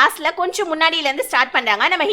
லாஸ்ட்ல கொஞ்சம் முன்னாடியில இருந்து ஸ்டார்ட் பண்றாங்க. நம்ம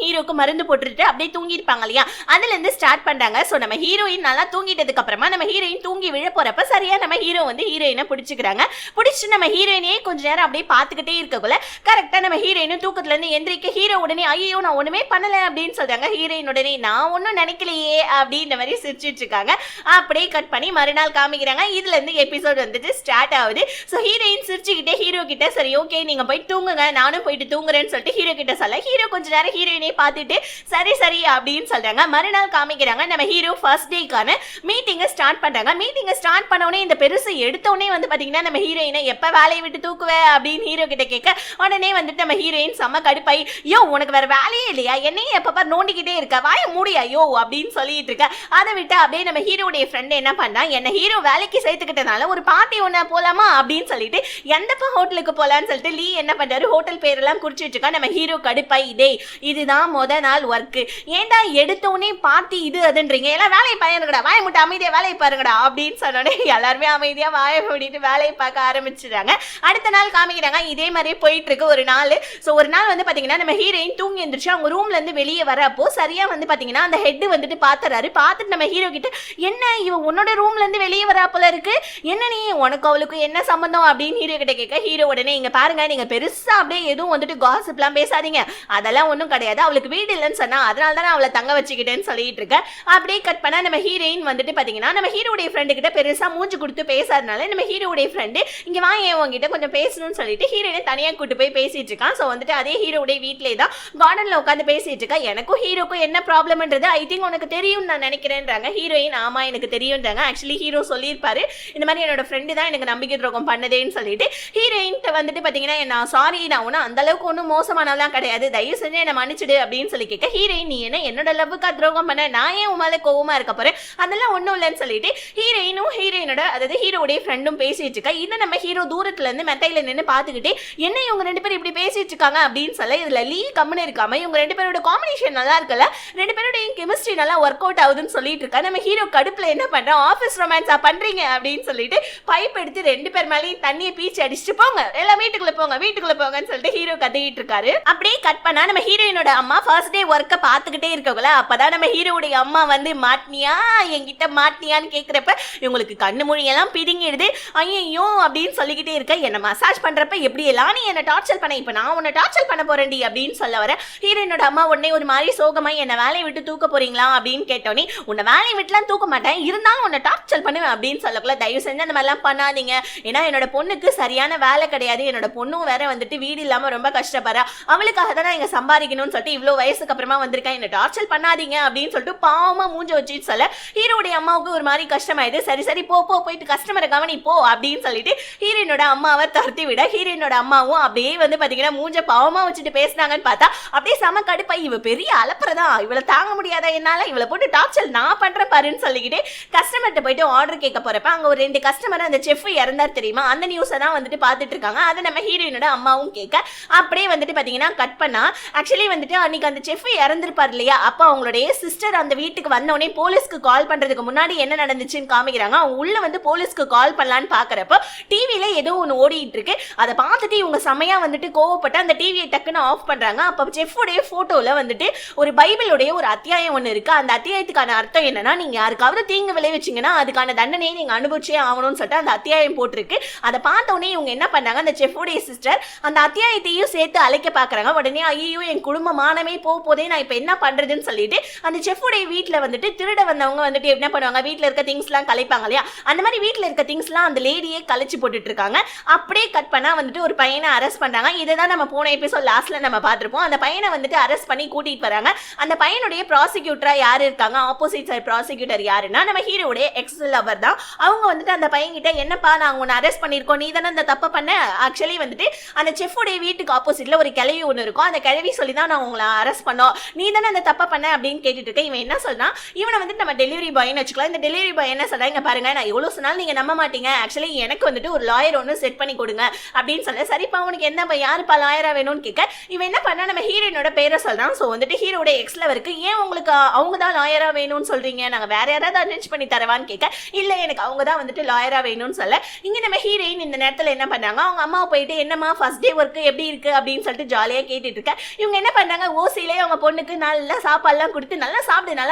ஹீரோக்கு மருந்து போட்டுட்டு அப்படியே தூங்கி இருப்பாங்க இல்லையா, அதுல இருந்து ஸ்டார்ட் பண்றாங்க. சோ நம்ம ஹீரோயின் நல்லா தூங்கிட்டதுக்கு அப்புறமா நம்ம ஹீரோயின் தூங்கி விழ போறப்ப சரியா நம்ம ஹீரோ வந்து ஹீரோயினை பிடிச்சிக்கிறாங்க. பிடிச்சு நம்ம ஹீரோயினையே கொஞ்ச நேரம் அப்படியே பார்த்துக்கிட்டே இருக்கக்குள்ள கரெக்டா நம்ம ஹீரோயினும் தூக்கத்துல இருந்து எந்திரிக்க ஹீரோ உடனே ஐயோ நான் ஒண்ணுமே பண்ணல அப்படின்னு சொல்றாங்க. ஹீரோயின் உடனே நான் ஒன்னும் நினைக்கலையே அப்படின்ற மாதிரி சிரிச்சிட்டு இருக்காங்க. அப்படியே கட் பண்ணி மறுநாள் காமிக்கிறாங்க. இதுல இருந்து எபிசோட் வந்துட்டு ஸ்டார்ட் ஆகுது. சோ ஹீரோயின் சிரிச்சுக்கிட்டே ஹீரோ கிட்ட சரி ஓகே நீங்க போய் தூங்குங்க நானும் போயிட்டு தூங்குறேன்னு சொல்லிட்டு ஹீரோ கிட்ட சொல்ல ஹீரோ கொஞ்ச நேரம் ஹீரோயினை பார்த்துட்டு சரி சரி அப்படின்னு சொல்றாங்க. மறுநாள் காமிக்கிறாங்க. நம்ம ஹீரோ ஃபர்ஸ்ட் டேக்கான மீட்டிங்கை ஸ்டார்ட் பண்றாங்க. மீட்டிங்கை ஸ்டார்ட் பண்ணோடனே இந்த பெருசு எடுத்தோடனே வந்து பாத்தீங்கன்னா நம்ம ஹீரோயினை எப்ப வேலையை விட்டு தூக்குவே அப்படின்னு ஹீரோ கிட்ட கேட்க உடனே வந்துட்டு நம்ம ஹீரோயின் செம்ம கடுப்பாய் யோ உனக்கு வேற வேலையே இல்லையா, என்னையும் எப்ப நோண்டிக்கிட்டே இருக்க வாய மூடியா யோ அப்படின்னு சொல்லிட்டு இருக்க. அதை விட்டு அப்படியே நம்ம ஹீரோடைய ஃப்ரெண்ட் என்ன பண்ணா என்ன ஹீரோ வேலைக்கு சேர்த்துக்கிட்டனால ஒரு பார்ட்டி ஒண்ணு போலாமா அப்படின்னு சொல்லிட்டு எந்தப்ப ஹோட்டலுக்கு போலான்னு சொல்லிட்டு லீ என்ன பண்றாரு ஹோட்டல் பேரெல்லாம் குறிச்சிட்டு இருக்கா. நம்ம ஹீரோ கடுப்பாய் இதே இதுதான் முத நாள் ஒர்க் ஏன்டா எடுத்தோடனே பார்ட்டி இது அதுன்றீங்க எல்லாம் வேலையை பாருங்கடா வாய முட்டை அமைதியா வேலையை பாருங்கடா அப்படின்னு சொன்னோடனே எல்லாருமே அமைதியா வாயை மூடிட்டு வேலையை பார்க்க ஆரம்பிச்சிடுறாங்க. அடுத்த நாள் காமிக்கிறாங்க. இதே மாதிரி போயிட்டு இருக்கு ஒரு நாள். சோ ஒரு நாள் வந்து பாத்தீங்கன்னா நம்ம ஹீரோயின் தூங்கி எந்திரிச்சு அவங்க ரூம்ல இருந்து வெளியே வரப்போ சரியா வந்து பாத்தீங்கன்னா அந்த ஹெட் வந்துட்டு பாத்துறாரு. பார்த்துட்டு நம்ம ஹீரோ கிட்ட என்ன இவ உன்னோட ரூம்ல இருந்து வெளியே வரா போல இருக்கு, என்ன நீ உனக்கு அவளுக்கு என்ன சம்பந்தம் அப்படின்னு ஹீரோ கிட்ட கேட்க ஹீரோ உடனே இங்க பாருங்க நீங்க பெருசா அப்படியே எதுவும் வந்துட்டு காசிப்லாம் பேசாதீங்க அதெல்லாம் ஒன்றும் கிடையாது, அவளுக்கு வீடு இல்லைன்னு சொன்னா அதனால தான் அவளை தங்க வச்சுக்கிட்டேன்னு சொல்லிட்டு இருக்க. அப்படியே கட் பண்ணா நம்ம ஹீரோயின் வந்துட்டு பாத்தீங்கன்னா நம்ம ஹீரோடைய ஃப்ரெண்டு கிட்ட பெருசா மூஞ்சி கொடுத்து பேசாதனால நம்ம ஹீரோடைய ஃப்ரெண்டு இங்க வாங்க உங்ககிட்ட கொஞ்சம் பேசணும்னு சொல்லிட்டு ஹீரோயினை தனியா கூட்டு போய் பேசிட்டு இருக்கான். சோ வந்துட்டு அதே ஹீரோடைய வீட்லயே தான் கார்டன்ல உட்காந்து பேசிட்டு இருக்கா. எனக்கும் ஹீரோக்கும் என்ன ப்ராப்ளம்ன்றது ஐ திங்க் உனக்கு தெரியும் நான் நினைக்கிறேன்றாங்க. ஹீரோயின் ஆமா எனக்கு தெரியும்ன்றாங்க. ஆக்சுவலி ஹீரோ சொல்லியிருப்பாரு இந்த மாதிரி என்னோட ஃப்ரெண்டு தான் எனக்கு நம்பிக்கை துரோகம் பண்ணதேன்னு சொல்லிட்டு. ஹீரோயின் வந்துட்டு பாத்தீங்கன்னா நான் சாரி நான் ஒன்னும் அந்த அளவுக்கு ஒன்றும் மோசமானலாம் கிடையாது தயவு செஞ்சு என்ன மன்னிச்சிடு அப்படின்னு சொல்லி கேட்க ஹீரோயின் நீ என்ன என்னோட லவ்வுக்கா துரோகம் பண்ண நான் ஏன் உமால கோவமா இருக்க போறேன் அதெல்லாம் ஒன்றும் இல்லைன்னு சொல்லிட்டு ஹீரோயினும் ஹீரோயினோட அதாவது ஹீரோடைய ஃப்ரெண்டும் பேசிட்டு இருக்கா. இதை நம்ம ஹீரோ தூரத்துல இருந்து மெத்தையில நின்று பார்த்துக்கிட்டு என்ன இவங்க ரெண்டு பேரும் இப்படி பேசிட்டு இருக்காங்க அப்படின்னு சொல்ல இதுல லீ கம்முன்னு இருக்காம இவங்க ரெண்டு பேரோட காம்பினேஷன் நல்லா இருக்குல்ல ரெண்டு பேரோட கெமிஸ்ட்ரி நல்லா ஒர்க் அவுட் ஆகுதுன்னு சொல்லிட்டு இருக்கா. நம்ம ஹீரோ கடுப்புல என்ன பண்றோம் ஆஃபீஸ் ரொமான்ஸா பண்றீங்க அப்படின்னு சொல்லிட்டு பைப் எடுத்து ரெண்டு பேர் மேலேயும் தண்ணியை பீச்சு அடிச்சுட்டு போங்க எல்லாம் வீட்டுக்குள்ள போங்கன்னு சொல்லிட்டு ஹீரோ கத்திக்கிட்டு இருக்காரு. அப்படியே கட் பண்ணா நம்ம ஹீரோயினோட அம்மா ஃபர்ஸ்ட் டே ஒர்க்கை பார்த்துக்கிட்டே இருக்கோம்ல அப்பதான் நம்ம ஹீரோடைய அம்மா வந்து மாட்டினியா என்கிட்ட மாட்டினியான்னு கேட்கிறப்ப இவங்களுக்கு கண்ணு மொழியெல்லாம் பிதுங்கிடுது. ஐயோ அப்படின்னு சொல்லிக்கிட்டே இருக்க என்ன மசாஜ் பண்றப்ப எப்படி எல்லாம் நீ என்ன டார்ச்சர் பண்ண இப்ப நான் உன்னை டார்ச்சர் பண்ண போறேன்டி அப்படின்னு சொல்ல வர ஹீரோயினோட அம்மா உடனே ஒரு மாதிரி சோகமா என்ன வேலையை விட்டு தூக்க போறீங்களா அப்படின்னு கேட்டோன்னே உன்னை வேலையை விட்டுலாம் தூக்க மாட்டேன் இருந்தாலும் உன்னை டார்ச்சர் பண்ணுவேன் அப்படின்னு சொல்லக்குள்ள தயவு செஞ்சு அந்த மாதிரிலாம் பண்ணாதீங்க ஏன்னா என்னோட பொண்ணுக்கு சரியான வேலை கிடையாது என்னோட பொண்ணும் வேற வந்துட்டு வீடு இல்லாம ரொம்ப கஷ்டப்படுறா அவளுக்காக தான் நான் இங்க சம்பாதிக்கணும்னு சொல்லிட்டு இவ்வளவு வயசுக்கு அப்புறமா வந்திருக்கேன் என்ன டார்ச்சர் பண்ணாதீங்க அப்படின்னு சொல்லிட்டு பாவமா மூஞ்ச வச்சுட்டு சொல்ல ஹீரோடைய அம்மாவுக்கு ஒரு மாதிரி கஷ்டமாயிடுது. சரி சரி போயிட்டு கஸ்டமரை கவனி போ அப்படின்னு சொல்லிட்டு ஹீரோயினோட அம்மாவை துரத்தி விட ஹீரோயினோட அம்மாவும் அப்படியே வந்து பாத்தீங்கன்னா மூஞ்ச பாவமா வச்சுட்டு பேசினாங்கன்னு பார்த்தா அப்படியே செம கடுப்பா இவ பெரிய அலப்புறதா இவளை தாங்க முடியாதா என்னால இவளை போட்டு டார்ச்சர் நான் பண்ற பாருன்னு சொல்லிக்கிட்டு கஸ்டமர்கிட்ட போயிட்டு ஆர்டர் கேட்க போறப்ப அங்க ஒரு 2 கஸ்டமர் அந்த செஃப் இறந்தார் தெரியுமா அந்த நியூஸை தான் வந்துட்டு பார்த்துட்டு இருக்காங்க. அதை நம்ம ஹீரோயினோட அம்மாவும் கேட்க அப்படியே வந்துட்டு பாத்தீங்கன்னா கட் பண்ணா ஆக்சுவலி வந்துட்டு அன்னைக்கு அந்த செஃப் இறந்திருப்பார் இல்லையா அப்ப அவங்களுடைய சிஸ்டர் அந்த வீட்டுக்கு வந்தோடனே போலீஸ்க்கு கால் பண்றதுக்கு முன்னாடி என்ன நடந்துச்சுன்னு காமிக்கிறாங்க. அவங்க உள்ள வந்து போலீஸ்க்கு கால் பண்ணலான்னு பாக்குறப்ப டிவில ஏதோ ஒன்று ஓடிட்டு இருக்கு அதை பார்த்துட்டு இவங்க செமையா வந்துட்டு கோவப்பட்டு அந்த டிவியை டக்குன்னு ஆஃப் பண்றாங்க. அப்ப செஃபுடைய போட்டோல வந்துட்டு ஒரு பைபிளுடைய ஒரு அத்தியாயம் ஒன்று இருக்கு. அந்த அத்தியாயத்துக்கான அர்த்தம் என்னன்னா நீங்க யாருக்காவது தீங்கு விளைவிச்சீங்கன்னா அதுக்கான தண்டனையை நீங்க அனுபவிச்சே ஆகணும்னு சொல்லிட்டு அந்த அத்தியாயம் போட்டிருக்கு. அதை பார்த்த உடனே இவங்க என்ன பண்ணாங்க அந்த செஃபுடைய சிஸ்டர் அந்த அத்தியாயத்தையும் சேர்த்து அழைக்க பாக்குறாங்க. உடனே ஐயோ என் குடும்பமானமே போதே நான் இப்ப என்ன பண்றதுன்னு சொல்லிட்டு அந்த செஃபுடைய வீட்டுல வந்துட்டு திருட வந்தவங்க வந்துட்டு என்ன பண்ணுவாங்க வீட்டுல இருக்க திங்ஸ் எல்லாம் கலைப்பாங்க இல்லையா அந்த மாதிரி வீட்டுல இருக்க திங்ஸ் எல்லாம் அந்த லேடியே கழிச்சு போட்டுட்டு இருக்காங்க. அப்படியே கட் பண்ணா வந்துட்டு ஒரு பையனை அரெஸ்ட் பண்றாங்க. இதுதான் நம்ம போன எபிசோட் லாஸ்ட்ல நம்ம பார்த்திருப்போம். அந்த பையனை வந்துட்டு அரெஸ்ட் பண்ணி கூட்டிட்டு வராங்க. அந்த பையனுடைய ப்ராசிக்யூட்டரா யாரு இருக்காங்க ஆப்போசிட் சைடு ப்ராசிக்யூட்டர் யாருன்னா நம்ம ஹீரோடைய எக்ஸ் லவர் தான். அவங்க வந்துட்டு அந்த பையன் கிட்ட என்னப்பா நாங்க உன்னை அரெஸ்ட் பண்ணிருக்கோம் நீ தானே அந்த தப்பை பண்ண ஆக்சுவலி வந்துட்டு அந்த செஃபுடைய வீட்டுக்கு ஆப்போசிட்ல ஒரு கிழவி ஒன்று இருக்கும் அந்த கிழவி சொல்லி தான் நான் உங்களை அரெஸ்ட் பண்ணோம் நீ தானே அந்த தப்பை பண்ண அப்படின்னு கேட்டுட்டு இருக்கேன். இவன் என்ன சொல்றான் இவனை வந்துட்டு நம்ம டெலிவரி பாய்னு வச்சுக்கலாம். இந்த டெலிவரி பாய் என்ன சொல்றாங்க பாருங்க நான் எவ்வளவு சொன்னாலும் நீங்க நம்ப மாட்டீங்க ஆக்சுவலி எனக்கு வந்துட்டு ஒரு லாயர் ஒன்று செட் பண்ணி கொடுங்க அப்படின்னு சொல்ல சரிப்பா உனக்கு என்ன யாருப்பா லாயரா வேணும்னு கேட்க இவன் என்ன பண்ணா நம்ம ஹீரோனோட பேரை சொல்றான். ஸோ வந்துட்டு ஹீரோட எக்ஸ் லவருக்கு ஏன் உங்களுக்கு அவங்க தான் லாயரா வேணும்னு சொல்றீங்க நாங்க வேற யாராவது அரேஞ்ச் பண்ணி தரவான்னு கேட்க இல்ல எனக்கு அவங்க தான் வந்துட்டு லாயரா வேணும்னு சொல்ல இங்க நம்ம ஹீரோயின் இந்த நேரத்தில் என்ன பண்ணாங்க அவங்க அம்மா போயிட்டு என்னம்மா ஃபர்ஸ்ட் டே ஒர்க் எப்படி இருக்கு அப்படின்னு சொல்லிட்டு ஜாலியா கேட்டுட்டு இருக்க. இவங்க என்ன பண்றாங்க, ஓசிலே அவங்க பொண்ணுக்கு நல்லா சாப்பாடுலாம் கொடுத்து நல்லா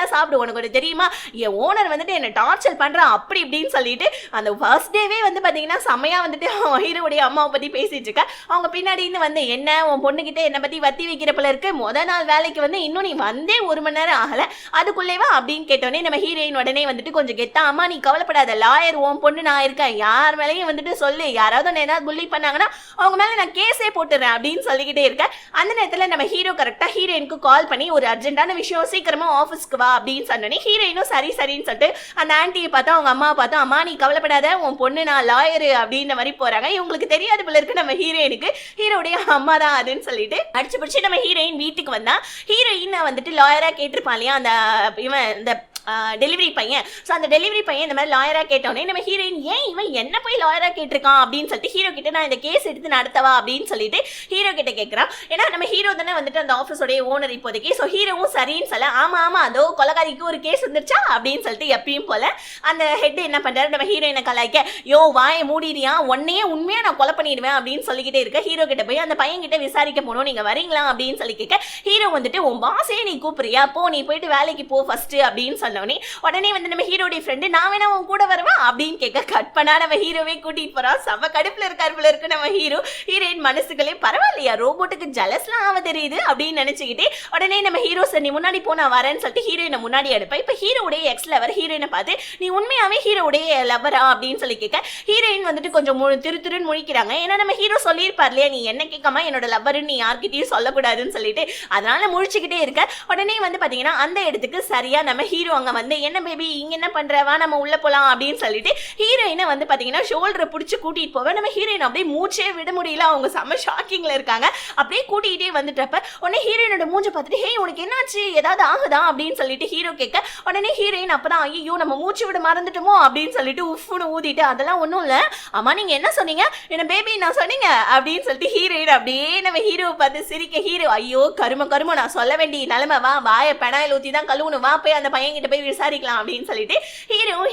சாப்பிடு உனக்கு ஒரு தெரியுமா, என் ஓனர் வந்துட்டு என்ன டார்ச்சர் பண்றான் அப்படி இப்படின்னு சொல்லிட்டு அந்த ஃபர்ஸ்ட் டேவே வந்து பாத்தீங்கன்னா செம்மையா வந்துட்டு ஹீரோடைய அம்மாவை பத்தி பேசிட்டு இருக்க. அவங்க பின்னாடி இருந்து வந்து என்ன உன் பொண்ணுகிட்ட என்ன பத்தி வத்தி வைக்கிற போல இருக்கு, நாள் வேலைக்கு வந்து இன்னும் நீ வந்தே 1 மணி நேரம் ஆகல அதுக்குள்ளேவா அப்படின்னு கேட்டோன்னே நம்ம ஹீரோயின் உடனே வந்துட்டு கொஞ்சம் கெத்தா, அம்மா நீ கவலைப்படாத, லாயர் உன் பொண்ணு நான் இருக்கேன், யார் மேலேயும் வந்துட்டு சொல்லு, யாராவது ஏதாவது புள்ளி பண்ணாங்கன்னா அவங்க மேல நான் கேஸே போட்டுறேன் அப்படின்னு சொல்லிக்கிட்டே இருக்க. அந்த நேரத்துல நம்ம ஹீரோ கரெக்டா ஹீரோயினுக்கு கால் பண்ணி ஒரு அர்ஜென்ட்டான விஷயம் சீக்கிரமா ஆஃபீஸ்க்கு வா அப்படின்னு சொன்னோன்னே ஹீரோயினும் சரின்னு சொல்லிட்டு அந்த ஆன்ட்டியை பார்த்தா அவங்க அம்மா பார்த்தா, அம்மா நீ கவலைப்படாத உன் பொண்ணு நான் லாயரு அப்படின்ற மாதிரி போறாங்க. இவங்களுக்கு தெரியாது போல இருக்கு நம்ம ஹீரோயினுக்கு ஹீரோடைய அம்மா தான் அதுன்னு சொல்லிட்டு அடிச்சு பிடிச்சி நம்ம ஹீரோயின் வீட்டுக்கு வந்தா ஹீரோயின் வந்துட்டு லாயரா கேட்டிருப்பான் இல்லையா அந்த இவன் இந்த டெலிவரி பையன். ஸோ அந்த டெலிவரி பையன் இந்த மாதிரி லாயரா கேட்டோன்னே நம்ம ஹீரோயின் ஏன் இவன் என்ன போய் லாயரா கேட்டிருக்கான் அப்படின்னு சொல்லிட்டு ஹீரோ கிட்ட நான் இந்த கேஸ் எடுத்து நடத்தவா அப்படின்னு சொல்லிட்டு ஹீரோ கிட்ட கேட்கிறான். ஏன்னா நம்ம ஹீரோ தானே வந்துட்டு அந்த ஆஃபீஸோடைய ஓனர் இப்போதைக்கு. ஸோ ஹீரோவும் சரின்னு சொல்ல ஆமா அதோ கொலகாரிக்கு ஒரு கேஸ் வந்துருச்சா அப்படின்னு சொல்லிட்டு எப்பயும் போல அந்த ஹெட் என்ன பண்றாரு, நம்ம ஹீரோயினை கலாய்க்க, யோ வாயை மூடிறியா, உன்னையே உண்மையா நான் கொலை பண்ணிடுவேன் அப்படின்னு சொல்லிக்கிட்டே இருக்க. ஹீரோ கிட்ட போய் அந்த பையன் கிட்ட விசாரிக்க போனோம், நீங்க வரீங்களா அப்படின்னு சொல்லி கேட்க ஹீரோ வந்துட்டு உன் பாஸே நீ கூப்பிடுறியா, போ நீ போயிட்டு வேலைக்கு போ ஃபர்ஸ்ட் அப்படின்னு சொன்னோன்னே உடனே வந்து நம்ம ஹீரோடைய ஃப்ரெண்டு நான் வேணா உன் கூட வருவா அப்படின்னு கேட்க கட் பண்ணா நம்ம ஹீரோவே கூட்டிட்டு போறான். செம கடுப்புல இருக்காரு போல இருக்கு நம்ம ஹீரோயின் மனசுக்குள்ளே பரவாயில்லையா ரோபோட்டுக்கு ஜலஸ்லாம் ஆக தெரியுது அப்படின்னு நினைச்சுக்கிட்டே உடனே நம்ம ஹீரோ சார் நீ முன்னாடி போ நான் வரேன்னு சொல்லிட்டு ஹீரோயினை முன்னாடி எடுப்பேன். இப்ப ஹீரோடைய எக்ஸ் லவர் ஹீரோயினை பார்த்து நீ உண்மையாவே ஹீரோடைய லவரா அப்படின்னு சொல்லி கேட்க ஹீரோயின் வந்துட்டு கொஞ்சம் திருன்னு முழிக்கிறாங்க. ஏன்னா நம்ம ஹீரோ சொல்லியிருப்பார் இல்லையா நீ என்ன கேட்காம என்னோட லவருன்னு நீ யார்கிட்டயும் சொல்லக்கூடாதுன்னு சொல்லிட்டு அதனால முழிச்சுக்கிட்டே இருக்க. உடனே வந்து பாத்தீங்கன்னா அந்த இடத்துக்கு சரியா நம்ம ஹீரோ அங்க வந்து என்ன பேபி இங்க என்ன பண்றவா நம்ம உள்ள போலாம் அப்படின்னு சொல்லிட்டு ஹீரோயினை வந்து பாத்தீங்கன்னா ஷோல்டரை பிடிச்சி கூட்டிட்டு போவேன். நம்ம ஹீரோயின் அப்படியே மூச்சே விட முடியல, அவங்க செம்ம ஷாக்கிங்ல இருக்காங்க. அப்படியே கூட்டிகிட்டே வந்துட்டப்ப உடனே ஹீரோயினோட மூஞ்சை பார்த்துட்டு ஹே உனக்கு என்னாச்சு ஏதாவது ஆகுதா அப்படின்னு சொல்லிட்டு ஹீரோ கேட்க உடனே ஹீரோயின் அப்பதான் ஐயோ நம்ம மூச்சு விட மறந்துட்டோமோ அப்படின்னு சொல்லிட்டு உஃப்னு ஊதிட்டு அதெல்லாம் ஒன்றும் இல்லை அம்மா நீங்க என்ன சொன்னீங்க என்ன பேபி நான் சொன்னீங்க அப்படின்னு சொல்லிட்டு ஹீரோயின் அப்படியே நம்ம ஹீரோவை பார்த்து சிரிக்க. ஹீரோ ஐயோ கரும நான் சொல்ல வேண்டிய நிலைமை வா வாய பெனாயில் ஊற்றி தான் கழுவுணும் வா போய் அந்த பையன் கிட்ட போய் விசாரிக்கலாம் அப்படின்னு சொல்லிட்டு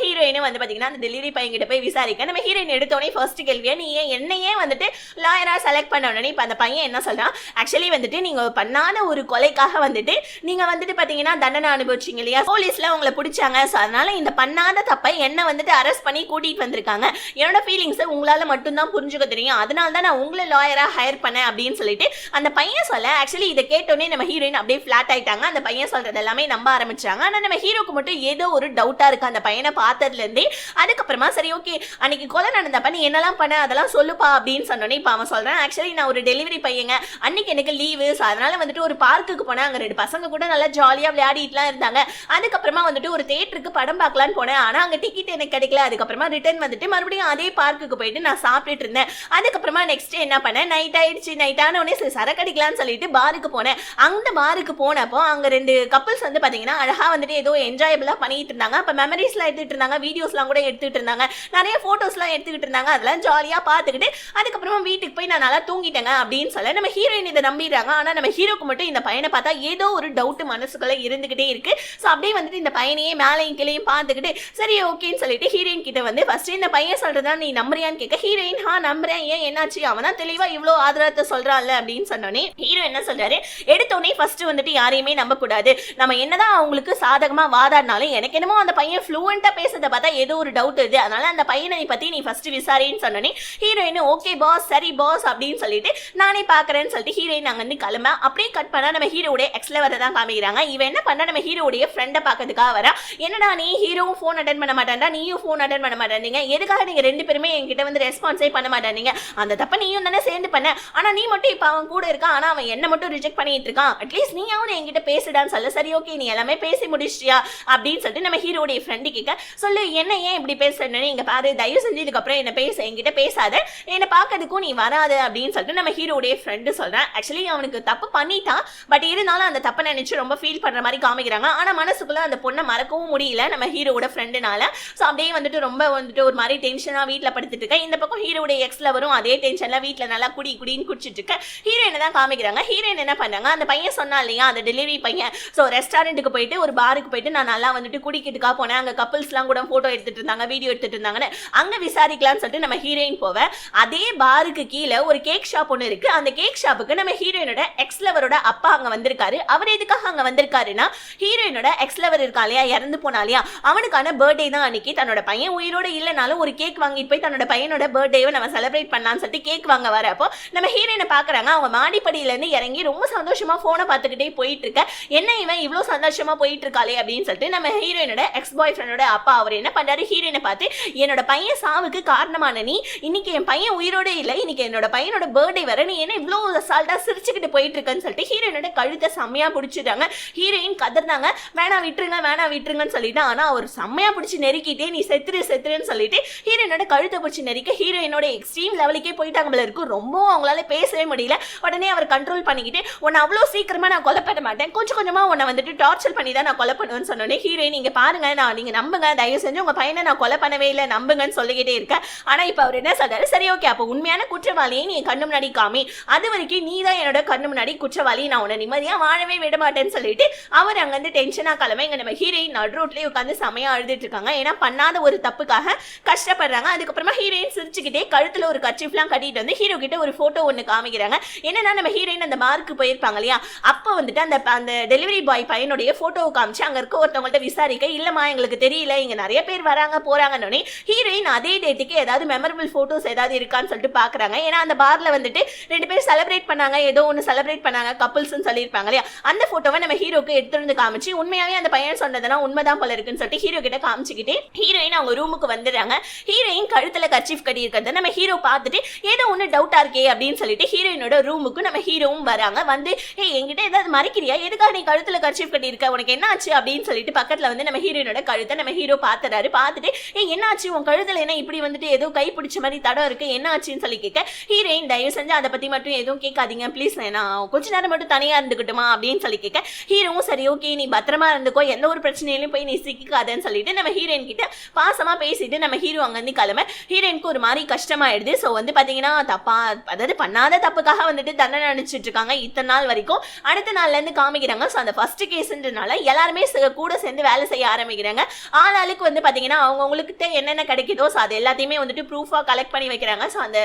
ஹீரோயினும் வந்து பாத்தீங்கன்னா அந்த டெலிவரி பையன் கிட்ட போய் விசாரிக்க. நம்ம ஹீரோயின் எடுத்தோடனே ஃபர்ஸ்ட் கேள்வியா நீ என்னையே வந்துட்டு லாயரா செலக்ட் பண்ண உடனே இப்ப அந்த பையன் என்ன சொல்றான், ஆக்சுவலி வந்துட்டு நீங்க பண்ணாத ஒரு கொலைக்காக வந்துட்டு நீங்க வந்துட்டு பாத்தீங்கன்னா தண்டனை அனுபவிச்சீங்க இல்லையா, போலீஸ்ல உங்களை பிடிச்சாங்க, அதனால இந்த பண்ணாத தப்பை என்ன வந்துட்டு அரெஸ்ட் பண்ணி கூட்டிட்டு வந்திருக்காங்க, என்னோட ஃபீலிங்ஸ் உங்களால மட்டும்தான் புரிஞ்சுக்க தெரியும், அதனால தான் நான் உங்களை லாயரா ஹையர் பண்ணேன் அப்படின்னு சொல்லிட்டு அந்த பையன் சொல்ல. ஆக்சுவலி இதை கேட்டோன்னே நம்ம ஹீரோயின் அப்படியே ஃபிளாட் ஆயிட்டாங்க. அந்த பையன் சொல்றது எல்லாமே நம்ப ஆரம்பிச்சாங்க. ஆனா நம்ம ஹீரோக்கு மட்டும் ஏதோ ஒரு டவுட்டா இருக்கு அந்த பையனை பார்த்ததுல இருந்தே. அதுக்கப்புறமா சரி ஓகே அன்னைக்கு கொலை நடந்தப்ப நீ என்னெல்லாம் பண்ண அதெல்லாம் சொல்லுப்பா அப்படின்னு சொன்னோன்னே இப்ப அவன் சொல்றேன், ஆக்சுவலி நான் ஒரு டெலிவரி பையங்க, அன்னைக்கு எனக்கு லீவு, அதனால வந்துட்டு ஒரு பார்க்குக்கு போனேன், அங்க 2 பசங்க கூட நல்லா ஜாலியா விளையாடிட்டுலாம் இருந்தாங்க. அதுக்கப்புறமா வந்துட்டு ஒரு தியேட்டருக்கு படம் பார்க்கலான்னு போனேன், ஆனா அங்க டிக்கெட் எனக்கு கிடைக்கல. அதுக்கப்புறமா ரிட்டர்ன் வந்துட்டு மறுபடியும் அதே பார்க்குக்கு போயிட்டு நான் சாப்பிட்டுட்டு இருந்தேன். அதுக்கப்புறமா நெக்ஸ்ட் என்ன பண்ணேன், நைட் ஆயிடுச்சு, நைட் ஆன உடனே சரக்கு அடிக்கலாம்னு சொல்லிட்டு பாருக்கு போனேன். அந்த பாருக்கு போனப்போ அங்க 2 கப்பிள்ஸ் வந்து பாத்தீங்கன்னா அழகா வந்துட்டு ஏதோ என்ஜாயபிளா பண்ணிட்டு இருந்தாங்க. அப்ப மெமரிஸ்லாம் எடுத்துட்டு இருந்தாங்க, வீடியோஸ்லாம் கூட எடுத்துட்டு இருந்தாங்க, நிறைய போட்டோஸ்லாம் எடுத்துக்கிட்டு இருந்தாங்க. அதெல்லாம் ஜாலியா பார்த்துக்கிட்டு அதுக்கப்புறமா வீட்டுக்கு போய் நான் நல்லா தூங்கிட்டேங்க அப்படின்னு சொல்ல நம்ம ஹீரோயின் இதை நம்பிடுறாங்க. ஆனா நம்ம ஹீரோக்கு மட்டும் இந்த பையனை பார்த்தா ஏதோ ஒரு டவுட் மனசுக்குள்ள இருந்துகிட்டே இருக்கு. ஸோ அப்படியே வந்துட்டு இந்த பையனையே மேலையும் கீழையும் பார்த்துக்கிட்டு சரி ஓகேன்னு சொல்லிட்டு ஹீரோயின் கிட்ட வந்து ஃபர்ஸ்ட் இந்த பையன் சொல்றதா நீ நம்புறியான்னு கேட்க ஹீரோயின் நம்புறேன், ஏன் என்னாச்சு, அவன் தான் தெளிவா இவ்வளவு ஆதரத்தை சொல்றான்ல அப்படின்னு சொன்னோன்னே ஹீரோ என்ன சொல்றாரு, எடுத்தோடனே ஃபர்ஸ்ட் வந்துட்டு யாரையுமே நம்ப கூடாது, நம்ம என்னதான் அவங்களுக்கு சாதகமா வாதாடினாலும் எனக்கு என்னமோ அந்த பையன் ஃப்ளூவெண்டா பேசுறத பார்த்தா ஏதோ ஒரு டவுட் இது, அதனால அந்த பையனை பத்தி நீ ஃபர்ஸ்ட் விசாரின்னு சொன்னோன்னே ஹீரோயின் ஓகே பாஸ் சரி பாஸ் அப்படின்னு சொல்லிட்டு நானே பாக்குறேன்னு சொல்லிட்டு ஹீரோயின் அங்க வந்து கிளம்ப. அப்படியே கட் பண்ணா நம்ம ஹீரோடைய எக்ஸ்ல வர தான் காமிக்கிறாங்க. இவன் என்ன பண்ணா நம்ம ஹீரோடைய ஃப்ரெண்டை பார்க்கறதுக்காக வரா. என்னடா நீ ஹீரோவும் ஃபோன் அட்டன் பண்ண மாட்டான்டா, நீயும் ஃபோன் அட்டன் பண்ண மாட்டேங்க, எதுக்காக நீங்க 2 பேருமே என்கிட்ட வந்து ரெஸ்பான்ஸே பண்ண மாட்டேங்க, அந்த தப்ப நீயும் தானே சேர்ந்து பண்ண, ஆனா நீ மட்டும் இப்ப அவன் கூட இருக்கான், ஆனா அவன் என்ன மட்டும் ரிஜெக்ட் பண்ணிட்டு இருக்கான், அட்லீஸ்ட் நீயாவது என்கிட்ட பேசுடான்னு சொல்ல. சரி ஓகே நீ எல்லாமே பேசி முடிச்சியா அப்படின்னு சொல்லிட்டு நம்ம ஹீரோடைய ஃப்ரெண்டு கேட்க சொல்லு என்ன ஏன் இப்படி பேசுறேன்னு, இங்க பாரு தயவு செஞ்சு இதுக்கப்புறம் என்ன என்கிட்ட பேசாத, என்னை பார்க்கறதுக்கும் நீ வராத அப்படின்னு சொல்லிட்டு நம்ம ஹீரோடைய ஃப்ரெண்டு சொல்றேன். ஆக்சுவலி அவனுக்கு தப்பு பண்ணிட்டான், பட் இருந்தாலும் அந்த தப்பை நினைச்சு ரொம்ப ஃபீல் பண்ற மாதிரி காமிக்கிறாங்க. ஆனா மனசுக்குள்ள அந்த பொண்ணை மறக்கவும் முடியல நம்ம ஹீரோட ஃப்ரெண்டுனால. ஸோ அப்படியே வந்துட்டு ரொம்ப வந்துட்டு ஒரு மாதிரி டென்ஷனா வீட்டில் படுத்துட்டு இருக்கேன். இந்த பக்கம் ஹீரோடைய எக்ஸ்ல வரும் அதே டென்ஷன்ல வீட்டில் நல்லா குடின்னு குடிச்சிட்டு இருக்க ஹீரோயினை தான் காமிக்கிறாங்க. ஹீரோயின் என்ன பண்ணாங்க, அந்த பையன் சொன்னா இல்லையா அந்த டெலிவரி பையன், ஸோ ரெஸ்டாரண்ட்டுக்கு போயிட்டு ஒரு பாருக்கு போயிட்டு நான் நான் நல்லா வந்துட்டு குடிக்கிறதுக்காக போனேன், அங்க கப்பிள்ஸ்லாம் கூட போட்டோ எடுத்துட்டு இருந்தாங்க, வீடியோ எடுத்துட்டு இருந்தாங்கன்னு அங்க விசாரிக்கலாம்னு சொல்லிட்டு நம்ம ஹீரோயின் போவேன். அதே பாருக்கு கீழே ஒரு கேக் ஷாப் ஒன்று இருக்கு. அந்த கேக் ஷாப்புக்கு நம்ம ஹீரோயினோட எக்ஸ் லவரோட அப்பா அங்க வந்திருக்காரு. அவர் எதுக்காக அங்க வந்திருக்காருன்னா, ஹீரோயினோட எக்ஸ் லவர் இருக்கா இல்லையா, இறந்து போனா இல்லையா, அவனுக்கான பர்த்டே தான் அன்னைக்கு. தன்னோட பையன் உயிரோட இல்லைனாலும் ஒரு கேக் வாங்கிட்டு போய் தன்னோட பையனோட பர்த்டேவை நம்ம செலிப்ரேட் பண்ணலாம்னு சொல்லிட்டு கேக் வாங்க வரப்போ நம்ம ஹீரோயினை பாக்குறாங்க. அவங்க மாடிப்படியில இருந்து இறங்கி ரொம்ப சந்தோஷமா போனை பார்த்துக்கிட்டே போயிட்டு இருக்க. என்ன இவன் இவ்வளவு சந்தோஷமா போயிட்டு இருக்காளே அப்படின்னு சொல்லிட்டு நம்ம ஹீரோயினோட எக்ஸ் பாய் ஃப்ரெண்டோட அப்பா அவர் என்ன பண்றாரு, ஹீரோயினை பார்த்து, என்னோட பையன் சாவுக்கு காரணமான நீ, இன்னைக்கு என் பையன் உயிரோட இல்லை, இன்னைக்கு என்னோட பையனோட பர்த்டே வர, நீ என்ன இவ்வளவு சால்ட்டா சிரிச்சுக்கிட்டு போயிட்டு இருக்கன்னு சொல்லிட்டு ஹீரோயினோட கழுத்தை செம்மையா பிடிச்சிட்டாங்க. ஹீரோயின் கதர்ந்தாங்க, வேணா விட்டுருங்க வேணா விட்டுருங்கன்னு சொல்லிட்டு. ஆனா அவர் செம்மையா பிடிச்சி நெருக்கிட்டே நீ செத்துருன்னு சொல்லிட்டு ஹீரோயினோட கழுத்தை பிடிச்சி நெருக்க ஹீரோயினோட எக்ஸ்ட்ரீம் லெவலுக்கே போயிட்டாங்க போல இருக்கு. ரொம்ப அவங்களால பேசவே முடியல. உடனே அவர் கண்ட்ரோல் பண்ணிக்கிட்டு, உன்னை அவ்வளோ சீக்கிரமா நான் கொலை பண்ண மாட்டேன், கொஞ்சம் கொஞ்சமா உன்னை வந்துட்டு டார்ச்சர் பண்ணி தான் நான் கொலை பண்ணுவேன்னு சொன்னோன்னே ஹீரோயின், நீங்க பாருங்க, நீங்க நம்புங்க, தயவு செஞ்சு உங்க பையனை நான் கொலை பண்ணவே இல்லை, நம்புங்கன்னு சொல்லிக்கிட்டே இருக்கேன். ஆனா இப்ப அவர் என்ன சொல்றாரு, சரி ஓகே, அப்ப உண்மையான குற்றவாளியை நீ கண்ணு முன்னாடி காமி, அது வரைக்கும் நீ தான் என்னோட கண்ணு முன்னாடி குற்றவாளி, நான் உன்னை நிம்மதியா வாழவே விட மாட்டேன்னு சொல்லிட்டு அவர் அங்க இருந்து டென்ஷனா கிளம்ப இங்க நம்ம ஹீரோயின் நடு ரோட்லயே உட்காந்து செமையா அழுதுட்டு இருக்காங்க. ஏன்னா பண்ணாத ஒரு தப்புக்காக கஷ்டப்படுறாங்க. அதுக்கப்புறமா ஹீரோயின் சிரிச்சுக்கிட்டே கழுத்துல ஒரு கர்ச்சீஃப்லாம் கட்டிட்டு வந்து ஹீரோ கிட்ட ஒரு போட்டோ ஒன்னு காமிக்கிறாங்க. என்னன்னா நம்ம ஹீரோயின் அந்த மார்க்கு போயிருப்பாங்க இல்லையா, அப்ப வந்துட்டு அந்த டெலிவரி பாய் பையனுடைய போட்டோவை காமிச்சு அங்க இருக்க ஒருத்தவங்கள்ட்ட விசாரிக்க, இல்லம்மா எங்களுக்கு தெரியல, இங்க நிறைய பேர் வராங்க போறாங்கன்னு ஹீரோயின் அதே டேட்டுக்கு ஏதாவது மெமரபிள் போட்டோஸ் ஏதாவது இருக்கான்னு சொல்லிட்டு பாக்குறாங்க. ஏன்னா அந்த பார்ல வந்துட்டு 2 பேர் செலிப்ரேட் பண்ணாங்க, ஏதோ ஒன்னு செலிப்ரேட் பண்ணாங்க, கப்பிள்ஸ் சொல்லியிருப்பாங்க இல்லையா, அந்த போட்டோவை நம்ம ஹீரோக்கு எடுத்து வந்து காமிச்சு, உண்மையாவே அந்த பையன் சொன்னதெல்லாம் உண்மைதான் போல இருக்குன்னு சொல்லிட்டு ஹீரோ கிட்ட காமிச்சுக்கிட்டு ஹீரோயின் அவங்க ரூமுக்கு வந்துடுறாங்க. ஹீரோயின் கழுத்துல கர்ச்சீஃப் கட்டி இருக்கிறத நம்ம ஹீரோ பார்த்துட்டு ஏதோ ஒன்னு டவுட்டா இருக்கே அப்படின்னு சொல்லிட்டு ஹீரோயினோட ரூமுக்கு நம்ம ஹீரோவும் வராங்க. வந்து என்கிட்ட ஏதாவது மறைக்கிறியா, எதுக்காக நீ கழுத்துல கர்ச்சீஃப் கட்டி இருக்க, உனக்கு என்ன ஆச்சு அப்படின்னு சொல்லிட்டு பக்கத்துல வந்து நம்ம ஹீரோயினோட கழுத்தை நம்ம ஹீரோ பாத்துறாரு. பார்த்துட்டு என்ன ஆச்சு, உன் கழுத்துல என்ன இப்படி வந்துட்டு ஏதோ கை பிடிச்ச மாதிரி தடம் இருக்கு, என்ன ஆச்சுன்னு சொல்லி கேட்க ஹீரோயின், தயவு செஞ்சு அதை பத்தி மட்டும் எதுவும் கேட்காதீங்க ப்ளீஸ், நான் கொஞ்ச நேரம் மட்டும் தனியா இருந்துக்கிட்டுமா அப்படின்னு சொல்லி கேட்க ஹீரோவும் சரி ஓகே நீ பத்திரமா இருந்துக்கோ, எந்த ஒரு பிரச்சனையிலும் போய் நீ சிக்காதன்னு சொல்லிட்டு நம்ம ஹீரோயின் கிட்ட பாசமா பேசிட்டு நம்ம ஹீரோ அங்க இருந்து கிளம்ப ஹீரோயினுக்கு ஒரு மாதிரி கஷ்டமாயிடுது. ஸோ வந்து பாத்தீங்கன்னா தப்பா, அதாவது பண்ணாத தப்புக்காக வந்துட்டு தண்டனை அனுப்பிச்சிட்டு இருக்காங்க இத்தனை நாள் வரைக்கும். அடுத்த நாள்ல இருந்து காமிக்கிறாங்க. ஸோ அந்த ஃபர்ஸ்ட் கேஸ்ன்றனால எல்லாருமே கூட சேர்ந்து வேலை செய்ய ஆரம்பிக்கிறாங்க. ஆளாளுக்கு வந்து பாத்தீங்கன்னா அவங்களுக்கு என்னென்ன கிடைக்குதோ ஸோ அது எல்லாத்தையுமே வந்துட்டு ப்ரூஃபா கலெக்ட் பண்ணி வைக்கிறாங்க. ஸோ அந்த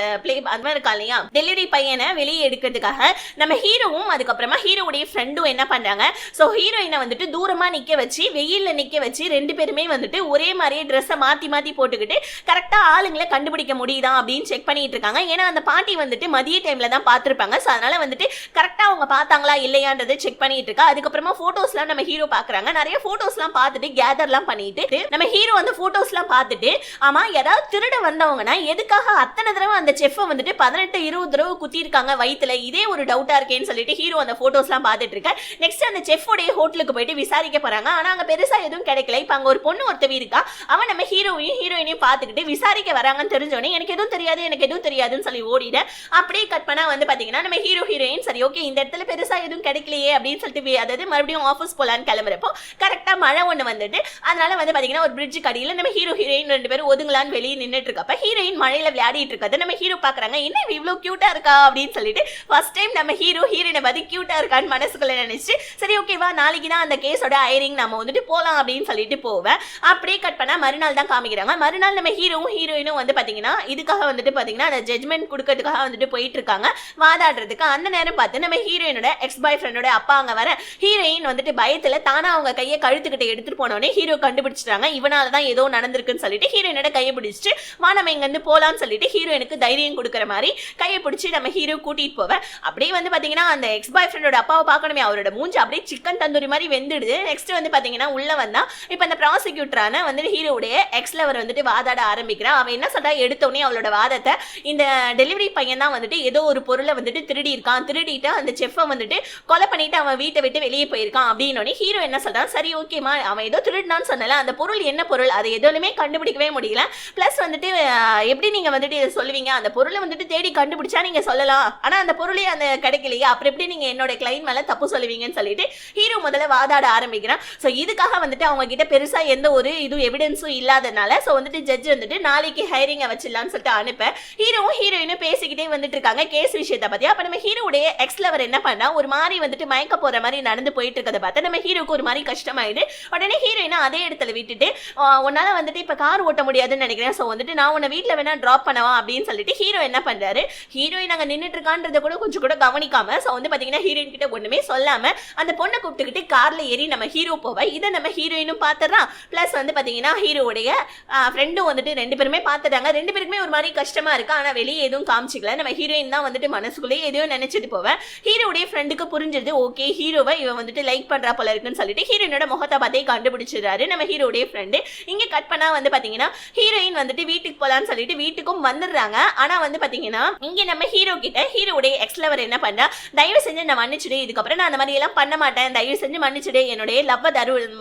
அந்த மாதிரி இருக்கா இல்லையா, டெலிவரி பையனை வெளியே எடுக்கிறதுக்காக நம்ம ஹீரோவும் அதுக்கப்புறமா ஹீரோவுடைய ஃப்ரெண்டும் என்ன பண்றாங்க, ஸோ ஹீரோயினை வந்துட்டு தூரமா நிக்க வச்சு வெயில்ல நிக்க வச்சு 2 பேருமே வந்துட்டு ஒரே மாதிரியே ட்ரெஸ்ஸை மாத்தி மாத்தி போட்டுக்கிட்டு கரெக்டா ஆளுங்களை கண்டுபிடிக்க முடியுதா அப்படின்னு செக் பண்ணிட்டு இருக்காங்க. ஏன்னா அந்த பாட்டி வந்துட்டு மதிய டைம்ல தான் பார்த்திருப்பாங்க. ஸோ அதனால வந்துட்டு கரெக்டா அவங்க பார்த்தாங்களா இல்லையான்றதை செக் பண்ணிட்டு இருக்கா. அதுக்கப்புறமா போட்டோஸ்லாம் நம்ம ஹீரோ பாக்குறாங்க. நிறைய போட்டோஸ்லாம் பார்த்துட்டு கேதர்லாம் பண்ணிட்டு நம்ம ஹீரோ அந்த போட்டோஸ்லாம் பார்த்துட்டு, ஆமா யாராவது திருட வந்தவங்கன்னா எதுக்காக அத்தனை தடவை அந்த செஃப்பை வந்துட்டு 18-20 தடவை குத்தி இருக்காங்க வயிற்றுல, இதே ஒரு டவுட்டா இருக்கேன்னு சொல்லிட்டு ஹீரோ அந்த போட்டோஸ்லாம் பார்த்துட்டு இருக்க. நெக்ஸ்ட் அந்த செஃபோடைய ஹோட்டலுக்கு போயிட்டு விசாரிக்க போறாங்க. ஆனா அங்க பெருசா எதுவும் கிடைக்கல. இப்ப அங்க ஒரு பொண்ணு ஒருத்தவி இருக்கா, அவன் நம்ம ஹீரோயினையும் பார்த்துக்கிட்டு விசாரிக்க வராங்கன்னு தெரிஞ்சோடனே எனக்கு எதுவும் தெரியாதுன்னு சொல்லி ஓடிட. அப்படியே கட் பண்ணா வந்து பாத்தீங்கன்னா நம்ம ஹீரோயின் சரி ஓகே இந்த இடத்துல பெருசா எதுவும் கிடைக்கலையே அப்படின்னு சொல்லிட்டு அதாவது மறுபடியும் ஆஃபீஸ் போலான்னு கிளம்புறப்போ கரெக்டா மழை ஒண்ணு வந்துட்டு, அதனால வந்து பாத்தீங்கன்னா ஒரு பிரிட்ஜ் கடியில நம்ம ஹீரோயின் 2 பேரும் ஒதுங்கலான்னு வெளியே நின்றுட்டு இருக்கப்ப ஹீரோயின் மழையில விளையாடிட்டு இருக்காது. நம்ம ஹீரோ பாக்குறாங்க, என்ன இவ்வளவு கியூட்டா இருக்கா அப்படின்னு சொல்லிட்டு ஃபர்ஸ்ட் டைம் நம்ம ஹீரோயினை பத்தி கியூட்டா இருக்கான்னு மனசுக்குள்ள நினைச்சு சரி ஓகேவா நாளைக்கு தான் அந்த கேஸோட ஐரிங் நம்ம வந்துட்டு போலாம் அப்படின்னு சொல்லிட்டு போவேன். அப்படியே கட் பண்ணா மறுநாள் தான் காமிக்கிறாங்க. மறுநாள் நம்ம ஹீரோயினும் வந்து பாத்தீங்கன்னா இதுக்காக வந்துட்டு பாத்தீங்கன்னா அந்த ஜட்மெண்ட் கொடுக்கறதுக்காக வந்துட்டு போயிட்டு இருக்காங்க வாதாடுறதுக்கு. அந்த நேரம் பார்த்து நம்ம ஹீரோயினோட எக்ஸ் பாய் ஃப்ரெண்டோட அப்பா அங்க வர ஹீரோயின் வந்துட்டு பயத்துல தானா அவங்க கையை கழுத்துக்கிட்ட எடுத்துட்டு போனோடனே ஹீரோ கண்டுபிடிச்சிட்டாங்க. இவனாலதான் ஏதோ நடந்திருக்குன்னு சொல்லிட்டு ஹீரோயினோட கையை பிடிச்சிட்டு வா நம்ம இங்க இருந்து போலான்னு சொல்லிட்டு ஹீரோயினுக்கு தைரியம் கொடுக்குற மாதிரி கையை பிடிச்சி நம்ம ஹீரோ கூட்டிட்டு போவேன். அப்படியே வந்து பாத்தீங்கன்னா அந்த எக்ஸ் பாய் ஃப்ரெண்டோட அப்பாவை பார்க்கணுமே, அவரோட மூஞ்சி அப்படியே சிக்கன் தந்தூரி மாதிரி வெந்துடுது. நெக்ஸ்ட் வந்து பாத்தீங்கன்னா உள்ள வந்தா இப்ப அந்த ப்ராசிக்யூட்டரான வந்து ஹீரோடைய எக்ஸ் லவர் வந்துட்டு வாதாட ஆரம்பிக்கிறான். அவன் என்ன சொல்றா, எடுத்தோடனே அவளோட வாதத்தை இந்த டெலிவரி பையன் தான் வந்துட்டு ஏதோ ஒரு பொருளை வந்துட்டு திருடிட்டு அந்த செஃப்பை வந்துட்டு கொலை பண்ணிட்டு அவன் வீட்டை விட்டு வெளியே போயிருக்கான் அப்படின்னு ஹீரோ என்ன சொல்றான், சரி ஓகேமா அவன் ஏதோ திருடினான்னு சொன்னல, அந்த பொருள் என்ன பொருள் அதை எதுவுமே கண்டுபிடிக்கவே முடியல, பிளஸ் வந்துட்டு எப்படி நீங்க வந்துட்டு இதை சொல்லுவீங்க, அந்த பொருளை வந்துட்டு தேடி கண்டுபிடிச்சா நீங்க சொல்லலாம், ஆனா அந்த பொருளே அந்த கிடைக்கலையா, அப்புறம் எப்படி நீங்க என்னோட கிளைண்ட் மேல தப்பு சொல்லுவீங்கன்னு சொல்லிட்டு ஹீரோ முதல்ல வாதாட ஆரம்பிக்கிறான். சோ இதுக்காக வந்துட்டு அவங்க கிட்ட பெருசா எந்த ஒரு இது எவிடன்ஸும் இல்லாதனால சோ வந்துட்டு ஜட்ஜ் வந்துட்டு நாளைக்கு ஹைரிங்க வச்சிடலாம்னு சொல்லிட்டு அனுப்ப ஹீரோவும் ஹீரோயினும் பேசிக்கிட்டே வந்துட்டு இருக்காங்க கேஸ் விஷயத்தை பத்தி. அப்ப நம்ம ஹீரோடைய எக்ஸ் லவர் என்ன பண்ணா ஒரு மாதிரி வந்துட்டு மயக்க போற மாதிரி நடந்து போயிட்டு இருக்கதை பார்த்தா நம்ம ஹீரோக்கு ஒரு மாதிரி கஷ்டமாயிடுது. ஆயிடு. உடனே ஹீரோயினா அதே இடத்துல விட்டுட்டு உன்னால வந்துட்டு இப்ப கார் ஓட்ட முடியாதுன்னு நினைக்கிறேன், சோ வந்துட்டு நான் உன்னை வீட்டுல வேணா டிராப் பண்ணவா அப்படின்னு சொல்லிட்டு ஹீரோ என்ன பண்றாரு, ஹீரோயின் அங்க நின்னுட்டு இருக்கான்றத கூட கொஞ்சம் கூட கவனிக்காம சோ வந்து பாத்தீங்கன்னா ஹீரோயின் கிட்ட ஒண்ணுமே சொல்லாம அந்த பொண்ணை கூப்பிட்டுக்கிட்டு கார்ல ஏறி நம்ம ஹீரோ போவ இதை நம்ம ஹீரோயினும் பாத்துறான். பிளஸ் வந்து பாத்தீங்கன்னா ஹீரோடைய ஃப்ரெண்டும் வந்துட்டு ரெண்டு பேருமே பாத்துட்டாங்க. ரெண்டு பேருக்குமே ஒரு மாதிரி கஷ்டமா இருக்கு, ஆனா வெளியே எதுவும் காமிச்சிக்கல. நம்ம ஹீரோயின் தான் வந்துட்டு மனசுக்குள்ளேயே எதையோ நினைச்சிட்டு போவேன். ஹீரோடைய ஃப்ரெண்டுக்கு புரிஞ்சிருது, ஓகே ஹீரோவை இவன் வந்துட்டு லைக் பண்றா போல இருக்குன்னு சொல்லிட்டு ஹீரோயினோட முகத்தை பார்த்தே கண்டுபிடிச்சிடுறாரு நம்ம ஹீரோடைய ஃப்ரெண்டு. இங்க கட் பண்ணா வந்து பாத்தீங்கன்னா ஹீரோயின் வந்துட்டு வீட்டுக்கு போலான்னு சொல்லிட்டு வீட்டுக்கும் வந்துடுறாங்க. ஆனா வந்து பாத்தீங்கன்னா இங்க நம்ம ஹீரோ கிட்ட ஹீரோடைய எக்ஸ் லவர் என்ன பண்றா, தயவு செஞ்சு நான் மன்னிச்சுடு, இதுக்கப்புறம் நான் அந்த மாதிரி எல்லாம் பண்ண மாட்டேன், தயவு செஞ்சு மன்னிச்சுடு, என்னுடைய லவ்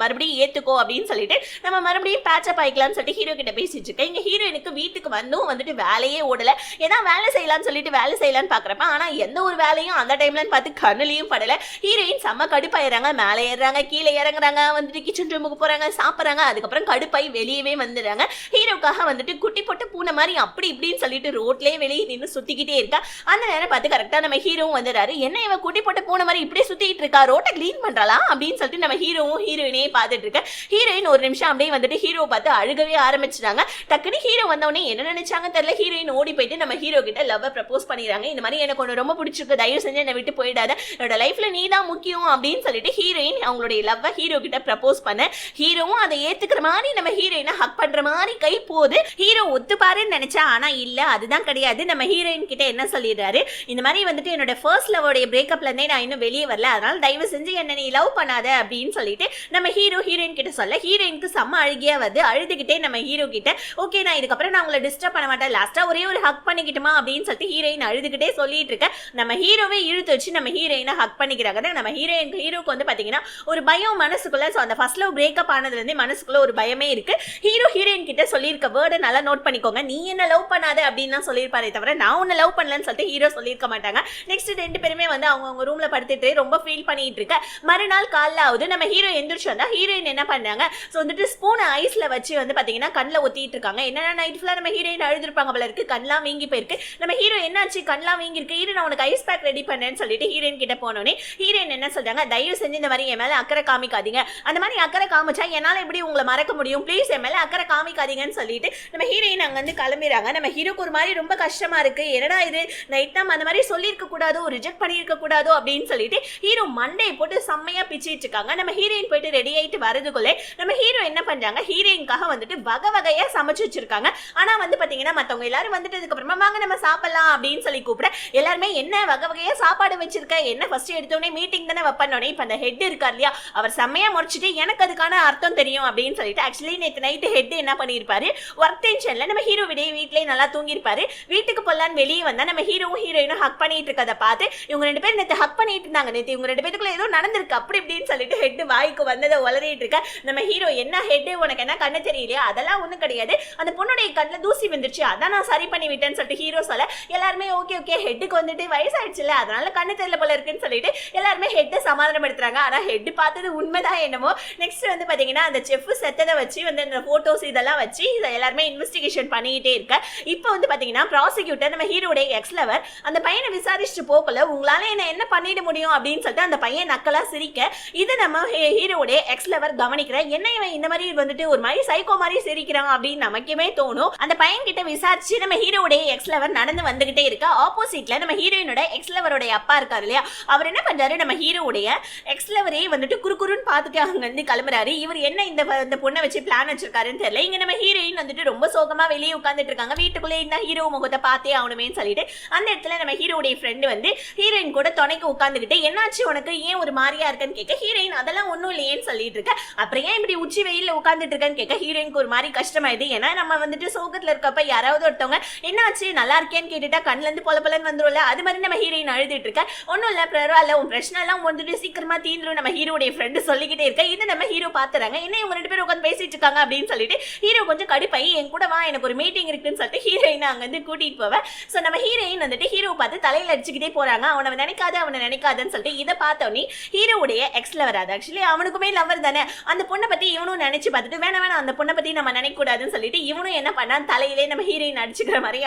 மறுபடியும் ஏத்துக்கோ அப்படின்னு சொல்லிட்டு நம்ம மறுபடியும் பேட்சப் ஆயிக்கலாம்னு சொல்லிட்டு ஹீரோ கிட்ட பேசிட்டு இருக்கேன். இங்க ஹீரோயினுக்கு வீட்டுக்கு வந்தும் வந்துட்டு வேலையே ஓடல. ஏதாவது வேலை செய்யலாம்னு சொல்லிட்டு வேலை செய்யலான்னு பாக்குறப்ப ஆனா எந்த ஒரு வேலையும் அந்த டைம்ல பார்த்து கண்ணுலயும் படல. ஹீரோயின் செம்ம கடுப்பாயிடுறாங்க, மேலே ஏறாங்க கீழே இறங்குறாங்க, வந்துட்டு கிச்சன் ரூமுக்கு போறாங்க, சாப்பிடுறாங்க, அதுக்கப்புறம் கடுப்பாய் வெளியவே வந்துடுறாங்க. ஹீரோக்காக வந்துட்டு குட்டி போட்டு பூனை மாதிரி அப்படி இப்படின்னு சொல்லிட்டு ரோட்லயே வெளியே நின்று சுத்திக்கிட்டே இருக்கா. அந்த நேரம் பார்த்து கரெக்டா நம்ம ஹீரோவும் வந்துடுறாரு. என்ன இவ குட்டி போட்டு பூனை மாதிரி இப்படியே சுத்திட்டு இருக்கா, ரோட்டை கிளீன் பண்றாளா அப்படின்னு சொல்லிட்டு நம்ம ஹீரோவும் ஹீரோயினே பார்த்துட்டு இருக்க. ஹீரோயின் ஒரு நிமிஷம் அப்படியே வந்துட்டு ஹீரோ பார்த்து அழுகவே ஆரம்பிச்சிட்டாங்க. டக்குனு ஹீரோ வந்தவொடனே என்ன நினைச்சாங்க தெரியல, ஹீரோயின் ஓடி போயிட்டு நம்ம ஹீரோ கிட்ட லவ் ப்ரப்போஸ் பண்ணிடுறாங்க. இந்த மாதிரி எனக்கு ஒன்று ரொம்ப பிடிச்சிருக்கு, தயவு செஞ்சு என்னை விட்டு போயிடாத, என்னோட லைஃப்ல நீ தான் முக்கியம் அப்படின்னு சொல்லிட்டு ஹீரோயின் அவங்களுடைய லவ் ஹீரோ கிட்ட ப்ரப்போஸ் பண்ண ஹீரோவும் அதை ஏத்துக்கிற மாதிரி நம்ம ஹீரோயினை ஹக் பண்ற மாதிரி கை போகுது. ஹீரோ ஒத்துப்பாருன்னு நினைச்சா ஆனா இல்ல, அதுதான் கிடையாது. நம்ம ஹீரோயின் கிட்ட என்ன சொல்லிடுறாரு, இந்த மாதிரி வந்துட்டு என்னோட ஃபர்ஸ்ட் லவோடைய பிரேக்கப்ல இருந்தே நான் இன்னும் வெளியே வரல, அதனால தயவு செஞ்சு என்ன நீ லவ் பண்ணாத அப்படின்னு சொல்லிட்டு நம்ம ஹீரோயின் கிட்ட சொல்ல ஹீரோயினுக்கு செம்ம அழுகியா வருது. அழுதுகிட்டே நம்ம ஹீரோ கிட்ட ஓகே நான் இதுக்கப்புறம் நான் உங்களை டிஸ்டர்ப் பண்ண மாட்டேன், லாஸ்டா ஒரே ஒரு ஹக் பண்ணிக்கிட்டுமா அப்படின்னு சொல்லிட்டு ஹீரோயின் அழுதுகிட்டே சொல்லிட்டு இருக்க. நம்ம ஹீரோவே இழுத்து வச்சு நம்ம ஹீரோயினை ஹக் பண்ணிக்கிறாங்க. நம்ம ஹீரோக்கு வந்து பாத்தீங்கன்னா ஒரு பயம் மனசுக்குள்ள, அந்த ஃபர்ஸ்ட் லவ் பிரேக்கப் ஆனதுல இருந்து மனசுக்குள்ள ஒரு பயமே இருக்கு. ஹீரோயின் கிட்ட சொல்லியிருக்க வேர்டை நல்லா நோட் பண்ணிக்கோங்க, நீ என்ன லவ் பண்ணாத அப்படின்னு தான் சொல்லியிருப்பாரே தவிர நான் உன்னை லவ் பண்ணலன்னு சொல்லிட்டு ஹீரோ சொல்லியிருக்க மாட்டாங்க. நெக்ஸ்ட் ரெண்டு பேருமே வந்து அவங்க ரூம்ல படுத்துட்டு ரொம்ப ஃபீல் பண்ணிட்டு இருக்க. மறுநாள் காலைல ஆகுது, நம்ம ஹீரோ எந்திரிச்சு வந்தா ஹீரோயின் என்ன பண்ணாங்க, ஸோ வந்துட்டு ஸ்பூனை ஐஸ்ல வச்சு வந்து பாத்தீங்கன்னா கண்ணில் ஒத்திட்டு இருக்காங்க. என்னன்னா நைட் ஃபுல்லா நம்ம ஹீரோயின் அழுதுருப்பாங்க போல இருக்கு, கண்ணெல்லாம் வீங்கி போயிருக்கு. நம்ம ஹீரோ என்னாச்சு கண்ணெல்லாம் வீங்கி இருக்கு, ஹீரோ நான் உனக்கு ஐஸ் பேக் ரெடி பண்ணேன்னு சொல்லிட்டு ஹீரோயின் கிட்ட போனோடனே ஹீரோயின் என்ன சொல்றாங்க, தயவு செஞ்சு இந்த மாதிரி என் மேல அக்கறை காமிக்காதீங்க, அந்த மாதிரி அக்கறை காமிச்சா என்னால எப்படி உங்களை மறக்க முடியும், ப்ளீஸ் என் மேல அக்கறை காமிக்காதீங்கன்னு சொல்லிட்டு நம்ம ஹீரோயின் அங்க வந்து கிளம்பிடுறாங்க. நம்ம ஹீரோக்கு ஒரு மாதிரி ரொம்ப கஷ்டமா இருக்கு, என்னடா இது நைட் நம்ம அந்த மாதிரி சொல்லியிருக்க கூடாதோ ரிஜெக்ட் பண்ணியிருக்க கூடாதோ அப்படின்னு சொல்லிட்டு ஹீரோ மண்டையை போட்டு செம்மையா பிச்சிட்டு இருக்காங்க. நம்ம ஹீரோயின் போயிட்டு ரெடி ஆயிட்டு வரதுக்குள்ளே நம்ம ஹீரோ என்ன பண்றாங்க, ஹீரோயின்காக வந்துட்டு வகை வகையா சமைச்சு வச்சிருக்காங்க. ஆனா வந்து பாத்தீங்கன்னா மத்தவங்க எல்லாரும் வந்துட்டதுக்கு அப்புறமா வாங்க நம்ம சாப்பிடலாம் அப்படின்னு சொல்லி கூப்பிட எல்லாருமே என்ன வகை வகையா சாப்பாடு வச்சிருக்க, என்ன ஃபர்ஸ்ட் எடுத்தோடனே மீட்டிங் தானே வைப்பனோடனே இப்ப அந்த ஹெட் இருக்கார் இல்லையா அவர் செம்மையா முடிச்சுட்டு எனக்கு அதுக்கான அர்த்தம் தெரியும் அப்படின்னு சொல்லிட்டு ஆக்சுவலி நேற்று நைட்டு ஹெட் என்ன பண்ணிருப்பாரு, ஒர்க் டென்ஷன்ல நம்ம ஹீரோ வீட்லயே நல்லா தூங்கிருப்பாரு. வீட்டுக்கு போலான்னு வெளியே வந்தா நம்ம ஹீரோவும் ஹீரோயினும் ஹக் பண்ணிட்டு இருக்கதை பார்த்து இவங்க ரெண்டு பேரும் நேற்று ஹக் பண்ணிட்டு இருந்தாங்க, நேற்று இவங்க ரெண்டு பேருக்குள்ள ஏதோ நடந்திருக்கு அப்படி இப்படின்னு சொல்லிட்டு ஹெட் வாய்க்கு வந்ததை வளரிட்டு இருக்க. நம்ம ஹீரோ என்ன ஹெட் உனக்கு என்ன கண்ணு தெரியலையா, அதெல்லாம் ஒண்ணும் கிடையாது, அந்த பொண்ணுடைய கண்ணுல தூசி வந்துருச்சு அதான் நான் சரி பண்ணி விட்டேன்னு சொல்லிட்டு ஹீரோ சொல்ல எல்லாருமே ஓகே ஓகே ஹெட்டுக்கு வந்துட்டு வயசாயிடுச்சுல அதனால கண்ணு தெரியல போல இருக்குன்னு சொல்லிட்டு எல்லாருமே ஹெட்டை சமாதானம் எடுத்துறாங்க. ஆனா ஹெட் பார்த்தது உண்மைதான் என்னமோ. நெக்ஸ்ட் வந்து பாத்தீங்கன்னா அந்த செஃப் செத்ததை வச்சு வந்து அந்த போட்டோஸ் இதெல்லாம் வச்சு எல்லாருமே இன்வெஸ்டிகேஷன் பண்ணிக்கிட்டே இருக்க. இப்போ வந்து பாத்தீங்கன்னா ப்ராசிக்யூட்டர் நம்ம ஹீரோடைய எக்ஸ் லவர் அந்த பையனை விசாரிச்சுட்டு போகல, உங்களால என்ன பண்ணிட முடியும் அப்படின்னு சொல்லிட்டு அந்த பையன் நக்கலா சிரிக்க இது நம்ம ஹீரோடைய எக்ஸ் லவர் கவனிக்கிற, என்ன இவன் இந்த மாதிரி வந்துட்டு ஒரு மாதிரி சைக்கோ மாதிரி சிரிக்கிறான் அப்படின்னு நமக்குமே தோணும். அந்த பையன் கிட்ட விசாரிச்சு நம்ம ஹீரோடைய எக்ஸ் லவர் நடந்து வந்துகிட்டே இருக்க. ஆப்போசிட்ல நம்ம ஹீரோயினோட எக்ஸ் லவரோட அப்பா இருக்காரு இல்லையா அவர் என்ன பண்றாரு, நம்ம ஹீரோடைய எக்ஸ் லவரே வந்துட்டு குறுக்குறுன்னு பார்த்துட்டு அங்க வந்து கிளம்புறாரு. இவர் என்ன இந்த பொண்ணை வச்சு பிளான் வச்சிருக்காருன்னு தெரியல. இங்க நம்ம ஹீரோயின் வந்துட்டு ரொம்ப சோகமா வெளியே உட்காந்துட்டு இருக்காங்க. வீட்டுக்குள்ளே இந்த ஹீரோ முகத்தை பார்த்தே ஆகணுமேன்னு சொல்லிட்டு அந்த இடத்துல நம்ம ஹீரோடைய ஃப்ரெண்டு வந்து ஹீரோயின் கூட துணைக்கு உட்காந்துக்கிட்டு என்னாச்சு உனக்கு ஏன் ஒரு மாதிரியா இருக்குன்னு கேட்க ஹீரோயின் அதெல்லாம் ஒன்றும் இல்லையேன்னு சொல்லிட்டு இருக்க. அப்புறம் ஏன் இப்படி உச்சி வெயில உட்காந்துட்டு இருக்கேன்னு கேட்க ஹீரோயினுக்கு ஒரு மாதிரி கஷ்டமாயிடுது. ஏன்னா நம்ம வந்துட்டு சோகத்துல இருக்கப்ப யாராவது ஒருத்தவங்க என்னாச்சு நல்லா இருக்கேன்னு கேட்டுட்டா கண்ணுல இருந்து பொல பொலன்னு வந்துரும்ல, அது மாதிரி நம்ம ஹீரோயின் அழுதுட்டு இருக்க. ஒன்னும் இல்ல பரவாயில்ல உன் பிரச்சனை எல்லாம் வந்துட்டு சீக்கிரமா தீந்துரும் நம்ம ஹீரோடைய ஃப்ரெண்டு சொல்லிக்கிட்டே இருக்க. இது நம்ம ஹீரோ பாத்துறாங்க, என்ன இவங்க ரெண்டு பேரும் உட்காந்து பேசிட்டு இருக்காங்க அப்படின்னு சொல்லிட்டு ஹீரோ கொஞ்சம் கடுப்பாயி என் கூட வா எனக்கு ஒரு மீட்டிங் இருக்குன்னு சொல்லிட்டு ஹீரோயின் அங்க வந்து கூட்டிட்டு போவேன். சோ நம்ம ஹீரோயின் வந்துட்டு ஹீரோ பார்த்து தலையில அடிச்சுக்கிட்டே போறாங்க, அவனை நினைக்காதுன்னு சொல்லிட்டு இதை பார்த்தோன்னே ஹீரோடைய எக்ஸ் லவர் அது ஆக்சுவலி அவனுக்குமே லவர் தானே அந்த பொண்ணை பத்தி இவனும் நினைச்சு பார்த்துட்டு வேணாம் அந்த பொண்ணை பத்தி நம்ம நினைக்க கூடாதுன்னு சொல்லிட்டு இவனும் என்ன பண்ணா தலையிலே நம்ம ஹீரோயின் அடிச்சுக்கிற மாதிரி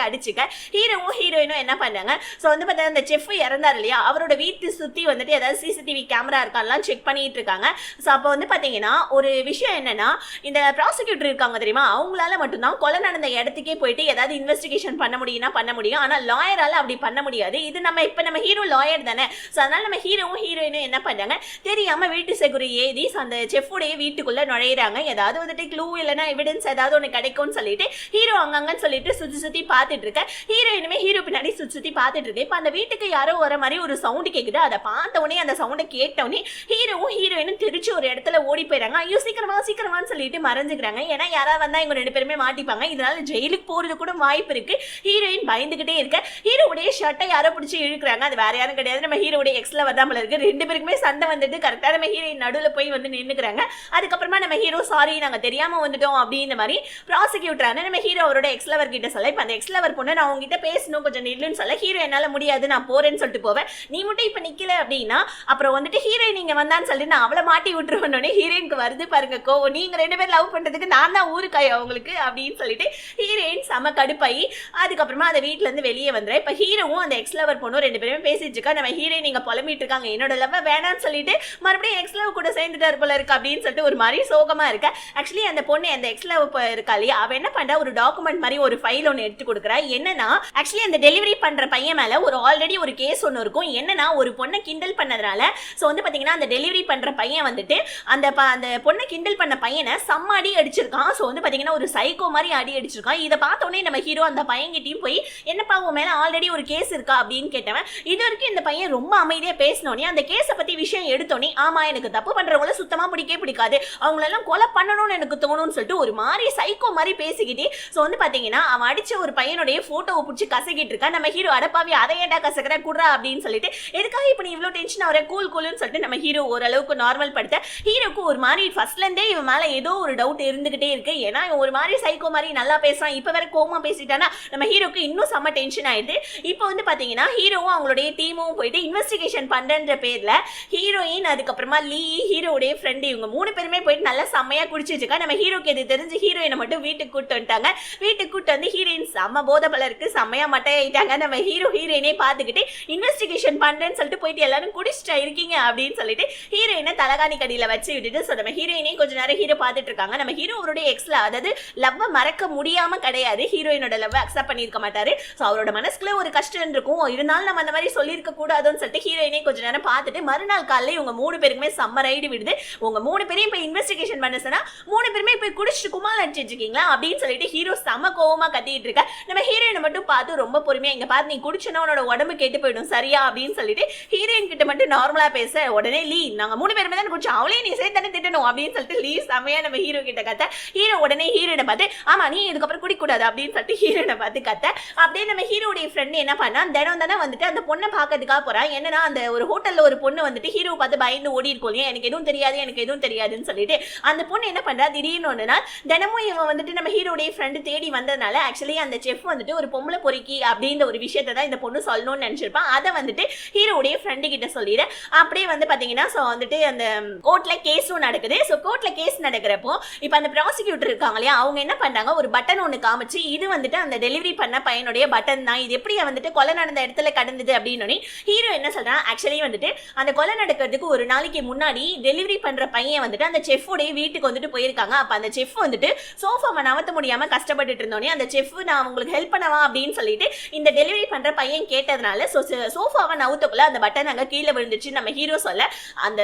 அடிச்சுக்க. ஹீரோவும் ஹீரோயினும் என்ன பண்ணாங்க, சோ வந்து பார்த்தா அந்த செஃப் இறந்தாரு இல்லையா அவரோட வீட்டு சுத்தி வந்துட்டு ஏதாவது சிசிடிவி கேமரா இருக்கான்லாம் செக் பண்ணிட்டு இருக்காங்க. சோ அப்ப வந்து பாத்தீங்கன்னா ஒரு விஷயம் என்னன்னா, இந்த ப்ராசிக்யூட்டர் இருக்காங்க தெரியுமா, அவங்களால மட்டும்தான் கொலை நடந்த இடத்துக்கே போயிட்டு ஏதாவது இன்வெஸ்டிகேஷன் பண்ண முடியும்னா பண்ண முடியும். ஆனா லாயரால அப்படி பண்ண முடியாது. இது நம்ம ஹீரோ லாயர் தானே. சோ அதனால நம்ம ஹீரோவும் ஹீரோயினும் என்ன பண்றாங்க, தெரியாம வீட்டு செக்யூரிட்டி ஏதி அந்த செஃப்புடைய வீட்டுக்குள்ள நுழையிறாங்க. ஏதாவது வந்துட்டு க்ளூ இல்லனா எவிடன்ஸ் ஏதாவது ஒன்னு கிடைக்கும்னு சொல்லிட்டு ஹீரோ அங்கங்கன்னு சொல்லிட்டு சுத்தி சுத்தி பார்த்துட்டு இருக்க. ஹீரோயினுமே ஹீரோ பின்னாடி சுத்தி சுத்தி பார்த்துட்டு இருக்கு. இப்ப அந்த வீட்டுக்கு யாரோ வர மாதிரி ஒரு சவுண்ட் கேக்குது. அதை பார்த்த உடனே அந்த சவுண்டை கேட்ட உடனே ஹீரோவும் ஹீரோயினும் திருச்சி ஒரு இடத்துல ஓடி போயிறாங்க. ஐயோ சீக்கிரமான்னு சொல்லிட்டு மறைஞ்சுக்கிறாங்க. ஏன்னா யாராவது வந்தா இவங்க 2 பேருமே மாட்டிப்பாங்க. இதனால ஜெயிலுக்கு போறது கூட வாய்ப்பு இருக்கு. ஹீரோயின் பயந்துகிட்டே இருக்க. ஹீரோவுடைய ஷர்ட்டை யாரோ பிடிச்சி இழுக்கிறாங்க. அது வேற யாரும் கிடையாது, நம்ம ஹீரோவுடைய எக்ஸ்ல வராமல இருக்கு. 2 பேருக்குமே சண்டை வந்துட்டு கரெக்டா நம்ம ஹீரோயின் நடுவுல போய் வந்து நின்னுக்கிறாங்க. அதுக்கப்புறமா நம்ம ஹீரோ சாரி நாங்க தெரியாம வந்துட்டோம் அப்படின்ற மாதிரி ப்ராசிக்யூட்டரான நம்ம ஹீரோ அவரோட எக்ஸ்லவர் கிட்ட சொல்ல, இப்ப அந்த எக்ஸ்லவர் பொண்ணு நான் உங்ககிட்ட பேசணும் கொஞ்சம் நில்லுன்னு சொல்ல, ஹீரோ என்னால முடியாது நான் போறேன்னு சொல்லிட்டு போவேன். நீ மட்டும் இப்ப நிக்கல அப்படின்னா அப்புறம் வந்துட்டு ஹீரோயின் நீங்க வந்தான்னு சொல்லிட்டு நான் அவளை மாட்டி விட்டுருவோன்னே ஹீரோயினுக்கு வருது பாருங்க கோவம். நீங்க 2 பேரும் லவ் பண்றதுக்கு நான் தான் ஊருக்காய் அவங்களுக்கு அப்படின்னு சொல்லிட்டு ஹீரோயின் செம கடுப்பாயி அதுக்கப்புறமா அந்த வீட்டுல இருந்து வெளியே வந்துடுறேன். இப்ப ஹீரோவும் அந்த எக்ஸ்லவர் பொண்ணும் 2 பேருமே பேசிட்டு இருக்கா. நம்ம ஹீரோயின் நீங்க புலம்பிட்டு இருக்காங்க, என்னோட லவ் வேணான்னு சொல்லிட்டு மறுபடியும் எக்ஸ்லவ் கூட சேர்ந்துட்டாரு போல இருக்கு அப்படின்னு சொல்லிட்டு ஒரு மாதிரி சோகமா இருக்க. ஆக்சுவலி அந்த பொண்ணு அந்த எக்ஸ்லவ் இருக்கா இல்லையா, அவ என்ன பண்றா, ஒரு டாக்குமெண்ட் மாதிரி ஒரு ஃபைல் ஒன்னு எடுத்து கொடுக்குறா. என்னன்னா ஆக்சுவலி அந்த டெலிவரி பண்ற பையன் மேல ஒரு ஆல்ரெடி ஒரு கேஸ் ஒன்னு இருக்கும். என்னன்னா ஒரு பொண்ணை கிண்டல் பண்ணதுனால சோ வந்து பாத்தீங்கன்னா அந்த டெலிவரி பண்ற பையன் வந்துட்டு அந்த பொண்ணை கிண்டல் பண்ண பையனை செம்ம அடி அடிச்சிருக்கான். சோ வந்து பாத்தீங்கன்னா ஒரு சைக்கோ மாதிரி அடி அடிச்சிருக்கான். இதை பார்த்த உடனே நம்ம ஹீரோ அந்த பையன்கிட்டயும் போய் என்னப்பா உன் மேல ஆல்ரெடி ஒரு கேஸ் இருக்கா அப்படின்னு கேட்டவன். இது வரைக்கும் இந்த பையன் ரொம்ப அமைதியா பேசினோடனே அந்த கேஸை பத்தி விஷயம் எடுத்தோடனே ஆமா எனக்கு தப்பு பண்றவங்கள சுத்தமா பிடிக்காது, அவங்களெல்லாம் கொலை பண்ணணும்னு எனக்கு தோணும்னு சொல்லிட்டு ஒரு மாதிரி சைக்கோ மாதிரி பேசிக்கிட்டே சோ வந்து பாத்தீங்கன்னா அவன் அடிச்ச ஒரு பையனுடைய போட்டோவை பிடிச்சி கசக்கிட்டு இருக்கா. நம்ம ஹீரோ அடப்பாவி அதை ஏண்டா கசக்கிற குடுறா அப்படின்னு சொல்லிட்டு எதுக்காக இப்ப நீ இவ்வளவு டென்ஷன் ஆகிற கூல்னு சொல்லிட்டு நம்ம ஹீரோ ஓரளவுக்கு நார்மல் படுத்த. ஹீரோக்கு ஒரு மாதிரி ஃபர்ஸ்ட்ல இருந்தே இவன் மேல ஏதோ ஒரு டவுட் இருந்துகிட்டே இருக்கு. ஏன்னா இவன் ஒரு மாதிரி சைக்கோ மாதிரி நல்லா பேசுறான், இப்ப வேற கோமா பேசிட்டானா நம்ம ஹீரோக்கு இன்னும் செம்ம டென்ஷன் ஆயிடுது. இப்போ வந்து பாத்தீங்கன்னா ஹீரோவும் அவங்களுடைய டீமும் போயிட்டு இன்வெஸ்டிகேஷன் பண்றன்ற பேர்ல ஹீரோயின் அதுக்கப்புறமா லீ ஹீரோடைய ஃப்ரெண்ட் இவங்க 3 பேருமே போயிட்டு நல்லா செம்மையா குடிச்சிருக்கா. நம்ம ஹீரோக்கு எது தெரிஞ்சு ஹீரோயினை மட்டும் வீட்டுக்கு கூட்டு வந்துட்டாங்க. வீட்டுக்கு கூட்டு வந்து ஹீரோயின் செம்ம போதை பல இருக்கு, செம்மையா மட்டையாயிட்டாங்க. நம்ம ஹீரோயினே பார்த்துக்கிட்டு இன்வெஸ்டிகேஷன் பண்றேன்னு சொல்லிட்டு போயிட்டு எல்லாரும் குடிச்சிட்டா இருக்கீங்க அப்படின்னு சொல்லிட்டு ஹீரோயினை தலகாணி கடியில வச்சு விட்டுட்டு சோ நம்ம ஹீரோயினே கொஞ்ச நேரம் ஹீரோ பார்த்துட்டு இருக்காங்க. நம்ம ஹீரோ அவருடைய எக்ஸ்ல அதாவது லவ்வை மறக்க முடியாம கிடையாது, ஹீரோயினோட லவ் அக்செப்ட் பண்ணிருக்க மாட்டாரு. சோ அவரோட மனசுக்குள்ள ஒரு கஷ்டம் இருக்கும், இருந்தாலும் நம்ம அந்த மாதிரி சொல்லியிருக்க கூடாதுன்னு சொல்லிட்டு ஹீரோயினே கொஞ்ச நேரம் பார்த்துட்டு மறுநாள் காலையில இவங்க 3 பேருக்குமே செம்ம ரைடு விடுது. உங்க 3 பேரையும் போய் இன்வெஸ்டிகேஷன் பண்ண சொன்னா 3 பேருமே போய் குடிச்சிட்டு குமால் அடிச்சிட்டு இருக்கீங்களா அப்படின்னு சொல்லிட்டு ஹீரோ செம கோவமா கத்திட்டு இருக்க. நம்ம ஹீரோயினை மட்டும் பார்த்து ரொம்ப பொறுமையா இங்க பார்த்து நீ குடிச்சனா உன்னோட உடம்பு கெட்டு போயிடும் சரியா அப்படின்னு சொல்லிட்டு ஹீரோயின் கிட்ட மட்டும் நார்மலா பேச உடனே லீ நாங்க 3 பேருமே தான் குடிச்சோம் அவளே நீ சேர்த்து தானே திட்டணும் அப்படின்னு சொல்லிட்டு லீ செமையா நம்ம ஹீரோ கிட்ட கத்த. ஹீரோ உடனே ஹீரோனை பார்த்து ஆமா நீ இதுக்கப்புறம் குடிக்க கூடாது அப்படின்னு சொல்லிட்டு ஹீரோனை பார்த்து கத்த. அப்படியே நம்ம ஹீரோடைய ஃப்ரெண்ட் என்ன பண்ணா தினம் தானே வந்துட்டு அந்த பொண்ணை பார்க்கறதுக்காக போறான். என்னன்னா அந்த ஒரு ஹோட்டல்ல ஒரு பொண்ணு வந்துட்டு ஹீரோ பார்த்து பயந்து ஓடி இருக்கும் இல்லையா, எனக்கு எதுவும் தெரியாதுன்னு சொல்லிட்டு அந்த பொண்ணு என்ன பண்றா திடீர்னு ஒண்ணு நாள் தினமும் இவன் வந்துட்டு நம்ம ஹீரோடைய ஃப்ரெண்ட் தேடி வந்ததுனால ஆக்சுவலி அந்த செஃப் வந்துட்டு ஒரு பொம்பளை பொறுக்கி அப்படின்ற ஒரு விஷயத்தை தான் இந்த பொண்ணு சொல்லணும்னு நினைச்சிருப்பான். அதை வந்துட்டு ஹீரோடைய ஃப்ரெண்டு கிட்ட சொல்லிடு. அப்படியே வந்து பாத்தீங்கன்னா சோ வந்துட்டு அந்த கோர்ட்ல கேஸும் நடக்குது. சோ கோர்ட்ல கேஸ் நடக்கிறப்போ இப்ப அந்த ப்ராசிக்யூட்டர் இருக்காங்க இல்லையா, அவங்க என்ன பண்றாங்க ஒரு பட்டன் ஒண்ணு காமிச்சு இது வந்துட்டு அந்த டெலிவரி பண்ண பையனுடைய பட்டன் தான், இது எப்படி வந்துட்டு கொலை நடந்த இடத்துல கடந்தது அப்படின்னு ஹீரோ என்ன சொல்றான், ஆக்சுவலி வந்துட்டு அந்த கொலை நடக்கிறதுக்கு ஒரு நாளைக்கு முன்னாடி டெலிவரி பண்ற பையன் வந்துட்டு அந்த செஃபோடைய வீட்டுக்கு வந்துட்டு போயிருக்காங்க. அப்ப அந்த செஃப் வந்துட்டு சோஃபாவை நவத்த முடியாம கஷ்டப்பட்டுட்டு இருந்தோனே அந்த செஃப் நான் உங்களுக்கு ஹெல்ப் பண்ணவா அப்படின்னு சொல்லிட்டு இந்த டெலிவரி பண்ற பையன் கேட்டதுனால சோஃபாவை நவுத்தக்குள்ள அந்த பட்டன் அங்க கீழே விழுந்துச்சு. நம்ம ஹீரோ சொல்ல அந்த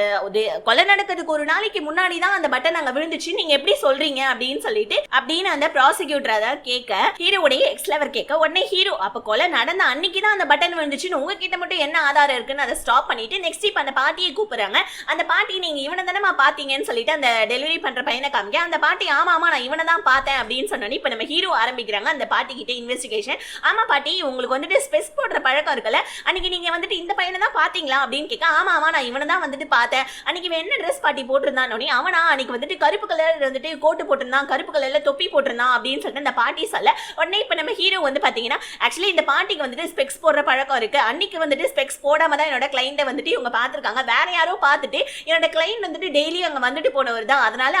கொலை நடக்கிறதுக்கு ஒரு நாளைக்கு முன்னாடி தான் அந்த பட்டன் அங்க விழுந்துச்சு, நீங்க எப்படி சொல்றீங்க அப்படின்னு அந்த ப்ராசிக்யூட்டர் அத கேட்க ஹீரோடைய எக்ஸ்லவர் கேட்க உடனே ஹீரோ அப்ப கொலை நடந்த அன்னைக்கு தான் அந்த பட்டன் விழுந்துச்சுன்னு உங்ககிட்ட மட்டும் என்ன ஆதாரம் இருக்குன்னு அதை ஸ்டாப் பண்ணிட்டு நெக்ஸ்ட் இப்ப அந்த பாட்டியை கூப்பிடுறாங்க. அந்த பாட்டி நீங்க இவனை தானே பாத்தீங்கன்னு சொல்லிட்டு அந்த டெலிவரி பண்ற பையனை காமிக்க. அந்த பாட்டி ஆமா நான் இவனை தான் பார்த்தேன் அப்படின்னு சொன்னோன்னே இப்ப நம்ம ஹீரோ ஆரம்பிக்கிறாங்க அந்த பாட்டி கிட்ட இன்வெஸ்டிகேஷன். ஆமா பாட்டி உங்களுக்கு வந்துட்டு ஸ்பெஸ் போடுற பழக்கம் இருக்குல்ல, அன்னைக்கு நீங்க வந்துட்டு இந்த பையனை தான் பாத்தீங்களா அப்படின்னு கேட்க. ஆமா நான் இவனை தான் வந்துட்டு பார்த்தேன், அன்னைக்கு என்ன ட்ரெஸ் பாட்டி போட்டிருந்தானே அவனா அன்னைக்கு வந்துட்டு கருப்பு கலர் வந்துட்டு கோட்டு போட்டிருந்தான், கருப்பு கலர்ல தொப்பி போட்டிருந்தான் அப்படின்னு சொல்லிட்டு அந்த பாட்டி சொல்ல உடனே இப்ப நம்ம ஹீரோ வந்து பாத்தீங்கன்னா ஆக்சுவலி இந்த பாட்டிக்கு வந்துட்டு ஸ்பெக்ஸ் போடுற பழக்கம் இருக்கு, அன்னைக்கு வந்துட்டு ஸ்பெக்ஸ் போடாம தான் என்னோட கிளைண்ட்டை வந்துட்டு இவங்க பாத்துருக்காங்க, வேற யாரோ பார்த்துட்டு என்னோட கிளைண்ட் வந்துட்டு டெய்லி அங்க வந்துட்டு போனவர் தான், அதனால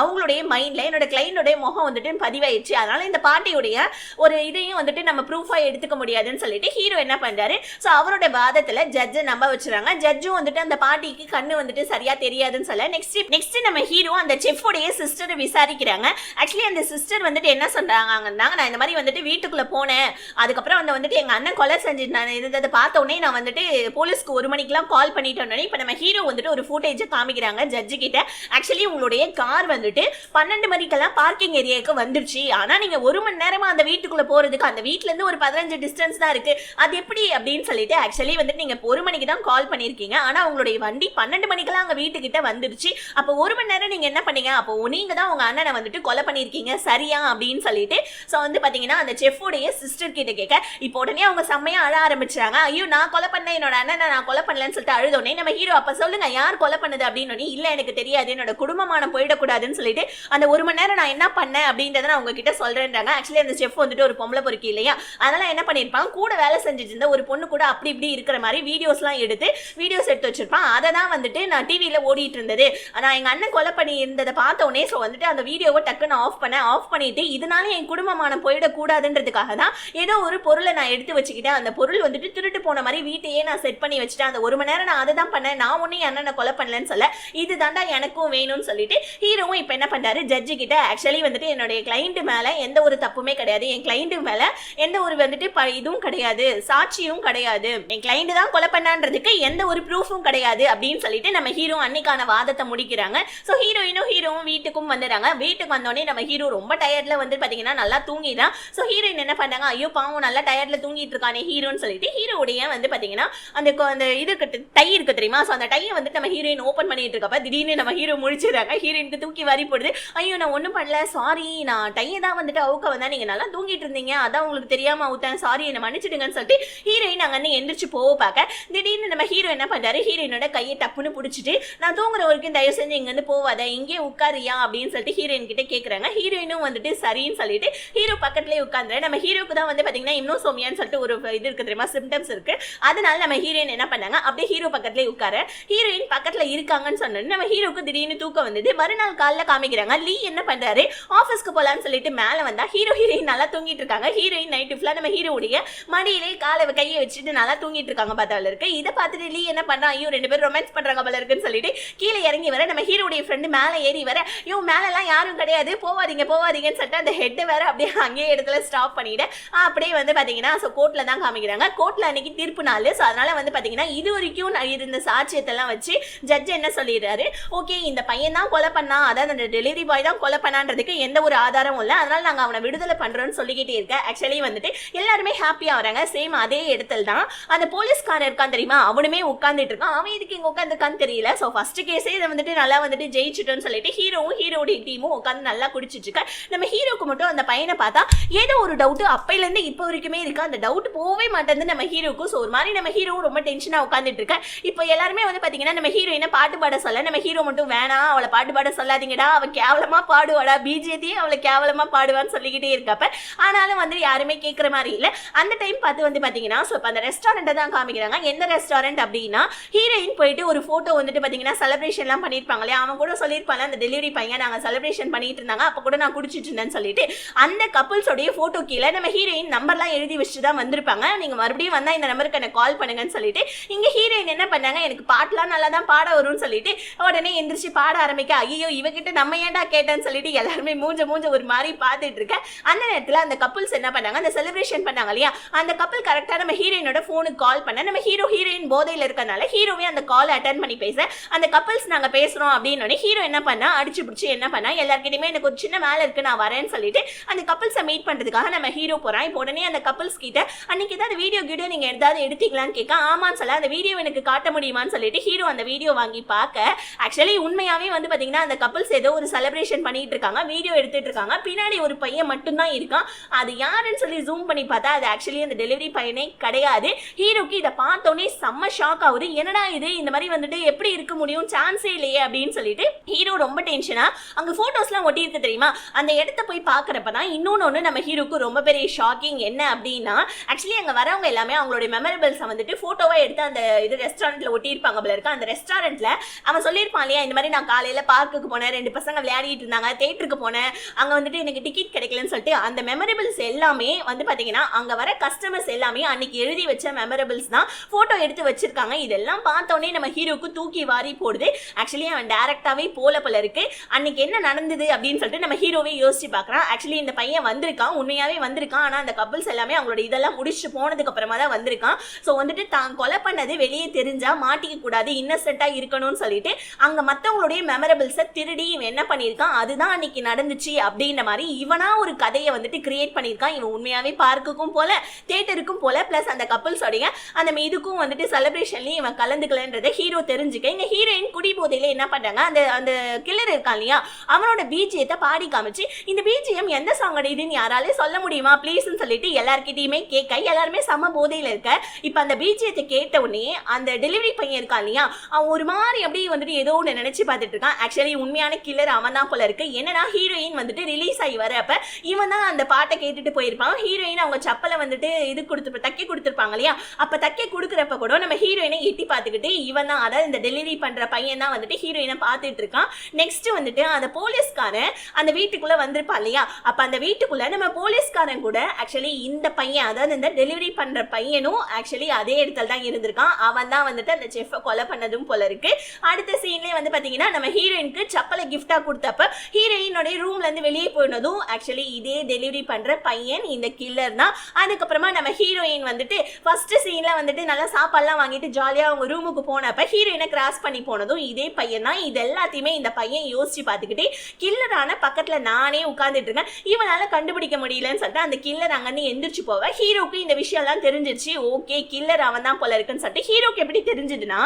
அவங்களுடைய மைண்ட்ல என்னோட கிளைண்டோட முகம் வந்துட்டு பதிவாயிடுச்சு, அதனால இந்த பாட்டியுடைய ஒரு இதையும் வந்துட்டு நம்ம ப்ரூஃபா எடுத்துக்க முடியாதுன்னு சொல்லிட்டு ஹீரோ என்ன பண்றாரு சோ அவரோட வாதத்துல ஜட்ஜை நம்ப வச்சுறாங்க. ஜட்ஜும் வந்துட்டு அந்த பாட்டிக்கு கண்ணு வந்துட்டு சரியா தெரியாது முடியாதுன்னு சொல்ல நெக்ஸ்ட் நம்ம ஹீரோ அந்த செஃபோடைய சிஸ்டரை விசாரிக்கிறாங்க. ஆக்சுவலி அந்த சிஸ்டர் வந்துட்டு என்ன சொல்றாங்கன்னா, நான் இந்த மாதிரி வந்துட்டு வீட்டுக்குள்ள போனேன், அதுக்கப்புறம் வந்துட்டு எங்க அண்ணன் கொலை செஞ்சு நான் இதை பார்த்த உடனே நான் வந்துட்டு போலீஸ்க்கு 1 மணிக்கெல்லாம் கால் பண்ணிட்டோன்னே இப்ப நம்ம ஹீரோ வந்துட்டு ஒரு ஃபுட்டேஜ் காமிக்கிறாங்க ஜட்ஜு கிட்ட. ஆக்சுவலி உங்களுடைய கார் வந்துட்டு 12 மணிக்கெல்லாம் பார்க்கிங் ஏரியாவுக்கு வந்துருச்சு, ஆனா நீங்க 1 மணி நேரமா அந்த வீட்டுக்குள்ள போறதுக்கு அந்த வீட்டுல இருந்து ஒரு 15 டிஸ்டன்ஸ் தான் இருக்கு, அது எப்படி அப்படின்னு சொல்லிட்டு ஆக்சுவலி வந்துட்டு நீங்க 1 மணிக்கு தான் கால் பண்ணிருக்கீங்க, ஆனா உங்களுடைய வண்டி 12 மணிக்கெல்லாம் அங்க வீட்டுக்கிட்ட வந்துருச்சு, அப்போ 1 மணி நேரம் நீங்க என்ன பண்ணீங்க, அப்போ நீங்க தான் உங்க அண்ணனை வந்துட்டு கொலை பண்ணிருக்கீங்க சரியா அப்படின்னு சொல்லிட்டு சோ வந்து பாத்தீங்கன்னா அந்த செஃபோடைய சிஸ்டர் கிட்ட கேட்க இப்போ உடனே அவங்க செம்மையா அழ ஆரம்பிச்சாங்க. ஐயோ நான் கொலை பண்ணேன், என்னோட அண்ணனை நான் கொலை பண்ணலன்னு சொல்லிட்டு அழுதோடனே நம்ம ஹீரோ அப்ப சொல்லுங்க யார் கொலை பண்ணது அப்படின்னு, இல்ல எனக்கு தெரியாது, என்னோட குடும்பமானம் போயிடக்கூடாதுன்னு சொல்லிட்டு அந்த 1 மணி நேரம் நான் என்ன பண்ணேன் அப்படின்றத நான் உங்ககிட்ட சொல்றேன்றாங்க. ஆக்சுவலி அந்த செஃப் வந்துட்டு ஒரு பொம்பளை பொறுக்கி இல்லையா, அதனால என்ன பண்ணிருப்பாங்க, கூட வேலை செஞ்சுட்டு இருந்த ஒரு பொண்ணு கூட அப்படி இப்படி இருக்கிற மாதிரி வீடியோஸ் எடுத்து வச்சிருப்பான். அதை தான் வந்துட்டு நான் டிவியில ஓடிட்டு இருந்தது, நான் எங்க அண்ணன் கொலை பண்ணி இருந்ததை பார்த்த உடனே சோ வந்துட்டு அந்த வீடியோவை டக்குன்னு ஆஃப் பண்ணிட்டு இதனால என் குடும்பமானம் போயிடக்கூடாதுன்றதுக்காக தான் ஏதோ ஒரு பொருளை நான் எடுத்து வச்சுக்கிட்டேன், அந்த பொருள் வந்துட்டு திருட்டு போன மாதிரி வீட்டையே நான் செட் பண்ணி வச்சுட்டேன், அந்த 1 மணி நேரம் நான் அதை தான் பண்ணேன், நான் ஒன்னும் என் அண்ணனை கொலை பண்ணலன்னு சொல்ல இது தாண்டா எனக்கும் வேணும்னு சொல்லிட்டு ஹீரோவும் இப்ப என்ன பண்றாரு ஜட்ஜு கிட்ட, ஆக்சுவலி வந்துட்டு என்னுடைய கிளைண்ட் மேல எந்த ஒரு தப்புமே கிடையாது, என் கிளைண்ட் மேல எந்த ஒரு வந்துட்டு இதுவும் கிடையாது, சாட்சியும் கிடையாது, என் கிளைண்ட் தான் கொலை பண்ணான்றதுக்கு எந்த ஒரு ப்ரூஃபும் கிடையாது அப்படின்னு சொல்லிட்டு நம்ம ஹீரோ அன்னைக்கான வாதத்தை முடிக்கிறாங்க. சோ ஹீரோவும் வீட்டுக்கும் வந்துடுறாங்க. வீட்டுக்கு வந்தோடனே நம்ம ஹீரோ ரொம்ப டயர்ட்ல வந்து பாத்தீங்கன்னா நல்லா தூங்கிதான். சோ ஹீரோயின் என்ன பண்ணாங்க, ஐயோ பாவம் நல்லா டயர்ட்ல தூங்கிட்டு இருக்கானே ஹீரோன்னு சொல்லிட்டு ஹீரோடைய வந்து பாத்தீங்கன்னா அந்த இது டை இருக்கு தெரியுமா, சோ அந்த டையை வந்து நம்ம ஹீரோயின் ஓபன் பண்ணிட்டு இருக்கப்ப திடீர்னு நம்ம ஹீரோ முடிச்சிடுறாங்க. ஹீரோயினுக்கு தூக்கி வாரி போடுது. ஐயோ நான் ஒண்ணும் பண்ணல, சாரி, நான் டையை தான் வந்துட்டு அவுக்க வந்தா, நீங்க நல்லா தூங்கிட்டு இருந்தீங்க, அதான் உங்களுக்கு தெரியாம அவுத்தேன், சாரி என்ன மன்னிச்சிடுங்கன்னு சொல்லிட்டு ஹீரோயின் அங்க எந்திரிச்சு போக பார்க்க திடீர்னு நம்ம ஹீரோ என்ன பண்றாரு, ஹீரோயினோட கையை டப்புன்னு பிடிச்சிட்டு நான் தூங்குற வரைக்கும் தயவு செஞ்சு இங்க இருந்து போவாத, இங்கே உட்காரியா அப்படின்னு சொல்லிட்டு ஹீரோயின் கிட்ட கேக்குறாங்க. ஹீரோயினும் வந்துட்டு சரின்னு சொல்லிட்டு ஹீரோ பக்கத்துலயே உட்கார்ந்து, நம்ம ஹீரோக்கு தான் வந்து பாத்தீங்கன்னா இன்னும் சோமியான்னு சொல்லிட்டு ஒரு இது இருக்கு தெரியுமா, சிம்டம்ஸ் இருக்கு, அதனால நம்ம ஹீரோயின் என்ன பண்ணாங்க, அப்படியே ஹீரோ பக்கத்துலயே உட்கார ஹீரோயின் பக்கத்துல இருக்காங்கன்னு சொன்னோம். நம்ம ஹீரோக்கு திடீர்னு தூக்கம் வந்தது. மறுநாள் காலைல காமிக்கிறாங்க, லீ என்ன பண்றாரு, ஆபீஸ்க்கு போலான்னு சொல்லிட்டு மேல வந்தா ஹீரோயின் நல்லா தூங்கிட்டு இருக்காங்க. ஹீரோயின் நைட்டு ஃபுல்லா நம்ம ஹீரோடைய மடியிலே கையை வச்சுட்டு நல்லா தூங்கிட்டு இருக்காங்க பார்த்தால இருக்கு. இதை பார்த்துட்டு லீ என்ன பண்றா, ஐயோ 2 பேரும் ரொமான்ஸ் பண்றாங்க போல இருக்குன்னு சொல்லிட்டு கீழே இறங்கி வர நம்ம ஹீரோடைய ஃப்ரெண்டு மேல ஏறி வர, ஐயோ மேல எல்லாம் யாரும் கிடையாது, போவாதீங்கன்னு சொல்லிட்டு அந்த ஹெட் வேற அப்படியே அங்கேயே இடத்துல ஸ்டாப் பண்ணிட்டு அப்படியே வந்து பாத்தீங்கன்னா கோர்ட்ல தான் காமிக்கிறாங்க. கோர்ட்ல அன்னைக்கு தீர்ப்பு நாள். சோ அதனால வந்து பாத்தீங்கன்னா இது வரைக்கும் இருந்த சாட்சியத்தெல்லாம் வச்சு ஜட்ஜ் என்ன சொல்லிடுறாரு, ஓகே இந்த பையன் தான் கொலை பண்ணா, அதாவது அந்த டெலிவரி பாய் தான் கொலை பண்ணான்றதுக்கு எந்த ஒரு ஆதாரமும் இல்லை, அதனால நாங்க அவனை விடுதலை பண்றோம்னு சொல்லிக்கிட்டே இருக்க. ஆக்சுவலி வந்துட்டு எல்லாருமே ஹாப்பியா வராங்க. சேம் அதே இடத்துல தான் அந்த போலீஸ்காரர் இருக்கான் தெரியுமா, அவனுமே உட்கார்ந்துட்டு இருக்கான். அவன் இதுக்கு இங்க உட்காந்துருக்கான்னு தெரியல. சோ ஃபர்ஸ்ட் கேஸே இதை வந்துட்டு நல்லா வந்துட்டு ஜெயிச்சுட்டோன்னு சொல்லிட்டு ஹீரோடைய டீமும் உட்காந்து நல்லா குடிச்சிட்டு இருக்க. நம்ம ஹீரோக்கு மட்டும் அந்த பையனை பார்த்தா ஏதோ ஒரு டவுட் அப்பையில இருந்து இப்போ வரைக்குமே இருக்கு, அந்த டவுட் போவே மாட்டேங்குது நம்ம ஹீரோக்கு. சோ ஒரு மாதிரி நம்ம ஹீரோவும் ரொம்ப டென்ஷனா உட்காந்துட்டு இருக்க. இப்போ எல்லாருமே வந்து பாத்தீங்கன்னா நம்ம ஹீரோயினை பாட்டு பாட சொல்ல, நம்ம ஹீரோ மட்டும் வேணாம் அவளை பாட்டு பாட சொல்லாதீங்கடா, அவ கேவலமா பாடுவாடா, பிஜேபியே அவளை கேவலமா பாடுவான்னு சொல்லிக்கிட்டே இருக்கப்ப ஆனாலும் வந்து யாருமே கேட்கற மாதிரி இல்ல. அந்த டைம் பார்த்து வந்து பாத்தீங்கன்னா சோ அந்த ரெஸ்டாரண்ட்டை தான் காமிக்கிறாங்க. எந்த ரெஸ்டாரண்ட் அப்படின்னா, ஹீரோயின் போயிட்டு ஒரு போட்டோ வந்துட்டு பாத்தீங்கன்னா செலிப்ரேஷன் எல்லாம் பண்ணிருப்பாங்க இல்லையா, அவன் கூட சொல்லியிருப்பாங்க அந்த டெலிவரி பையன் நாங்க செலிப்ரேஷன் பண்ணிட்டு இருந்தாங்க, அப்ப கூட நான் குடிச்சிட்டு இருந்தேன்னு சொல்லிட்டு அந்த கப்புள்ஸோடைய போட்டோ கீழே நம்ம ஹீரோயின் நம்பர்லாம் எழுதி வச்சுட்டு தான் வந்திருப்பாங்க. நீங்க மறுபடியும் வந்தா இந்த நம்பருக்கு எனக்கு கால் பண்ணுங்கன்னு சொல்லிட்டு இங்க ஹீரோயின் என்ன பண்ணாங்க, எனக்கு பாட்டுலாம் நல்லா தான் பாட வரும்னு சொல்லிட்டு உடனே எந்திரிச்சு பாட ஆரம்பிக்க, ஐயோ இவகிட்ட நம்ம ஏன்டா கேட்டேன்னு சொல்லிட்டு எல்லாருமே மூஞ்ச ஒரு மாதிரி பார்த்துட்டு இருக்க. அந்த நேரத்துல அந்த கப்புள்ஸ் என்ன பண்ணாங்க, அந்த செலிப்ரேஷன் பண்ணாங்க இல்லையா, அந்த கப்பல் கரெக்டா நம்ம ஹீரோயினோட போனுக்கு கால் பண்ண, நம்ம ஹீரோயின் போதையில இருக்கனால ஹீரோவே அந்த கால் அட்டெண்ட் பண்ணி பேச, அந்த கப்பல்ஸ் நாங்க பேசுறோம் அப்படின்னு ஹீரோ என்ன பண்ணா, அடிச்சு பிடிச்சி என்ன பண்ணா, எல்லாருக்கிட்டையுமே எனக்கு ஒரு சின்ன வேலை இருக்கு நான் வரேன்னு சொல்லிட்டு அந்த கப்பல்ஸை மீட் பண்றதுக்காக நம்ம ஹீரோ போறான். இப்போ உடனே அந்த கப்பல்ஸ் கிட்ட அன்னைக்கு ஏதாவது வீடியோ நீங்க ஏதாவது எடுத்தீங்களான்னு கேட்க, ஆமான்னு சொல்ல அந்த வீடியோ எனக்கு காட்ட முடியுமான்னு சொல்லிட்டு ஹீரோ அந்த வீடியோ வாங்கி பார்க்க, ஆக்சுவலி உண்மையாவே வந்து பாத்தீங்கன்னா அந்த கப்பல்ஸ் ஏதோ ஒரு செலிப்ரேஷன் பண்ணிட்டு இருக்காங்க, வீடியோ எடுத்துட்டு இருக்காங்க, பின்னாடி ஒரு பையன் மட்டும் தான் இருக்கான். அது யாருன்னு சொல்லி ஜூம் பண்ணி பார்த்தா அது ஆக்சுவலி அந்த டெலிவரி பையனே கிடையாது. ஹீரோக்கு இதை பார்த்தோன்னே செம்ம ஷாக் ஆகுது, என்னடா இது இந்த மாதிரி வந்துட்டு எப்படி இருக்க முடியும், சான்ஸே இல்லையே அப்படின்னு சொல்லிட்டு ஹீரோ ரொம்ப டென்ஷனா அங்க போட்டோஸ்லாம் ஒட்டி இருக்கு தெரியுமா, அந்த இடத்த போய் பாக்குறப்பதான் இன்னொன்னு நம்ம ஹீரோக்கு ரொம்ப பெரிய ஷாக்கிங் என்ன அப்படின்னா, ஆக்சுவலி அங்க வரவங்க எல்லாமே அவங்களுடைய மெமரபிள்ஸ் வந்துட்டு போட்டோவா எடுத்து அந்த இது ரெஸ்டாரண்ட்ல ஒட்டி இருப்பாங்க போல இருக்கு. அந்த ரெஸ்டாரண்ட்ல அவன் சொல்லியிருப்பான் இல்லையா, இந்த மாதிரி நான் காலையில பார்க்குக்கு போனேன், 2 பசங்க விளையாடிட்டு இருந்தாங்க, தியேட்டருக்கு போனேன், அங்க வந்துட்டு எனக்கு டிக்கெட் கிடைக்கலன்னு சொல்லிட்டு அந்த மெமரபிள்ஸ் எல்லாமே வந்து பாத்தீங்கன்னா அங்க வர கஸ்டமர்ஸ் எல்லாமே அன்னைக்கு எழுதி வச்ச மெமரபிள்ஸ் தான் போட்டோ எடுத்து வச்சிருக்காங்க. இதெல்லாம் பார்த்தோன்னே நம்ம ஹீரோக்கு தூக்கி வாரி போடு. போடுது. ஆக்சுவலி அவன் டைரக்டாவே போல இருக்கு. அன்னைக்கு என்ன நடந்தது அப்படின்னு சொல்லிட்டு நம்ம ஹீரோவே யோசிச்சு பாக்குறான். ஆக்சுவலி இந்த பையன் வந்திருக்கான், உண்மையாவே வந்திருக்கான். ஆனா அந்த கப்பிள்ஸ் எல்லாமே அவங்களோட இதெல்லாம் முடிச்சு போனதுக்கு அப்புறமா தான் வந்திருக்கான். சோ வந்துட்டு தான் கொலை பண்ணது வெளியே தெரிஞ்சா மாட்டிக்க கூடாது, இன்னசென்ட்டா இருக்கணும்னு சொல்லிட்டு அங்க மத்தவங்களுடைய மெமரபிள்ஸை திருடி இவன் என்ன பண்ணிருக்கான், அதுதான் அன்னைக்கு நடந்துச்சு அப்படின்ற மாதிரி இவனா ஒரு கதையை வந்துட்டு கிரியேட் பண்ணிருக்கான். இவன் உண்மையாவே பார்க்குக்கும் போல தியேட்டருக்கும் போல பிளஸ் அந்த கப்பிள்ஸோடைய அந்த இதுக்கும் வந்துட்டு செலிப்ரேஷன்லயும் இவன் கலந்துக்கலன்றதை ஹீரோ தெரிஞ்சுக்க இங்க ஹீரோயின் குடி போதையில என்ன பண்றாங்க, அந்த அந்த கில்லர் இருக்கான் இல்லையா அவனோட பிஜிஎத்தை பாடி காமிச்சு இந்த பிஜிஎம் எந்த சாங் அடையுதுன்னு யாராலே சொல்ல முடியுமா ப்ளீஸ்ன்னு சொல்லிட்டு எல்லார்கிட்டயுமே கேட்க எல்லாருமே சம போதையில இருக்க. இப்ப அந்த பிஜிஎத்தை கேட்ட உடனே அந்த டெலிவரி பையன் இருக்கான் இல்லையா அவன் ஒரு மாதிரி அப்படியே வந்துட்டு ஏதோ ஒன்று நினைச்சு பார்த்துட்டு இருக்கான். ஆக்சுவலி உண்மையான கில்லர் அவன் தான் போல இருக்கு. என்னன்னா ஹீரோயின் வந்துட்டு ரிலீஸ் ஆகி வரப்ப இவன் தான் அந்த பாட்டை கேட்டுட்டு போயிருப்பான். ஹீரோயின் அவங்க சப்பலை வந்துட்டு இது தைக்க கொடுத்துருப்பாங்க இல்லையா அப்ப தைக்க கொடுக்குறப்ப கூட நம்ம ஹீரோயினை எட்டி பார்த்துக்கிட்டு இவன் தான் அதாவது இந்த டெலிவரி பண்ற பையன் தான் வந்துட்டு ஹீரோயினை பார்த்துட்டு இருக்கான். நெக்ஸ்ட் வந்துட்டு அந்த போலீஸ்காரன் அந்த வீட்டுக்குள்ள வந்திருப்பான் இல்லையா அப்ப அந்த வீட்டுக்குள்ள நம்ம போலீஸ்காரன் கூட ஆக்சுவலி இந்த பையன் அதாவது இந்த டெலிவரி பண்ற பையனும் ஆக்சுவலி அதே இடத்துல தான் இருந்திருக்கான். அவன் தான் வந்துட்டு அந்த செஃப்பை கொலை பண்ணதும் போல இருக்கு. அடுத்த சீன்லயே வந்து பாத்தீங்கன்னா நம்ம ஹீரோயினுக்கு சப்பலை கிஃப்டா கொடுத்தப்ப ஹீரோயினோட ரூம்ல இருந்து வெளியே போனதும் ஆக்சுவலி இதே டெலிவரி பண்ற பையன் இந்த கில்லர் தான். அதுக்கப்புறமா நம்ம ஹீரோயின் வந்துட்டு ஃபர்ஸ்ட் சீன்ல வந்துட்டு நல்லா சாப்பாடுலாம் வாங்கிட்டு ஜாலியா அவங்க ரூமுக்கு போனப்ப ஹீரோயினை கிராஸ் பண்ணி போனதும் இதே பையன் தான். இது எல்லாத்தையுமே இந்த பையன் யோசிச்சு பார்த்துக்கிட்டே கில்லரான பக்கத்துல நானே உட்கார்ந்துட்டு இருக்கேன், இவனால கண்டுபிடிக்க முடியலன்னு சொல்லிட்டு அந்த கில்லர் அங்கிருந்து எந்திரிச்சு போவ. ஹீரோக்கு இந்த விஷயம் எல்லாம் தெரிஞ்சிருச்சு. ஓகே கில்லர் அவன் தான் போல இருக்குன்னு சொல்லிட்டு ஹீரோக்கு எப்படி தெரிஞ்சதுன்னா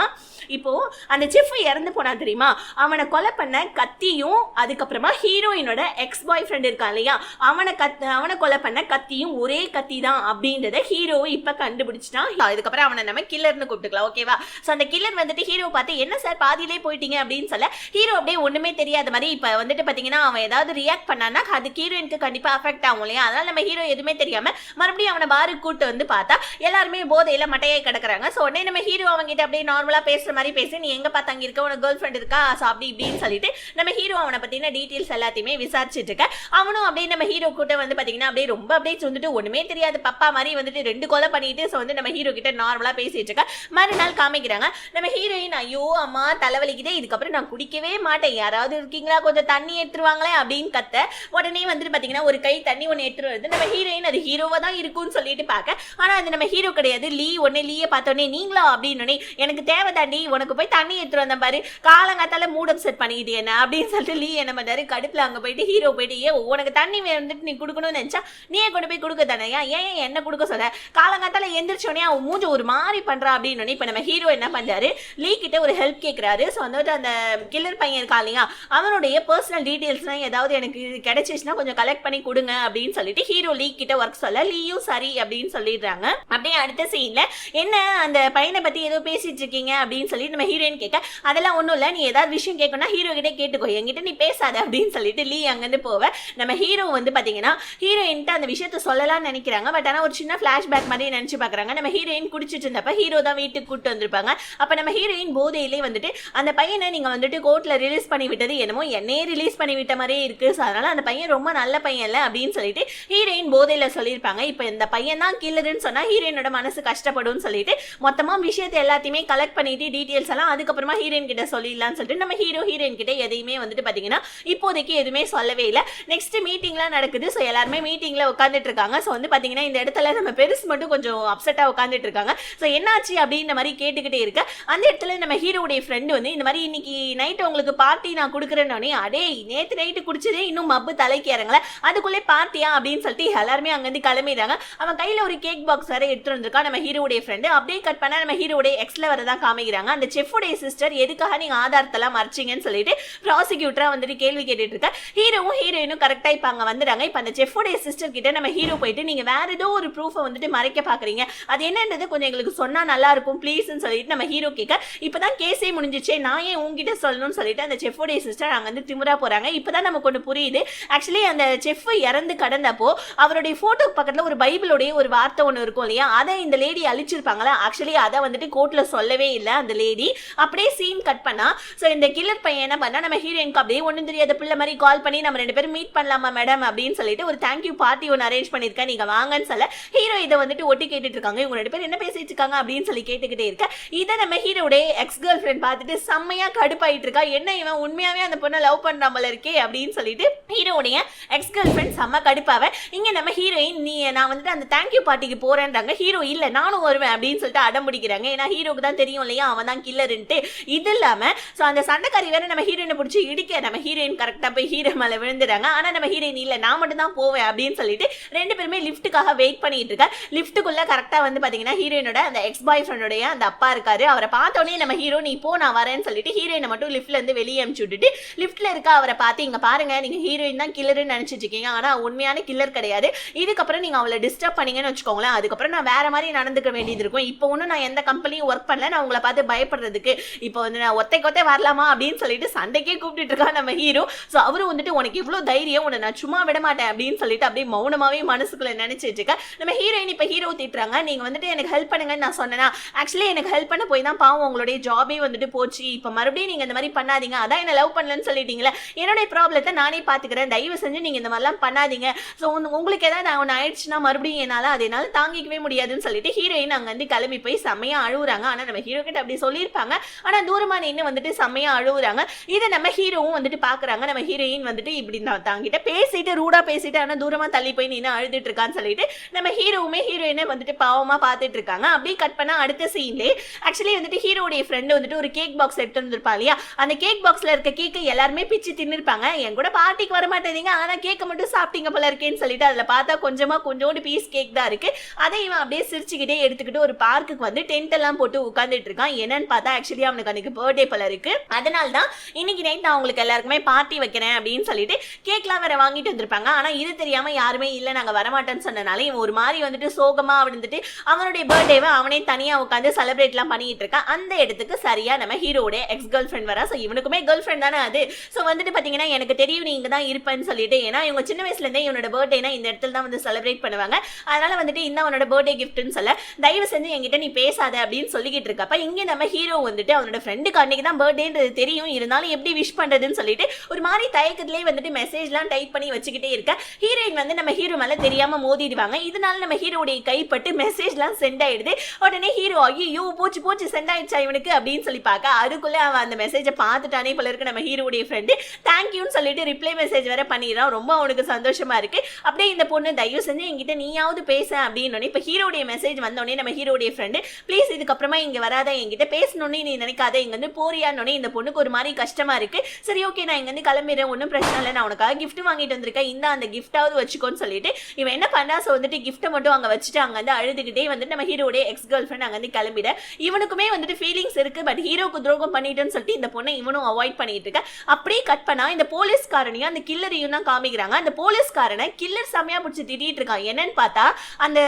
இப்போ அந்த செஃப் இறந்து போனா தெரியுமா அவனை கொலை பண்ண கத்தியும் அதுக்கப்புறமா ஹீரோயினோட எக்ஸ் பாய் ஃப்ரெண்ட் இருக்கான் இல்லையா அவனை கொலை பண்ண கத்தியும் ஒரே கத்தி தான் அப்படின்றத ஹீரோ இப்ப கண்டுபிடிச்சிட்டான். அதுக்கப்புறம் அவனை நம்ம கில்லர்னு கூப்பிட்டுக்கலாம். ஓகேவா? சோ அந்த கில்லர் வந்துட்டு ஹீரோ பார்த்து என்ன சார் பாதியிலே போயிட்டீங்க அப்படின்னு சொல்ல ஹீரோ அப்படியே ஒண்ணுமே தெரியாத மாதிரி இப்ப வந்துட்டு பாத்தீங்கன்னா அவன் ஏதாவது ரியாக்ட் பண்ணானா அது ஹீரோயினுக்கு கண்டிப்பா அஃபெக்ட் ஆகும் இல்லையா அதனால நம்ம ஹீரோ எதுவுமே தெரியாம மறுபடியும் அவனை பாருக்கு கூட்டு வந்து பார்த்தா எல்லாருமே போதையில மட்டையை கிடக்குறாங்க. சோ உடனே நம்ம ஹீரோ அவங்கிட்ட அப்படியே நார்மலா பேசுற மாதிரி பேசி நீ எங்க பார்த்து அங்க இருக்க உனக்கு கேர்ள் ஃப்ரெண்ட் இருக்கா சோ அப்படி இப்படின்னு சொல்லிட்டு நம்ம ஹீரோ அவனை பத்தின டீடைல்ஸ் எல்லாத்தையுமே விசாரிச்சுட்டு இருக்க. அவனும் அப்படியே நம்ம ஹீரோ கூட்ட வந்து பாத்தீங்கன்னா அப்படியே ரொம்ப அப்படியே வந்துட்டு ஒண்ணுமே தெரியாது பப்பா மாதிரி வந்துட்டு 2 கொலை பண்ணிட்டு சோ வந்து நம்ம ஹீரோ கிட்ட நார்மலா பேசிட்டு இருக்க. மறுநாள் காமிக்கிறாங்க நம்ம ஹீரோயின் ஐயோ அம்மா தலைவலிக்குதே இதுக்கப்புறம் நான் குடிக்கவே மாட்டேன் யாராவது இருக்கீங்களா கொஞ்சம் தண்ணி எடுத்துருவாங்களே அப்படின்னு கத்த உடனே வந்துட்டு பாத்தீங்கன்னா ஒரு கை தண்ணி ஒண்ணு எடுத்துட்டு வருது. நம்ம ஹீரோயின் அது ஹீரோவா தான் இருக்கும்னு சொல்லிட்டு பாக்க ஆனா அது நம்ம ஹீரோ கிடையாது. லீயை பார்த்தோன்னே நீங்களா அப்படின்னு எனக்கு தேவை தாண்டி உனக்கு போய் தண்ணி எடுத்துட்டு வந்த பாரு காலங்காத்தால மூட் அப்செட் பண்ணிக்கிட்டு என்ன அப்படின்னு சொல்லிட்டு லீ என்ன பண்ணாரு கடுப்புல அங்க போயிட்டு ஹீரோ போயிட்டு ஏன் உனக்கு தண்ணி வந்துட்டு நீ கொடுக்கணும்னு நினைச்சா நீயே கொண்டு போய் கொடுக்க தானே ஏன் என்ன கொடுக்க சொல்ல காலங்காத்தால எந்திரிச்சோடனே அவன் மூஞ்ச ஒரு மாதிரி பண்றா அப்படின்னு இப்ப நம்ம ஹீரோ என்ன பண்றாரு லீ கிட்ட ஒரு ஹெல்ப் கேட்கிறாரு. சோ வந்துட்டு அந்த கில்லர் பையன் இருக்கா இல்லையா அவனுடைய பர்சனல் டீடைல்ஸ் ஏதாவது எனக்கு கிடைச்சிச்சுன்னா கொஞ்சம் கலெக்ட் பண்ணி கொடுங்க அப்படின்னு சொல்லிட்டு ஹீரோ லீ கிட்ட ஒர்க் சொல்ல லீயும் சரி அப்படின்னு சொல்லிடுறாங்க. அப்படியே அடுத்த சீன்ல என்ன அந்த பையனை பத்தி ஏதோ பேசிட்டு இருக்கீங்க அப்படின்னு சொல்லி நம்ம ஹீரோயின் கேட்க அதெல்லாம் ஒண்ணும் இல்ல நீ ஏதாவது விஷயம் கேட்கணும்னா ஹீரோ கிட்ட கேட்டுக்கோ என்கிட்ட நீ பேசாத அப்படின்னு சொல்லிட்டு லீ அங்கிருந்து போவ. நம்ம ஹீரோ வந்து பாத்தீங்கன்னா ஹீரோயின்ட்டு அந்த விஷயத்த சொல்லலாம்னு நினைக்கிறாங்க. பட் ஆனா ஒரு சின்ன பிளாஷ்பேக் மாதிரி நினைச்சு பாக்குறாங்க. நம்ம ஹீரோயின் குடிச்சிட்டு இருந்தப்ப ஹீரோ தான் வீட்டுக்கு கூட்டு வந்திருப்பாங்க. அப்ப நம்ம ஹீரோயின் போதையிலே வந்துட்டு அந்த பையனை நீங்க வந்துட்டு கோர்ட்ல ரிலீஸ் பண்ணி விட்டது என்னமோ என்னையே ரிலீஸ் பண்ணி விட்ட மாதிரியே இருக்கு அதனால அந்த பையன் ரொம்ப நல்ல பையன் இல்ல அப்படின்னு சொல்லிட்டு ஹீரோயின் போதையில சொல்லியிருப்பாங்க. இப்ப இந்த பையன் தான் கில்லர்னு சொன்னா ஹீரோயினோட மனசு கஷ்டப்படும் சொல்லிட்டு மொத்தமா விஷயத்தை எல்லாத்தையுமே கலெக்ட் பண்ணிட்டு டீடைல்ஸ் எல்லாம் அதுக்கப்புறமா ஹீரோயின் கிட்ட சொல்லிடலாம்னு சொல்லிட்டு நம்ம ஹீரோயின் கிட்ட எதையுமே வந்துட்டு பாத்தீங்கன்னா இப்போதைக்கு எதுவுமே சொல்லவே இல்லை. நெக்ஸ்ட் மீட்டிங்லாம் நடக்குது. ஸோ எல்லாருமே மீட்டிங்ல உட்காந்துட்டு இருக்காங்க. ஸோ வந்து பாத்தீங்கன்னா இந்த இடத்துல நம்ம பெருசு மட்டும் கொஞ்சம் அப்செட்டா உட்காந்துட்டு இருக்காங்க. ஸோ என்னாச்சு அப்படின்ற மாதிரி கேட்டுக்கிட்டே இருக்க அந்த இடத்துல நம்ம ஹீரோடைய ஃப்ரெண்டு வந்து இந்த மாதிரி இன்னைக்கு நைட் உங்களுக்கு பார்ட்டி நான் கொடுக்குறேன்னே அடே நேற்று நைட்டு குடிச்சதே இன்னும் மப்பு தலைக்கு இறங்கல அதுக்குள்ளே பார்ட்டியா அப்படின்னு சொல்லிட்டு எல்லாருமே அங்கிருந்து கிளம்பிடுறாங்க. அவன் கையில ஒரு கேக் பாக்ஸ் வேற எடுத்து வந்திருக்கான் நம்ம ஹீரோடைய ஃப்ரெண்டு. அப்படியே கட் பண்ணா நம்ம ஹீரோடைய எக்ஸ்ல வரதான் காமிக்கிறாங்க. அந்த செஃபுடைய சிஸ்டர் எதுக்காக நீங்க ஆதாரத்தெல்லாம் மறைச்சிங்கன்னு சொல்லிட்டு ப்ராசிக்யூட்டரா வந்துட்டு கேள்வி கேட்டுட்டு இருக்க. ஹீரோவும் ஹீரோயினும் கரெக்டா இப்ப அங்க வந்துடுறாங்க. இப்ப அந்த செஃபுடைய சிஸ்டர் கிட்ட நம்ம ஹீரோ போயிட்டு நீங்க வேற ஏதோ ஒரு ப்ரூஃபை வந்துட்டு மறைக்க பாக்குறீங்க அது என்னன்றது கொஞ்சம் எங்களுக்கு சொன்னா நல்லா இருக்கும் ப்ளீஸ்ன்னு சொல்லிட்டு நம்ம ஹீரோ கேட்க இப்பதான் கேஸே முடிஞ்சிச்சே நான் ஏன் உங்ககிட்ட சொல்லணும்னு சொல்லிட்டு அந்த செஃபுடைய சிஸ்டர் அங்க வந்து திமிரா போறாங்க. இப்பதான் நமக்கு ஒண்ணு புரியுது. ஆக்சுவலி அந்த செஃப் இறந்து கடந்தப்போ அவருடைய போட்டோ பக்கத்துல ஒரு பைபிளுடைய ஒரு வார்த்தை ஒண்ணு இருக்கும் இல்லையா அதை இந்த லேடி அழிச்சிருப்பாங்களா ஆக்சுவலி அதை வந்துட்டு கோர்ட்ல சொல்லவே இல்லை அந்த லேடி. அப்படியே சீன் கட் பண்ணா சோ இந்த கில்லர் பையன் என்ன பண்ணா நம்ம ஹீரோயினுக்கு அப்படியே ஒண்ணும் தெரியாத பிள்ளை மாதிரி கால் பண்ணி நம்ம 2 பேரும் மீட் பண்ணலாமா மேடம் அப்படின்னு சொல்லிட்டு ஒரு தேங்க்யூ பார்ட்டி ஒன்று அரேஞ்ச் பண்ணிருக்கேன் நீங்க வாங்கன்னு சொல்ல ஹீரோ இதை வந்துட்டு ஒட்டி கேட்டுட்டு இருக்காங்க. இவங்க 2 பேரும் என்ன பேசிட்டு இருக்காங்க அப்படின்னு சொல்லி கேட்டுக்கிட்டே இருக்க இதை நம்ம ஹீரோடைய எக்ஸ் கேர்ள் ஃப்ரெண்ட் பார்த்துட்டு செம்மையா கடுப்பாயிட்டு இருக்கா. என்ன இவன் உண்மையாவே அந்த பொண்ணை லவ் பண்றாமல இருக்கே அப்படின்னு சொல்லிட்டு ஹீரோடைய எக்ஸ் கேர்ள் ஃப்ரெண்ட் செம்ம கடுப்பாவ. இங்க நம்ம ஹீரோயின் நீ நான் வந்துட்டு அந்த தேங்க்யூ பார்ட்டிக்கு போறேன்றாங்க. ஹீரோ இல்ல நானும் வருவேன் அப்படின்னு சொல்லிட்டு அடம் பிடிக்கிறாங்க. ஏன்னா ஹீரோக்கு தான் தெரியும் இல்லையா அவன் தான் கில்லருன்ட்டு. இது இல்லாம சோ அந்த சண்டைக்காரி வேற நம்ம ஹீரோயினை பிடிச்சி இடிக்க நம்ம ஹீரோயின் கரெக்டா போய் ஹீரோ மேல விழுந்துறாங்க. ஆனா நம்ம ஹீரோயின் இல்ல நான் மட்டும் தான் போவேன் அப்படின்னு சொல்லிட்டு ரெண்டு பேருமே லிஃப்ட்டுக்காக வெயிட் பண்ணிட்டு இருக்கா. லிஃப்ட்டுக்குள்ள கரெக்டா வந்து பாத்தீங்கன்னா ஹீரோயினோட அந்த எக்ஸ் பாய் ஃப்ரெண்டோட அந்த அப்பா இருக்காரு. அவரை பார்த்த உடனே நம்ம ஹீரோ நீ போ நான் வரேன்னு சொல்லிட்டு ஹீரோயினை மட்டும் லிஃப்ட்ல இருந்து வெளியே அனுப்பிச்சு விட்டுட்டு லிஃப்ட்ல இருக்க அவரை பார்த்து இங்க பாருங்க நீங்க ஹீரோயின் தான் கில்லர்னு நினைச்சிட்டு இருக்கீங்க. ஆனா உண்மையான கில்லர் கிடையாது. இதுக்கப்புறம் நீங்க அவளை டிஸ்டர்ப் பண்ணீங்கன்னு வச்சுக்கோங்களேன். அதுக்கப்புறம் நான் வேற மாதிரி நடந்துக்க வேண்டியது இருக்கும். இப்போ ஒன்னும் நான் எந்த கம்பெனியும் ஒர்க் பண்ணல. நான் உங்களை பார்த்து பயப்படுறதுக்கு இப்போ வந்து நான் ஒத்தை வரலாமா அப்படின்னு சொல்லிட்டு சண்டைக்கே கூப்பிட்டு இருக்கா நம்ம ஹீரோ. சோ அவரும் வந்துட்டு உனக்கு இவ்வளவு தைரியம் உன்னை நான் சும்மா விட மாட்டேன் அப்படின்னு சொல்லிட்டு அப்படியே மௌனமாவே மனசுக்குள்ள நினைச்சிட்டு இருக்க. நம்ம ஹீரோயின் இப்ப ஹீரோ திட்டுறாங்க. நீங்க வந்துட்டு எனக்கு ஹெல்ப் பண்ணுங்கன்னு நான் சொன்னேன்னா ஆக்சுவலி எனக்கு ஹெல்ப் பண்ண போய் தான் பாவம் உங்களுடைய ஜாபே வந்துட்டு போச்சு. இப்ப மறுபடியும் நீங்க இந்த மாதிரி பண்ணாதீங்க. அதான் என்ன லவ் பண்ணலன்னு சொல்லிட்டீங்களே. என்னுடைய ப்ராப்ளத்தை நானே பாத்துக்கிறேன். தயவு செஞ்சு நீங்க இந்த மாதிரிலாம் பண்ணாதீங்க. சோ உங்களுக்கு ஏதாவது ஒன்று ஆயிடுச்சுன்னா மறுபடியும் என்னால தாங்கிக்கவே முடியாதுன்னு சொல்லிட்டு ஹீரோயின் அங்க வந்து கிளம்பி போய் செம்மையா அழுகுறாங்க. ஆனா நம்ம ஹீரோ கிட்ட அப்படி சொல்லியிருப்பாங்க. ஆனா தூரமா நின்று வந்துட்டு செம்மையா அழுகுறாங்க. இதை நம்ம ஹீரோவும் வந்துட்டு பாக்குறாங்க. நம்ம ஹீரோயின் வந்துட்டு இப்படி தாங்கிட்ட பேசிட்டு ரூடா பேசிட்டு ஆனா தூரமா தள்ளி போய் நின்று அழுதுட்டு இருக்கான்னு சொல்லிட்டு நம்ம ஹீரோவுமே ஹீரோயினை வந்துட்டு பாவமா பாத்துட்டு இருக்காங்க. அப்படியே கட் பண்ணா அடுத்த சீன்லே ஆக்சுவலி வந்துட்டு ஹீரோடைய ஃப்ரெண்ட் வந்துட்டு ஒரு கேக் பாக்ஸ் எடுத்து வந்திருப்பா இல்லையா. அந்த கேக் பாக்ஸ்ல இருக்க கேக்கு எல்லாருமே பிச்சு தின்னிருப்பாங்க. என் கூட பார்ட்டிக்கு வர மாட்டேங்க ஆனா கேக்க மட்டும் சாப்பிட்டீங்க போல இருக்கேன்னு சொல்லிட்டு அதுல பார்த்தா கொஞ்சோண்டு பீஸ் கேக் தான் இருக்கு. அதை இவன் அப்படியே சிரிச்சுக்கிட்டே எடுத்துக்கிட்டு ஒரு பார்க்குக்கு வந்து டென்ட் எல்லாம் போட்டு உட்கார்ந்துட்டு இருக்கான். என்னன்னு பார்த்தா ஆக்சுவலி அவனுக்கு அன்னைக்கு பர்த்டே போல இருக்கு. அதனால தான் இன்னைக்கு நைட் நான் உங்களுக்கு எல்லாருக்குமே பார்ட்டி வைக்கிறேன் அப்படின்னு சொல்லிட்டு கேக்லாம் வேற வாங்கிட்டு வந்திருப்பாங்க. ஆனா இது தெரியாம யாருமே இல்ல நாங்க வரமாட்டேன்னு சொன்னனால இவன் ஒரு மாதிரி வந்துட்டு சோகமா வந்துட்டு அவனுடைய பர்த்டேவை அவனே தனியா உட்காந்து செலிப்ரேட் எல்லாம் பண்ணிட்டு இருக்கான். அந்த இடத்துக்கு சரியா நம்ம ஹீரோட எக்ஸ் கேர்ள் ஃப்ரெண்ட் வரா. சோ இவனுக்குமே கேர்ள் ஃப்ரெண்ட் தானே அது. சோ வந்துட்டு பாத்தீங்கன்னா எனக்கு தெரியும் நீங்க தான் இருப்பேன்னு சொல்லிட்டு. ஏன்னா இவங்க சின்ன வயசுல இருந்தே இவனோட பர்த்டேனா இந்த இடத்துல தான் வந்து செலிப்ரேட் பண்ணுவாங்க. அதனால வந்துட்டு இந்த அவனோட பர்த்டே கிஃப்ட்னு சொல்ல தயவு செஞ்சு என்கிட்ட நீ பேசாத அப்படின்னு சொல்லிக்கிட்டு இருக்கப்ப இங்க நம்ம ஹீரோ வந்துட்டு அவனோட ஃப்ரெண்டுக்கு அன்னைக்கு தான் பர்த்டேன்றது தெரியும். இருந்தாலும் எப்படி விஷ் பண்றதுன்னு சொல்லிட்டு ஒரு மாதிரி தயக்கத்திலே வந்துட்டு மெசேஜ்லாம் டைப் பண்ணி வச்சுக்கிட்டே இருக்க ஹீரோயின் வந்து நம்ம ஹீரோ மேல தெரியாம மோதிடுவாங்க. இதனால நம்ம ஹீரோடைய கைப்பட்டு மெசேஜ்லாம் சென்ட் ஆயிடுது. உடனே ஹீரோ ஐயோ போச்சு சென்ட் ஆயிடுச்சா இவனுக்கு அப்படின்னு சொல்லி பார்க்க அதுக்குள்ள அவன் அந்த மெசேஜை பார்த்துட்டானே போல இருக்கு. நம்ம ஹீரோடைய ஃப்ரெண்டு தேங்க்யூன்னு சொல்லிட்டு ரிப்ளை மெசேஜ் வேற பண்ணிடுறான். ரொம்ப அவனுக்கு சந்தோஷமா இருக்கு. அப்படியே இந்த பொண்ணு தயவு செஞ்சு என்கிட்ட நீயாவது பேச அப்படின்னு இப்ப ஹீரோடைய மெசேஜ் வந்தோடனே நம்ம ஹீரோடைய ஃப்ரெண்டு ப்ளீஸ் இதுக்கப்புறமா இங்க வராத என்கிட்ட பேசணும்னு நீ நினைக்காத இங்க வந்து போறியான்னு இந்த பொண்ணுக்கு ஒரு மாதிரி கஷ்டமா இருக்கு. சரி ஓகே நான் இங்க வந்து கிளம்பிடுறேன் ஒன்னும் பிரச்சனை இல்லை. நான் உனக்காக கிஃப்ட் வாங்கிட்டு வந்திருக்கேன் இந்த அந்த கிஃப்டாவது வச்சுக்கோன்னு சொல்லிட்டு இவன் என்ன பண்ணா சோ வந்துட்டு கிஃப்ட்டை மட்டும் அங்க வச்சுட்டு அங்க வந்து அழுதுகிட்டே வந்துட்டு நம்ம ஹீரோடைய எக்ஸ் கேர்ள் ஃப்ரெண்ட் அங்க வந்து கிளம்பிட. இவனுக்குமே வந்துட்டு ஃபீலிங்ஸ் இருக்கு. பட் ஹீரோக்கு துரோகம் பண்ணிட்டேன்னு சொல்லிட்டு இந்த பொண்ணை இவனும் அவாய்ட் பண்ணிட்டு இருக்க. அப்படியே கட் பண்ணா இந்த போலீஸ்காரனையும் அந்த கில்லரையும் தான் காமிக்கிறாங்க. அந்த போலீஸ்காரனை கில்லர் செமையா பிடிச்சி திட்டிட்டு இருக்கான். என்னன்னு பார்த்தா அந்த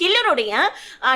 கில்லருடைய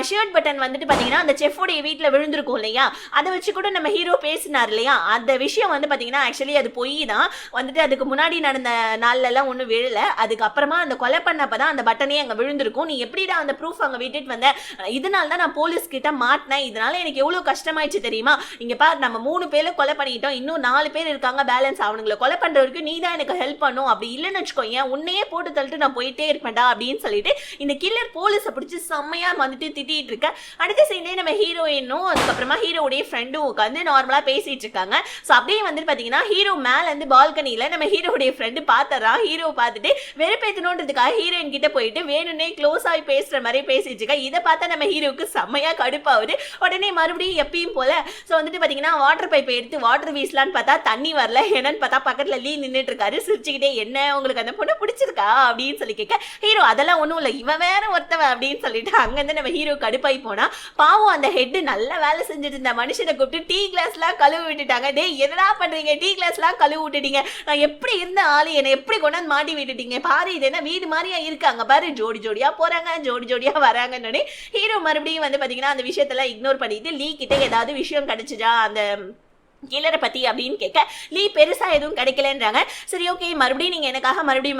ஷர்ட் பட்டன் வந்துட்டு பாத்தீங்கன்னா அந்த செஃபோடைய வீட்டுல விழுந்திருக்கும் இல்லையா. அதை வச்சு கூட நம்ம ஹீரோ பேசினார் இல்லையா. அந்த விஷயம் வந்து பாத்தீங்கன்னா ஆக்சுவலி அது பொய் தான். வந்துட்டு அதுக்கு முன்னாடி நடந்த நாள்ல எல்லாம் ஒண்ணு விழல. அதுக்கப்புறமா அந்த கொலை பண்ணப்பதான் அந்த பட்டனே அங்க விழுந்திருக்கும். நீ எப்படிடா அந்த ப்ரூஃப் அங்க விட்டுட்டு வந்த. இதனால தான் நான் போலீஸ் கிட்ட மாட்டினேன். இதனால எனக்கு எவ்வளவு கஷ்டமாயிடுச்சு தெரியுமா. இங்க பாரு நம்ம 3 பேரை கொலை பண்ணிட்டோம். இன்னும் 4 பேர் இருக்காங்க பேலன்ஸ். அவனுங்களை கொலை பண்றவருக்கு நீ தான் எனக்கு ஹெல்ப் பண்ணும். அப்படி இல்லைன்னு வச்சுக்கோங்க உன்னையே போட்டு தள்ளிட்டு நான் போயிட்டே இருப்பேன்டா அப்படின்னு சொல்லிட்டு இந்த கில்லர் போலீஸ் பிடிச்சி செம்மையா வந்துட்டு திட்டிட்டு இருக்க. அடுத்த சீன்லயே நம்ம ஹீரோயினும் அதுக்கப்புறமா ஹீரோடைய ஃப்ரெண்டும் உட்காந்து நார்மலா பேசிட்டு இருக்காங்க. சோ அப்படியே வந்துட்டு பாத்தீங்கன்னா ஹீரோ மேல இருந்து பால்கனில நம்ம ஹீரோடைய ஃப்ரெண்டு பாத்தறா. ஹீரோ பார்த்துட்டு வெறுப்பேத்தணுன்றதுக்காக ஹீரோயின் கிட்ட போயிட்டு வேணும்னே க்ளோஸ் ஆகி பேசுற மாதிரி பேசிட்டு இருக்கா. இதை பார்த்தா நம்ம ஹீரோக்கு செம்மையா கடுப்பாகுது. உடனே மறுபடியும் எப்பயும் போல சோ வந்துட்டு பாத்தீங்கன்னா வாட்டர் பைப்பை எடுத்து வாட்டர் வீசலான்னு பார்த்தா தண்ணி வரல. என்னன்னு பார்த்தா பக்கத்துல லீ நின்றுட்டு இருக்காரு. சிரிச்சுக்கிட்டே என்ன உங்களுக்கு அந்த பொண்ணு பிடிச்சிருக்கா அப்படின்னு சொல்லி கேட்க ஹீரோ அதெல்லாம் ஒண்ணும் இல்ல இவன் வேற ஒருத்தவன் அப்படின்னு சொல்லிட்டு அங்கிருந்து நம்ம ஹீரோ கடுப்பாய் போனா பாவம் அந்த ஹெட் நல்ல வேலை செஞ்சுட்டு இருந்த மனுஷனை கூப்பிட்டு டீ கிளாஸ் எல்லாம் கழுவி விட்டுட்டாங்க. டேய் என்னடா பண்றீங்க டீ கிளாஸ் எல்லாம் கழுவி விட்டுட்டீங்க. நான் எப்படி இருந்த ஆளு என்னை எப்படி கொண்டாந்து மாட்டி விட்டுட்டீங்க பாரு. இது என்ன வீடு மாதிரியா இருக்காங்க பாரு. ஜோடி ஜோடியா போறாங்க ஜோடி ஜோடியா வராங்கன்னு ஹீரோ மறுபடியும் வந்து பாத்தீங்கன்னா அந்த விஷயத்தெல்லாம் இக்னோர் பண்ணிட்டு லீ கிட்ட ஏதாவது விஷயம் கிடைச்சுதா அந்த கில்லரை பத்தி அப்படின்னு கேட்க லீ பெருசா எதுவும் கிடைக்கலன்றாங்க. சரி ஓகே, மறுபடியும் நீங்க எனக்காக மறுபடியும்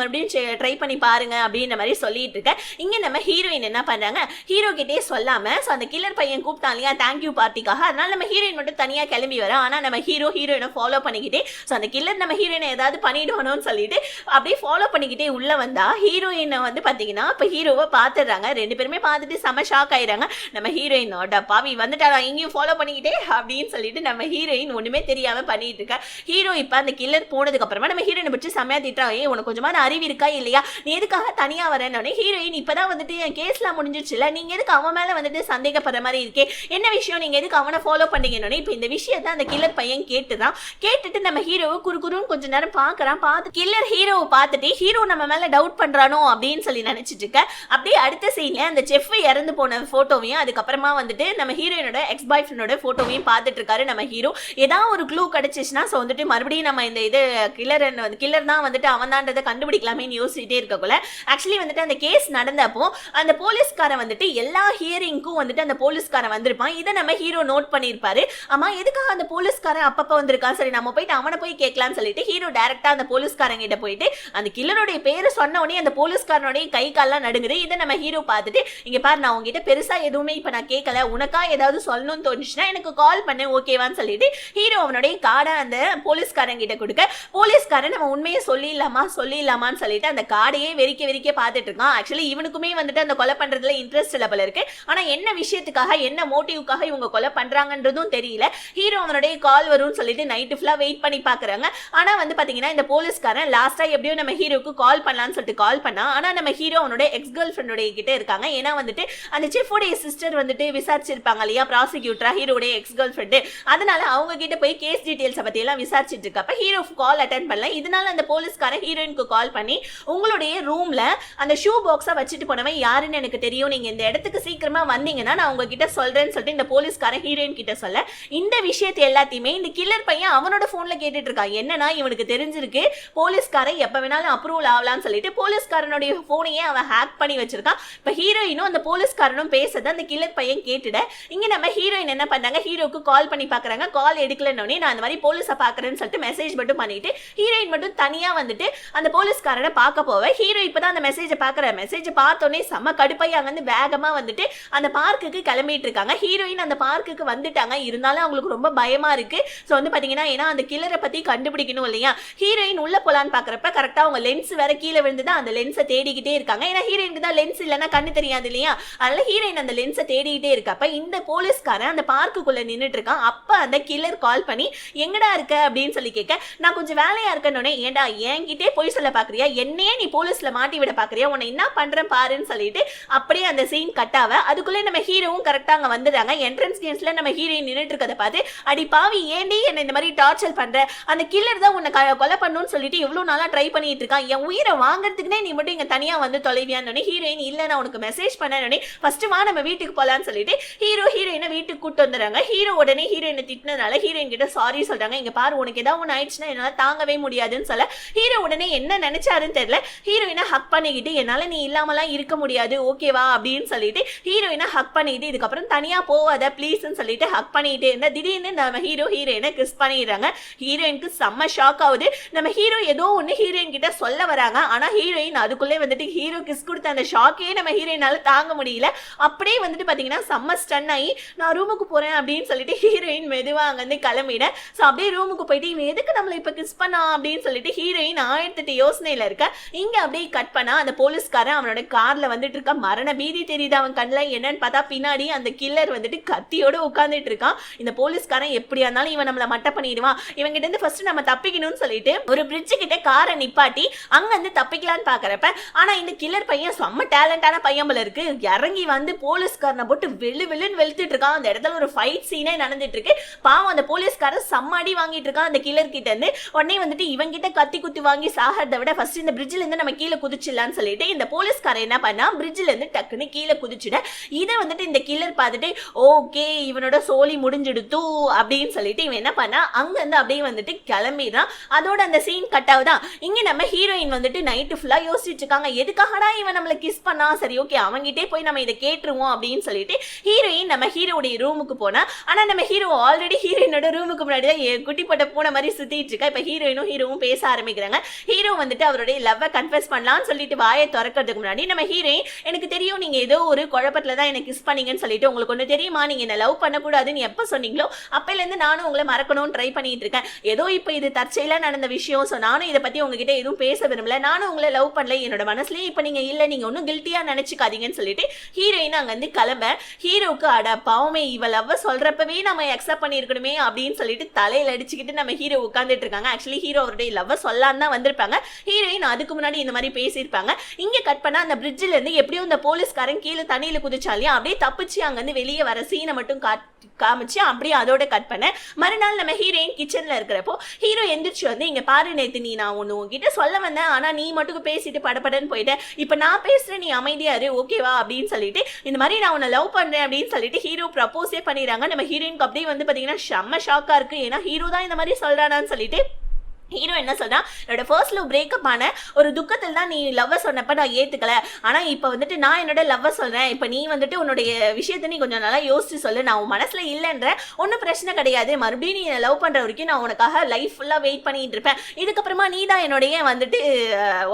ட்ரை பண்ணி பாருங்க அப்படின்ற மாதிரி சொல்லிட்டு இருக்க. இங்க நம்ம ஹீரோயின் என்ன பண்றாங்க, ஹீரோ கிட்டே சொல்லாம அந்த கில்லர் பையன் கூப்பிட்டான் இல்லையா தேங்க்யூ பார்ட்டிக்காக, அதனால நம்ம ஹீரோயின் மட்டும் தனியா கிளம்பி வர. ஆனா நம்ம ஹீரோயினை ஃபாலோ பண்ணிக்கிட்டே அந்த கில்லர் நம்ம ஹீரோயினை ஏதாவது பண்ணிடுவானோன்னு சொல்லிட்டு அப்படியே ஃபாலோ பண்ணிக்கிட்டே உள்ள வந்தா ஹீரோயினை வந்து பாத்தீங்கன்னா இப்ப ஹீரோவை பாத்துடுறாங்க. ரெண்டு பேருமே பார்த்துட்டு செம ஷாக் ஆயிடுறாங்க. நம்ம ஹீரோயினோட பாவி வந்துட்டாரா இங்கேயும் ஃபாலோ பண்ணிக்கிட்டே அப்படின்னு சொல்லிட்டு நம்ம ஹீரோயின் ஒண்ணுமே தெரியாம பண்ணிட்டு இருக்க. ஹீரோ இப்ப அந்த கில்லர் போனதுக்கு அப்புறமா நம்ம ஹீரோயினை பற்றி செமையா திட்டா, உனக்கு கொஞ்சமான அறிவு இருக்கா இல்லையா, நீ எதுக்காக தனியா வரேன்னு. ஹீரோயின் இப்பதான் வந்துட்டு என் கேஸ்லாம் முடிஞ்சிருச்சுல, நீங்க எதுக்கு அவன் மேல வந்துட்டு சந்தேகப்படுற மாதிரி இருக்கே, என்ன விஷயம், நீங்க எதுக்கு அவனை ஃபாலோ பண்ணீங்கன்னு இப்ப இந்த விஷயத்த அந்த கில்லர் பையன் கேட்டுட்டு நம்ம ஹீரோவை குறுகுறுன்னு கொஞ்ச நேரம் பாக்குறான். பார்த்து கில்லர் ஹீரோவை பார்த்துட்டு ஹீரோ நம்ம மேல டவுட் பண்றானோ அப்படின்னு சொல்லி நினைச்சிட்டு இருக்க. அப்படியே அடுத்த சீன்ல அந்த செஃப் இறந்து போன போட்டோவையும் அதுக்கப்புறமா வந்துட்டு நம்ம ஹீரோயினோட எக்ஸ் பாய் ஃப்ரெண்டோட போட்டோவையும் பார்த்துட்டு இருக்காரு நம்ம ஹீரோ. ஏதாவது ஒரு க்ளூ கிடைச்சிச்சுன்னா வந்துட்டு மறுபடியும் நம்ம இந்த இது கில்லர் தான் வந்துட்டு அவன் தான்றதை கண்டுபிடிக்கலாமேன்னு யோசிச்சுட்டே இருக்கக்குள்ள ஆக்சுவலி வந்துட்டு அந்த கேஸ் நடந்தப்போ அந்த போலீஸ்காரன் வந்துட்டு எல்லா ஹியரிங்க்கும் வந்துட்டு அந்த போலீஸ்காரன் வந்திருப்பான். இதை நம்ம ஹீரோ நோட் பண்ணியிருப்பாரு. ஆமா எதுக்காக அந்த போலீஸ்காரன் அப்பப்ப வந்திருக்கான், சரி நம்ம போயிட்டு அவனை போய் கேட்கலாம்னு சொல்லிட்டு ஹீரோ டைரக்டா அந்த போலீஸ்காரன் கிட்ட போயிட்டு அந்த கில்லருடைய பேரை சொன்ன உடனே அந்த போலீஸ்காரனுடைய கை கால்லாம் நடுங்குது. இதை நம்ம ஹீரோ பார்த்துட்டு இங்க பாரு நான் உங்ககிட்ட பெருசா எதுவுமே இப்ப நான் கேட்கல, உனக்கா ஏதாவது சொல்லணும்னு தோணுச்சுன்னா எனக்கு கால் பண்ணு ஓகேவான்னு சொல்லிட்டு ஹீரோ அவனுடைய கார்டை அந்த போலீஸ்காரன் கிட்ட கொடுக்க போலீஸ்காரன் நம்ம உண்மையை சொல்லிடலாமான்னு சொல்லிட்டு அந்த கார்டையே வெறிக்க பார்த்துட்டு இருக்கான். ஆக்சுவலி இவனுக்குமே வந்துட்டு அந்த கொலை பண்றதுல இன்ட்ரெஸ்ட் லெவல் இருக்கு. ஆனா என்ன விஷயத்துக்காக என்ன மோட்டிவ்காக இவங்க கொலை பண்றாங்கன்றதும் தெரியல. ஹீரோ அவனுடைய கால் வரும்னு சொல்லிட்டு நைட்டு ஃபுல்லா வெயிட் பண்ணி பாக்குறாங்க. ஆனா வந்து பாத்தீங்கன்னா இந்த போலீஸ்காரன் லாஸ்டா எப்படியோ நம்ம ஹீரோக்கு கால் பண்ணலாம்னு சொல்லிட்டு கால் பண்ணா. ஆனா நம்ம ஹீரோ அவனோட எக்ஸ் கேர்ள் ஃப்ரெண்டோட கிட்ட இருக்காங்க. ஏன்னா வந்துட்டு அந்த செஃபோடைய சிஸ்டர் வந்துட்டு விசாரிச்சிருப்பாங்க இல்லையா ப்ராசிக்யூட்டரா ஹீரோடைய எக்ஸ் கேர்ள் ஃப்ரெண்ட், அதனால அவங்க கிட்ட போய் கேஸ் டீடைல்ஸ் பத்தி எல்லாம் விசாரிச்சிட்டு இருக்கப்ப ஹீரோ கால் அட்டெண்ட் பண்ணல. இதனால அந்த போலீஸ்காரன் ஹீரோயினுக்கு கால் பண்ணி உங்களுடைய ரூம்ல அந்த ஷூ பாக்ஸா வச்சுட்டு போனவன் யாருன்னு எனக்கு தெரியும், நீங்க இந்த இடத்துக்கு சீக்கிரமா வந்தீங்கன்னா நான் உங்ககிட்ட சொல்றேன்னு சொல்லிட்டு இந்த போலீஸ்காரன் ஹீரோயின் கிட்ட சொல்ல இந்த விஷயத்தை எல்லாத்தையுமே இந்த கில்லர் பையன் அவனோட போன்ல கேட்டுட்டு இருக்கான். என்னன்னா இவனுக்கு தெரிஞ்சிருக்கு போலீஸ்காரன் எப்ப வேணாலும் அப்ரூவல் ஆகலாம்னு சொல்லிட்டு போலீஸ்காரனுடைய போனையே அவன் ஹேக் பண்ணி வச்சிருக்கான். இப்ப ஹீரோயினும் அந்த போலீஸ்காரனும் பேசத அந்த கில்லர் பையன் கேட்டுட. இங்க நம்ம ஹீரோயின் என்ன பண்ணாங்க, ஹீரோக்கு கால் பண்ணி பாக்குறாங்க. கால் எடுக்கலன்னு நான் அந்த மாதிரி போலீஸை பாக்குறேன்னு சொல்லிட்டு மெசேஜ் மட்டும் பண்ணிட்டு ஹீரோயின் மட்டும் தனியா வந்துட்டு அந்த போலீஸ்காரனை பார்க்க போவேன். ஹீரோ இப்பதான் அந்த மெசேஜை பாக்குற மெசேஜ் பார்த்தோன்னே செம்ம கடுப்பாய் அங்க வந்து வேகமா வந்துட்டு அந்த பார்க்குக்கு கிளம்பிட்டு இருக்காங்க. ஹீரோயின் அந்த பார்க்குக்கு வந்துட்டாங்க. இருந்தாலும் அவங்களுக்கு ரொம்ப பயமா இருக்கு. சோ வந்து பாத்தீங்கன்னா ஏன்னா அந்த கில்லரை பத்தி கண்டுபிடிக்கணும் இல்லையா. ஹீரோயின் உள்ள போலான்னு பாக்குறப்ப கரெக்டா அவங்க லென்ஸ் வேற கீழே விழுந்துதான் அந்த லென்ஸை தேடிக்கிட்டே இருக்காங்க. ஏன்னா ஹீரோயினுக்கு தான் லென்ஸ் இல்லைன்னா கண்ணு தெரியாது இல்லையா, அதனால ஹீரோயின் அந்த லென்ஸை தேடிக்கிட்டே இருக்கப்ப இந்த போலீஸ்காரன் அந்த பார்க்குக்குள்ள நின்றுட்டு இருக்கான். அப்ப அந்த கில்லர் கால் பண்ணி எங்கடா இருக்க அப்படின்னு சொல்லி கேட்க நான் கொஞ்சம் வேலையா இருக்கேன்னு, ஏன்டா என்கிட்டே போய் சொல்ல பாக்குறியா, என்னையே நீ போலீஸ்ல மாட்டி விட பாக்குறியா, உன்னை என்ன பண்றேன் பாருன்னு சொல்லிட்டு அப்படியே அந்த சீன் கட்டாவ அதுக்குள்ளே நம்ம ஹீரோவும் கரெக்டா அங்க வந்துடுறாங்க. என்ட்ரன்ஸ் கேம்ஸ்ல நம்ம ஹீரோயின் நின்றுட்டு இருக்கதை பார்த்து அடி பாவி ஏண்டி என்ன இந்த மாதிரி டார்ச்சர் பண்ற, அந்த கில்லர் தான் உன்னை கொலை பண்ணணும்னு சொல்லிட்டு எவ்வளவு நாளா ட்ரை பண்ணிட்டு இருக்கான், என் உயிரை வாங்குறதுக்குனே நீ மட்டும் இங்க தனியா வந்து தொலைவியான்னு ஹீரோயின் இல்ல நான் உனக்கு மெசேஜ் பண்ணேன்னு ஃபர்ஸ்ட் வா நம்ம வீட்டுக்கு போலான்னு சொல்லிட்டு ஹீரோயினை வீட்டுக்கு கூட்டு வந்துடுறாங்க. ஹீரோ உடனே ஹீரோயினை திட்டினதுனால ஹீரோயின் கிட்ட சாரி சொல்றாங்க. இங்க பாரு உனக்கு ஏதாவது ஒன்று ஆயிடுச்சுன்னா என்னால தாங்கவே முடியாதுன்னு சொல்ல ஹீரோ உடனே என்ன நினைச்சாருன்னு தெரியல ஹீரோயினை ஹக் பண்ணிக்கிட்டு என்னால நீ இல்லாமலாம் இருக்க முடியாது ஓகேவா அப்படின்னு சொல்லிட்டு ஹீரோயினை ஹக் பண்ணிட்டு இதுக்கப்புறம் தனியா போவாத ப்ளீஸ்ன்னு சொல்லிட்டு ஹக் பண்ணிட்டே இருந்தா திடீர்னு நம்ம ஹீரோயினை கிஸ் பண்ணிடுறாங்க. ஹீரோயினுக்கு செம்ம ஷாக் ஆகுது. நம்ம ஹீரோ ஏதோ ஒண்ணு ஹீரோயின் கிட்ட சொல்ல வராங்க. ஆனா ஹீரோயின் அதுக்குள்ளே வந்துட்டு ஹீரோ கிஸ் கொடுத்த அந்த ஷாக்கே நம்ம ஹீரோயினால தாங்க முடியல. அப்படியே வந்துட்டு பாத்தீங்கன்னா செம்ம ஸ்டன் ஆகி நான் ரூமுக்கு போறேன் அப்படின்னு சொல்லிட்டு ஹீரோயின் மெதுவா அங்க இருந்து கிளம்பிட. சோ அப்படியே ரூமுக்கு போயிட்டு இவன் எதுக்கு நம்மள இப்ப கிஸ் பண்ணா அப்படின்னு சொல்லிட்டு ஹீரோயின் 1008 யோசனையில இருக்க. இங்க அப்படியே கட் பண்ணா அந்த போலீஸ்காரன் அவனோட கார்ல வந்துட்டு இருக்க. மரண பீதி தெரியுது அவன் கண்ணுல. என்னன்னு பார்த்தா பின்னாடி அந்த கில்லர் வந்துட்டு கத்தியோட உட்கார்ந்துட்டு இருக்கான். இந்த போலீஸ்காரன் எப்படியா இருந்தாலும் இவன் நம்மள மட்ட பண்ணிடுவான், இவன் கிட்ட இருந்து ஃபர்ஸ்ட் நம்ம தப்பிக்கணும்னு சொல்லிட்டு ஒரு பிரிட்ஜ் கிட்ட காரை நிப்பாட்டி அங்க இருந்து தப்பிக்கலான்னு பாக்குறப்ப ஆனா இந்த கில்லர் பையன் செம்ம டேலண்டான பையன் போல இருக்கு. இறங்கி வந்து போலீஸ்காரனை போட்டு வெளுன்னு வெளுத்துட்டு இருக்கான். அந்த இடத்துல ஒரு ஃபைட் சீனே நடந்துட்டு இருக்கு. பாவம் அந்த போலீஸ்காரன் சம்மாடி வாங்கிட்டு இருக்கான் அந்த கில்லர் கிட்ட இருந்து. உடனே வந்துட்டு இவங்க கிட்ட கத்தி குத்தி வாங்கி சாகிறத விட ஃபர்ஸ்ட் இந்த பிரிட்ஜ்ல இருந்து நம்ம கீழே குதிச்சிடலாம்னு சொல்லிட்டு இந்த போலீஸ்காரன் என்ன பண்ணா பிரிட்ஜ்ல இருந்து டக்குன்னு கீழே குதிச்சுட. இதை வந்துட்டு இந்த கில்லர் பார்த்துட்டு ஓகே இவனோட சோலி முடிஞ்சிடுத்து அப்படின்னு சொல்லிட்டு இவன் என்ன பண்ணா அங்க இருந்து அப்படியே வந்துட்டு கிளம்பிடுறான். அதோட அந்த சீன் கட் ஆகுதான். இங்க நம்ம ஹீரோயின் வந்துட்டு நைட்டு ஃபுல்லா யோசிச்சுட்டு இருக்காங்க எதுக்காகடா இவன் நம்மள கிஸ் பண்ணா, சரி ஓகே அவங்கிட்டே போய் நம்ம இதை கேட்டுருவோம் அப்படின்னு சொல்லிட்டு ஹீரோயின் நம்ம ஹீரோடைய ரூமுக்கு போனா. ஆனா நம்ம ஹீரோ ஆல்ரெடி ஹீரோயினோட ரூமுக்கு முன்னாடி தான் குட்டி போட்ட பூனை மாதிரி சுத்திட்டு இருக்கா. இப்ப ஹீரோவும் பேச ஆரம்பிக்கிறாங்க. ஹீரோ வந்துட்டு அவருடைய லவ்வை கன்ஃபெஸ் பண்ணலாம்னு சொல்லிட்டு வாயை திறக்கிறதுக்கு முன்னாடி நம்ம ஹீரோயின், எனக்கு தெரியும் நீங்க ஏதோ ஒரு குழப்பத்துல தான் எனக்கு கிஸ் பண்ணீங்கன்னு சொல்லிட்டு, உங்களுக்கு ஒண்ணு தெரியுமா, நீங்க என்ன லவ் பண்ணக்கூடாதுன்னு எப்ப சொன்னீங்களோ அப்பையில இருந்து நானும் உங்களை மறக்கணும்னு ட்ரை பண்ணிட்டு இருக்கேன். ஏதோ இப்ப இது தற்செயலா நடந்த விஷயம். சோ நானும் இதை பத்தி உங்ககிட்ட எதுவும் பேச விரும்பல. நானும் உங்களை லவ் பண்ணல. என்னோட மனசுலயே இப்ப நீங்க இல்ல, நீங்க ஒன்னும் கில்ட்டியா நினைச்சுக்காதீங்கன்னு சொல்லிட்டு ஹீரோயின் அங்க வந்து கிளம்ப. ஹீரோக்கு அட பாவமே, இவ லவ் சொல்றப்பவே நம்ம அக்செப்ட் பண்ணிருக்கணுமே அப்படின்னு சொல்லிட்டு தலையில அடிச்சுக்கிட்டு நம்ம ஹீரோ உட்கார்ந்துட்டு இருக்காங்க. ஆக்சுவலி ஹீரோ அவருடைய லவ் சொல்லான்னு தான் வந்திருப்பாங்க. ஹீரோயின் அதுக்கு முன்னாடி இந்த மாதிரி பேசியிருப்பாங்க. இங்க கட் பண்ணா அந்த பிரிட்ஜ்ல இருந்து எப்படியும் இந்த போலீஸ்காரன் கீழே தண்ணியில குதிச்சாலையும் அப்படியே தப்பிச்சு அங்க இருந்து வெளியே வர சீனை மட்டும் காமிச்சு அப்படியே அதோட கட் பண்ண. மறுநாள் நம்ம ஹீரோயின் கிச்சன்ல இருக்கிறப்போ ஹீரோ எந்திரிச்சு வந்து, இங்க பாரு நேத்து நீ நான் ஒண்ணு உங்ககிட்ட சொல்ல வந்தேன், ஆனா நீ மட்டும் பேசிட்டு படப்படன்னு போயிட்டேன். இப்ப நான் பேசுறேன், நீ அமைதியா இரு ஓகேவா அப்படின்னு சொல்லிட்டு, இந்த மாதிரி நான் உன்னை லவ் பண்றேன் அப்படின்னு சொல்லிட்டு ஹீரோ ப்ரப்போஸே பண்ணிடுறாங்க. நம்ம ஹீரோயினுக்கு அப்படியே வந்து பாத்தீங்கன்னா செம்ம ஷாக்கா இருக்கு. ஏன்னா ஹீரோ தான் இந்த மாதிரி சொல்றானான்னு சொல்லிட்டு ஹீரோ என்ன சொல்றா, என்னோட ஃபர்ஸ்ட் லவ் பிரேக்கப் ஆன ஒரு துக்கத்தில் தான் நீ லவ் சொன்னப்ப நான் ஏத்துக்கல. ஆனா இப்ப வந்துட்டு நான் என்னோட லவ் சொல்றேன். இப்ப நீ வந்துட்டு உன்னுடைய விஷயத்த நீ கொஞ்சம் நல்லா யோசிச்சு சொல்லு. நான் உன் மனசுல இல்லைன்ற ஒன்னும் பிரச்சனை கிடையாது. மறுபடியும் நீ லவ் பண்ற வரைக்கும் நான் உனக்காக லைஃப் ஃபுல்லா வெயிட் பண்ணிட்டு இருப்பேன். இதுக்கப்புறமா நீ தான் என்னுடைய வந்துட்டு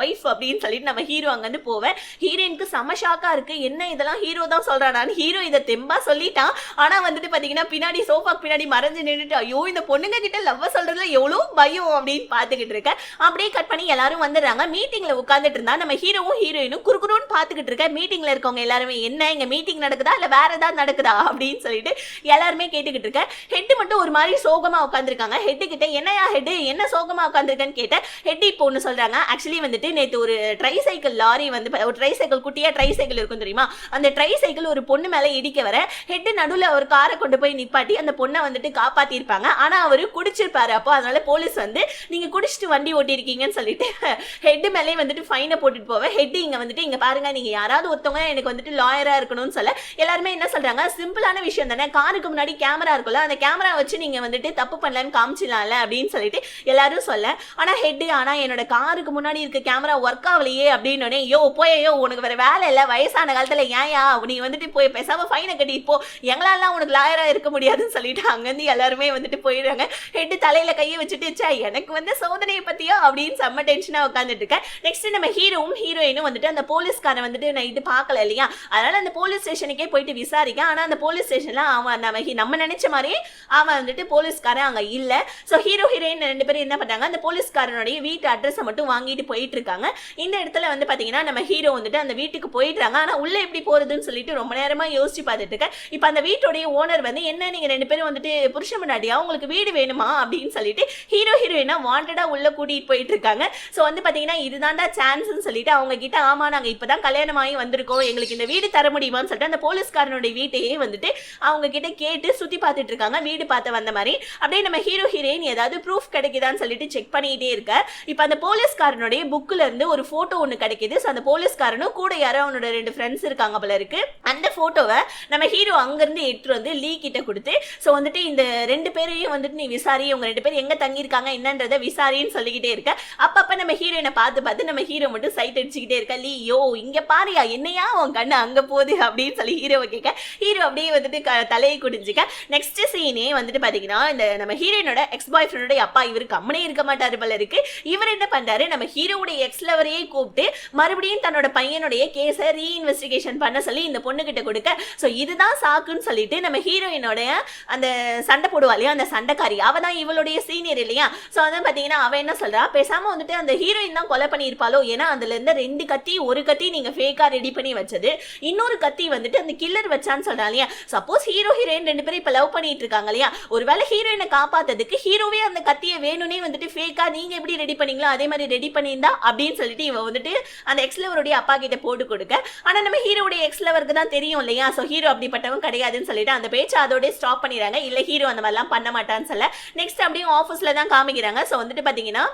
ஒய்ஃப் அப்படின்னு சொல்லிட்டு நம்ம ஹீரோ அங்க வந்து போவேன். ஹீரோயினுக்கு செம ஷாக்கா இருக்கு. என்ன இதெல்லாம் ஹீரோ தான் சொல்றானான்னு. ஹீரோ இதை தெம்பா சொல்லிட்டான். ஆனா வந்துட்டு பாத்தீங்கன்னா பின்னாடி சோஃபாக்கு பின்னாடி மறைஞ்சு நின்றுட்டு, ஐயோ இந்த பொண்ணுங்க கிட்ட லவ் சொல்றதுல எவ்வளவு பயம் அப்படின்னு பாத்துக்கிட்டு இருக்க. அப்படியே கட் பண்ணி எல்லாரும் வந்துடுறாங்க. மீட்டிங்ல உட்கார்ந்துட்டு இருந்தா நம்ம ஹீரோவும் ஹீரோயினும் குறுகுறுன்னு பாத்துக்கிட்டு இருக்க. மீட்டிங்ல இருக்கவங்க எல்லாருமே, என்ன இங்க மீட்டிங் நடக்குதா இல்ல வேற ஏதாவது நடக்குதா அப்படின்னு சொல்லிட்டு எல்லாருமே கேட்டுக்கிட்டு இருக்க. ஹெட் மட்டும் ஒரு மாதிரி சோகமா உட்காந்துருக்காங்க. ஹெட் கிட்ட, என்னையா ஹெட் என்ன சோகமா உட்காந்துருக்கன்னு கேட்ட, ஹெட் இப்போ ஒண்ணு சொல்றாங்க. ஆக்சுவலி வந்துட்டு நேத்து ஒரு ட்ரைசைக்கிள் லாரி வந்து, ஒரு ட்ரைசைக்கிள் குட்டியா ட்ரைசைக்கிள் இருக்கும் தெரியுமா, அந்த ட்ரைசைக்கிள் ஒரு பொண்ணு மேல இடிக்க வர ஹெட் நடுவுல ஒரு காரை கொண்டு போய் நிப்பாட்டி அந்த பொண்ணை வந்துட்டு காப்பாத்தி இருப்பாங்க. ஆனா அவரு குடிச்சிருப்பாரு. அப்போ அதனால போலீஸ் வந்து நீங்க குடிச்சிட்டு வண்டி ஓட்டி இருக்கீங்கன்னு சொல்லிட்டு ஹெட் மேலே வந்துட்டு ஃபைனை போட்டுட்டு போவேன். ஹெட் இங்க வந்துட்டு, இங்க பாருங்க நீங்க யாராவது ஒருத்தவங்க எனக்கு வந்துட்டு லாயரா இருக்கணும்னு சொல்ல எல்லாருமே என்ன சொல்றாங்க, சிம்பிளான விஷயம் தானே, காருக்கு முன்னாடி கேமரா இருக்குல்ல, அந்த கேமரா வச்சு நீங்க வந்துட்டு தப்பு பண்ணலன்னு காமிச்சிடலாம்ல அப்படின்னு சொல்லிட்டு எல்லாரும் சொல்ல. ஆனா ஹெட், ஆனா என்னோட காருக்கு முன்னாடி இருக்க கேமரா ஒர்க் ஆகலையே அப்படின்னு, யோ போயோ உனக்கு வேற வேலை இல்ல, வயசான காலத்துல ஏயா நீ வந்துட்டு போய் பேசாம ஃபைனை கட்டிட்டு போ, எங்களாலாம் உனக்கு லாயரா இருக்க முடியாதுன்னு சொல்லிட்டு அங்கிருந்து எல்லாருமே வந்துட்டு போயிடுறாங்க. ஹெட் தலையில கையை வச்சுட்டு, எனக்கு வந்து சோதனை பத்தியா அப்படின்னு செம்ம டென்ஷனா உட்கார்ந்துட்டு இருக்கேன். நெக்ஸ்ட் நம்ம ஹீரோவும் ஹீரோயினும் வந்துட்டு அந்த போலீஸ்காரன் வந்துட்டு நைட்டு பார்க்கல இல்லையா, அதனால அந்த போலீஸ் ஸ்டேஷனுக்கே போயிட்டு விசாரிக்க. ஆனா அந்த போலீஸ் ஸ்டேஷன்ல அவன் நம்ம நினைச்ச மாதிரி அவன் வந்துட்டு போலீஸ்காரன் அங்க இல்ல. சோ ஹீரோ ஹீரோயின் ரெண்டு பேரும் என்ன பண்றாங்க, அந்த போலீஸ்காரனுடைய வீட்டு அட்ரஸ் மட்டும் வாங்கிட்டு போயிட்டு இருக்காங்க. இந்த இடத்துல வந்து பாத்தீங்கன்னா நம்ம ஹீரோ வந்துட்டு அந்த வீட்டுக்கு போயிடுறாங்க. ஆனா உள்ள எப்படி போறதுன்னு சொல்லிட்டு ரொம்ப நேரமா யோசிச்சு பார்த்துட்டு இருக்கேன். இப்ப அந்த வீட்டுடைய ஓனர் வந்து, என்ன நீங்க ரெண்டு பேரும் வந்துட்டு புருஷன் முன்னாடியா, உங்களுக்கு வீடு வேணுமா அப்படின்னு சொல்லிட்டு ஹீரோ ஹீரோயினா வாண்டடா உள்ள கூட்டிட்டு போயிட்டு இருக்காங்க. சோ வந்து பாத்தீங்கன்னா இதுதான்டா சான்ஸ்னு சொல்லிட்டு அவங்க கிட்ட, ஆமா நாங்க இப்பதான் கல்யாணம் ஆகி வந்திருக்கோம், எங்களுக்கு இந்த வீடு தர முடியுமான்னு சொல்லிட்டு அந்த போலீஸ்காரனுடைய வீட்டையே வந்துட்டு அவங்க கிட்ட கேட்டு சுத்தி பார்த்துட்டு இருக்காங்க. வீடு பார்த்து வந்த மாதிரி அப்படியே நம்ம ஹீரோ ஹீரோயின் ஏதாவது ப்ரூஃப் கிடைக்குதான்னு சொல்லிட்டு செக் பண்ணிட்டே இருக்க. இப்ப அந்த போலீஸ்காரனுடைய புக்ல இருந்து ஒரு போட்டோ ஒண்ணு கிடைக்குது. சோ அந்த போலீஸ்காரனும் கூட யாரோ அவனோட ரெண்டு ஃப்ரெண்ட்ஸ் இருக்காங்க போல இருக்கு. அந்த போட்டோவை நம்ம ஹீரோ அங்க இருந்து எடுத்துட்டு வந்து லீ கிட்ட கொடுத்து, சோ வந்துட்டு இந்த ரெண்டு பேரையும் வந்துட்டு நீ விசாரி, உங்க ரெண்டு பேரும் எங்க தங்கி இருக்காங்க என்னன்றத விசாரின்னு சொல்லிக்கிட்டே இருக்க. அப்பப்ப நம்ம ஹீரோயினை பார்த்து நம்ம ஹீரோ மட்டும் சைட் அடிச்சுக்கிட்டே இருக்க. லியோ இங்க பாரியா, என்னையா உன் கண்ணு அங்க போகுது அப்படின்னு சொல்லி ஹீரோவை கேட்க. ஹீரோ அப்படியே வந்துட்டு தலையை குடிஞ்சுக்க. நெக்ஸ்ட் சீனே வந்துட்டு பாத்தீங்கன்னா இந்த நம்ம ஹீரோயினோட எக்ஸ் பாய் ஃப்ரெண்டோட அப்பா, இவரு கம்மனே இருக்க மாட்டாரு போல இருக்கு. இவர் என்ன பண்றாரு, நம்ம ஹீரோவுடைய எக்ஸ் லவரையே கூப்பிட்டு மறுபடியும் தன்னோட பையனுடைய கேஸை ரீஇன்வெஸ்டிகேஷன் பண்ண சொல்லி இந்த பொண்ணு கிட்ட கொடுக்க. சோ இதுதான் சாக்குன்னு சொல்லிட்டு நம்ம ஹீரோயினோட அந்த சண்டை போடுவாளையா அந்த சண்டைக்காரி, அவ தான் இவளுடைய சீனியர் இல்லையா. சோ அதான் பாத்தீங்கன்னா அவ என்ன சொல்றா, பேசாம வந்துட்டு அந்த ஹீரோயின் தான் கொலை பண்ணியிருப்பாளோ, ஏன்னா அதுல இருந்த ரெண்டு கத்தி, ஒரு கத்தி நீங்க ஃபேக்கா ரெடி பண்ணி வச்சது, இன்னொரு கத்தி வந்துட்டு அந்த கில்லர் வச்சான்னு சொல்றா இல்லையா. சப்போஸ் ஹீரோ ஹீரோயின் ரெண்டு பேரும் இப்ப லவ் பண்ணிட்டு இருக்காங்க இல்லையா, ஒருவேளை ஹீரோயினை காப்பாத்ததுக்கு ஹீரோவே அந்த கத்தியை வேணும்னே வந்துட்டு ஃபேக்கா நீங்க எப்படி ரெடி பண்ணீங்களோ அதே மாதிரி ரெடி பண்ணியிருந்தா அப்படின்னு சொல்லிட்டு இவ வந்துட்டு அந்த எக்ஸ் லவருடைய அப்பா கிட்ட போட்டு கொடுக்க. ஆனா நம்ம ஹீரோடைய எக்ஸ் லவருக்கு தான் தெரியும் இல்லையா, சோ ஹீரோ அப்படிப்பட்டவன் கிடையாதுன்னு சொல்லிட்டு அந்த பேச்சை அதோட ஸ்டாப் பண்ணிடுறாங்க. இல்ல ஹீரோ அந்த மாதிரிலாம் பண்ண மாட்டான்னு சொல்ல. நெக்ஸ்ட் அப்படியே ஆஃபீஸ்ல தான் காமிக்கிறாங்க. சோ வந்துட்டு பாத்தீங்கன்னா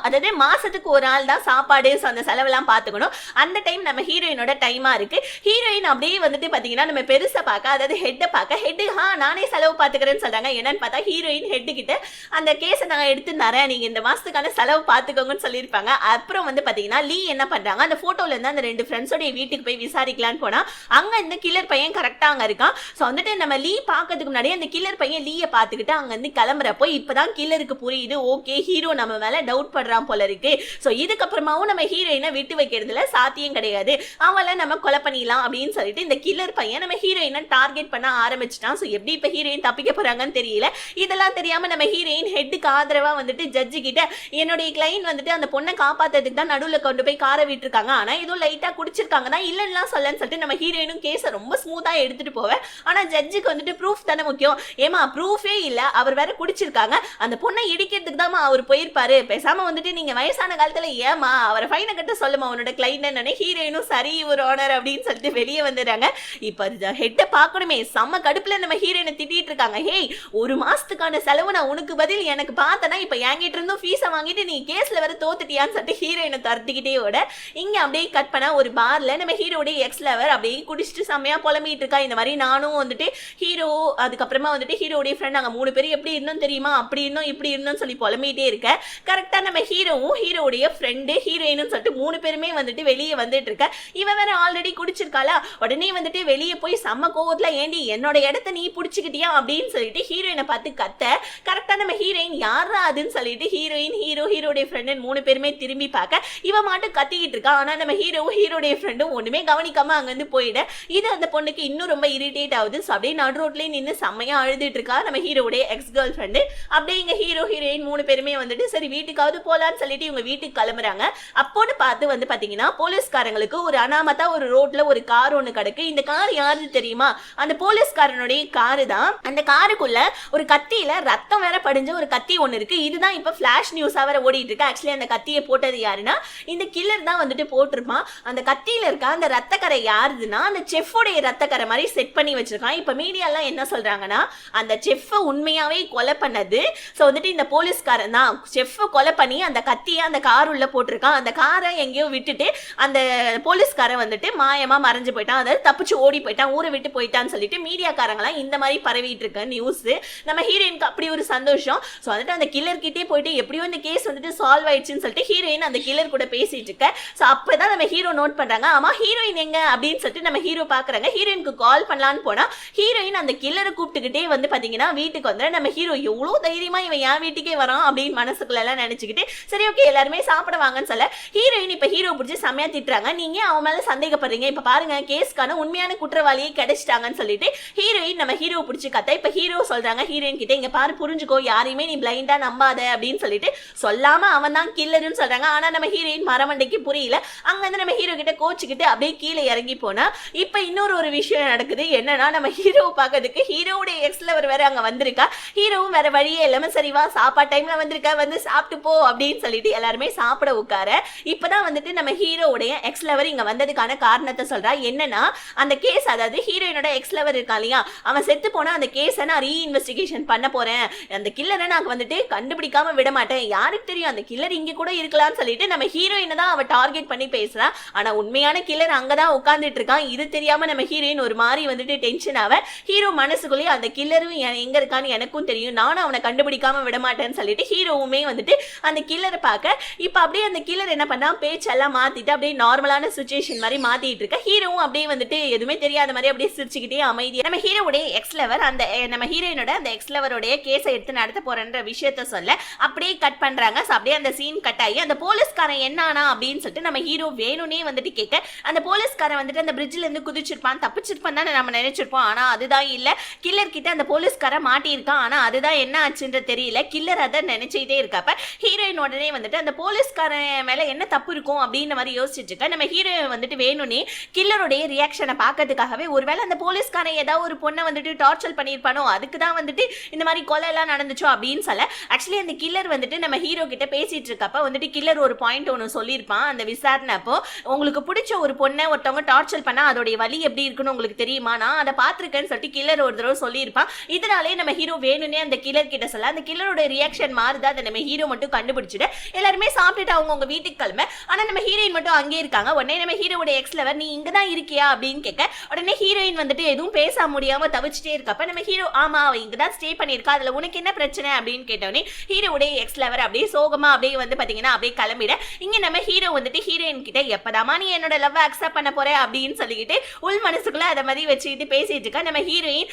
அதாவது மாசத்துக்கு ஒரு ஆள் தான் சாப்பாடு, அந்த செலவெல்லாம் பாத்துக்கணும். அந்த டைம் நம்ம ஹீரோயினோட டைமா இருக்கு. ஹீரோயின் அப்படியே வந்துட்டு பாத்தீங்கன்னா நம்ம பெருசா பார்க்க, அதாவது ஹெட்ட பார்க்க, ஹெட் நானே செலவு பாத்துக்கிறேன்னு சொல்றாங்க. என்னன்னு பார்த்தா ஹீரோயின் ஹெட் கிட்ட அந்த கேஸை நான் எடுத்து தரேன், நீங்க இந்த மாசத்துக்கான செலவு பாத்துக்கோங்கன்னு சொல்லியிருப்பாங்க. அப்புறம் வந்து பாத்தீங்கன்னா லீ என்ன பண்றாங்க, அந்த போட்டோல இருந்து அந்த 2 ஃப்ரெண்ட்ஸோட வீட்டுக்கு போய் விசாரிக்கலான்னு போனா அங்க இந்த கில்லர் பையன் கரெக்டா அங்க இருக்கான். சோ வந்துட்டு நம்ம லீ பாக்கிறதுக்கு முன்னாடி அந்த கில்லர் பையன் லீய பாத்துக்கிட்டு அங்க இருந்து கிளம்புறப்போ இப்பதான் கில்லருக்கு புரியுது, ஓகே ஹீரோ நம்ம மேல டவுட் பண்றான் போல இருக்கு. சோ இதுக்கப்புறமாவும் நம்ம ஹீரோயினை விட்டு வைக்கிறதுல சாத்தியம் கிடையாது, அவளை நம்ம கொலை பண்ணிடலாம் அப்படின்னு சொல்லிட்டு இந்த கில்லர் பையன் நம்ம ஹீரோயினை டார்கெட் பண்ண ஆரம்பிச்சிட்டான். சோ எப்படி இப்ப ஹீரோயின் தப்பிக்க போறாங்கன்னு தெரியல. இதெல்லாம் தெரியாம நம்ம ஹீரோயின் ஹெட்டுக்கு ஆதரவா வந்துட்டு ஜட்ஜு கிட்ட என்னுடைய கிளைண்ட் வந்துட்டு அந்த பொண்ணை காப்பாத்துறதுக்கு தான் நடுவுல கொண்டு போய் காரை விட்டுருக்காங்க, ஆனா ஏதோ லைட்டா குடிச்சிருக்காங்க தான், இல்லன்னா சொல்லன்னு சொல்லிட்டு நம்ம ஹீரோயினும் கேஸை ரொம்ப ஸ்மூத்தா எடுத்துட்டு போவேன். ஆனா ஜட்ஜுக்கு வந்துட்டு ப்ரூஃப் தானே முக்கியம். ஏமா ப்ரூஃபே இல்ல, அவர் வேற குடிச்சிருக்காங்க, அந்த பொண்ணை இடிக்கிறதுக்கு தான் அவர் போயிருப்பாரு, பேசாம வந்துட்டு நீங்க வயசான காலத்துல ஏமா அவரை ஃபைனை கட்ட சொல்லுமா அவனோட கிளைண்ட். ஹீரோயினும் சரி ஒரு ஆனர் அப்படின்னு சொல்லிட்டு வெளியே வந்துடுறாங்க. இப்ப ஹெட்ட பாக்கணுமே, செம்ம கடுப்புல நம்ம ஹீரோயினை திட்டிட்டு இருக்காங்க. ஹேய், ஒரு மாசத்துக்கான செலவு நான் உனக்கு பதில் எனக்கு பார்த்தனா, இப்ப என்கிட்ட இருந்தும் ஃபீஸை வாங்கிட்டு நீ கேஸ்ல வேற தோத்துட்டியான்னு சொல்லிட்டு ஹீரோயினை தரத்திக்கிட்டே ஓட. இங்க அப்படியே கட் பண்ணா ஒரு பார்ல நம்ம ஹீரோட எக்ஸ் லவர் அப்படியே குடிச்சிட்டு செம்மையா புலம்பிட்டு இருக்கா. இந்த மாதிரி நானும் வந்துட்டு ஹீரோ, அதுக்கப்புறமா வந்துட்டு ஹீரோடைய ஃப்ரெண்ட், நாங்க 3 பேரும் எப்படி இருந்தோம் தெரியுமா, அப்படி இருந்தோம் இப்படி இருந்தோம் சொல்லி புலம்பிட்டே இருக்க. கரெக்டா நம்ம ஹீரோவும் ஹீரோடைய ஃப்ரெண்டு ஹீரோயினும் சொல்லிட்டு 3 பேருமே வந்துட்டு வெளியே வந்துட்டு இருக்க. இவன் வேற ஆல்ரெடி குடிச்சிருக்காளா, உடனே வந்துட்டு வெளியே போய் செம்ம கோவத்துல ஏண்டி என்னோட இடத்த நீ புடிச்சுக்கிட்டியா அப்படின்னு சொல்லிட்டு ஹீரோயினை பார்த்து கத்த. கரெக்டா நம்ம ஹீரோயின் யாரா அதுன்னு சொல்லிட்டு ஹீரோயின் ஹீரோடைய ஃப்ரெண்டு 3 பேருமே திரும்பி பார்க்க இவன் மட்டும் கத்திக்கிட்டு இருக்கா. ஆனா நம்ம ஹீரோவும் ஹீரோடைய ஃப்ரெண்டும் ஒண்ணுமே கவனிக்காம அங்க இருந்து போயிட. இது அந்த பொண்ணுக்கு இன்னும் ரொம்ப இரிட்டேட் ஆகுது. அப்படியே நடு ரோட்லயே நின்று செம்மையா அழுதுட்டு இருக்கா நம்ம ஹீரோடைய எக்ஸ் கேர்ள் ஃப்ரெண்டு. அப்படியே இங்க ஹீரோயின் 3 பேருமே வந்துட்டு சரி வீட்டுக்காவது போலான்னு சொல்லிட்டு இவங்க வீட்டுக்கு கிளம்புறாங்க. அப்போன்னு பார்த்து வந்து பாத்தீங்கன்னா போலீஸ்காரங்களுக்கு ஒரு அனாமத்தா ஒரு ரோட்ல ஒரு கார் ஒண்ணு கிடக்கு. இந்த கார் யாரு தெரியுமா, அந்த போலீஸ்காரனுடைய காரு தான். அந்த காருக்குள்ள ஒரு கத்தியில ரத்தம் வேற படிஞ்ச ஒரு கத்தி ஒண்ணு இருக்கு. இதுதான் இப்ப பிளாஷ் நியூஸா வேற ஓடிட்டு இருக்கு. ஆக்சுவலி அந்த கத்தியை போட்டது யாருன்னா இந்த கில்லர் தான் வந்துட்டு போட்டிருப்பான். அந்த கத்தியில இருக்க அந்த ரத்தக்கரை யாருதுன்னா அந்த செஃபோடைய ரத்தக்கரை மாதிரி செட் பண்ணி வச்சிருக்கான். இப்ப மீடியா எல்லாம் என்ன சொல்றாங்கன்னா அந்த செஃப் உண்மையாவே கொலை பண்ணது. சோ வந்துட்டு இந்த போலீஸ்காரன் தான் செஃப் கொலை பண்ணி அந்த கத்தியை அந்த கார் உள்ள போட்டிருக்கான். அந்த காரை எங்கேயோ விட்டுட்டு அந்த போலீஸ்காரன் வந்துட்டு மாயமா மறைஞ்சு போயிட்டான், அதாவது தப்பிச்சு ஓடி போயிட்டான், ஊரை விட்டு போயிட்டான்னு சொல்லிட்டு மீடியாக்காரங்களாம் இந்த மாதிரி பரவிட்டு இருக்க நியூஸ். நம்ம ஹீரோயினுக்கு அப்படி ஒரு சந்தோஷம். சோ வந்துட்டு அந்த கில்லர் கிட்டே போயிட்டு எப்படியோ இந்த கேஸ் வந்துட்டு சால்வ் ஆயிடுச்சுன்னு சொல்லிட்டு ஹீரோயின் அந்த கில்லர் கூட பேசிட்டு இருக்க. சோ அப்பதான் நம்ம ஹீரோ நோட் பண்றாங்க, ஆமா ஹீரோயின் எங்க அப்படின்னு சொல்லிட்டு நம்ம ஹீரோ பாக்குறாங்க. ஹீரோயினுக்கு கால் பண்ணலான்னு போனா ஹீரோயின் அந்த கில்லரை கூப்பிட்டுக்கிட்டே வந்து பாத்தீங்கன்னா வீட்டுக்கு வந்து நம்ம ஹீரோ எவ்வளவு தைரியமா இவன் என் வீட்டுக்கே வரான் அப்படின்னு மனசுக்குள்ள எல்லாம் நினைச்சுக்கிட்டு சரி ஓகே எல்லாருமே சாப்பிட வாங்கன்னு சொல்ல ஹீரோயின் இப்ப ஹீரோ பிடிச்சி செம்மையா திட்டுறாங்க. நீங்க அவன் மேல சந்தேகப்படுறீங்க, இப்ப பாருங்க கேஸ்க்கான உண்மையான குற்றவாளியை கிடைச்சிட்டாங்கன்னு சொல்லிட்டு ஹீரோயின் நம்ம ஹீரோ பிடிச்சி கத்த. இப்ப ஹீரோ சொல்றாங்க ஹீரோயின் கிட்ட இங்க பாரு புரிஞ்சுக்கோ, யாரையுமே நீ பிளைண்டா நம்பாத அப்படின்னு சொல்லிட்டு சொல்லாம அவன் தான் கில்லர்னு சொல்றாங்க. ஆனா நம்ம ஹீரோயின் மரமண்டைக்கு புரியல. அங்க இருந்து நம்ம ஹீரோ கிட்ட கோச்சுக்கிட்டு அப்படியே கீழே இறங்கி போனா இப்ப இன்னொரு ஒரு விஷயம் நடக்குது. என்னன்னா நம்ம ஹீரோ பாக்கிறதுக்கு ஹீரோடைய எக்ஸ் லவர் வேற அங்க வந்திருக்கா. ஹீரோவும் வேற வழியே இல்லாம சரி வா சாப்பாடு டைம்ல வந்திருக்கா, வந்து சாப்பிட்டு போ அப்படின்னு சொல்லிட்டு எல்லாருமே சாப்பிட உட்கார. இப்பதான் வந்துட்டு நம்ம ஹீரோடைய எக்ஸ் லவர் இங்க வந்ததுக்கான காரணத்தை சொல்றா. என்னன்னா அந்த கேஸ், அதாவது ஹீரோயினோட எக்ஸ் லவர் இருக்கா இல்லையா, அவன் செத்து போனா அந்த கேஸை நான் ரீஇன்வெஸ்டிகேஷன் பண்ண போறேன், அந்த கில்லரை நான் வந்துட்டு கண்டுபிடிக்காம விட மாட்டேன், யாருக்கு தெரியும் அந்த கில்லர் இங்க கூட இருக்கலாம்னு சொல்லிட்டு நம்ம ஹீரோயினை தான் அவ டார்கெட் பண்ணி பேசுறா. ஆனா உண்மையான கில்லர் அங்கதான் உட்கார்ந்துட்டு இருக்கான். இது தெரியாம நம்ம ஹீரோயின் ஒரு மாதிரி வந்துட்டு டென்ஷன் ஆவ. ஹீரோ மனசுக்குள்ளேயே அந்த கில்லரும் எங்க இருக்கான்னு எனக்கும் தெரியும், நானும் அவனை கண்டுபிடிக்காம விட மாட்டேன்னு சொல்லிட்டு ஹீரோவுமே வந்துட்டு அந்த கில்லரை பார்க்க இப்ப அப்படியே அந்த கில்லர் என்ன பண்ணா பேச்செல்லாம் மாத்திட்டு அப்படியே நார்மலான சிச்சுவேஷன் மாதிரி மாத்திட்டு இருக்க. ஹீரோவும் அப்படியே வந்துட்டு எதுவுமே தெரியாத மாதிரி அப்படியே சிரிச்சுக்கிட்டே அமைதியா நம்ம ஹீரோடைய எக்ஸ் லவர் அந்த நம்ம ஹீரோயினோட அந்த எக்ஸ் லவரோடைய கேஸை எடுத்து நடத்த போறன்ற விஷயத்த சொல்ல அப்படியே கட் பண்றாங்க. அப்படியே அந்த சீன் கட் ஆகி அந்த போலீஸ்காரன் என்னானா அப்படின்னு சொல்லிட்டு நம்ம ஹீரோ வேணும்னே வந்துட்டு கேட்க அந்த போலீஸ்காரன் வந்துட்டு அந்த பிரிட்ஜ்ல இருந்து குதிச்சிருப்பான், தப்பிச்சிருப்பான் தான் நம்ம நினைச்சிருப்போம். ஆனா அதுதான் இல்ல, கில்லர் கிட்ட அந்த போலீஸ்காரன் மாட்டியிருக்கான். ஆனா அதுதான் என்ன ஆச்சுன்ற தெரியல. கில்லர் அதை நினைச்சிட்டே இருக்கப்ப ஹீரோயின் உடனே வந்துட்டு அந்த போலீஸ்காரன் மேல என்ன தப்பு இருக்கும் அப்படின்னு மாதிரி யோசிச்சுட்டு இருக்க. நம்ம ஹீரோயின் வந்துட்டு வேணும்னே கில்லருடைய ரியாக்ஷனை பார்க்கறதுக்காகவே ஒருவேளை அந்த போலீஸ்காரன் ஏதாவது ஒரு பொண்ணை வந்துட்டு டார்ச்சர் பண்ணியிருப்பானோ, அதுக்கு தான் வந்துட்டு இந்த மாதிரி கொலை எல்லாம் நடந்துச்சோ அப்படின்னு சொல்ல ஆக்சுவலி அந்த கில்லர் வந்துட்டு நம்ம ஹீரோ கிட்ட பேசிட்டு இருக்கப்ப வந்துட்டு கில்லர் ஒரு பாயிண்ட் ஒன்று சொல்லியிருப்பான் அந்த விசாரணை அப்போ, உங்களுக்கு பிடிச்ச ஒரு பொண்ணை ஒருத்தவங்க டார்ச்சர் பண்ணா அதோடைய வலி எப்படி இருக்குன்னு உங்களுக்கு தெரியுமா, நான் அதை பார்த்துருக்கேன்னு சொல்லிட்டு கில்லர் ஒரு தடவை சொல்லியிருப்பான். இதனாலே நம்ம ஹீரோ வேணும்னே அந்த கில்லர் கிட்ட சொல்ல அந்த கில்லரோட ரியாக்ஷன் மாறுதா இருக்கு, அதை நம்ம ஹீரோ மட்டும் கண்டுபிடிச்சிட்டு எல்லாருமே சாப்பிட்டுட்டு அவங்க வீட்டுக்கு கிளம்ப. ஆனா நம்ம ஹீரோயின் மட்டும் அங்கே இருக்காங்க. உடனே நம்ம ஹீரோட எக்ஸ் லவர் நீ இங்கதான் இருக்கியா அப்படின்னு கேட்க, உடனே ஹீரோயின் வந்துட்டு எதுவும் பேச முடியாம தவிச்சிட்டே இருக்கப்ப நம்ம ஹீரோ ஆமா அவ இங்கதான் ஸ்டே பண்ணிருக்கா, அதுல உனக்கு என்ன பிரச்சனை அப்படின்னு கேட்டோடனே ஹீரோட எக்ஸ் லவர் அப்படியே சோகமா அப்படியே வந்து பாத்தீங்கன்னா அப்படியே கிளம்பிட. இங்க நம்ம ஹீரோ வந்துட்டு ஹீரோயின் கிட்ட எப்பதாமா நீ என்னோட லவ் அக்செப்ட் பண்ண போற அப்படின்னு சொல்லிட்டு உள் மனசுக்குள்ள அதை மாதிரி வச்சுக்கிட்டு பேசிட்டு இருக்கா. நம்ம ஹீரோயின்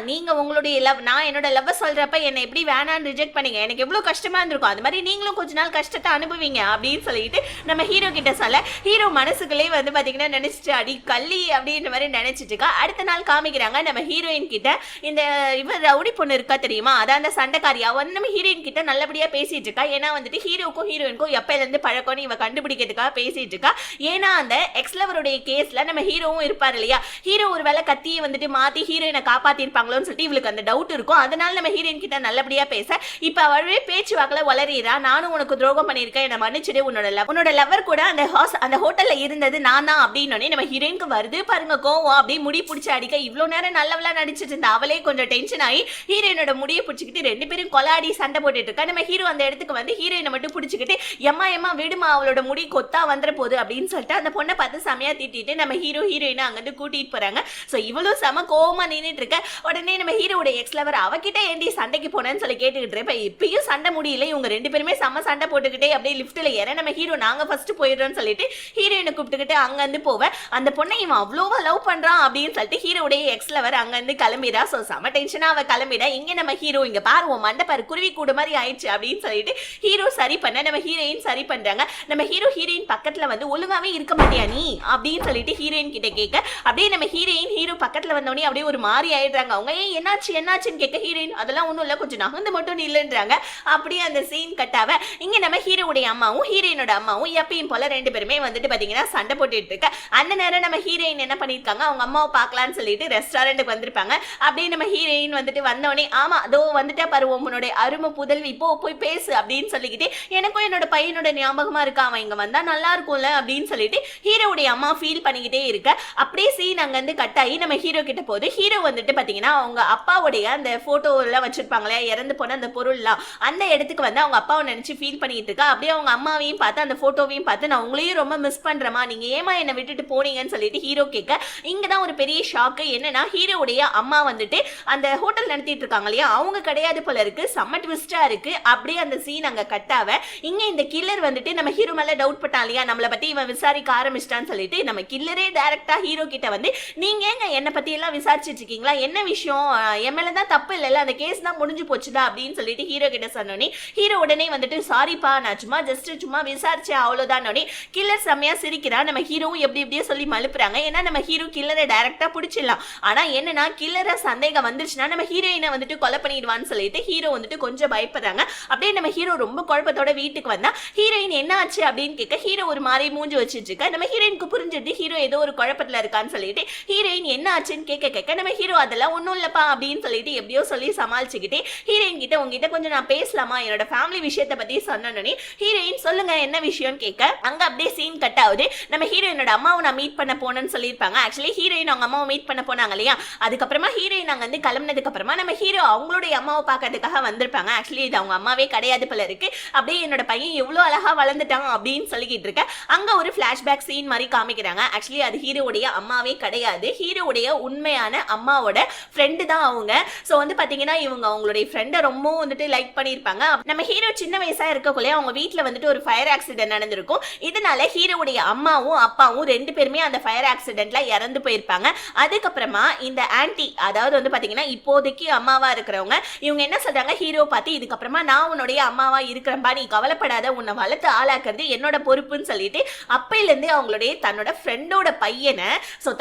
நீங்க உங்களுடைய லவ் நான் என்னோட லவ் சொல்றப்ப என்ன எப்படி வேணான்னு ரிஜெக்ட் பண்ணீங்க, எனக்கு எவ்வளவு கஷ்டமா இருந்திருக்கும், அது மாதிரி நீங்களும் கொஞ்ச நாள் கஷ்டத்தை அனுபவிங்க அப்படின்னு சொல்லிட்டு நம்ம ஹீரோ கிட்ட சொல்ல ஹீரோ மனசுக்குள்ளே வந்து பாத்தீங்கன்னா நினைச்சிட்டு அடி கள்ளி அப்படின்ற மாதிரி நினைச்சிட்டு இருக்கா. அடுத்த நாள் காமிக்கிறாங்க நம்ம ஹீரோயின் கிட்ட இந்த இவர் ரவுடி பொண்ணு இருக்கா தெரியுமா, அதான் அந்த சண்டைக்காரியா வந்து நம்ம ஹீரோயின் கிட்ட நல்லபடியா பேசிட்டு இருக்கா. ஏன்னா வந்துட்டு ஹீரோக்கும் ஹீரோயினுக்கும் எப்பல இருந்து பழக்கம்னு இவ கண்டுபிடிக்கிறதுக்காக பேசிட்டு இருக்கா. ஏன்னா அந்த எக்ஸ்லவருடைய கேஸ்ல நம்ம ஹீரோவும் இருப்பாரு இல்லையா, ஹீரோ ஒரு வேலை கத்தியை வந்துட்டு மாத்தி ஹீரோயினை காப்பாத்திருப்பாங்களோன்னு சொல்லிட்டு இவளுக்கு அந்த டவுட் இருக்கும். அதனால நம்ம ஹீரோயின் கிட்ட நல்லபடியா பேச இப்ப அவளே பேச்சு வாக்குல வளரா, நானும் உனக்கு துரோகம் பண்ணிருக்கேன், என்ன மன்னிச்சிடு, உன்னோட லவர் கூட அந்த ஹோட்டல்ல இருந்தது நான் தான் அப்படின்னு நம்ம ஹீரோயினுக்கு வருது பாருங்க கோவம், அப்படியே முடி பிடிச்சி அடிக்க. இவ்வளவு நேரம் நல்லவளா நடிச்சிட்டு இருந்த அவளே கொஞ்சம் டென்ஷன் ஆகி ஹீரோயினோட முடியை பிடிச்சிக்கிட்டு ரெண்டு பேரும் கொலாடி சண்டை போட்டுட்டு இருக்கா. நம்ம ஹீரோ அந்த இடத்துக்கு வந்து ஹீரோயினை மட்டும் பிடிச்சிக்கிட்டு எம்மா எம்மா விடுமா அவளோட முடி கொத்தா வந்துற போகுது அப்படின்னு சொல்லிட்டு அந்த பொண்ணை பார்த்து செமையா திட்டிட்டு நம்ம ஹீரோ ஹீரோயினை அங்கிட்டு கூட்டிட்டு போறாங்க. சோ இவ்வளவு செம கோவமா நின்றுட்டு இருக்க. உடனே நம்ம ஹீரோட எக்ஸ் லவர் அவகிட்ட ஏண்டி சண்டைக்கு போனேன்னு சொல்லி கேட்டுக்கிட்டு இருப்ப. இப்பயும் சண்டை முடியல, இவங்க ரெண்டு பேருமே செம சண்டை போட்டுக்கிட்டே அப்படியே லிப்ட்ல ஏற நம்ம ஹீரோ நாங்க ஃபர்ஸ்ட் போயிடுறோம்னு சொல்லிட்டு ஹீரோயினை கூப்பிட்டுக்கிட்டு அங்க இருந்து போவேன். அந்த பொண்ணை இவன் அவ்வளோவா லவ் பண்றான் அப்படின்னு சொல்லிட்டு ஹீரோடைய எக்ஸ் லவர் அங்க இருந்து கிளம்பிடா. சோ செம டென்ஷனா அவ கிளம்பிடா. இங்க நம்ம ஹீரோ இங்க பாருவோம் மண்டை பாரு குருவி கூடு மாதிரி ஆயிடுச்சு அப்படின்னு சொல்லிட்டு ஹீரோ சரி பண்ண நம்ம ஹீரோயின் சரி பண்றாங்க. நம்ம ஹீரோ ஹீரோயின் பக்கத்துல வந்து ஒழுங்காவே இருக்க மாட்டியா நீ அப்படின்னு சொல்லிட்டு ஹீரோயின் கிட்ட கேட்க, அப்படியே நம்ம ஹீரோயின் ஹீரோ பக்கத்துல வந்தோடனே அப்படியே ஒரு மாதிரி ஆயிடுறாங்க. அவங்க என்னாச்சுன்னு கேட்க ஹீரோயின் அதெல்லாம் ஒண்ணும் இல்ல கொஞ்சம் நகர்ந்து மட்டும் இல்லைன்றாங்க. அப்படியே அந்த சீன் கட்டாவ இங்க நம்ம ஹீரோடைய அம்மாவும் ஹீரோயினோட அம்மாவும் எப்பயும் போல ரெண்டு பேருமே வந்துட்டு பாத்தீங்கன்னா சண்டை போட்டுட்டு இருக்க. அந்த நேரம் நம்ம ஹீரோயின் என்ன பண்ணிருக்காங்க, அவங்க அம்மாவை பார்க்கலான்னு சொல்லிட்டு ரெஸ்டாரண்ட்டுக்கு வந்திருப்பாங்க. அப்படியே நம்ம ஹீரோயின் வந்துட்டு வந்தோடனே ஆமா அதோ வந்துட்டா பருவம் உன்னுடைய அருமை புதல்வி இப்போ போய் பேசு அப்படின்னு சொல்லிக்கிட்டு எனக்கும் என்னோட பையனோட ஞாபகமா இருக்கா, அவன் இங்க வந்தா நல்லா இருக்கும்ல அப்படின்னு சொல்லிட்டு ஹீரோடைய அம்மா ஃபீல் பண்ணிக்கிட்டே இருக்க. அப்படியே சீன் அங்க இருந்து கட் ஆகி நம்ம ஹீரோ கிட்ட போகுது. ஹீரோ வந்துட்டு பாத்தீங்கன்னா அவங்க அப்பாவுடைய அந்த போட்டோ எல்லாம் வச்சிருப்பாங்களே இறந்து போன அந்த பொருள்லாம் அந்த இடத்துக்கு வந்து அவங்க அப்பாவை நினைச்சு ஃபீல் பண்ணிட்டு இருக்கா. அப்படியே அவங்க அம்மாவையும் பார்த்து அந்த போட்டோவையும் பார்த்து நான் உங்களையும் ரொம்ப மிஸ் பண்றேமா, நீங்க ஏமா என்ன விட்டுட்டு போனீங்கன்னு சொல்லிட்டு ஹீரோ கேட்க இங்கதான் ஒரு பெரிய ஷாக்கு. என்னன்னா ஹீரோடைய அம்மா வந்துட்டு அந்த ஹோட்டல் நடத்திட்டு இருக்காங்க இல்லையா அவங்க கிடையாது போல இருக்கு. செம்ம ட்விஸ்டா இருக்கு. அப்படியே அந்த சீன் அங்க கட்டாவ இங்க இந்த கில்லர் வந்துட்டு நம்ம ஹீரோ மேல டவுட் பட்டான் இல்லையா, நம்மளை பத்தி இவன் விசாரிக்க ஆரம்பிச்சிட்டான்னு சொல்லிட்டு நம்ம கில்லரே டைரக்டா ஹீரோ கிட்ட வந்து நீங்க ஏங்க என்ன பத்தி எல்லாம் விசாரிச்சிட்டு இருக்கீங்களா, என்ன விஷயம், என் மேலதான் தப்பு இல்லைல்ல, அந்த கேஸ் தான் முடிஞ்சு போச்சுதா அப்படின்னு சொல்லிட்டு ஹீரோ கிட்ட சொன்னோன்னே ஹீரோ உடனே வந்துட்டு சாரிப்பா நான் சும்மா விசாரிச்சேன் அவ்வளவுதான். கில்லர் செம்மையா சிரிக்கிறான். நம்ம ஹீரோவும் எப்படி எப்படியே சொல்லி மழுப்புறாங்க. ஏன்னா நம்ம ஹீரோ கில்லரை டைரக்டா பிடிச்சிடலாம். ஆனா என்னன்னா கில்லரை சந்தேகம் வந்துருச்சுன்னா நம்ம ஹீரோயினை வந்துட்டு கொலை பண்ணிடுவான்னு சொல்லிட்டு ஹீரோ வந்துட்டு கொஞ்சம் பயப்படுறாங்க. அப்படியே நம்ம ஹீரோ ரொம்ப குழப்பத்தோட வீட்டுக்கு வந்தா ஹீரோயின் என்ன ஆச்சு அப்படின்னு கேட்க ஹீரோ ஒரு மாதிரி மூஞ்சி வச்சிட்டு இருக்க. நம்ம ஹீரோயினுக்கு புரிஞ்சுட்டு ஹீரோ ஏதோ ஒரு குழப்பத்துல இருக்கான்னு சொல்லிட்டு ஹீரோயின் என்ன ஆச்சுன்னு கேட்க நம்ம ஹீரோ அதெல்லாம் ஒன்னும் இல்லப்பா அப்படின்னு சொல்லிட்டு எப்படியோ சொல்லி சமாளிச்சுக்கிட்டே ஹீரோயின் கிட்ட உங்ககிட்ட கொஞ்சம் நான் பேசலாமா என்னோட ஃபேமிலி விஷயத்தை பத்தி சொன்னோன்னே ஹீரோயின் சொல்லுங்க என்ன விஷயம்னு கேட்க அங்க அப்படியே சீன் கட் ஆகுது. நம்ம ஹீரோயினோட அம்மாவை நான் மீட் பண்ண போனேன்னு சொல்லியிருப்பாங்க. ஆக்சுவலி ஹீரோயின் அவங்க அம்மாவை மீட் பண்ண போனாங்க இல்லையா, அதுக்கப்புறமா ஹீரோயின் அங்க வந்து கிளம்பினதுக்கு அப்புறமா நம்ம ஹீரோ அவங்களுடைய அம்மாவை பார்க்கறதுக்காக வந்திருப்பாங்க. ஆக்சுவலி இது அவங்க அம்மாவே கிடையாது போல இருக்கு. அப்படியே என்னோட பையன் எவ்வளவு அழகா வளர்ந்துட்டான் அப்படின்னு சொல்லிக்கிட்டு இருக்க அங்க ஒரு பிளாஷ்பேக் சீன் மாதிரி காமிக்கிறாங்க. ஆக்சுவலி அது ஹீரோடைய அம்மாவே கிடையாது, ஹீரோடைய உண்மையான அம்மாவோட ஃப்ரெண்டு தான் அவங்க. சோ வந்து பாத்தீங்கன்னா இவங்க அவங்களுடைய ஃப்ரெண்டை ரொம்ப வந்துட்டு லைக் பண்ணிருப்பாங்க. நம்ம ஹீரோ சின்ன வயசா இருக்கக்குள்ளே அவங்க வீட்டுல வந்துட்டு ஒரு ஃபயர் ஆக்சிடென்ட் நடந்திருக்கும். இதனால ஹீரோடைய அம்மாவும் அப்பாவும் ரெண்டு பேருமே அந்த ஃபயர் ஆக்சிடென்ட்ல இறந்து போயிருப்பாங்க. அதுக்கப்புறமா இந்த ஆன்டி அதாவது வந்து பாத்தீங்கன்னா இப்போதைக்கு அம்மாவா இருக்கிறவங்க இவங்க என்ன சொல்றாங்க ஹீரோ பார்த்து இதுக்கப்புறமா நான் உன்னுடைய அம்மாவா இருக்கிறேன்பா, நீ கவலைப்படாத, உன்னை வளர்த்து ஆளாக்குறது என்னோட பொறுப்புன்னு சொல்லிட்டு அப்பையில இருந்து அவங்களுடைய தன்னோட ஃப்ரெண்டோட பையனை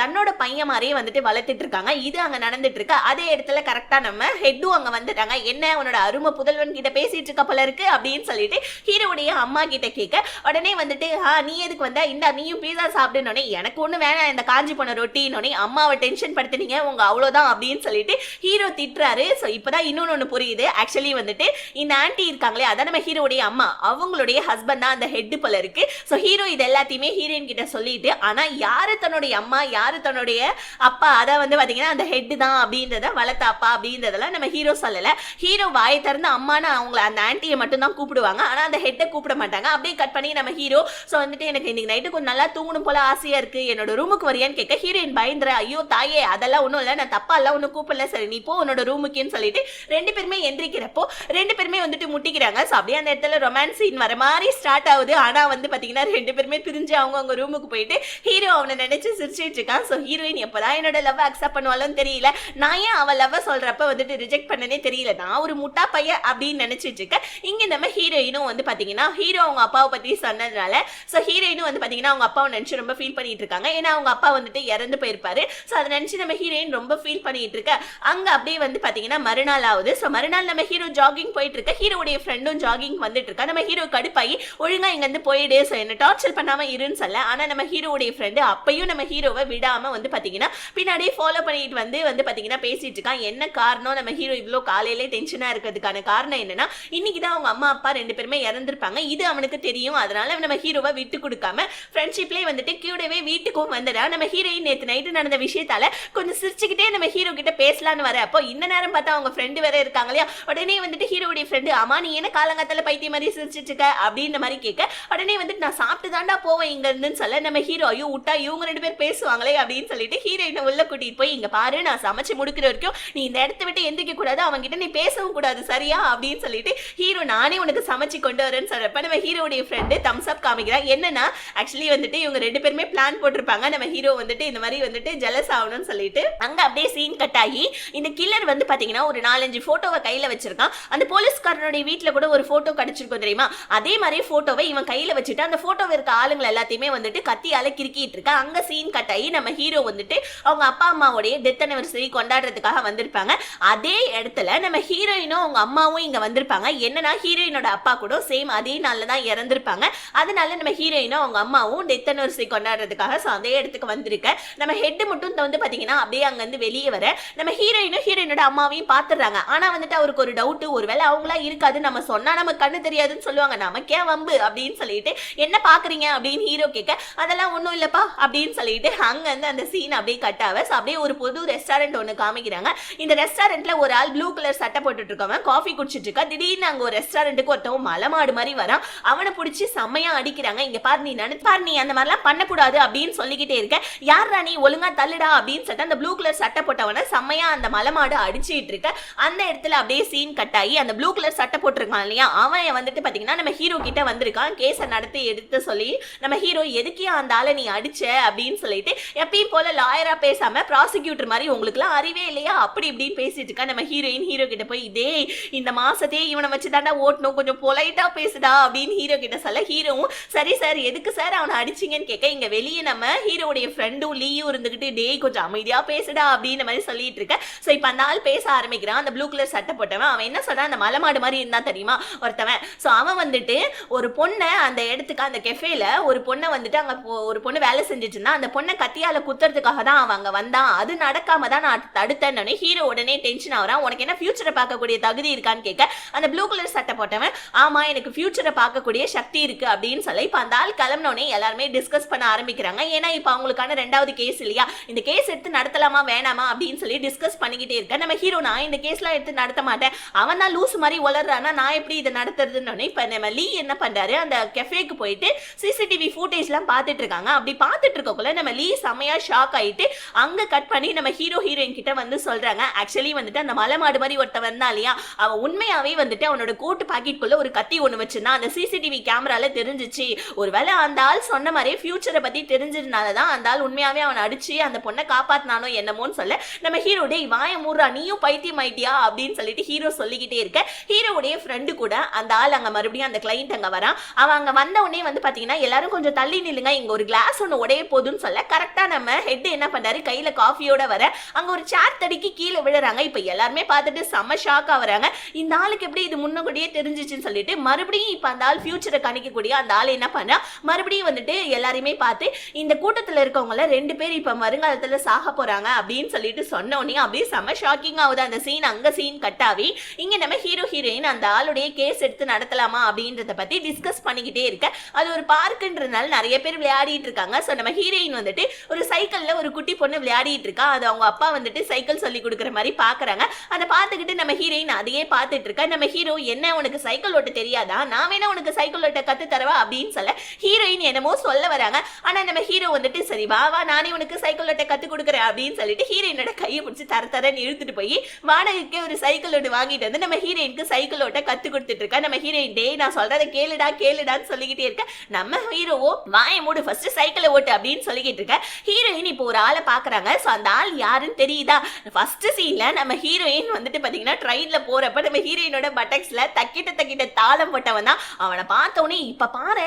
தன்னோட பையன் மாதிரியே வந்துட்டு வளர்த்துட்டு இருக்காங்க. இது அங்க நடந்துட்டு இருக்கு. அதே இடத்துல கரெக்டா நம்ம ஹெட்டும் அங்க வந்துட்டாங்க. என்ன உன்னோட அருமை புதல்வன் கிட்ட பேசிட்டு இருக்க போல இருக்கு அப்படின்னு சொல்லிட்டு ஹீரோடைய அம்மா கிட்ட கேட்க உடனே வந்துட்டு நீ எதுக்கு வந்தா இந்த நீயும் பீஸா சாப்பிடுனோடனே எனக்கு ஒண்ணு வேணாம் இந்த காஞ்சி போன ரொட்டினோடனே அம்மாவை டென்ஷன் படுத்துனீங்க உங்க அவ்வளவுதான் அப்படின்னு சொல்லிட்டு ஹீரோ திட்டுறாரு. சோ இப்பதான் இன்னொன்னு புரியுது. ஆக்சுவலி வந்துட்டு இந்த ஆன்டி இருக்காங்களே அதான் நம்ம ஹீரோடைய அம்மா, அவங்களுடைய ஹஸ்பண்ட் தான் அந்த ஹெட் போல இருக்கு. சோ ஹீரோ இது எல்லாத்தையுமே ஹீரோயின் கிட்ட சொல்லிட்டு ஆனா யாரு தன்னுடைய அம்மா யாரு தன்னுடைய அப்பா அத வந்து பாத்தீங்கன்னா அந்த ஹெட் தான் அப்படின்றத வளர்த்த அப்பா அப்படின்றதெல்லாம் நம்ம ஹீரோ சொல்லல. ஹீரோ வாயை திறந்து அம்மான்னு அவங்கள அவங்கள அந்த ஆன்ட்டியை மட்டும் தான் கூப்பிடுவாங்க, ஆனா அந்த ஹெட்டை கூப்பிட மாட்டாங்க. அப்படியே கட் பண்ணி நம்ம ஹீரோ சோ வந்துட்டு எனக்கு இன்னைக்கு நைட்டு கொஞ்சம் நல்லா தூங்கணும் போல ஆசையா இருக்கு, என்னோட ரூமுக்கு வரியான்னு கேட்க ஹீரோயின் பயந்துற, ஐயோ தாயே அதெல்லாம் ஒண்ணும் இல்ல, நான் தப்பா எல்லாம் ஒன்னும் கூப்பிடல, சரி நீ போ உன்னோட ரூமுக்குன்னு சொல்லிட்டு ரெண்டு பேருமே எந்திரிக்கிறப்போ ரெண்டு பேருமே வந்துட்டு முட்டிக்கிறாங்க. சோ அப்படியே அந்த இடத்துல ரொமான்ஸ் சீன் வர மாதிரி ஸ்டார்ட் ஆகுது. ஆனா வந்து பாத்தீங்கன்னா ரெண்டு பேருமே பிரிஞ்சு அவங்க ரூமுக்கு போயிட்டு ஹீரோ அவனை நினைச்சு சிரிச்சிட்டு இருக்கான். சோ ஹீரோயின் எப்பதான் என்னோட லவ் அக்செப்ட் பண்ணுவாலும் தெரியல, நான் ஏன் அவ லவ் சொல்றப்ப வந்துட்டு ரிஜெக்ட் பண்ணனே தெரியல, நான் ஒரு முட்டா பையன் அப்படின்னு நினைச்சிட்டு இருக்கேன். இங்க நம்ம ஹீரோயினும் வந்து பாத்தீங்கன்னா ஹீரோ அவங்க அப்பாவை பத்தி சொன்னதுனால சோ ஹீரோயினும் வந்து பாத்தீங்கன்னா அவங்க அப்பாவை நினைச்சு ரொம்ப ஃபீல் பண்ணிட்டு இருக்காங்க. ஏன்னா அவங்க அப்பா வந்துட்டு இறந்து போயிருப்பாரு. சோ அதை நினைச்சு நம்ம ஹீரோயின் ரொம்ப ஃபீல் பண்ணிட்டு இருக்க. அங்க அப்படியே வந்து பாத்தீங்கன்னா மறுநாள் ஆகுது. சோ மறுநாள் நம்ம ஹீரோ ஜாகிங் போயிட்டு இருக்க, ஹீரோடைய ஃப்ரெண்டும் ஜாகிங் வந்துட்டு இருக்கா. நம்ம ஹீரோ கடுப்பாயி ஒழுங்கா இங்க இருந்து போயிடு, சோ என்ன டார்ச்சர் பண்ணாம இருன்னு சொல்ல. ஆனா நம்ம ஹீரோடைய ஃப்ரெண்டு அப்பயும் நம்ம ஹீரோவை விடாம வந்து பாத்தீங்கன்னா பின்னாடியே ஃபாலோ பண்ணிட்டு வந்து பாத்தீங்கன்னா பேசிட்டு இருக்கான். என்ன காரணம், நம்ம ஹீரோ இவ்வளவு காலையிலே டென்ஷனா இருக்கிறதுக்கான காரணம் என்னன்னா இன்னைக்குதான் அவங்க அம்மா அப்பா ரெண்டு பேருமே இறந்திருப்பாங்க, இது அவனுக்கு தெரியும். அதனால நம்ம ஹீரோவை விட்டு கொடுக்காம ஃப்ரெண்ட்ஷிப்லேயே வந்துட்டு கூடவே வீட்டுக்கும் வந்துடா. நம்ம ஹீரோயின் நேற்று நைட்டு நடந்த விஷயத்தால கொஞ்சம் சிரிச்சுக்கிட்டே நம்ம ஹீரோ கிட்ட பேசலான்னு வர, அப்போ இந்த நேரம் பார்த்தா அவங்க ஃப்ரெண்டு வேற இருக்காங்க இல்லையா. உடனே வந்துட்டு ஹீரோடைய ஃப்ரெண்டு, ஆமா நீ என்ன காலங்காத்தால பைத்திய மாதிரி சிரிச்சிட்டு இருக்க அப்படின்ற மாதிரி கேட்க, உடனே வந்துட்டு நான் சாப்பிட்டு தாண்டா போவேன் இங்க இருந்துன்னு சொல்ல. நம்ம ஹீரோ ஐயோ விட்டா இவங்க ரெண்டு பேர் பேசுவாங்களே அப்படின்னு சொல்லிட்டு ஹீரோயினை உள்ள கூட்டிட்டு போய் இங்க பாரு, நான் சமைச்சு முடிக்கிற வரைக்கும் நீ இந்த இடத்த விட்டு எந்திரிக்க கூடாது, அவங்க கிட்ட நீ பேசவும் கூடாது சரியா அப்படின்னு சொல்லிட்டு ஹீரோ நானே உனக்கு சமைச்சு கொண்டு வரேன்னு சொல்றப்ப நம்ம ஹீரோடைய ஃப்ரெண்டு தம்ஸ் அப் காமிக்கிறா. என்னன்னா ஆக்சுவலி வந்துட்டு இவங்க ரெண்டு பேருமே பிளான் போட்டிருப்பாங்க, நம்ம ஹீரோ வந்துட்டு இந்த மாதிரி வந்துட்டு ஜெலஸ் ஆகணும்னு சொல்லிட்டு. அங்க அப்படியே சீன் கட் ஆகி இந்த கில்லர் வந்து பாத்தீங்கன்னா ஒரு 4-5 போட்டோவை கையில வச்சிருக்கான். அந்த போலீஸ்காரனுடைய வீட்டுல கூட ஒரு போட்டோ கிடைச்சிருக்கும் தெரியுமா, அதே மாதிரி போட்டோவை இவன் கையில வச்சுட்டு அந்த போட்டோவை இருக்க ஆளுங்களை எல்லாத்தையுமே வந்துட்டு கத்தியால கிறுக்கிட்டு இருக்கா. அங்க சீன் கட் ஆகி நம்ம ஹீரோ வந்துட்டு அவங்க அப்பா அம்மாவுடைய டெத் அனிவர்சரி கொண்டாடுறதுக்காக வந்திருப்பாங்க. அதே இடத்துல நம்ம ஹீரோயினும் அவங்க அம்மாவும் இங்க வந்திருப்பாங்க. என்னன்னா ஹீரோயினோட அப்பா கூட சேம் அதே நாள்ல தான் இறந்திருப்பாங்க. அதனால நம்ம ஹீரோயினும் அவங்க அம்மாவும் டெத் அனிவர்சரி கொண்டாடுறதுக்காக அதே இடத்துக்கு வந்திருக்க. நம்ம ஹெட் மட்டும் வந்து பாத்தீங்கன்னா அப்படியே அங்க இருந்து வெளியே வர நம்ம ஹீரோயினும் ஹீரோயினோட அம்மாவையும் பாத்துறாங்க. ஆனா வந்துட்டு அவருக்கு ஒரு டவுட், ஒருவேளை அவங்களா இருக்காது, நம்ம சொன்னா நமக்கு கண்ணு தெரியாதுன்னு சொல்லுவாங்க, நமக்கே வம்பு அப்படின்னு சொல்லிட்டு என்ன பாக்குறீங்க அப்படின்னு ஹீரோ கேட்க, அதெல்லாம் ஒண்ணும் இல்லப்பா அப்படின்னு சொல்லிட்டு அங்க இருந்து அந்த சீன் அப்படியே கட் ஆக அப்படியே ஒரு பொது ரெஸ்டாரண்ட் ஒண்ணு காமிக்கிறாங்க. இந்த ரெஸ்டாரண்ட்ல ஒரு ஆள் ப்ளூ கலர் சட்டை போட்டுட்டு இருக்கவன் காஃபி குடிச்சிட்டு இருக்கா. திடீர்னு அங்க ஒரு ரெஸ்டாரண்ட்டுக்கு ஒருத்தவன் மலமாடு மாதிரி வரான். அவனை பிடிச்சி செம்மையா அடிக்கிறாங்க. இங்க பாரு நீ நினைப்பாரு நீ அந்த மாதிரிலாம் பண்ணக்கூடாது அப்படின்னு சொல்லிக்கிட்டே இருக்க, யாரா நீ ஒழுங்கா தள்ளுடா அப்படின்னு சொல்லிட்டு அந்த ப்ளூ கலர் சட்டை போட்டவன செம்மையா அந்த மலமாடு அடிச்சிட்டு இருக்க. அந்த இடத்துல அப்படியே சீன் கட் ஆகி அந்த ப்ளூ கலர் சட்டை போட்டிருக்கான் இல்லையா, அவன் வந்துட்டு பாத்தீங்கன்னா நம்ம ஹீரோ கிட்ட வந்திருக்கான் கேஸை நடத்தி எடுத்து சொல்லி. நம்ம ஹீரோ எதுக்கே அந்த ஆளை நீ அடிச்ச அப்படின்னு சொல்லிட்டு எப்பயும் போல லாயரா பேசாம ப்ராசிக்யூட்டர் மாதிரி உங்களுக்கு எல்லாம் அறிவே இல்லையா அப்படி இப்படின்னு பேசிட்டு இருக்கா. நம்ம ஹீரோயின் ஹீரோ கிட்ட போய் இதே இந்த மாசத்தையே இவனை வச்சு தாண்டா ஓட்டணும், கொஞ்சம் பொலைட்டா பேசுடா அப்படின்னு ஹீரோ கிட்ட சொல்ல, ஹீரோவும் சரி சார் எதுக்கு சார் அவனை அடிச்சிங்கன்னு கேட்க, இங்க வெளியே நம்ம ஹீரோடைய ஃப்ரெண்டும் லீயும் இருந்துகிட்டு டேய் கொஞ்சம் அமைதியா பேசுடா அப்படின்னு மாதிரி சொல்லிட்டு இருக்க. சோ இப்ப அந்த ஆள் பேச ஆரம்பிக்கிறான். அந்த ப்ளூ கலர் சட்டை போட்டவன் அவன் என்ன சொல்றான், அந்த மலமாடு மாதிரி இருந்தா தெரியுமா ஒருத்தவன். சோ அவன் வந்துட்டு ஒரு பொண்ணை அந்த இடத்துக்கு அந்த கெஃபேல ஒரு பொண்ணை வந்துட்டு அங்க ஒரு பொண்ணு வேலை செஞ்சுட்டு இருந்தா, அந்த பொண்ணை கத்தியால குத்துறதுக்காக தான் அவன் அங்க வந்தான், அது நடக்காம தான் நான் தடுத்தேன்னு ஹீரோ உடனே டென்ஷன் ஆகிறான். உனக்கு என்ன ஃபியூச்சரை பார்க்கக்கூடிய தகுதி இருக்கான்னு கேட்க, அந்த ப்ளூ கலர் சட்டை போட்டவன் ஆமா எனக்கு ஃபியூச்சரை பார்க்கக்கூடிய சக்தி இருக்கு அப்படின்னு சொல்ல. இப்ப அந்த ஆள் கிளம்பினோடனே எல்லாருமே டிஸ்கஸ் பண்ண ஆரம்பிக்கிறாங்க. ஏன்னா இப்ப அவங்களுக்கான 2வது கேஸ் இல்லையா, இந்த கேஸ் எடுத்து நடத்தலாமா வேணாமா அப்படின்னு சொல்லி டிஸ்கஸ் பண்ணிக்கிட்டே இருக்க. நம்ம ஹீரோ நான் இந்த கேஸ்லாம் எடுத்து நடத்த மாட்டேன், அவன் தான் லூஸ் மாதிரி வளர்றானா, நான் எப்படி இதை நடத்துறதுன்னு. இப்ப நம்ம லீ என்ன பண்றாரு, அந்த கெஃபேக்கு போயிட்டு சிசிடிவி ஃபுட்டேஜ் எல்லாம் பார்த்துட்டு இருக்காங்க. அப்படி பார்த்துட்டு இருக்கக்குள்ள நம்ம லீ செமையா ஷாக் ஆயிட்டு அங்க கட் பண்ணி நம்ம ஹீரோ ஹீரோயின் கிட்ட வந்து சொல்றாங்க, ஆக்சுவலி வந்துட்டு அந்த மலமாடு மாதிரி ஒருத்த வந்தா இல்லையா, அவன் உண்மையாவே வந்துட்டு அவனோட கோட்டு பாக்கெட்டுக்குள்ள ஒரு கத்தி ஒண்ணு வச்சிருந்தான், அந்த சிசிடிவி கேமரால தெரிஞ்சிச்சு. ஒருவேளை அந்த ஆள் சொன்ன மாதிரியே ஃபியூச்சரை பத்தி தெரிஞ்சதுனாலதான் அந்த ஆள் உண்மையாவே அவன் அடிச்சு அந்த பொண்ணை காப்பாத்தினானோ என்னமோன்னு சொல்ல, நம்ம ஹீரோ டே வாய மூடுறா நீயும் பைத்தியம் ஆயிட்டியா அப்படின்னு சொல்லிட்டு ஹீரோ சொல்லிக்கிட்டே இருக்க. ஹீரோடைய ஃப்ரெண்டு கூட அந்த ஆள் அங்க மறுபடியும் அந்த கிளைண்ட் அங்க வரான். அவன் அங்க வந்த உடனே வந்து பாத்தீங்கன்னா எல்லாரும் கொஞ்சம் தள்ளி நில்லுங்க, இங்க ஒரு கிளாஸ் ஒண்ணு உடைய போதுன்னு சொல்ல, கரெக்டா நம்ம ஹெட் என்ன பண்றாரு கையில காஃபியோட வர அங்க ஒரு சேர் தடிக்கு கீழே விழுறாங்க. இப்ப எல்லாருமே பார்த்துட்டு செம்ம ஷாக் ஆகுறாங்க, இந்த ஆளுக்கு எப்படி இது முன்னக்கூடியே தெரிஞ்சிச்சுன்னு சொல்லிட்டு. மறுபடியும் இப்ப அந்த ஆள் ஃபியூச்சரை கணிக்கக்கூடிய அந்த ஆள் என்ன பண்ணா, மறுபடியும் வந்துட்டு எல்லாரையுமே பார்த்து இந்த கூட்டத்துல இருக்கவங்கள 2 பேர் இப்ப வருங்காலத்துல சாக போறாங்க அப்படின்னு சொல்லிட்டு சொன்ன உடனே அப்படியே செம்ம ஷாக்கிங் ஆகுது அந்த சீன். அங்க சீன் கட்டாவி இங்க நம்ம ஹீரோ ஹீரோயின் அந்த ஆளுடைய கேஸ் எடுத்து நடத்தலாமா அப்படின்றத பத்தி டிஸ்கஸ் பண்ணிக்கிட்டே இருக்க. அது ஒரு பார்க்குன்றதுனால நிறைய பேர் விளையாடிட்டு இருக்காங்க. சோ நம்ம ஹீரோயின் வந்துட்டு ஒரு சைக்கிள்ல ஒரு குட்டி பொண்ணு விளையாடிட்டு இருக்கா, அது அவங்க அப்பா வந்துட்டு சைக்கிள் சொல்லி கொடுக்குற மாதிரி பாக்குறாங்க. அதை பார்த்துக்கிட்டு நம்ம ஹீரோயின் அதையே பார்த்துட்டு இருக்கா. நம்ம ஹீரோ என்ன உனக்கு சைக்கிள் ஓட்ட தெரியாதா, நான் வேணா உனக்கு சைக்கிள் ஓட்ட கத்து தரவா அப்படின்னு சொல்ல ஹீரோயின் என்னமோ சொல்ல வராங்க. ஆனா நம்ம ஹீரோ வந்துட்டு சரி வா வா நானே உனக்கு சைக்கிள் ஓட்ட கத்து கொடுக்குறேன் அப்படின்னு சொல்லிட்டு ஹீரோயினோட கையை பிடிச்சி தரன்னு இழுத்துட்டு போய் வாடகைக்கு ஒரு சைக்கிள் ஓட்டு வாங்கிட்டு வந்து நம்ம ஹீரோயினுக்கு சைக்கிள் ஓட்ட கத்து கொடுத்துட்டு இருக்கா. நம்ம ஹீரோயின் டே நான் சொல்றத கேளுடான்னு சொல்லிக்கிட்டே இருக்க. நம்ம ஹீரோவோ வாயை மூடு ஃபர்ஸ்ட் சைக்கிளை ஓட்டு அப்படின்னு சொல்லிக்கிட்டு இருக்க. ஹீரோயின் இப்போ ஒரு ஆளை பாக்குறாங்க. சோ அந்த ஆள் யாருன்னு தெரியுதா? ஃபர்ஸ்ட் சீன்ல நம்ம ஹீரோயின் வந்துட்டு பாத்தீங்கன்னா ட்ரெயின்ல போறப்ப நம்ம ஹீரோயினோட பட்டக்ஸ்ல தக்கிட்ட தாளம் போட்டவன் தான். அவனை பார்த்தோன்னே இப்ப பாரு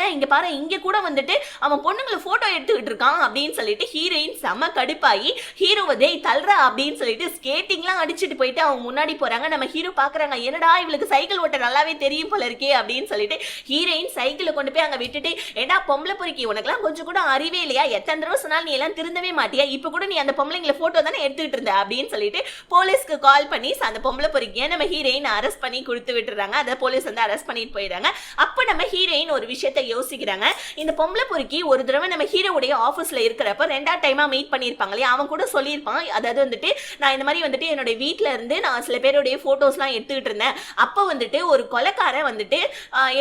இங்க கூட வந்துட்டு அவன் பொண்ணுங்களை போட்டோ எடுத்துக்கிட்டு இருக்கான் அப்படின்னு சொல்லிட்டு ஹீரோயின் செம கடுப்பாயி ஹீரோவதே தல்றா அப்படின்னு சொல்லிட்டு ஸ்கேட்டிங்லாம் அடிச்சுட்டு போயிட்டு அவங்க முன்னாடி போறாங்க. நம்ம ஹீரோ பாக்குறாங்க என்னடா இவளுக்கு சைக்கிள் ஓட்ட நல்லாவே தெரியும் போல இருக்கே அப்படின்னு சொல்லிட்டு ஹீரோயின் சைக்கிளை கொண்டு போய் அங்க விட்டுட்டு ஏடா பொம்பளை பொறுக்கி உனக்குலாம் கொஞ்சம் கூட அறிவே இல்லையா, எத்தனை தடவை சொன்னாலும் நீ எல்லாம் திருந்தவே மாட்டியா, இப்ப கூட நீ அந்த பொம்பளைங்களை போட்டோ தானே எடுத்துக்கிட்டு இருந்த அப்படின்னு சொல்லிட்டு போலீஸ்க்கு கால் பண்ணி அந்த பொம்பளை பொறுக்கிய நம்ம ஹீரோயின் அரெஸ்ட் பண்ணி கொடுத்து விட்டுறாங்க. அதை போலீஸ் வந்து அரெஸ்ட் பண்ணிட்டு போயிடுறாங்க. அப்ப நம்ம ஹீரோயின் ஒரு விஷயத்தை யோசிக்கிறாங்க. இந்த பொம்பளை பொறுக்கி ஒரு தடவை நம்ம ஹீரோவுடைய ஆபீஸ்ல இருக்கிறப்ப ரெண்டாவது டைமா மீட் பண்ணிருப்பாங்க இல்லையா, அவன் கூட சொல்லியிருப்பான் அதாவது வந்துட்டு நான் இந்த மாதிரி வந்துட்டு என்னோட வீட்டுல இருந்து நான் சில பேருடைய போட்டோஸ் எல்லாம் எடுத்துக்கிட்டு இருந்தேன். அப்ப வந்துட்டு ஒரு கொலைக்காரன் வந்துட்டு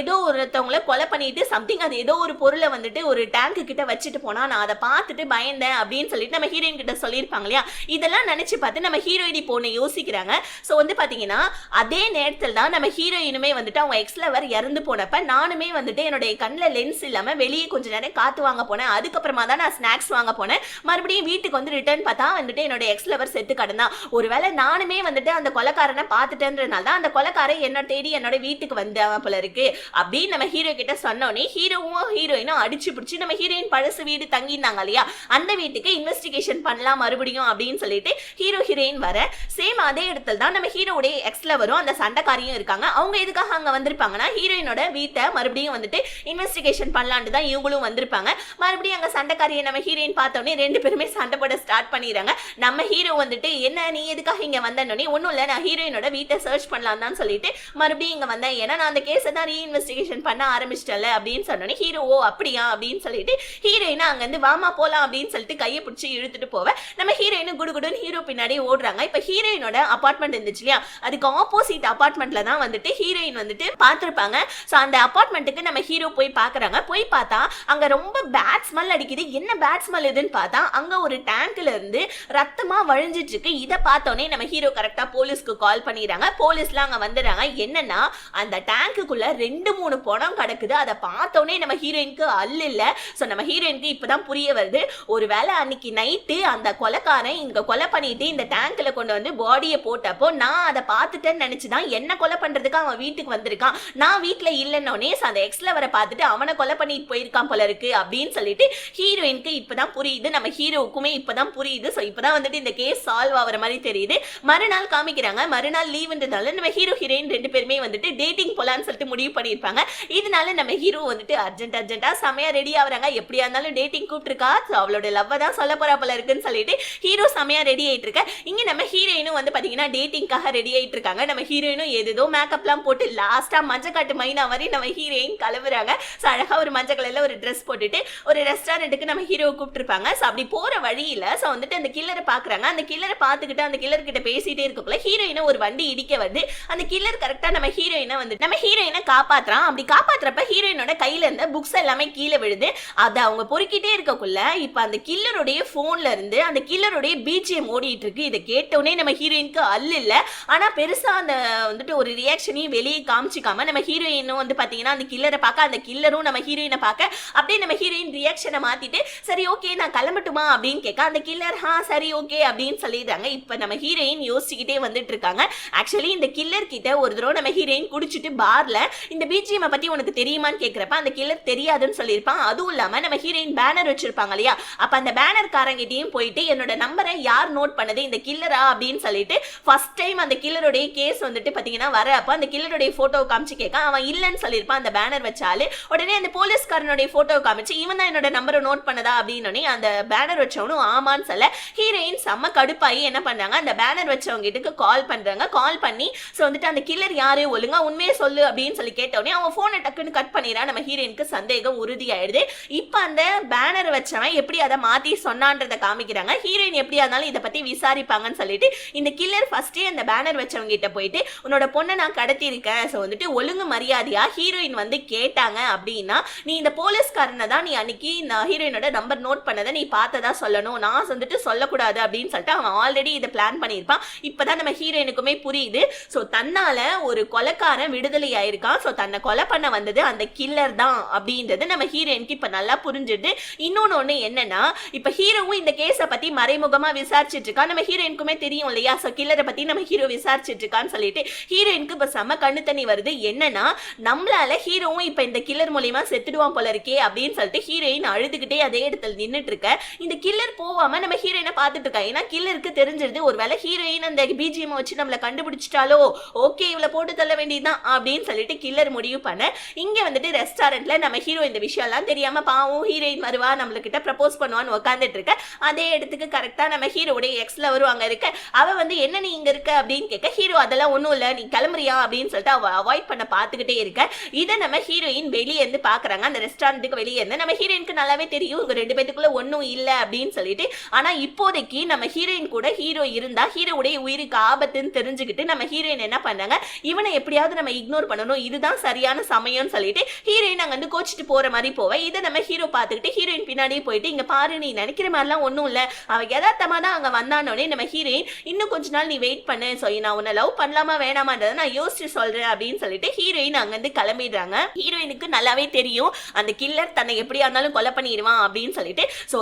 ஏதோ ஒருத்தவங்களை கொலை பண்ணிட்டு சம்திங் அது ஏதோ ஒரு பொருளை வந்துட்டு ஒரு டேங்க் கிட்ட வச்சுட்டு போனா நான் அதை பார்த்துட்டு பயந்தேன் அப்படின்னு சொல்லிட்டு நம்ம ஹீரோயின் கிட்ட சொல்லியிருப்பாங்க இல்லையா. இதெல்லாம் நினைச்சு பார்த்து நம்ம ஹீரோயின் இப்போ ஒன்று யோசிக்கிறாங்க. ஸோ வந்து பாத்தீங்கன்னா அதே நேரத்தில் தான் நம்ம ஹீரோயினுமே வந்துட்டு அவங்க எக்ஸ் லவர் இறந்து போனப்ப நானுமே வந்துட்டு என்னுடைய கண்ணில் லென்ஸ் இல்லாம வெளியே கொஞ்ச நேரம் காத்து வாங்க போனேன். அதுக்கப்புறமா தான் நான் ஸ்நாக்ஸ் வாங்க போனேன். மறுபடியும் வீட்டுக்கு வந்து ரிட்டர்ன் பார்த்தா வந்துட்டு என்னோட எக்ஸ் லவர் செத்து கிடந்தான். ஒருவேளை நானுமே வந்துட்டு அந்த கொலைக்காரனை பார்த்துட்டேன்றதுனால தான் அந்த கொலைக்காரன் என்ன தேடி என்னோட வீட்டுக்கு வந்தவன் போல இருக்கு அப்படின்னு நம்ம ஹீரோ கிட்ட சொன்னோன்னே ஹீரோவும் ஹீரோயினும் அடிச்சு பிடிச்சி நம்ம ஹீரோயின் பழசு வீடு தங்கியிருந்தாங்க இல்லையா அந்த வீட்டுக்கு இன்வெஸ்டிகேஷன் பண்ணலாம் மறுபடியும் அப்படின்னு சொல்லிட்டு ஹீரோ ஹீரோயின் வர சேம் அதே இடத்துல தான் நம்ம ஹீரோடைய எக்ஸ் லவரும் அந்த சண்டைக்காரியும் இருக்காங்க. அவங்க எதுக்காக அங்க வந்திருப்பாங்கன்னா ஹீரோயினோட வீட்டை மறுபடியும் வந்துட்டு இன்வெஸ்டிகேஷன் பண்ணலான்னு தான் இவங்களும் வந்திருப்பாங்க. மறுபடியும் அங்க சண்டைக்காரியை நம்ம ஹீரோயின் பார்த்தோன்னே ரெண்டு பேருமே சண்டை போட ஸ்டார்ட் பண்ணிடுறாங்க. நம்ம ஹீரோ வந்துட்டு என்ன நீ எதுக்காக இங்க வந்தோன்னே ஒன்னும் இல்ல நான் ஹீரோயினோட வீட்டை சர்ச் பண்ணலாம் தான் சொல்லிட்டு மறுபடியும் இங்க வந்தேன். ஏன்னா நான் அந்த கேஸை தான் ரீஇன்வெஸ்டிகேஷன் பண்ண ஆரம்பிச்சிட்டல அப்படின்னு சொன்னோன்னே ஹீரோவோ அப்படியா அப்படின்னு சொல்லிட்டு ஹீரோயினா அங்க இருந்து வாமா போலாம் அப்படின்னு சொல்லிட்டு கையை பிடிச்சி இழுத்துட்டு போவேன். நம்ம ஹீரோயினும் குடுகுடுன்னு ஹீரோ பின்னாடி ஓடுறாங்க. இப்ப ஹீரோயினோட அபார்ட்மெண்ட் இருந்துச்சு இல்லையா அதுக்கு ஆப்போசிட் அபார்ட்மெண்ட்ல தான் வந்துட்டு ஹீரோயின் வந்துட்டு பார்த்திருப்பாங்க. சோ அந்த அபார்ட்மெண்ட்டுக்கு நம்ம ஹீரோ போய் பாக்குறாங்க. போய் பார்த்தா அங்க ரொம்ப பேட் ஸ்மெல் அடிக்குது. என்ன பேட் ஸ்மெல் இதுன்னு பார்த்தா அங்க ஒரு டேங்க்ல இருந்து ரத்தமா வழிஞ்சிட்டு இருக்கு. இதை பார்த்தோன்னே நம்ம ஹீரோ கரெக்டா போலீஸ்க்கு கால் பண்ணிடுறாங்க. போலீஸ்லாம் அங்க வந்துடுறாங்க. என்னன்னா அந்த டேங்குக்குள்ள 2-3 பணம் கிடக்குது. அதை பார்த்தோன்னே நம்ம ஹீரோயினுக்கு அல்ல இல்ல. சோ நம்ம ஹீரோயினுக்கு இப்பதான் புரிய வருது ஒருவேளை அன்னைக்கு நைட்டு அந்த கொலைக்காரன் இங்க கொலை பண்ணிட்டு இந்த டேங்க்ல கொண்டு வந்து பாடியை போட்டப்போ நான் அதை பார்த்துட்டேன்னு நினைச்சுதான் என்ன கொலை பண்றதுக்கு அவன் வீட்டுக்கு வந்திருக்கான். நான் வீட்டுல இல்லைன்னொன்னே அந்த எக்ஸ் லவரை பார்த்துட்டு அவனை கொலை பண்ணிட்டு போயிருக்கான் போல இருக்கு அப்படின்னு சொல்லிட்டு ஹீரோயினுக்கு இப்பதான் புரியுது. நம்ம ஹீரோவுக்குமே இப்பதான் புரியுது. சோ இப்பதான் வந்துட்டு இந்த கேஸ் சால்வ் ஆகிற மாதிரி தெரியுது. மறுநாள் காமிக்கிறாங்க. மறுநாள் லீவ்ன்றதால நம்ம ஹீரோ ஹீரோயின் ரெண்டு பேருமே வந்துட்டு டேட்டிங் போலான்னு சொல்லிட்டு முடிவு பண்ணியிருப்பாங்க. இதனால நம்ம ஹீரோ வந்துட்டு அர்ஜென்டா செமையா ரெடி ஆகுறாங்க. எப்படியா இருந்தாலும் டேட்டிங் கூப்பிட்டுருக்கா அவளோட லவ் தான் சொல்ல போறா போல இருக்குன்னு சொல்லிட்டு ஹீரோ செமையா ரெடி ஆயிட்டு இருக்க. இங்க நம்ம ஹீரோயினும் வந்து பாத்தீங்கன்னா டேட்டிங்காக ரெடி ஆயிட்டு இருக்காங்க. நம்ம ஹீரோயினும் ஏதோ மேக்கப்லாம் போட்டு லாஸ்டா மஞ்சள் காட்டு மைனா மாதிரி நம்ம ஹீரோயின் கலவுறாங்க. ஸோ அழகா ஒரு மஞ்சள் கலர்ல ஒரு ட்ரெஸ் போட்டுட்டு ஒரு ரெஸ்டாரண்ட்டுக்கு நம்ம ஹீரோவை கூப்பிட்டுருப்பாங்க. ஸோ அப்படி போற வழியில ஸோ வந்துட்டு அந்த கில்லரை பாக்குறாங்க. அந்த கில்லரை பார்த்துக்கிட்டு அந்த கில்லர் கிட்ட பேசிட்டே இருக்கக்குள்ள ஹீரோயினை ஒரு வண்டி இடிக்க வருது. அந்த கில்லர் கரெக்டா நம்ம ஹீரோயினை காப்பாத்துறான். அப்படி காப்பாத்துறப்ப ஹீரோயினோட கையில இருந்த புக்ஸ் எல்லாமே கீழே விழுது. அதை அவங்க பொறுக்கிட்டே இருக்கக்குள்ள இப்ப அந்த கில்லருடைய போன்ல இருந்து அந்த கில்லருடைய பிஜிஎம் ஓடிட்டு இருக்கு. இதை கேட்டோடனே நம்ம ஹீரோயினுக்கு அல்ல இல்ல. ஆனா பெருசா அந்த வந்துட்டு ஒரு ரியாக்ஷனையும் வெளியே காமிச்சிக்காம நம்ம ஹீரோயினும் வந்து பாத்தீங்கன்னா அந்த கில்லரை பார்க்க அந்த கில்லரும் நம்ம ஹீரோயினை பார்க்க அப்படியே நம்ம ஹீரோயின் ரியாக்ஷனை மாத்திட்டு சரி ஓகே நான் கிளம்பட்டுமா அப்படின்னு கேட்க அந்த கில்லர் சரி ஓகே அப்படின்னு சொல்லிடுறாங்க. இப்ப நம்ம ஹீரோயின் யோசிச்சுக்கிட்டே வந்துட்டு இருக்காங்க. ஆக்சுவலி இந்த கில்லர் கிட்ட ஒரு தடவை நம்ம ஹீரோயின் குடிச்சிட்டு பார்ல இந்த பிஜிஎம் பத்தி உனக்கு தெரியுமான்னு கேட்கிறப்ப அந்த கில்லர் தெரியாதுன்னு சொல்லியிருப்பான். அதுவும் இல்லாம நம்ம ஹீரோயின் பேனர் வச்சிருப்பாங்க இல்லையா அப்ப அந்த பேனர் காரங்கிட்டையும் போயிட்டு என்னோட நம்பரை யார் நோட் பண்ணது இந்த கில்லரா அப்படின்னு சொல்லிட்டு ஃபர்ஸ்ட் டைம் அந்த கில்லருடைய கேஸ் வந்துட்டு பாத்தீங்கன்னா வர அப்ப அந்த கில்லருடைய போட்டோ காமிச்சு கேட்க அவன் இல்லன்னு சொல்லியிருப்பான். அந்த பேனர் வச்சாலே உடனே அந்த போலீஸ்காரனுடைய போட்டோ காமிச்சு இவன் தான் என்னோட நம்பரை நோட் பண்ணதா அப்படின்னு அந்த பேனர் வச்சவனும் ஆமான்னு சொல்ல ஹீரோயின் செம்ம கடுப்பாயி என்ன பண்ணாங்க அந்த பேனர் வச்சவங்க கிட்ட கால் பண்றாங்க. கால் பண்ணி சோ வந்துட்டு அந்த கில்லர் யாரு ஒழுங்கா உண்மையை சொல்லு அப்படின்னு சொல்லி கேட்டோடனே அவன் போனை டக்குன்னு கட் பண்ணிடுறான். நம்ம ஹீரோயினுக்கு சந்தேகம் உறுதியாயிடுது. இப்ப அந்த பேனர் வச்சவன் எப்படி அதை மாத்தி சொன்னான்றதை காமிக்கிறாங்க. ஹீரோயின் எப்படியா இருந்தாலும் இதை பத்தி விசாரிப்பாங்கன்னு சொல்லிட்டு இந்த கில்லர் ஃபர்ஸ்டே அந்த பேனர் வச்சவங்க கிட்ட போயிட்டு உன்னோட பொண்ணை நான் கடத்தியிருக்கேன், சோ வந்துட்டு ஒழுங்கு மரியாதையா ஹீரோயின் வந்து கேட்டாங்க அப்படின்னா நீ இந்த போலீஸ்காரனை தான் நீ அன்னைக்கு இந்த ஹீரோயினோட நம்பர் நோட் பண்ணதை நீ பார்த்ததா சொல்லணும், நான் வந்துட்டு சொல்லக்கூடாது அப்படின்னு சொல்லிட்டு அவன் ஆல்ரெடி இதை பிளான் பண்ணியிருப்பான். இப்பதான் நம்ம ஹீரோயினுக்குமே புரியுது. சோ தன்னால ஒரு கொலைக்காரன் விடுதலை ஆயிருக்கான், சோ தன்னை கொலை பண்ண வந்தது அந்த கில்லர் தான் அப்படின்றது நம்ம ஹீரோயினுக்கு இப்ப நல்லா புரிஞ்சுது. இன்னொன்னு ஒண்ணு என்னன்னா, இப்ப ஹீரோவும் இந்த கேஸை பத்தி மறைமுகமா விசாரிச்சுட்டு இருக்கான். நம்ம ஹீரோயினுக்குமே தெரியும் இல்லையா, சோ கில்லரை பத்தி நம்ம ஹீரோ விசாரிச்சுட்டு இருக்கான்னு சொல்லிட்டு ஹீரோயினுக்கு இப்ப செம கண்ணு தண்ணி வருது. என்னன்னா, நம்மளால ஹீரோவும் இப்ப இந்த கில்லர் மூலியமா செத்துடுவான் போல இருக்கே அப்படின்னு சொல்லிட்டு ஹீரோயின் அழுதுகிட்டே அதே இடத்துல நின்னுட்டு இருக்க. இந்த கில்லர் போவாம நம்ம ஹீரோயினை பார்த்துட்டு இருக்கா. ஏன்னா கில்லருக்கு தெரிஞ்சிருது ஒருவேளை ஹீரோயின் அந்த பிஜிஎம் வச்சு நம்மள கண்டுபிடிச்சிட்டாலோ, ஓகே இவளை போட்டு தள்ள வேண்டியதுதான் அப்படின்னு சொல்லிட்டு கில்லர் முடிவு பண்ண இங்க வந்துட்டு ரெஸ்டாரண்ட்ல நம்ம ஹீரோ இந்த விஷயம் எல்லாம் தெரியாம பாவம் ஹீரோயின் வருவா நம்மளுக்கிட்ட ப்ரப்போஸ் பண்ணுவான்னு உட்காந்துட்டு இருக்க. அதே இடத்துக்கு கரெக்டா நம்ம ஹீரோடைய எக்ஸ் லவரும் அங்க இருக்க. அவ வந்து என்ன நீ இங்க இருக்க அப்படின்னு கேட்க ஹீரோ அதெல்லாம் ஒண்ணும் இல்ல நீ கிளம்புறியா அப்படின்னு சொல்லிட்டு அவ அவாய்ட் பண்ண பாத்துக்கிட்டே இருக்க. இதை நம்ம ஹீரோயின் வெளியே இருந்து பாக்குறாங்க. அந்த ரெஸ்டாரண்ட்டுக்கு வெளியே இருந்து நம்ம ஹீரோயினுக்கு நல்லாவே தெரியும் இவங்க ரெண்டு பேத்துக்குள்ள ஒன்னும் இல்ல அப்படின்னு சொல்லிட்டு. ஆனா இப்போதைக்கு நம்ம ஹீரோயின் கூட ஹீரோ இருந்தா ஹீரோடைய உயிருக்கு ஆபத்துன்னு தெரிஞ்சுக்கிட்டு நம்ம ஹீரோயின் என்ன பண்ணாங்க, இவனை எப்படியாவது நம்ம இக்னோர் பண்ணணும், இதுதான் சரியான சமயம்னு சொல்லிட்டு ஹீரோயின் அங்க வந்து கோச்சிட்டு போற மாதிரி போவேன். இதை நம்ம ஹீரோ பார்த்துக்கிட்டு ஹீரோயின் பின்னாடியே போயிட்டு இங்க பாரு நீ நினைக்கிற மாதிரிலாம் ஒன்றும் இல்லை, அவ யதார்த்தமா தான் அங்க வந்தானோடனே நம்ம ஹீரோயின் இன்னும் கொஞ்ச நாள் நீ வெயிட் பண்ணு, ஸோ நான் உன்னை லவ் பண்ணலாமா வேணாமான்றதை நான் யோசிச்சு சொல்றேன் அப்படின்னு சொல்லிட்டு ஹீரோயின் அங்கிருந்து கிளம்பிடுறாங்க. ஹீரோயினுக்கு நல்லாவே தெரியும் அந்த கில்லர் தன்னை எப்படியா இருந்தாலும் கொலை பண்ணிடுவான் அப்படின்னு சொல்லிட்டு. ஸோ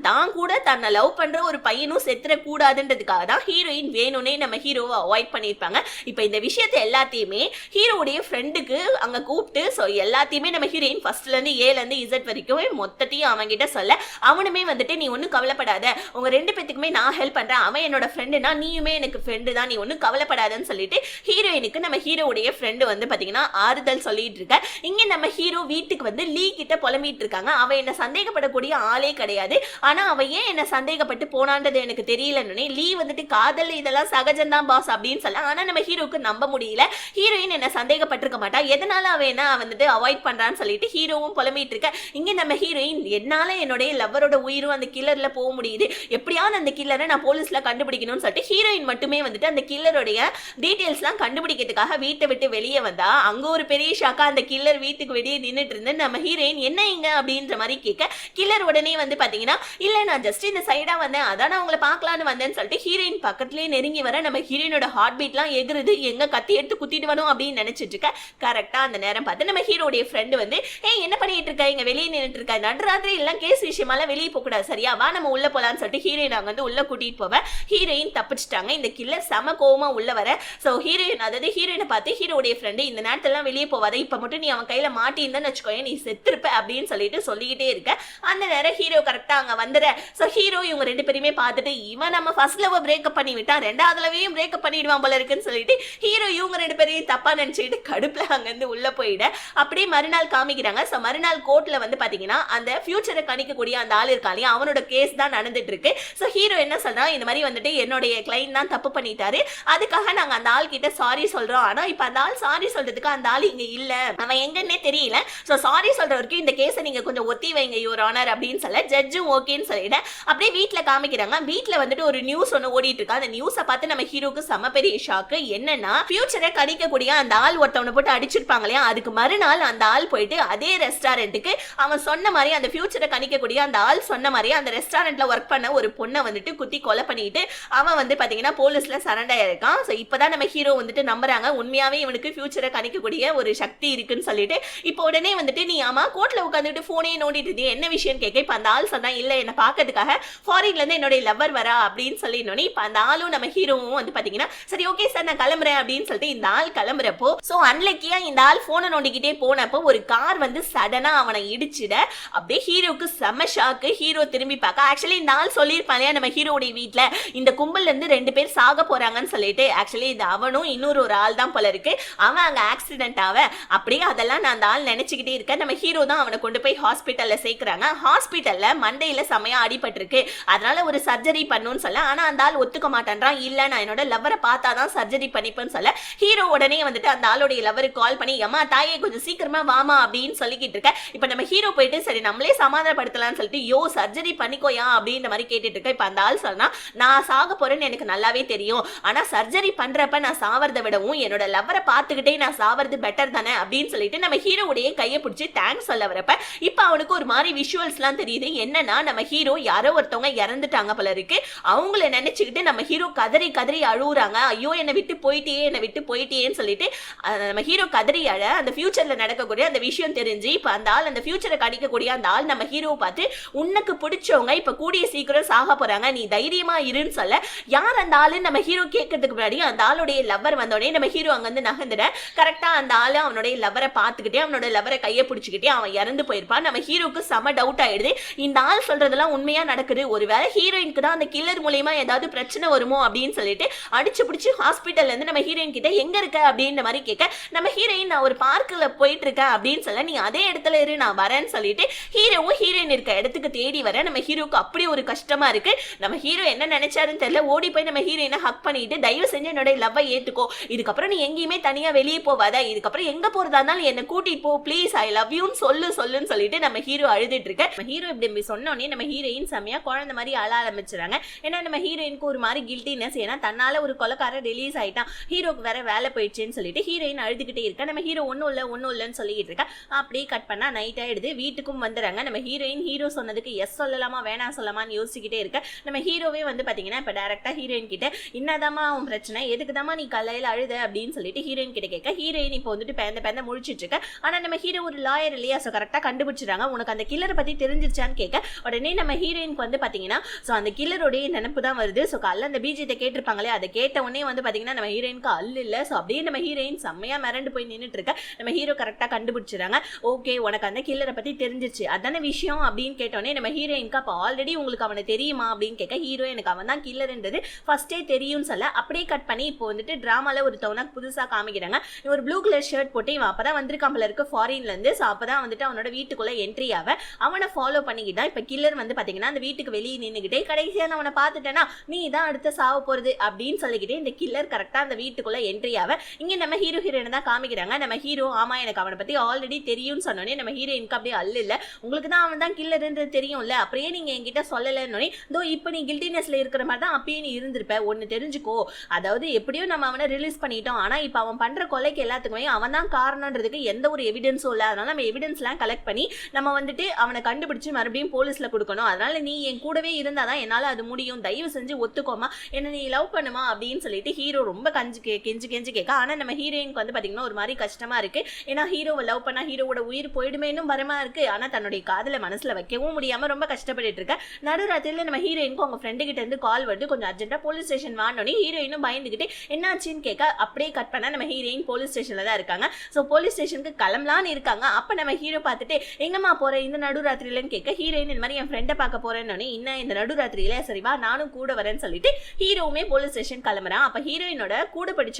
தான் கூட தன்னை லவ் பண்ற ஒரு பையனும் செத்துற கூடாதுன்றதுக்காக தான் ஹீரோயின் வேணும்னே நம்ம ஹீரோவை அவாய்ட் பண்ணியிருப்பாங்க. இப்போ இந்த விஷயத்தை எல்லாத்தையுமே ஹீரோடைய ஃப்ரெண்டுக்கு அங்க கூப்பிட்டு ஸோ எல்லாத்தையுமே நம்ம ஹீரோயின் ஃபர்ஸ்ட்ல இருந்து ஏல இருந்து இசட் வரைக்கும் மொத்தத்தையும் அவன்கிட்ட சொல்ல அவனுமே வந்துட்டு நீ ஒன்னும் கவலைப்படாத, உங்க ரெண்டு பேத்துக்குமே நான் ஹெல்ப் பண்றேன், அவன் என்னோட ஃப்ரெண்டுனா நீயுமே எனக்கு ஃப்ரெண்டு தான், நீ ஒன்னும் கவலைப்படாதன்னு சொல்லிட்டு ஹீரோயினுக்கு நம்ம ஹீரோடைய ஃப்ரெண்டு வந்து பாத்தீங்கன்னா ஆறுதல் சொல்லிட்டு இருக்க. இங்க நம்ம ஹீரோ வீட்டுக்கு வந்து லீ கிட்ட புலம்பிட்டு இருக்காங்க. அவ என்ன சந்தேகப்படக்கூடிய ஆளே கிடையாது, ஆனா அவ ஏன் என்ன சந்தேகப்பட்டு போனான்றது எனக்கு தெரியலன்னு லீ வந்துட்டு காதல் இதெல்லாம் சகஜம்தான் பாஸ் அப்படின்னு சொல்ல. ஆனா நம்ம ஹீரோக்கு நம்ப முடியல, ஹீரோயின் என்ன சந்தேகப்பட்டிருக்க மாட்டா, எதனால அவ என்ன வந்துட்டு அவாய்ட் பண்றான்னு சொல்லிட்டு ஹீரோவும் புலம்பிட்டு இருக்க. இங்க நம்ம ஹீரோயின் என்னால என்னுடைய லவ்வரோட உயிரும் அந்த கில்லர்ல போக முடியுது, எப்படியாவது அந்த கில்லரை நான் போலீஸ்ல கண்டுபிடிக்கணும்னு சொல்லிட்டு ஹீரோயின் மட்டுமே வந்துட்டு அந்த கில்லருடைய டீடைல்ஸ்லாம் கண்டுபிடிக்கிறதுக்காக வீட்டை விட்டு வெளியே வந்தா அங்க ஒரு பெரிய ஷாக்கா அந்த கில்லர் வீட்டுக்கு வெளியே நின்றுட்டு இருந்து நம்ம ஹீரோயின் என்ன இங்க அப்படின்ற மாதிரி கேட்க கில்லர் உடனே வந்து பாத்தீங்கன்னா இல்ல நான் ஜஸ்ட் இந்த சைடா வந்தேன், அதான் நான் உங்களை பார்க்கலான்னு வந்தேன்னு சொல்லிட்டு ஹீரோயின் பக்கத்துலயே நெருங்கி வர நம்ம ஹீரோயினோட ஹார்ட் பீட்லாம் எகுறுது, எங்க கத்தி எடுத்து குத்திட்டு வரும் அப்படின்னு நினைச்சிட்டு இருக்க. கரெக்டா அந்த நேரம் பார்த்து நம்ம ஹீரோடைய ஃப்ரெண்டு வந்து ஏய் என்ன பண்ணிட்டு இருக்க, இங்க வெளியே நின்றுட்டு இருக்க, நடுராத்திரி எல்லாம் கேஸ் விஷயமாலாம் வெளியே போக கூடாது சரியா, வா நம்ம உள்ள போலான்னு சொல்லிட்டு ஹீரோயின் அங்க வந்து உள்ள கூட்டிட்டு போவேன். ஹீரோயின் தப்பிச்சிட்டாங்க. இந்த கில்லர் செம கோவமா உள்ள வர சோ ஹீரோயின் அதாவது ஹீரோயினை பார்த்து ஹீரோடைய ஃப்ரெண்டு இந்த நேரத்தெல்லாம் வெளியே போவாத, இப்ப மட்டும் நீ அவன் கையில மாட்டியிருந்தன்னு வச்சுக்கோயே நீ செத்துருப்ப அப்படின்னு சொல்லிட்டு சொல்லிக்கிட்டே இருக்க. அந்த நேரம் ஹீரோ கரெக்டா அங்க வந்துற. சோ ஹீரோ இவங்க ரெண்டு பேருமே பார்த்துட்டு இவன் நம்ம ஃபர்ஸ்ட் லவ் பிரேக்கப் பண்ணி விட்டா ரெண்டாவது லவ்வையும் பிரேக்கப் பண்ணிடுவான் போல இருக்குன்னு சொல்லிட்டு ஹீரோ இவங்க ரெண்டு பேரையும் தப்பா நினைச்சுட்டு கடுப்புல அங்க இருந்து உள்ள போயிட. அப்படியே மறுநாள் காமிக்கிறாங்க. சோ மறுநாள் கோர்ட்ல வந்து பாத்தீங்கன்னா அந்த ஃபியூச்சரை கணிக்கக்கூடிய அந்த ஆள் இருக்காளே அவனோட கேஸ் தான் நடந்துட்டு இருக்கு. சோ ஹீரோ என்ன சொல்றா, இந்த மாதிரி வந்துட்டு என்னுடைய கிளைண்ட் தான் தப்பு பண்ணிட்டாரு, அதுக்காக நாங்க அந்த ஆள் கிட்ட சாரி சொல்றோம், ஆனா இப்ப அந்த ஆள் சாரி சொல்றதுக்கு அந்த ஆள் இங்க இல்ல, அவன் எங்கன்னே தெரியல, சோ சாரி சொல்ற வரைக்கும் இந்த கேஸை நீங்க கொஞ்சம் ஒத்தி வைங்க யுவர் ஆனர் அப்படின்னு சொல்ல ஜட்ஜும் ஓகேன்னு சொல்லிட. அப்படியே வீட்டுல காமிக்கிறாங்க. வீட்டுல வந்துட்டு ஒரு நியூஸ் ஒன்னு ஓடிட்டு இருக்கு. அந்த நியூஸை பார்த்து நம்ம ஹீரோக்கு செம பெரிய ஷாக்கு. என்னன்னா ஃபியூச்சரை கணிக்கக்கூடிய அந்த ஆள் ஒருத்தவனை போட்டு அடிச்சிருப்பாங்க இல்லையா, அதுக்கு மறுநாள் அந்த ஆள் போயிட்டு அதே ரெஸ்டாரண்ட்டுக்கு அவன் சொன்ன மாதிரி அந்த ஃபியூச்சரை கணிக்கக்கூடிய அந்த ஆள் சொன்ன மாதிரி அந்த ரெஸ்டாரண்ட்ல ஒர்க் பண்ண ஒரு பொண்ணை வந்துட்டு குத்தி கொலை பண்ணிட்டு அவன் வந்து பாத்தீங்கன்னா போலீஸ்ல சரண்டர் ஆயிருக்கான். சோ இப்பதான் நம்ம ஹீரோ வந்துட்டு நம்புறாங்க உண்மையாவே இவனுக்கு ஃபியூச்சரை கணிக்கக்கூடிய ஒரு சக்தி இருக்குன்னு சொல்லிட்டு. இப்போ உடனே வந்துட்டு நீ ஆமா கோர்ட்ல உட்காந்துட்டு போனே நோண்டிட்டு இருந்தே என்ன விஷயம் கேட்க, இப்ப அந்த ஆள் சொன்னா இல்ல என்ன பாக்கிறதுக்காக ஃபாரின்ல இருந்து என்னோட லவர் வரா அப்படின்னு சொல்லினோனே இப்ப அந்த ஆளும் நம்ம ஹீரோவும் வந்து பாத்தீங்கன்னா சரி ஓகே சார் நான் கிளம்புறேன் அப்படின்னு சொல்லிட்டு இந்த ஆள் கிளம்புறப்போ சோ அன்லக்கியா இந்த ஆள் போனை நோண்டிக்கிட்டே போனப்போ ஒரு கார் வந்து சடனா அவனை இடிச்சிட அப்படியே ஹீரோக்கு செம ஷாக்கு. ஹீரோ திரும்பி பார்க்க ஆக்சுவலி இந்த ஆள் சொல்லியிருப்பாங்க நம்ம ஹீரோடைய வீட்டுல இந்த கும்பல்ல இருந்து 2 பேர் சாக போறாங்கன்னு சொல்லிட்டு ஆக்சுவலி இது அவனும் இன்னொரு ஒரு ஆள் தான் போல இருக்கு, அவன் அங்க ஆக்சிடென்ட் ஆவ அப்படியே அதெல்லாம் நான் அந்த ஆள் நினைச்சுக்கிட்டே இருக்கேன். நம்ம ஹீரோ தான் அவனை கொண்டு போய் ஹாஸ்பிட்டல்ல சேர்க்கிறாங்க. ஹாஸ்பிட்டல்ல மண்டையில செமையா அடிபட்டு இருக்கு, அதனால ஒரு சர்ஜரி பண்ணுன்னு சொல்ல. ஆனா அந்த ஆள் ஒத்துக்க மாட்டான்றான், இல்ல நான் என்னோட லவ்வரை பார்த்தாதான் சர்ஜரி பண்ணிப்பேன்னு சொல்ல. ஹீரோ உடனே வந்துட்டு அந்த ஆளுடைய லவருக்கு கால் பண்ணி அம்மா தாயே கொஞ்சம் சீக்கிரமா வாமா அப்படின்னு சொல்லிக்கிட்டு இருக்க. இப்ப நம்ம ஹீரோ போயிட்டு சரி நம்மளே சமாதானப்படுத்தலாம்னு சொல்லிட்டு யோ சர்ஜரி பண்ணிக்கோயா அப்படின்ற மாதிரி கேட்டுட்டு இருக்க. இப்ப அந்த ஆள் சொன்னா நான் சாக போறேன்னு எனக்கு நல்லாவே தெரியும், ஆனா சர்ஜரி பண்றப்ப நான் சாவறதை விடவும் என்னோட லவ்வரை பார்த்துக்கிட்டே நான் சாவறது பெட்டர் தானே அப்படின்னு சொல்லிட்டு நம்ம ஹீரோவுடைய கையை பிடிச்சி தேங்க்ஸ் சொல்ல வரப்ப இப்ப அவனுக்கு ஒரு மாதிரி விஷுவல்ஸ்லாம் தெரியுது. என்னன்னா நம்ம ஹீரோ யாரோ ஒருத்தவங்க இறந்துட்டாங்க போல இருக்கு. அவங்கள நினைச்சுக்கிட்டு நம்ம ஹீரோ கதறி கதறி அழுகுறாங்க. ஐயோ என்னை விட்டு போயிட்டேன்னு சொல்லிட்டு நம்ம ஹீரோ கதறி அழ அந்த ஃபியூச்சர்ல நடக்கக்கூடிய அந்த விஷயம் தெரிஞ்சு இப்ப அந்த ஆள் அந்த ஃபியூச்சரை கடிக்கக்கூடிய அந்த ஆள் நம்ம ஹீரோவை பார்த்து உனக்கு பிடிச்சவங்க இப்ப கூடிய சீக்கிரம் சாக போறாங்க, நீ தைரியமா இருன்னு சொல்ல யார் அந்த ஆளு நம்ம ஹீரோ கேட்கறதுக்கு முன்னாடி அந்த ஆளுடைய லவ்வர் வந்தோடனே நம்ம ஹீரோ அங்க வந்து நகர்ந்துட கரெக்டா அந்த ஆளு அவனுடைய லவ்வரை பார்த்துக்கிட்டே அவனோட லவ்வரை கையை பிடிச்சிக்கிட்டே அவன் இறந்து போயிருப்பான். நம்ம ஹீரோக்கு செம டவுட் ஆயிடுது, இந்த ஆள் சொல்றதெல்லாம் உண்மையா நடக்குது, ஒருவேளை ஹீரோயினுக்கு தான் அந்த கில்லர் மூலியமா ஏதாவது பிரச்சனை வருமோ அப்படின்னு சொல்லிட்டு அடிச்சு பிடிச்சி ஹாஸ்பிட்டல்ல இருந்து நம்ம ஹீரோயின் கிட்ட எங்க இருக்க அப்படின்ற மாதிரி கேட்க நம்ம ஹீரோயின் நான் ஒரு பார்க்ல போயிட்டு இருக்கேன் அப்படின்னு சொல்ல நீ அதே இடத்துல இரு நான் வரேன்னு சொல்லிட்டு ஹீரோவும் ஹீரோயின் இருக்க இடத்துக்கு தேடி வர நம்ம ஹீரோக்கு அப்படி ஒரு கஷ்டமா இருக்கு. நம்ம ஹீரோ என்ன நினைச்சாருன்னு தெரியல, ஓடி போய் நம்ம ஹீரோயினை ஹக் பண்ணிட்டு தயவு செஞ்சு என்னோட லவ்வை ஏத்துக்கோ, இதுக்கப்புறம் நீ எங்கேயுமே தனியா வெளியே போவாத, இதுக்கப்புறம் எங்க போறதா இருந்தாலும் என்ன கூட்டிட்டு போ ப்ளீஸ், ஐ லவ் யூன்னு சொல்லுன்னு சொல்லிட்டு நம்ம ஹீரோ அழுதுட்டு இருக்க நம்ம ஹீரோ இப்படி சொன்னோடனே நம்ம ஹீரோயின் செம்மையா குழந்தை மாதிரி அழ ஆரம்பிச்சுறாங்க. ஏன்னா நம்ம ஹீரோயினுக்கு ஒரு மாதிரி கில்ட்டினஸ், ஏன்னா தன்னால ஒரு கொலைக்காரர் ரிலீஸ் ஆயிட்டான், ஹீரோக்கு வேற வேலை போயிடுச்சுன்னு சொல்லிட்டு ஹீரோயின் அழுதுகிட்டே இருக்க. நம்ம ஹீரோ ஒன்னும் இல்லைன்னு சொல்லிட்டு இருக்கா. அப்படியே கட் பண்ணா நைட் ஆயிடுது, வீட்டுக்கும் வந்துடுறாங்க. நம்ம ஹீரோயின் ஹீரோ சொன்னதுக்கு எஸ் சொல்லலாமா வேணாம் சொல்லலாமான்னு யோசிச்சுக்கிட்டே இருக்க. நம்ம ஹீரோவே வந்து பாத்தீங்கன்னா இப்ப டைரக்டா ஹீரோயின் கிட்ட என்னதாமா உன் பிரச்சனை, எதுக்குதாமா நீ கலையில அழுத அப்படின்னு சொல்லிட்டு ஹீரோயின் கிட்ட கேட்க ஹீரோயின் இப்போ வந்துட்டு பேந்த முழிச்சிட்டு இருக்க. ஆனா நம்ம ஹீரோ ஒரு லாயர் இல்லையா, சோ கரெக்டா கண்டுபிடிச்சிடறாங்க. உனக்கு அந்த கில்லரை பத்தி தெரிஞ்சிருச்சான்னு கேட்க உடனே நம்ம ஹீரோயினுக்கு வந்து பாத்தீங்கன்னா சோ அந்த கில்லருடைய நினைப்பு தான் வருது. சோ காலைல அந்த பீஜத்தை கேட்டிருப்பாங்களே அதை கேட்ட உடனே வந்து பாத்தீங்கன்னா நம்ம ஹீரோயினுக்கு அல்ல இல்ல. சோ அப்படியே நம்ம ஹீரோயின் செம்மையா மிரண்டு போய் நின்றுட்டு இருக்க. நம்ம ஹீரோ கரெக்டா கண்டுபிடிச்சிடறாங்க. ஓகே உனக்கு அந்த கில்லரை பத்தி தெரிஞ்சிச்சு அதான விஷயம் அப்படின்னு கேட்டோடனே நம்ம ஹீரோயினுக்கு அப்ப ஆல்ரெடி உங்களுக்கு அவனை தெரியுமா அப்படின்னு கேட்க ஹீரோ எனக்கு அவன் தான் கில்லர்ன்றது ஃபர்ஸ்டே தெரியும்னு சொல்ல அப்படியே கட் பண்ணி இப்போ வந்துட்டு டிராமால ஒரு தவணை புதுசா காமிக்கிறாங்க. ஒரு ப்ளூ கலர் ஷர்ட் போட்டு இவன் அப்பதான் வந்திருக்கான் போல இருக்கு ஃபாரின்ல இருந்து. சோ அப்பதான் வந்துட்டு அவனோட வீட்டுக்குள்ள என்ட்ரி ஆவ அவனை ஃபாலோ பண்ணிக்கிட்டா. இப்ப கில்லர் வந்து பாத்தீங்கன்னா அந்த வீட்டுக்கு வெளியே நின்னுகிட்டே கடைசியா அவனை பார்த்துட்டேன்னா நீ தான் அடுத்த சாவ போறது அப்படின்னு சொல்லிக்கிட்டே இந்த கில்லர் கரெக்டா அந்த வீட்டுக்குள்ள என்ட்ரி ஆவ இங்க நம்ம ஹீரோ ஹீரோயின் தான் காமிக்கிறாங்க. நம்ம ஹீரோ ஆமா எனக்கு அவனை பத்தி ஆல்ரெடி தெரியும்னு சொன்னோடனே நம்ம ஹீரோயினுக்கு அப்படியே அல்ல இல்ல, உங்களுக்கு தான் அவன் தான் கில்லர்ன்றது தெரியும்ல, அப்படியே நீங்க என்கிட்ட சொல்லலன்னு தோ இப்ப நீ கில்டினஸ்ல இருக்கிற மாதிரி தான் அப்பயே நீ இருந்திருப்ப, ஒன்னு தெரிஞ்சுக்கோ, அதாவது எப்படியோ நம்ம அவனை ரிலீஸ் பண்ணிட்டோம், ஆனா இப்ப அவன் பண்ற கொலைக்கு எல்லாத்துக்குமே அவன் தான் காரணம்ன்றதுக்கு எந்த ஒரு எவிடன்ஸும் இல்ல, அதனால நம்ம எவிடன்ஸ் எல்லாம் கலெக்ட் பண்ணி நம்ம வந்துட்டு அவனை கண்டுபிடிச்சு மறுபடியும் போலீஸ்ல கொடுக்கணும், அதனால நீ என் கூடவே இருந்தாதான் என்னால அது முடியும், தயவு செஞ்சு ஒத்துக்கோமா, என்ன நீ லவ் பண்ணுமா அப்படின்னு சொல்லிட்டு ஹீரோ ரொம்ப கெஞ்சு கேட்க. ஆனா நம்ம ஹீரோயினுக்கு வந்து பாத்தீங்கன்னா ஒரு மாதிரி கஷ்டமா இருக்கு. ஏன்னா ஹீரோவை லவ் பண்ணா ஹீரோவோட உயிர் போயிடுமேனும் வரமா இருக்கு. ஆனா தன்னுடைய காதல மனசுல வைக்கவும் முடியாம ரொம்ப கஷ்டப்பட்டு இருக்க. நடுராத்திரியில நம்ம ஹீரோயினுக்கு அவங்க ஃப்ரெண்டு கிட்ட இருந்து கால் வருது, கொஞ்சம் அர்ஜென்ட்டா போலீஸ் ஸ்டேஷன் வானோனே ஹீரோயினும் பயந்துகிட்டு என்னாச்சுன்னு கேட்க அப்படியே கட் பண்ணா நம்ம ஹீரோயின் போலீஸ் ஸ்டேஷன்ல தான் இருக்காங்க. சோ போலீஸ் ஸ்டேஷனுக்கு கிளம்பலான்னு இருக்காங்க. அப்ப நம்ம ஹீரோ பார்த்துட்டு எங்கம்மா போற இந்த நடுராத்திரியிலன்னு கேட்க ஹீரோயின் இந்த மாதிரி என் ஃப்ரெண்டை பார்க்க போறேன்னு இன்னும் இந்த நடுராத்திரியில சரி வா நானும் கூட வரேன்னு சொல்லிட்டு ஹீரோவுமே போலீஸ் ஸ்டேஷன் கிளம்புறான். அப்ப ஹீரோயினோட கூட படிச்ச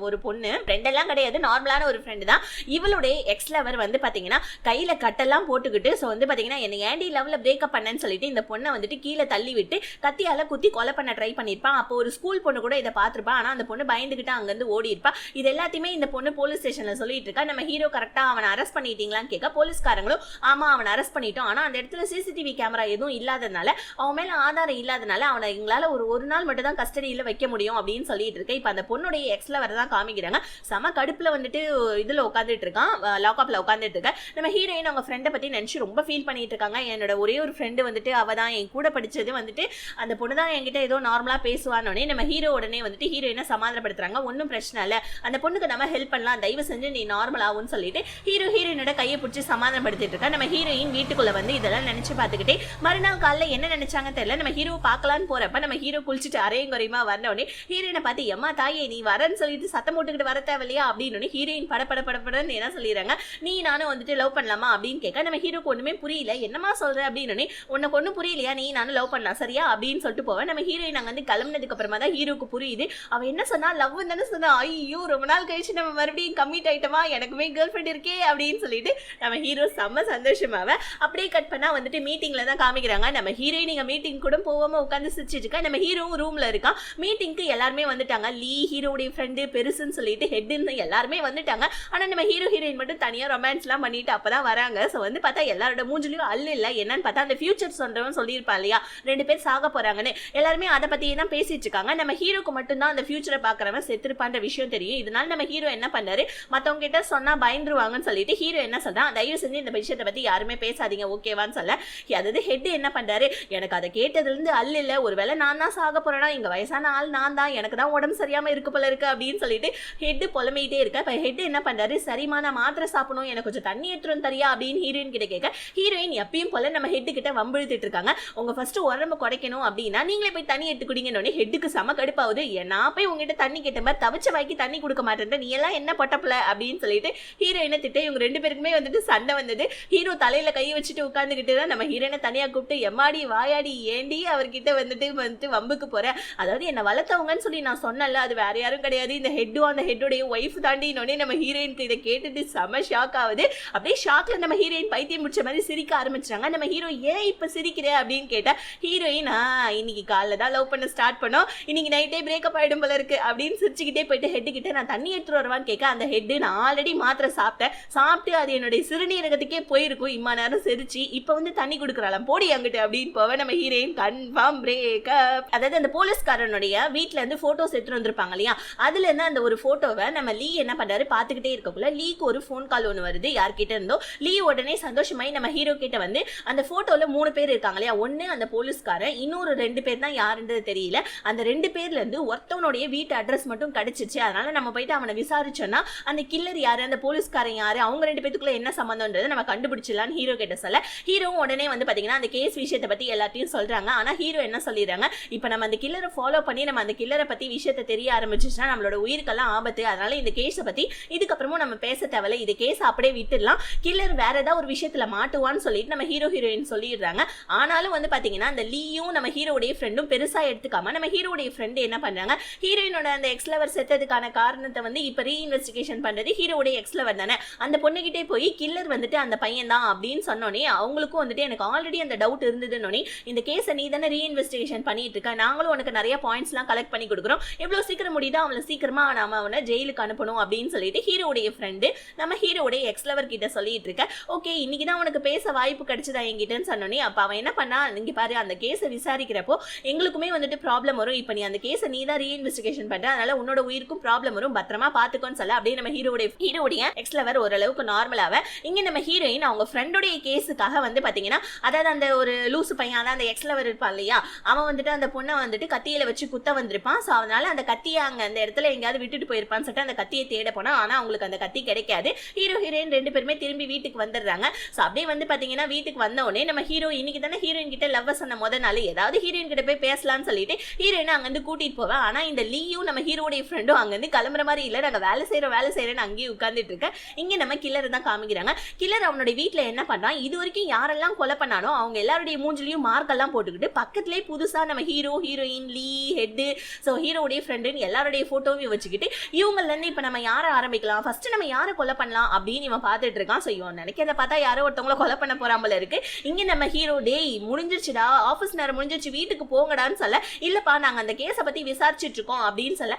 ஒரு பொண்ணு ஃப்ரெண்ட் எல்லாம் கிடையாது, நார்மலான ஒரு ஃப்ரெண்டு தான். இவளுடைய எக்ஸ் லவர் வந்து பாத்தீங்கன்னா கையில கட்டெல்லாம் போட்டுக்கிட்டு சோ வந்து பாத்தீங்கன்னா என்ன ஏண்டி லவ்ல பிரேக்கப் பண்ணேன்னு சொல்லிட்டு இந்த பொண்ணை வந்துட்டு கீழே தள்ளி விட்டு கத்தியால குத்தி கொலை பண்ண ட்ரை பண்ணிருப்பான். அப்போ ஒரு ஸ்கூல் பொண்ணு கூட இதை பார்த்திருப்பா. ஆனா அந்த பொண்ணு பயந்துகிட்டு அங்க இருந்து ஓடி இருப்பா. இது எல்லாத்தையுமே இந்த பொண்ணு போலீஸ் ஸ்டேஷன்ல சொல்லிட்டு இருக்கா. நம்ம ஹீரோ கரெக்டா அவனை அரெஸ்ட் பண்ணிட்டீங்களான்னு கேட்க போலீஸ்காரங்களும் ஆமா அவனை அரெஸ்ட் பண்ணிட்டோம், ஆனா அந்த இடத்துல சிசிடிவி கேமரா எதுவும் இல்லாதனால அவன் மேல ஆதாரம் இல்லாதனால அவனை எங்களால ஒரு நாள் மட்டும் தான் கஸ்டடியில வைக்க முடியும் அப்படின்னு சொல்லிட்டு இருக்க. இப்ப அந்த பொண்ணுடைய எக்ஸ்ல வரதான் காமிக்கிறாங்க. சம கடுப்புல வந்துட்டு இதுல உட்காந்துட்டு இருக்கான், லாக்அப்ல உட்காந்துட்டு இருக்க. நம்ம ஹீரோயின் அவங்க ஃப்ரெண்டை பத்தி நினைச்சு ரொம்ப ஃபீல் பண்ணிட்டு இருக்காங்க. என்னோட ஒரே ஒரு ஃப்ரெண்டு வந்துட்டு அவ தான் என் கூட படிச்சது வந்துட்டு அந்த பொண்ணு தான் என்கிட்ட ஏதோ நார்மலா பேசுவானோடனே நம்ம ஹீரோ உடனே வந்துட்டு ஹீரோயினை சமாதானப்படுத்துறாங்க. ஒன்னும் பிரச்சனை இல்ல, அந்த பொண்ணுக்கு நம்ம ஹெல்ப் பண்ணலாம், தயவு செஞ்சு நீ நார்மல் ஆகும்னு சொல்லிட்டு ஹீரோயினோட கையை பிடிச்சி சமாதானப்படுத்திட்டு இருக்கா. நம்ம ஹீரோயின் வீட்டுக்குள்ள வந்து இதெல்லாம் நினைச்சு பார்த்துக்கிட்டே மறுநாள் காலைல என்ன நினைச்சாங்க தெரியல. நம்ம ஹீரோ பார்க்கலான்னு போறப்ப நம்ம ஹீரோ குளிச்சுட்டு அரையும் குறையுமா வரனோடனே ஹீரோயினை பார்த்து எம்மா தாயே நீ வரன்னு சொல்லிட்டு சத்தம் போட்டுக்கிட்டு வர தேவையில்லையா அப்படின்னு ஹீரோயின் படப்படன்னு என்ன சொல்லிடுறாங்க, நீ நானும் வந்துட்டு லவ் பண்ணலாமா அப்படின்னு கேட்க நம்ம ஹீரோக்கு ஒண்ணுமே புரியல, என்னமா சொல்ற அப்படின்னு உனக்கு ஒன்னும் புரியலையா, நீ நானும் லவ் பண்ணலாம் சரியா அப்படின்னு சொல்லிட்டு போவேன். நம்ம ஹீரோயின் அங்க வந்து கிளம்புனதுக்கு அப்புறமா தான் ஹீரோக்கு புரியுது அவ என்ன சொன்னா லவ் தானே சொன்னா. ஐயோ ரொம்ப நாள் கழிச்சு நம்ம மறுபடியும் கம்மிட் ஆயிட்டோமா, எனக்குமே கேர்ள் ஃப்ரெண்ட் இருக்கே அப்படின்னு சொல்லிட்டு நம்ம ஹீரோ செம்ம சந்தோஷமாவ. அப்படியே கட் பண்ணா வந்துட்டு மீட்டிங்ல தான் காமிக்கிறாங்க. நம்ம ஹீரோயின் நீங்க மீட்டிங் கூட போகாம உட்காந்து சிரிச்சிட்டு இருக்கா. நம்ம ஹீரோவும் ரூம்ல இருக்கான். மீட்டிங்க்கு எல்லாருமே வந்துட்டாங்க. லீ ஹீரோடைய ஃப்ரெண்டு பெருசுன்னு சொல்லிட்டு ஹெட்னு எல்லாருமே வந்துட்டாங்க. ஆனா நம்ம ஹீரோயின் மட்டும் தனியா ரொமான்ஸ் எல்லாம் பண்ணிட்டு அப்பதான் வராங்க. சோ வந்து பார்த்தா எல்லாரோட மூஞ்சிலையும் இல்ல என்னன்னு பார்த்தா அந்த ஃபியூச்சர் சொல்றவன் சொல்லியிருப்பா இல்லையா 2 பேர் சாக போறாங்கன்னு எல்லாருமே அதை பத்தியே தான் பேசிட்டு இருக்காங்க. நம்ம ஹீரோக்கு மட்டும் தான் அந்த ஃபியூச்சரை பாக்குறவன் தான் செத்துருப்பான்ற விஷயம் தெரியும். இதனால நம்ம ஹீரோ என்ன பண்ணாரு, மத்தவங்க கிட்ட சொன்னா பயந்துருவாங்கன்னு சொல்லிட்டு ஹீரோ என்ன சொல்றான், தயவு செஞ்சு இந்த விஷயத்தை பத்தி யாருமே பேசாதீங்க ஓகேவான்னு சொல்ல, அதாவது ஹெட் என்ன பண்றாரு, எனக்கு அதை கேட்டதுல இருந்து இல்ல ஒருவேளை நான் தான் சாக போறேன்னா இங்க வயசான ஆள் நான் தான், எனக்கு தான் உடம்பு சரியாம இருக்கு போல இருக்கு அப்படின்னு சொல்லிட்டு ஹெட் புலம்பிட்டே இருக்க. இப்ப ஹெட் என்ன பண்றாரு, சரிமா நான் மாத்திரை சாப்பிடணும், எனக்கு கொஞ்சம் தண்ணி எடுத்துரும் தரியா அப்படின்னு ஹீரோயின் கிட்ட கேட்க, ஹீரோயின் எப்பயும் போல நம்ம ஹெட் கிட்ட வம்பிழுத்துட்டு இருக்காங்க. உங்க ஃபர்ஸ்ட் உடம்பு குறைக்கணும் அப்படின்னா நீங்களே போய் தண்ணி எடுத்து குடிங்கன்னு ஹெட்டுக்கு செம கடுப்பாகுது. நான் போய் உங்ககிட்ட தண்ணி கேட்ட மாதிரி தவிச்ச வாய்க்கு தண்ணி கொடுக்க மாட்டேன், நீ எல்லாம் என்ன பட்டப்பல அப்படின்னு சொல்லிட்டு ஹீரோயினை திட்ட. இவங்க ரெண்டு பேருக்குமே வந்துட்டு சண்டை வந்தது. ஹீரோ தலையில கை வச்சுட்டு உட்கார்ந்துகிட்டு தான் நம்ம ஹீரோயினை தனியா கூப்பிட்டு, எம்மாடி வாயாடி ஏண்டி அவர்கிட்ட வந்துட்டு வம்புக்கு போற, அதாவது என்ன வளர்த்தவங்கன்னு சொல்லி நான் சொன்னல, அது வேற யாரும் கிடையாது, இந்த ஹெட்டும் அந்த ஹெட்டோடைய ஒய்ஃப் தாண்டினோடனே நம்ம ஹீரோயினுக்கு இதை கேட்டுட்டு செம ஷாக் ஆகுது. அப்படியே ஷாக்ல நம்ம ஹீரோயின் பைத்தியம் முடிச்ச மாதிரி சிரிக்க ஆரம்பிச்சாங்க. நம்ம ஹீரோ ஏன் இப்ப சிரிக்கிற அப்படின்னு கேட்டா, ஹீரோயின் இன்னைக்கு காலைல தான் லவ் பண்ண ஸ்டார்ட் பண்ணோம், இன்னைக்கு நைட்டே பிரேக்கப் ஆயிடும் போல இருக்கு அப்படின்னு சிரிச்சுக்கிட்டே போயிட்டு ஹெட் கிட்ட நான் தண்ணி எடுத்துட்டு வருவான்னு கேட்க, அந்த ஹெட் நான் ஆல்ரெடி மாத்திரை சாப்பிட்டு அது என்னுடைய சிறுநீரகத்துக்கே போயிருக்கும், இம்மா நேரம் சிரிச்சு இப்ப வந்து தண்ணி கொடுக்குறாளாம், போடி அங்கிட்டு அப்படின்னு போவ நம்ம ஹீரோயின் கன்ஃபார்ம் பிரேக்கப். அதாவது அந்த போலீஸ்காரனுடைய வீட்டுல இருந்து போட்டோஸ் எடுத்துட்டு வந்திருப்பாங்க இல்லையா, அதுல இருந்து அந்த ஒரு போட்டோவை நம்ம லீ என்ன பண்றாரு பாத்துக்கிட்டே இருக்கக்குள்ள லீக்கு ஒரு போன் கால் ஒன்று வருது யார்கிட்ட இருந்தோ. லீ உடனே சந்தோஷமாயி நம்ம ஹீரோ கிட்ட வந்து, அந்த போட்டோல 3 பேர் இருக்காங்க இல்லையா, ஒன்னு அந்த போலீஸ்காரன், இன்னொரு 2 பேர் தான் யாருன்றது தெரியல, அந்த 2 பேர்ல இருந்து ஒருத்தவனுடைய வீட்டு அட்ரஸ் மட்டும் கிடைச்சிச்சு. அதனால நம்ம போயிட்டு அவனை விசாரிச்சோம்னா அந்த கில்லர் யாரு, அந்த போலீஸ்காரன் யாரு, அவங்க 2 பேத்துக்குள்ள என்ன சம்பந்தம்ன்றதை நம்ம கண்டுபிடிச்சிடலாம்னு ஹீரோ கிட்ட சொல்ல, ஹீரோ உடனே வந்து பாத்தீங்கன்னா அந்த கேஸ் விஷயத்தை பத்தி எல்லாத்தையும் சொல்றாங்க. ஆனா ஹீரோ என்ன சொல்லிடுறாங்க, இப்ப நம்ம அந்த கில்லரை ஃபாலோ பண்ணி நம்ம அந்த கில்லரை பத்தி விஷயத்தை தெரிய ஆரம்பிச்சுச்சுன்னா நம்மளோட உயிருக்கெல்லாம் ஆபத்து, அதனால இந்த கேஸை பத்தி இதுக்கப்புறமும் நம்ம பேச தேவையில்ல, இது கேஸ் அப்படியே விட்டுடலாம், கில்லர் வேற ஏதாவது ஒரு விஷயத்துல மாட்டுவான்னு சொல்லிட்டு நம்ம ஹீரோ ஹீரோயின் சொல்லிடுறாங்க. ஆனாலும் வந்து பாத்தீங்கன்னா அந்த லீயும் நம்ம ஹீரோடைய ஃப்ரெண்டும் பெருசா எடுத்துக்காம நம்ம ஹீரோடைய ஃப்ரெண்ட் என்ன பண்றாங்க, ஹீரோயினோட அந்த எக்ஸ் லவர் செத்ததுக்கான காரணத்தை வந்து இப்ப ரீஇன்வெஸ்டிகேஷன் பண்றது ஹீரோடைய எக்ஸ் லவர் தானே, அந்த பொண்ணுகிட்டே போய் கில்லர் வந்துட்டு அந்த பையன் தான் அப்படின்னு சொன்னோனே அவங்களுக்கும் வந்துட்டு எனக்கு ஆல்ரெடி அந்த டவுட் இருந்ததுன்னொன்னே, இந்த கேஸை நீ தானே ரீஇன்வெஸ்டிகேஷன் பண்ணிட்டு இருக்க, நாங்களும் உனக்கு நிறைய பாயிண்ட்ஸ் எல்லாம் கலெக்ட் பண்ணி கொடுக்குறோம், எவ்வளவு சீக்கிரம் முடியுதோ அவளை சீக்கிரமா நாம அவனை ஜெயிலுக்கு அனுப்பணும் அப்படின்னு சொல்லிட்டு ஹீரோடைய ஃப்ரெண்டு நம்ம ஹீரோடைய எக்ஸ் லவர் கிட்ட சொல்லிட்டு இருக்க. ஓகே இன்னைக்கு தான் உனக்கு பேச வாய்ப்பு கிடைச்சதா என்கிட்டன்னு சொன்னோன்னே, அப்ப அவன் என்ன பண்ணா, நீங்க பாரு அந்த கேஸை விசாரிக்கிறப்போ எங்களுக்குமே வந்துட்டு ப்ராப்ளம் வரும், இப்ப நீ அந்த கேஸை நீ தான் ரீஇன்வெஸ்டிகேஷன் பண்ற, அதனால உன்னோட உயிருக்கும் ப்ராப்ளம் வரும், பத்திரமா பாத்துக்கோன்னு சொல்ல அப்படியே நம்ம ஹீரோடைய எக்ஸ் லவர் ஓரளவுக்கு நார்மலாக. இங்க நம்ம ஹீரோயின் அவங்க ஃப்ரெண்டோடைய கேஸுக்காக வந்து பாத்தீங்கன்னா, அதாவது அந்த ஒரு லூசு பையன் அதான் அந்த எக்ஸ் லவர் இருப்பான் இல்லையா, அவன் வந்துட்டு அந்த பொண்ணை வந்துட்டு கத்தியில வச்சு குத்த வந்திருப்பான். சோ அதனால அந்த கத்தியை அங்க அந்த இடத்துல எங்கேயாவது விட்டுட்டு போயிருப்பான்னு சொல்லிட்டு அந்த கத்தியை தேட போனா, ஆனா அவங்களுக்கு அந்த கத்தி கிடைக்காது. ஹீரோ ஹீரோயின் 2 பேருமே திரும்பி வீட்டுக்கு வந்துடுறாங்க. சோ அப்படியே வந்து பாத்தீங்கன்னா வீட்டுக்கு வந்த உடனே நம்ம ஹீரோ இன்னைக்கு தானே ஹீரோயின் கிட்ட லவ் சொன்ன முதல் நாள் ஏதாவது ஹீரோயின் கிட்ட போய் பேசலாம்னு சொல்லிட்டு ஹீரோயின் அங்க இருந்து கூட்டிட்டு போவேன். ஆனா இந்த லீயும் நம்ம ஹீரோடைய ஃப்ரெண்டும் அங்க இருந்து கிளம்புற மாதிரி இல்ல, நாங்க வேலை செய்யறேன்னு அங்கேயே உட்கார்ந்துட்டு இருக்க. இங்க நம்ம கில்லர் தான் காமிக்கிறாங்க. கில்லர் அவனுடைய வீட்டுல என்ன பண்றான், இது வரைக்கும் யாரெல்லாம் கொலை பண்ணானோ அவங்க எல்லாருடைய மூஞ்சிலையும் மார்க் எல்லாம் போட்டுக்கிட்டு பக்கத்திலே புதுசா நம்ம ஹீரோ ஹீரோயின் லீ ஹெட் சோ ஹீரோடைய ஃப்ரெண்டுன்னு எல்லாருடைய போட்டோவையும் வச்சுக்கிட்டு இவங்கல இருந்து இப்ப நம்ம யாரை ஆரம்பிக்கலாம், ஃபர்ஸ்ட் நம்ம யாரை கொலை பண்ணலாம் அப்படின்னு இவன் பார்த்துட்டு இருக்கான். சோ இவன் நினைக்கிறத பார்த்தா யாரோ ஒருத்தவங்கள கொலை பண்ண போறாமல இருக்கு. இங்க நம்ம ஹீரோ டேய் முடிஞ்சிருச்சுடா, ஆபீஸ் நேரம் முடிஞ்சிருச்சு, வீட்டுக்கு போங்கடான்னு சொல்ல, இல்லப்பா நாங்க அந்த கேஸை பத்தி விசாரிச்சுட்டு இருக்கோம் அப்படின்னு சொல்ல,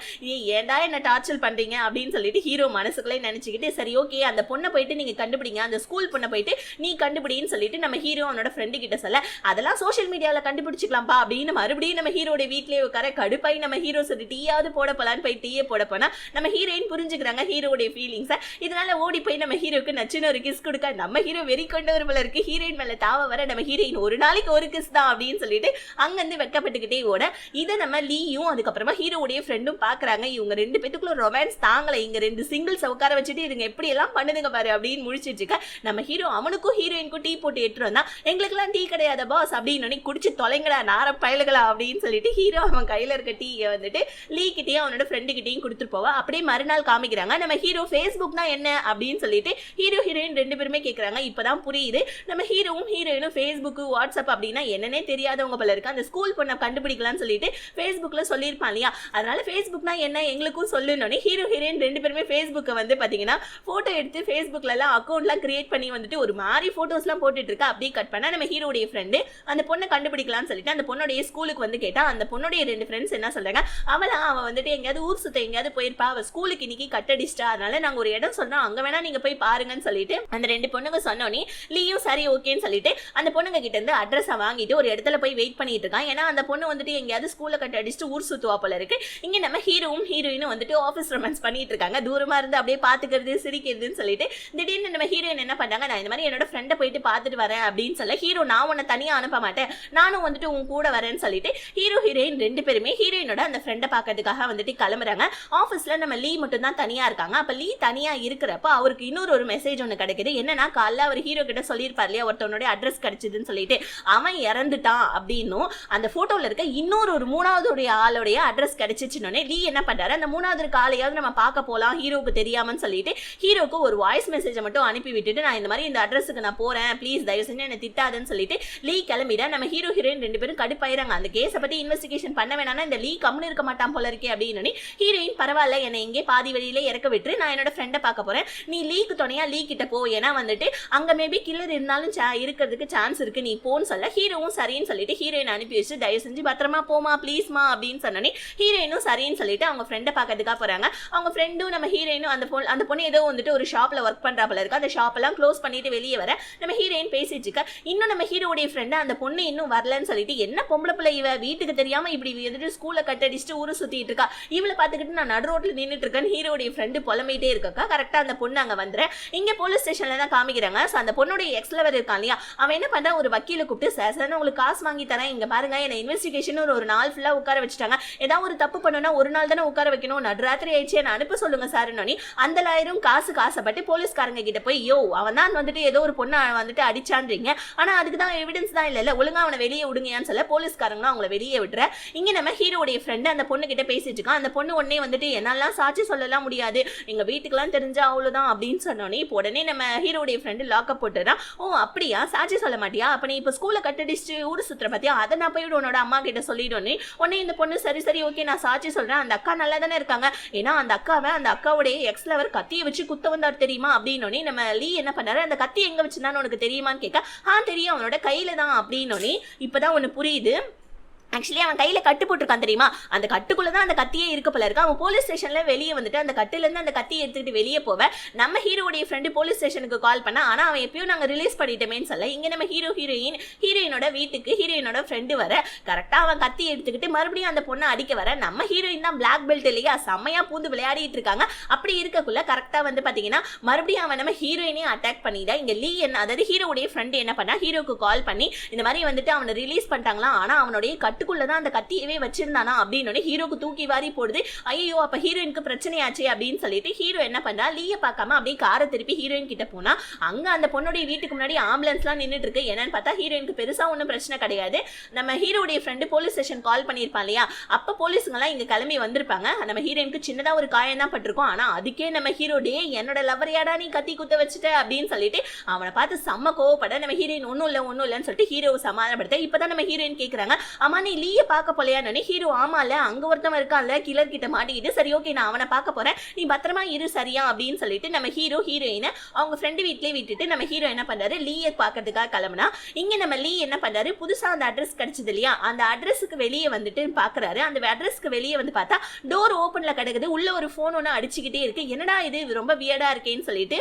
ஏன்டா என்ன டார்ச்சர் பண்றீங்க அப்படின்னு சொல்லிட்டு ஹீரோ மனசுக்குள்ளே நினைச்சுக்கிட்டு, சரி ஓகே அந்த பொண்ணை போயிட்டு நீங்க கண்டுபிடிங்க, அந்த ஸ்கூல் பொண்ணை போயிட்டு நீ கண்டுபிடின்னு சொல்லிட்டு நம்ம ஹீரோ அவனோட ஃப்ரெண்டு கிட்ட சொல்ல, அதெல்லாம் சோஷியல் மீடியால கண்டுபிடிச்சிக்கலாம்ப்பா அப்படின்னு மறுபடியும் நம்ம ஹீரோட வீட்லயே உட்கார கடுப்பாய் நம்ம ஹீரோ சொல்லி டீயாவது போட போலான்னு போய் டீயே போட போனா நம்ம ஹீரோயின் புரிஞ்சுக்கிறாங்க ஹீரோடைய ஃபீலிங்ஸை. இதனால ஓடி போய் நம்ம ஹீரோக்கு நச்சுன்னு ஒரு கிஸ் கொடுக்க, நம்ம ஹீரோ வெறி கொண்டவர் போல இருக்கு, ஹீரோயின் மேல தாவ வர நம்ம ஹீரோயின் ஒரு நாளைக்கு ஒரு கிஸ் தான் அப்படின்னு சொல்லிட்டு அங்கிருந்து வெக்கப்பட்டுக்கிட்டே ஓட, இதை நம்ம லீயும் அதுக்கப்புறமா ஹீரோடைய ஃப்ரெண்டும் பாக்குறாங்க. இவங்க 2 பேத்துக்குள்ள ரொமான்ஸ் தாங்கல, இங்க 2 சிங்கிள்ஸ் உட்கார வச்சுட்டு இதுங்க எப்படி எல்லாம் பண்ணுதுங்க பாரு அப்படின்னு முடிச்சிட்டு இருக்க. நம்ம ஹீரோ அவனுக்கும் ஹீரோயினுக்கும் டீ போட்டு எடுத்துட்டு வந்தா, எங்களுக்கு எல்லாம் டீ கிடையாது பாஸ் அப்படின்னு குடிச்சு தொலைங்கடா நார பயலுகளா அப்படின்னு சொல்லிட்டு ஹீரோ அவன் கையில இருக்க டீயை வந்துட்டு லீ கிட்டேயும் அவனோட ஃப்ரெண்டு கிட்டையும் கொடுத்துட்டு போவா. அப்படியே மறுநாள் காமிக்கிறாங்க நம்ம ஹீரோ ஃபேஸ்புக்னா என்ன அப்படின்னு சொல்லிட்டு ஹீரோ ஹீரோயின் 2 பேருமே கேட்கறாங்க. இப்பதான் புரியுது நம்ம ஹீரோவும் ஹீரோயினும் ஃபேஸ்புக் வாட்ஸ்அப் அப்படின்னா என்னன்னே தெரியாதவங்க போல இருக்கு. அந்த ஸ்கூல் பொண்ணை கண்டுபிடிக்கலாம்னு சொல்லிட்டு ஃபேஸ்புக்ல சொல்லியிருப்பான் இல்லையா, அதனால ஃபேஸ்புக்னா என்ன எங்களுக்கும் சொல்லணும்னு ஹீரோ ஹீரோயின் 2 பேருமே ஃபேஸ்புக்கை வந்து பாத்தீங்கன்னா போட்டோ எடுத்து ஃபேஸ்புக்ல எல்லாம் அக்கௌண்ட்லாம் கிரியேட் பண்ணி வந்துட்டு ஒரு மாதிரி போட்டோஸ் எல்லாம் போட்டுட்டு இருக்கா. அப்படியே கட் பண்ணா நம்ம ஹீரோடைய ஃப்ரெண்டு அந்த பொண்ணை கண்டுபிடிக்கலாம்னு சொல்லிட்டு அந்த பொண்ணுடைய ஸ்கூலுக்கு வந்து கேட்டா, அந்த பொண்ணுடைய 2 ஃப்ரெண்ட்ஸ் என்ன சொல்றாங்க, அவ வந்துட்டு எங்கேயாவது ஊர் சுத்த எங்கேயாவது போயிருப்பா, அவ ஸ்கூலுக்கு இன்னைக்கு கட்டடிச்சிட்டா, அதனால நாங்க ஒரு இடம் சொன்னோம் அங்க வேணா நீங்க போய் பாருங்கன்னு சொல்லிட்டு அந்த 2 பொண்ணுங்க சொன்னோன்னே லீயும் சரி ஓகேன்னு சொல்லிட்டு அந்த பொண்ணுங்க கிட்ட இருந்து அட்ரஸை வாங்கிட்டு ஒரு இடத்துல போய் வெயிட் பண்ணிட்டு இருக்கான். ஏன்னா அந்த பொண்ணு வந்துட்டு எங்கேயாவது ஸ்கூல்ல கட்டடிச்சுட்டு ஊர் சுத்துவா போல இருக்கு. இங்க நம்ம ஹீரோவும் ஹீரோயினும் வந்துட்டு ஆஃபீஸ் ரொமான்ஸ் பண்ணிட்டு இருக்காங்க. தூரமா இருந்து அப்படியே பாத்துக்கிறது சிரிக்கிறதுன்னு சொல்லிட்டு திடீர்னு நம்ம ஹீரோயின் என்ன பண்ணாங்க, நான் இந்த மாதிரி என்னோட ஃப்ரெண்டை போயிட்டு பார்த்துட்டு வரேன் அப்படின்னு சொல்ல ஹீரோ நான் உன்னை தனியா அனுப்ப மாட்டேன், நானும் வந்துட்டு உன் கூட வரேன்னு சொல்லிட்டு ஹீரோ ஹீரோயின் 2 பேருமே ஹீரோயினோட அந்த ஃப்ரெண்டை பார்க்கறதுக்காக வந்துட்டு கிளம்புறாங்க. ஆஃபீஸ்ல நம்ம லீ மட்டும் தான் தனியா இருக்காங்க. அப்ப லீ தனியா இருக்கிறப்ப அவருக்கு இன்னொரு மெசேஜ் ஒன்று கிடைக்குது. என்னன்னா காலைல அவர் ஹீரோ கிட்ட சொல்லியிருப்பார் இல்லையா ஒருத்தவனுடைய அட்ரஸ் கிடைச்சதுன்னு சொல்லிட்டு, அவன் இறந்துட்டான் அப்படின்னும் அந்த போட்டோல இருக்க இன்னொரு 3வது ஆளுடைய அட்ரஸ் கிடைச்சிச்சுன்னு லீ என்ன பண்றாரு, அந்த 3வது ஆளையாவது நம்ம பார்க்க போலாம் ஹீரோக்கு தெரியாமன்னு சொல்லிட்டு ஹீரோக்கு ஒரு வாய்ஸ் மெசேஜை மட்டும் அனுப்பி விட்டுட்டு, நான் இந்த மாதிரி இந்த அட்ரஸுக்கு நான் போறேன், ப்ளீஸ் தயவு செஞ்சு என்ன திட்டாதுன்னு சொல்லிட்டு லீ கிளம்பிட. நம்ம ஹீரோ ஹீரோயின் 2 பேரும் கடுப்பாயிராங்க. அந்த கேஸை பத்தி இன்வெஸ்டிகேஷன் பண்ண வேணாம்னா இந்த லீ கம்முன்னு இருக்க மாட்டான் போல இருக்கே அப்படின்னு ஹீரோயின் பரவாயில்ல என்னை இங்கே பாதி வழியில இறக்க விட்டு நான் என்னோட ஃப்ரெண்டை பார்க்க போறேன், நீ லீக்கு துணையா லீ கிட்ட போ, ஏன்னா வந்துட்டு அங்க மேபி கில்லர் இருந்தாலும் இருக்கிறதுக்கு சான்ஸ் இருக்கு, நீ போன்னு சொல்ல ஹீரோவும் சரின்னு சொல்லிட்டு ஹீரோயின் அனுப்பி வச்சு தயவு செஞ்சு பத்திரமா போமா ப்ளீஸ்மா அப்படின்னு சொன்னோன்னே ஹீரோயினும் சரின்னு சொல்லிட்டு அவங்க ஃப்ரெண்டை பார்க்கறதுக்காக போறாங்க. அவங்க ஃப்ரெண்டும் நம்ம ஹீரோயினும் அந்த பொண்ணு ஏதோ வந்துட்டு ஒரு ஷாப்ல ஒர்க் பண்றாப்புல இருக்கு. அந்த ஷாப் எல்லாம் க்ளோஸ் பண்ணிட்டு வெளியே வர நம்ம ஹீரோயின் பேசிட்டு இருக்க. இன்னும் நம்ம ஹீரோடைய ஃப்ரெண்ட் அந்த பொண்ணு இன்னும் வரலன்னு சொல்லிட்டு, என்ன பொம்பளை பிள்ளை இவ வீட்டுக்கு தெரியாம இப்படி எதிர்த்து ஸ்கூல்ல கட்டடிச்சுட்டு ஊரு சுத்திட்டு இருக்கா, இவளை பார்த்துக்கிட்டு நான் நடு ரோட்ல நின்றுட்டு இருக்கேன்னு ஹீரோடைய ஃப்ரெண்டு புலம்பிட்டே இருக்கா. கரெக்டா அந்த பொண்ணு அங்க வந்துறேன். இங்க போலீஸ் ஸ்டேஷன்ல தான் காமிக்கிறாங்க. அந்த பொண்ணுடைய எக்ஸ் லவர் இருக்கான் இல்லையா, அவன் என்ன பண்றான், ஒரு வக்கீல கூப்பிட்டு சார் உங்களுக்கு காசு வாங்கி தரேன், இங்க பாருங்க என்ன இன்வெஸ்டிகேஷன் ஒரு நாள் ஃபுல்லா உட்கார வச்சுட்டாங்க, ஏதாவது ஒரு தப்பு பண்ணணும்னா ஒரு நாள் தானே உட்கார வைக்கணும், நடுராத்திரி ஆயிடுச்சு என்ன அனுப்ப சொல்லுங்க சார். அந்த 1000 காசுப்பட்டு போலீஸ்காரங்க கிட்ட போய் யோ அவன் தான் வந்துட்டு ஏதோ ஒரு பொண்ணை வந்துட்டு அடிச்சான்றீங்க, ஆனா அதுக்கு தான் எவிடன்ஸ் தான் இல்ல ஒழுங்கா அவனை வெளியே விடுங்கன்னு சொல்ல போலீஸ்காரங்க அவங்கள வெளியே விட்டுற. இங்க நம்ம ஹீரோடைய ஃப்ரெண்ட் அந்த பொண்ணு கிட்ட பேசிட்டு இருக்கான். அந்த பொண்ணு உடனே வந்துட்டு என்னெல்லாம் சாட்சி சொல்லலாம் முடியாது, எங்க வீட்டுக்கெல்லாம் தெரிஞ்சா அவ்வளவுதான் அப்படின்னு சொன்னோன்னே இப்போ உடனே நம்ம ஹீரோடைய ஃப்ரெண்டு லாக்அப் போட்டுறான். ஓ அப்படியா, சாட்சி சொல்ல மாட்டியா, அப்ப நீ இப்ப ஸ்கூல்ல கட்டடிச்சு ஊரு சுத்துற பாத்தியா, அதை நான் போய் உன்னோட அம்மா கிட்ட சொல்லிடுவோன்னே உடனே இந்த பொண்ணு சரி ஓகே நான் சாட்சி சொல்றேன், அந்த அக்கா நல்லா தானே இருக்காங்க, ஏன்னா அந்த அக்காவுடைய எக்ஸ் லவர் கத்தியை வச்சு குத்த வந்தார் தெரியுமா அப்படின்னு நம்ம லீ என்ன பண்ணாரு, அந்த கத்தி எங்க வச்சிருந்தான்னு உனக்கு தெரியுமான்னு கேட்க, தெரியும் அவனோட கையில தான் அப்படின்னு இப்பதான் ஒண்ணு புரியுது. ஆக்சுவலி அவன் கையில கட்டு போட்டிருக்கான் தெரியுமா, அந்த கட்டுக்குள்ளதான் அந்த கத்தியே இருக்க போல இருக்கு. அவன் போலீஸ் ஸ்டேஷன்ல வெளியே வந்துட்டு அந்த கட்டுல இருந்து அந்த கத்தியை எடுத்துக்கிட்டு வெளியே போவ நம்ம ஹீரோடைய ஃப்ரெண்டு போலீஸ் ஸ்டேஷனுக்கு கால் பண்ணா, ஆனா அவன் எப்பயும் நாங்க ரிலீஸ் பண்ணிட்டோமேன்னு சொல்ல இங்க நம்ம ஹீரோயினோட வீட்டுக்கு ஹீரோயினோட ஃப்ரெண்டு வர கரெக்டா அவன் கத்தி எடுத்துக்கிட்டு மறுபடியும் அந்த பொண்ணை அடிக்க வர. நம்ம ஹீரோயின் தான் பிளாக் பெல்ட் இல்லையா, செம்மையா பூந்து விளையாடிட்டு இருக்காங்க. அப்படி இருக்கக்குள்ள கரெக்டா வந்து பாத்தீங்கன்னா மறுபடியும் அவன் நம்ம ஹீரோயினையும் அட்டாக் பண்ணிட்டா. இங்க லீ என்ன, அதாவது ஹீரோடைய ஃப்ரெண்டு என்ன பண்ணா, ஹீரோக்கு கால் பண்ணி இந்த மாதிரி வந்துட்டு அவனை ரிலீஸ் பண்ணிட்டாங்களா, ஆனா அவனுடைய கட்டுக்குள்ளதான் அந்த கத்தியவே வச்சிருந்தானா அப்படின்னு ஹீரோக்கு தூக்கி வாரி போடுது. ஐயோ அப்ப ஹீரோயினுக்கு பிரச்சனையாச்சு அப்படின்னு சொல்லிட்டு ஹீரோ என்ன பண்றா, லீய பார்க்காம அப்படியே காரை திருப்பி ஹீரோயின் கிட்ட போனா அங்க அந்த பொண்ணுடைய வீட்டுக்கு முன்னாடி ஆம்புலன்ஸ் எல்லாம் நின்றுட்டு இருக்கு. என்னன்னு பார்த்தா ஹீரோயினுக்கு பெருசா ஒன்றும் பிரச்சனை கிடையாது. நம்ம ஹீரோடைய ஃப்ரெண்டு போலீஸ் ஸ்டேஷன் கால் பண்ணியிருப்பான் இல்லையா, அப்ப போலீஸுங்க எல்லாம் இங்க கிளம்பி வந்திருப்பாங்க. நம்ம ஹீரோயினுக்கு சின்னதா ஒரு காயம் தான் பட்டிருக்கும். ஆனா அதுக்கே நம்ம ஹீரோ டே என்னோட லவரையாடா நீ கத்தி குத்த வச்சுட்ட அப்படின்னு சொல்லிட்டு அவனை பார்த்து செம்ம கோவப்பட நம்ம ஹீரோயின் ஒன்னும் இல்லைன்னு சொல்லிட்டு ஹீரோ சமாதானப்படுத்த. இப்பதான் நம்ம ஹீரோயின் கேக்குறாங்க, ஆமா நீ லீய பார்க்க போலையான்னு. ஹீரோ ஆமால அங்க ஒருத்தவன் இருக்கான்ல கில்லர் கிட்ட மாட்டிக்கிட்டு, சரி ஓகே நான் அவனை பார்க்க போறேன், நீ பத்திரமா இரு சரியா அப்படின்னு சொல்லிட்டு நம்ம ஹீரோயினை அவங்க ஃப்ரெண்டு வீட்லயே விட்டுட்டு நம்ம ஹீரோ என்ன பண்றாரு, லீயை பார்க்கறதுக்காக கிளம்புனா. இங்க நம்ம லீ என்ன பண்றாரு, புதுசா அந்த அட்ரஸ் கிடைச்சது இல்லையா, அந்த அட்ரஸுக்கு வெளியே வந்துட்டு பாக்குறாரு. அந்த அட்ரஸ்க்கு வெளியே வந்து பார்த்தா டோர் ஓபன்ல கிடக்குது, உள்ள ஒரு போன் ஒன்று அடிச்சுக்கிட்டே இருக்கு. என்னடா இது ரொம்ப வியர்டா இருக்கேன்னு சொல்லிட்டு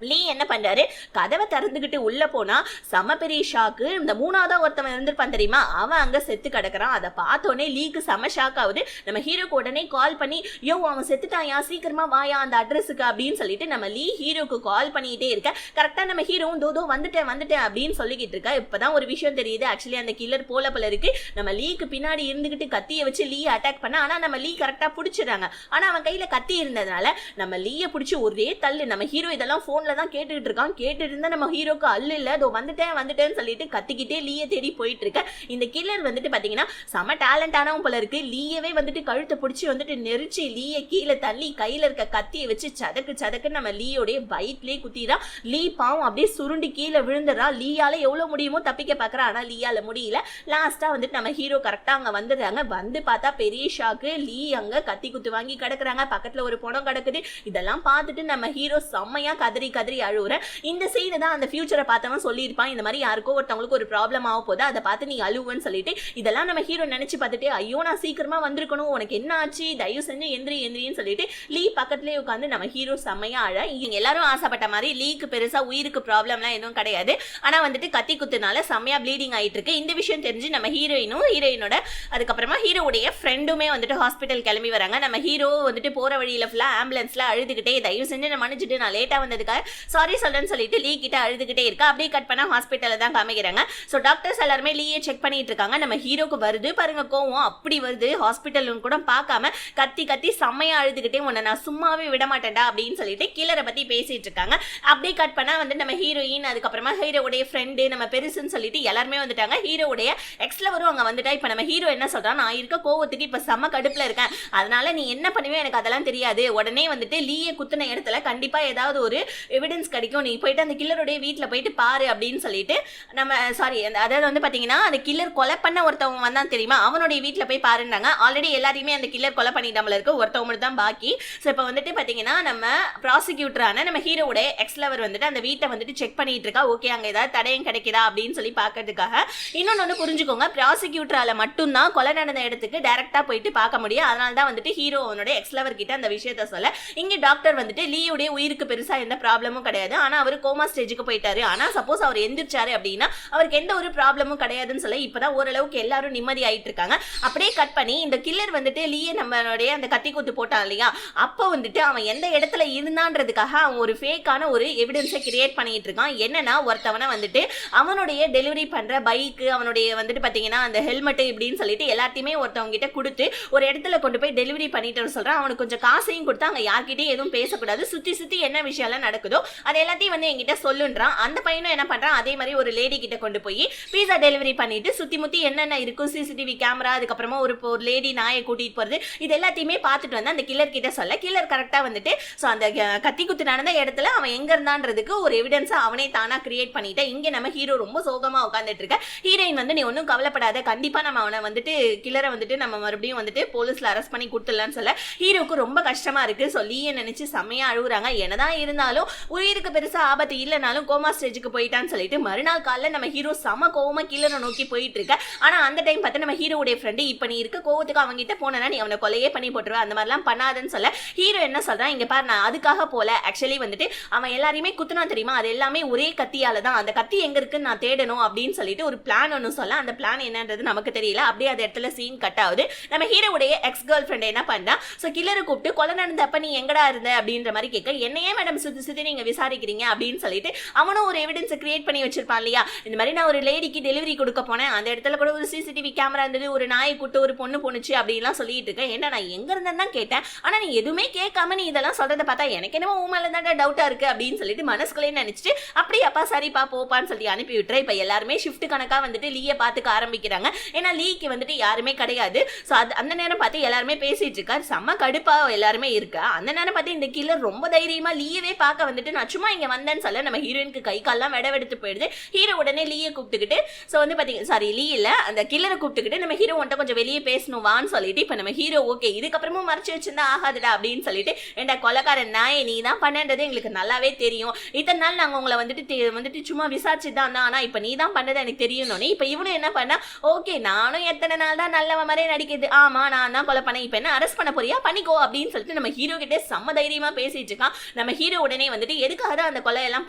லீ என்ன பண்றாரு, கதவை திறந்துகிட்டு உள்ள போனா செம பெரிய ஷாக்கு. இந்த 3ஆவதா ஒருத்தவன் இருந்திருப்பான் தெரியுமா, அவன் அங்க செத்து கிடக்குறான். அதை பார்த்தோன்னே லீக்கு செம ஷாக் ஆகுது. நம்ம ஹீரோக்கு உடனே கால் பண்ணி யோ அவன் செத்துட்டாயா சீக்கிரமா வாயா அந்த அட்ரஸுக்கு அப்படின்னு சொல்லிட்டு நம்ம லீ ஹீரோக்கு கால் பண்ணிட்டே இருக்க. கரெக்டா நம்ம ஹீரோவும் தோ வந்துட்டேன் அப்படின்னு சொல்லிக்கிட்டு இருக்கா. இப்பதான் ஒரு விஷயம் தெரியுது, ஆக்சுவலி அந்த கில்லர் போல இருக்கு. நம்ம லீக்கு பின்னாடி இருந்துகிட்டு கத்தியை வச்சு லீ அட்டாக் பண்ண, ஆனா நம்ம லீ கரெக்டா பிடிச்சிடறாங்க. ஆனா அவன் கையில கத்தி இருந்ததுனால நம்ம லீய பிடிச்சி ஒரே தள்ளு. நம்ம ஹீரோ இதெல்லாம் போன்ல தான் கேட்டுட்டு இருக்கான். கேட்டுட்டு இருந்தா நம்ம ஹீரோக்கு அல்ல இல்ல அதோ வந்துட்டேன்னு சொல்லிட்டு கத்திக்கிட்டே லீய தேடி போயிட்டு இருக்க. இந்த கில்லர் வந்துட்டு பாத்தீங்கன்னா செம டேலண்டானவன் போல இருக்கு. லீயவே வந்துட்டு கழுத்தை பிடிச்சி வந்துட்டு நெரிச்சு லீய கீழே தள்ளி கையில இருக்க கத்தியை வச்சு சதக்கு நம்ம லீயோடைய வயிற்றுலயே குத்திரா. லீ பாவம் அப்படியே சுருண்டி கீழே விழுந்துடுறா. லீயால எவ்வளவு முடியுமோ தப்பிக்க பாக்குறா, ஆனா லீயால முடியல. லாஸ்டா வந்துட்டு நம்ம ஹீரோ கரெக்டா அங்க வந்துடுறாங்க. வந்து பார்த்தா பெரிய ஷாக்கு, லீ அங்க கத்தி குத்து வாங்கி கிடக்குறாங்க. பக்கத்துல ஒரு பணம் கிடக்குது. இதெல்லாம் பார்த்துட்டு நம்ம ஹீரோ செம்மையா கதறி கதறி அழுவுற. இந்த சீன் தான் அந்த ஃபியூச்சரை பார்த்தவன் சொல்லியிருப்பான், இந்த மாதிரி யாருக்கோ ஒருத்தவங்களுக்கு ஒரு ப்ராப்ளம் ஆக போகுது, அதை பார்த்து நீ அழுவுன்னு சொல்லிட்டு. இதெல்லாம் நம்ம ஹீரோ நினைச்சு பார்த்துட்டு ஐயோ நான் சீக்கிரமா வந்திருக்கணும், உனக்கு என்ன ஆச்சு, தயவு செஞ்சு எந்திரின்னு சொல்லிட்டு லீ பக்கத்துலேயே உட்காந்து நம்ம ஹீரோ செம்மையா அழ. இவங்க எல்லாரும் ஆசைப்பட்ட மாதிரி லீக்கு பெருசா உயிருக்கு ப்ராப்ளம்லாம் எதுவும் கிடையாது. ஆனா வந்துட்டு கத்தி குத்துனால செம்மையா ப்ளீடிங் ஆயிட்டு இருக்கு. இந்த விஷயம் தெரிஞ்சு நம்ம ஹீரோயினோட அதுக்கப்புறமா ஹீரோவுடைய ஃப்ரெண்டுமே வந்துட்டு ஹாஸ்பிட்டல் கிளம்பி வராங்க. நம்ம ஹீரோ வந்துட்டு போற வழியில ஃபுல்லா ஆம்புலன்ஸ்ல அழுதுகிட்டே தயவு செஞ்சு நான் மன்னிச்சுட்டு நான் லேட்டா வந்ததுக்காக சாரி சொல்றேன்னு சொல்லிட்டு லீ கிட்ட அழுதுகிட்டே இருக்கா. அப்படியே கட் பண்ணா ஹாஸ்பிட்டல்ல தான் காமிக்கிறாங்க. ஸோ டாக்டர்ஸ் எல்லாருமே லீயை செக் பண்ணிட்டு இருக்காங்க. நம்ம ஹீரோக்கு வருது பாருங்க கோவம், அப்படி வருது. ஹாஸ்பிட்டல் கூட பார்க்காம கத்தி செம்மையா அழுதுகிட்டே உன்னை நான் சும்மாவே விட மாட்டேன்டா அப்படின்னு சொல்லிட்டு கில்லரை பத்தி பேசிட்டு இருக்காங்க. அப்படியே கட் பண்ணா வந்து நம்ம ஹீரோயின் அதுக்கப்புறமா ஹீரோவுடைய ஃப்ரெண்டு நம்ம பெருசுன்னு சொல்லிட்டு எல்லாருமே வந்துட்டாங்க. ஹீரோவுடைய எக்ஸ்லவரும் அங்க வந்துட்டா. இப்ப நம்ம ஹீரோ என்ன சொல்றான், நான் இருக்க கோவத்துக்கு இப்ப செம்ம கடுப்புல இருக்கேன், அதனால நீ என்ன பண்ணுவே எனக்கு அதெல்லாம் தெரியாது, உடனே வந்துட்டு லீயை குத்துன இடத்துல கண்டிப்பா ஏதாவது ஒரு எவிடன்ஸ் கிடைக்கும், நீ போயிட்டு அந்த கில்லருடைய வீட்டுல போயிட்டு பாரு அப்படின்னு சொல்லிட்டு நம்ம சாரி அதாவது வந்து பாத்தீங்கன்னா அந்த கில்லர் கொலை பண்ண ஒருத்தவங்க வந்தான் தெரியுமா, அவனுடைய வீட்டுல போய் பாருன்னாங்க. ஆல்ரெடி எல்லாரையுமே அந்த கில்லர் கொலை பண்ணிட்டாமல இருக்கு, ஒருத்தவங்க மட்டும் தான் பாக்கி. ஸோ இப்போ வந்துட்டு பாத்தீங்கன்னா நம்ம ப்ராசிக்யூட்டரான நம்ம ஹீரோவுடைய எக்ஸ்லவர் வந்துட்டு அந்த வீட்டை வந்துட்டு செக் பண்ணிட்டு இருக்கா. ஓகே அங்க ஏதாவது தடயம் கிடைக்குதா அப்படின்னு சொல்லி பாக்கிறதுக்காக. இன்னொன்னு புரிஞ்சுக்கோங்க, ப்ராசிக்யூட்டரால மட்டும்தான் கொலை நடந்த இடத்துக்கு டைரக்டா போயிட்டு பார்க்க முடியும். அதனால தான் வந்துட்டு ஹீரோ அவனோட எக்ஸ்லவர் கிட்ட அந்த விஷயத்த சொல்ல. இங்க டாக்டர் வந்துட்டு லீயுடைய உயிருக்கு பெருசா எந்த ப்ராப்ளமும் கிடையாது, ஆனா அவர் கோமா ஸ்டேஜுக்கு போயிட்டாரு, ஆனா சப்போஸ் அவர் எந்திரிச்சாரு அப்படின்னா அவருக்கு எந்த ஒரு ப்ராப்ளமும் கிடையாதுன்னு சொல்ல இப்பதான் ஓரளவுக்கு எல்லாரும் நிம்மதி ஆயிட்டு இருக்காங்க. அப்படியே கட் பண்ணி இந்த கில்லர் வந்துட்டு லீயை நம்மளுடைய அந்த கத்தி குத்து போட்டான் இல்லையா, அப்போ வந்துட்டு அவன் எந்த இடத்துல இருந்தான்றதுக்காக அவன் ஒரு ஃபேக்கான ஒரு எவிடன்ஸை கிரியேட் பண்ணிட்டு இருக்கான். என்னன்னா ஒருத்தவனை வந்துட்டு அவனுடைய டெலிவரி பண்ற பைக்கு அவனுடைய வந்துட்டு பாத்தீங்கன்னா அந்த ஹெல்மெட் இப்படின்னு சொல்லிட்டு எல்லாத்தையுமே ஒருத்தவங்க கிட்ட கொடுத்து ஒரு இடத்துல கொண்டு போய் டெலிவரி பண்ணிட்டு சொல்றான். அவனுக்கு கொஞ்சம் காசையும் கொடுத்து அங்க யார்கிட்டயும் எதுவும் பேசக்கூடாது, சுத்தி என்ன விஷயம் எல்லாம் நடக்குதோ அது எல்லாத்தையும் வந்து என்கிட்ட சொல்லுன்றான். அந்த பையனும் என்ன பண்றான், அதே மாதிரி ஒரு லேடி கிட்ட கொண்டு போய் பீஸா டெலிவரி பண்ணிட்டு சுத்தி முத்தி என்னென்ன இருக்கும் சிசிடிவி கேமரா அதுக்கப்புறமா ஒரு லேடி நாயை கூட்டிட்டு போறது இது எல்லாத்தையுமே பார்த்துட்டு வந்து அந்த கில்லர் கிட்ட சொல்ல. கில்லர் கரெக்டா வந்துட்டு சோ அந்த கத்தி குத்து நடந்த இடத்துல அவன் எங்க இருந்தான்றதுக்கு ஒரு எவிடன்ஸா அவனே தானா கிரியேட் பண்ணிட்டா. இங்க நம்ம ஹீரோ ரொம்ப சோகமா உட்கார்ந்துட்டு இருக்க. ஹீரோயின் வந்து நீ ஒன்னும் கவலைப்படாத, கண்டிப்பா நம்ம அவனை வந்துட்டு கில்லரை வந்துட்டு நம்ம மறுபடியும் வந்துட்டு போலீஸ்ல அரெஸ்ட் பண்ணி கொடுத்துடலாம்னு சொல்ல ஹீரோக்கு ரொம்ப கஷ்டமா இருக்கு. சொல்லியே நினைச்சு செம்மையா அழுகுறாங்க. என்னதான் இருந்தாலும் உயிருக்கு பெருசா ஆபத்து இல்லைனாலும் கோமா ஸ்டேஜுக்கு போயிட்டான்னு சொல்லிட்டு மறுநாள் காலைல நம்ம ஹீரோ சம கோவமா கில்லரை நோக்கி போயிட்டு இருக்க. ஆனா அந்த டைம் பார்த்து நம்ம ஹீரோவுடைய ஃப்ரெண்டு இப்ப நீ இருக்க கோவத்துக்கு அவங்க கிட்ட போனா நீ அவனை கொலையே பண்ணி போட்டுருவ, அந்த மாதிரிலாம் பண்ணாதன்னு சொல்ல ஹீரோ என்ன சொல்றான், இங்க பாரு நான் அதுக்காக போல, ஆக்சுவலி வந்துட்டு அவன் எல்லாரையுமே குத்துனா தெரியுமா, அது எல்லாமே ஒரே கத்தியால தான், அந்த கத்தி எங்க இருக்குன்னு நான் தேடணும் அப்படின்னு சொல்லிட்டு ஒரு பிளான் ஒன்னு சொல்ல. அந்த பிளான் என்னன்றது நமக்கு தெரியல. அப்படியே அந்த இடத்துல சீன் கட் ஆகுது. நம்ம ஹீரோவுடைய எக்ஸ் கேர்ள் ஃப்ரெண்ட் என்ன பண்ணா, சோ கில்லரை கூப்பிட்டு கொலை நடந்தப்ப நீ எங்கடா இருந்த அப்படின்ற மாதிரி கேட்க, என்னையே மேடம் சுத்தி நீங்க விசாரிக்கிறீங்க அப்படின்னு சொல்லிட்டு அவனும் ஒரு எவிடன்ஸ் கிரியேட் பண்ணி வச்சிருப்பான் இல்லையா, இந்த மாதிரி நான் ஒரு லேடிக்கு டெலிவரி கொடுக்க போனேன், அந்த இடத்துல கூட ஒரு சிசிடிவி கேமரா இருந்தது, ஒரு நாயை கூட்டு ஒரு பொண்ணு போனுச்சு அப்படின்லாம் சொல்லிட்டு இருக்கேன். என்ன நான் எங்க இருந்தேன்னு கேட்டேன், ஆனா நீ எதுவுமே கேட்காம நீ இதெல்லாம் சொல்றதை பார்த்தா எனக்கு என்னமோ உண்மையில தான் டவுட்டா இருக்கு அப்படின்னு சொல்லிட்டு மனசுக்குள்ளே நினைச்சிட்டு அப்படியே அப்பா சரிப்பா போப்பான்னு சொல்லி அனுப்பி விட்டுற. இப்ப எல்லாருமே ஷிஃப்ட் கணக்கா வந்துட்டு லீயை பார்த்துக்க ஆரம்பிக்கிறாங்க. ஏன்னா லீக்கு வந்துட்டு யாருமே கிடையாது. ஸோ அந்த நேரம் பார்த்து எல்லாருமே பேசிட்டு இருக்காரு, செம்ம கடுப்பா எல்லாருமே இருக்கா. அந்த நேரம் பார்த்து இந்த கில்லர் ரொம்ப தைரியமா லீயவே பார்க்க வந்துட்டு நான் சும்மா இங்க வந்தேன்னு சொல்ல நம்ம ஹீரோயினுக்கு கை கால்லாம் வெடுத்து போயிடுது. ஹீரோ உடனே லீயை கூப்பிட்டுக்கிட்டு ஸோ வந்து பாத்தீங்க சாரி லீ இல்ல அந்த கில்லரை கூப்பிட்டுக்கிட்டு நம்ம ஹீரோ வந்துட்டு கொஞ்சம் வெளியே பேசணும் வான்னு சொல்லிட்டு இப்ப நம்ம ஹீரோ ஓகே இதுக்கப்புறமும் மறைச்சு வச்சிருந்தா ஆகாதுடா அப்படின்னு சொல்லிட்டு ஏண்டா கொலைக்காரன் நாயை நீ தான் பண்ணன்றது எங்களுக்கு நல்லாவே தெரியும், இத்தனை நாள் நாங்க உங்களை வந்துட்டு சும்மா விசாரிச்சுதான் ஆனா இப்ப நீ தான் பண்ணது எனக்கு தெரியணும்னு. இப்ப இவனும் என்ன பண்ணா, ஓகே நானும் எத்தனை நாள் தான் நல்லவ மாதிரியே நடிக்கிறது, ஆமா நான் தான் கொலை பண்ணேன், இப்ப என்ன அரெஸ்ட் பண்ண போறியா பண்ணிக்கோ அப்படின்னு சொல்லிட்டு நம்ம ஹீரோ கிட்டே செம்ம தைரியமா பேசிட்டு இருக்கான். நம்ம ஹீரோ உடனே வந்துட்டு எதுக்காக தான் அந்த கொலை எல்லாம்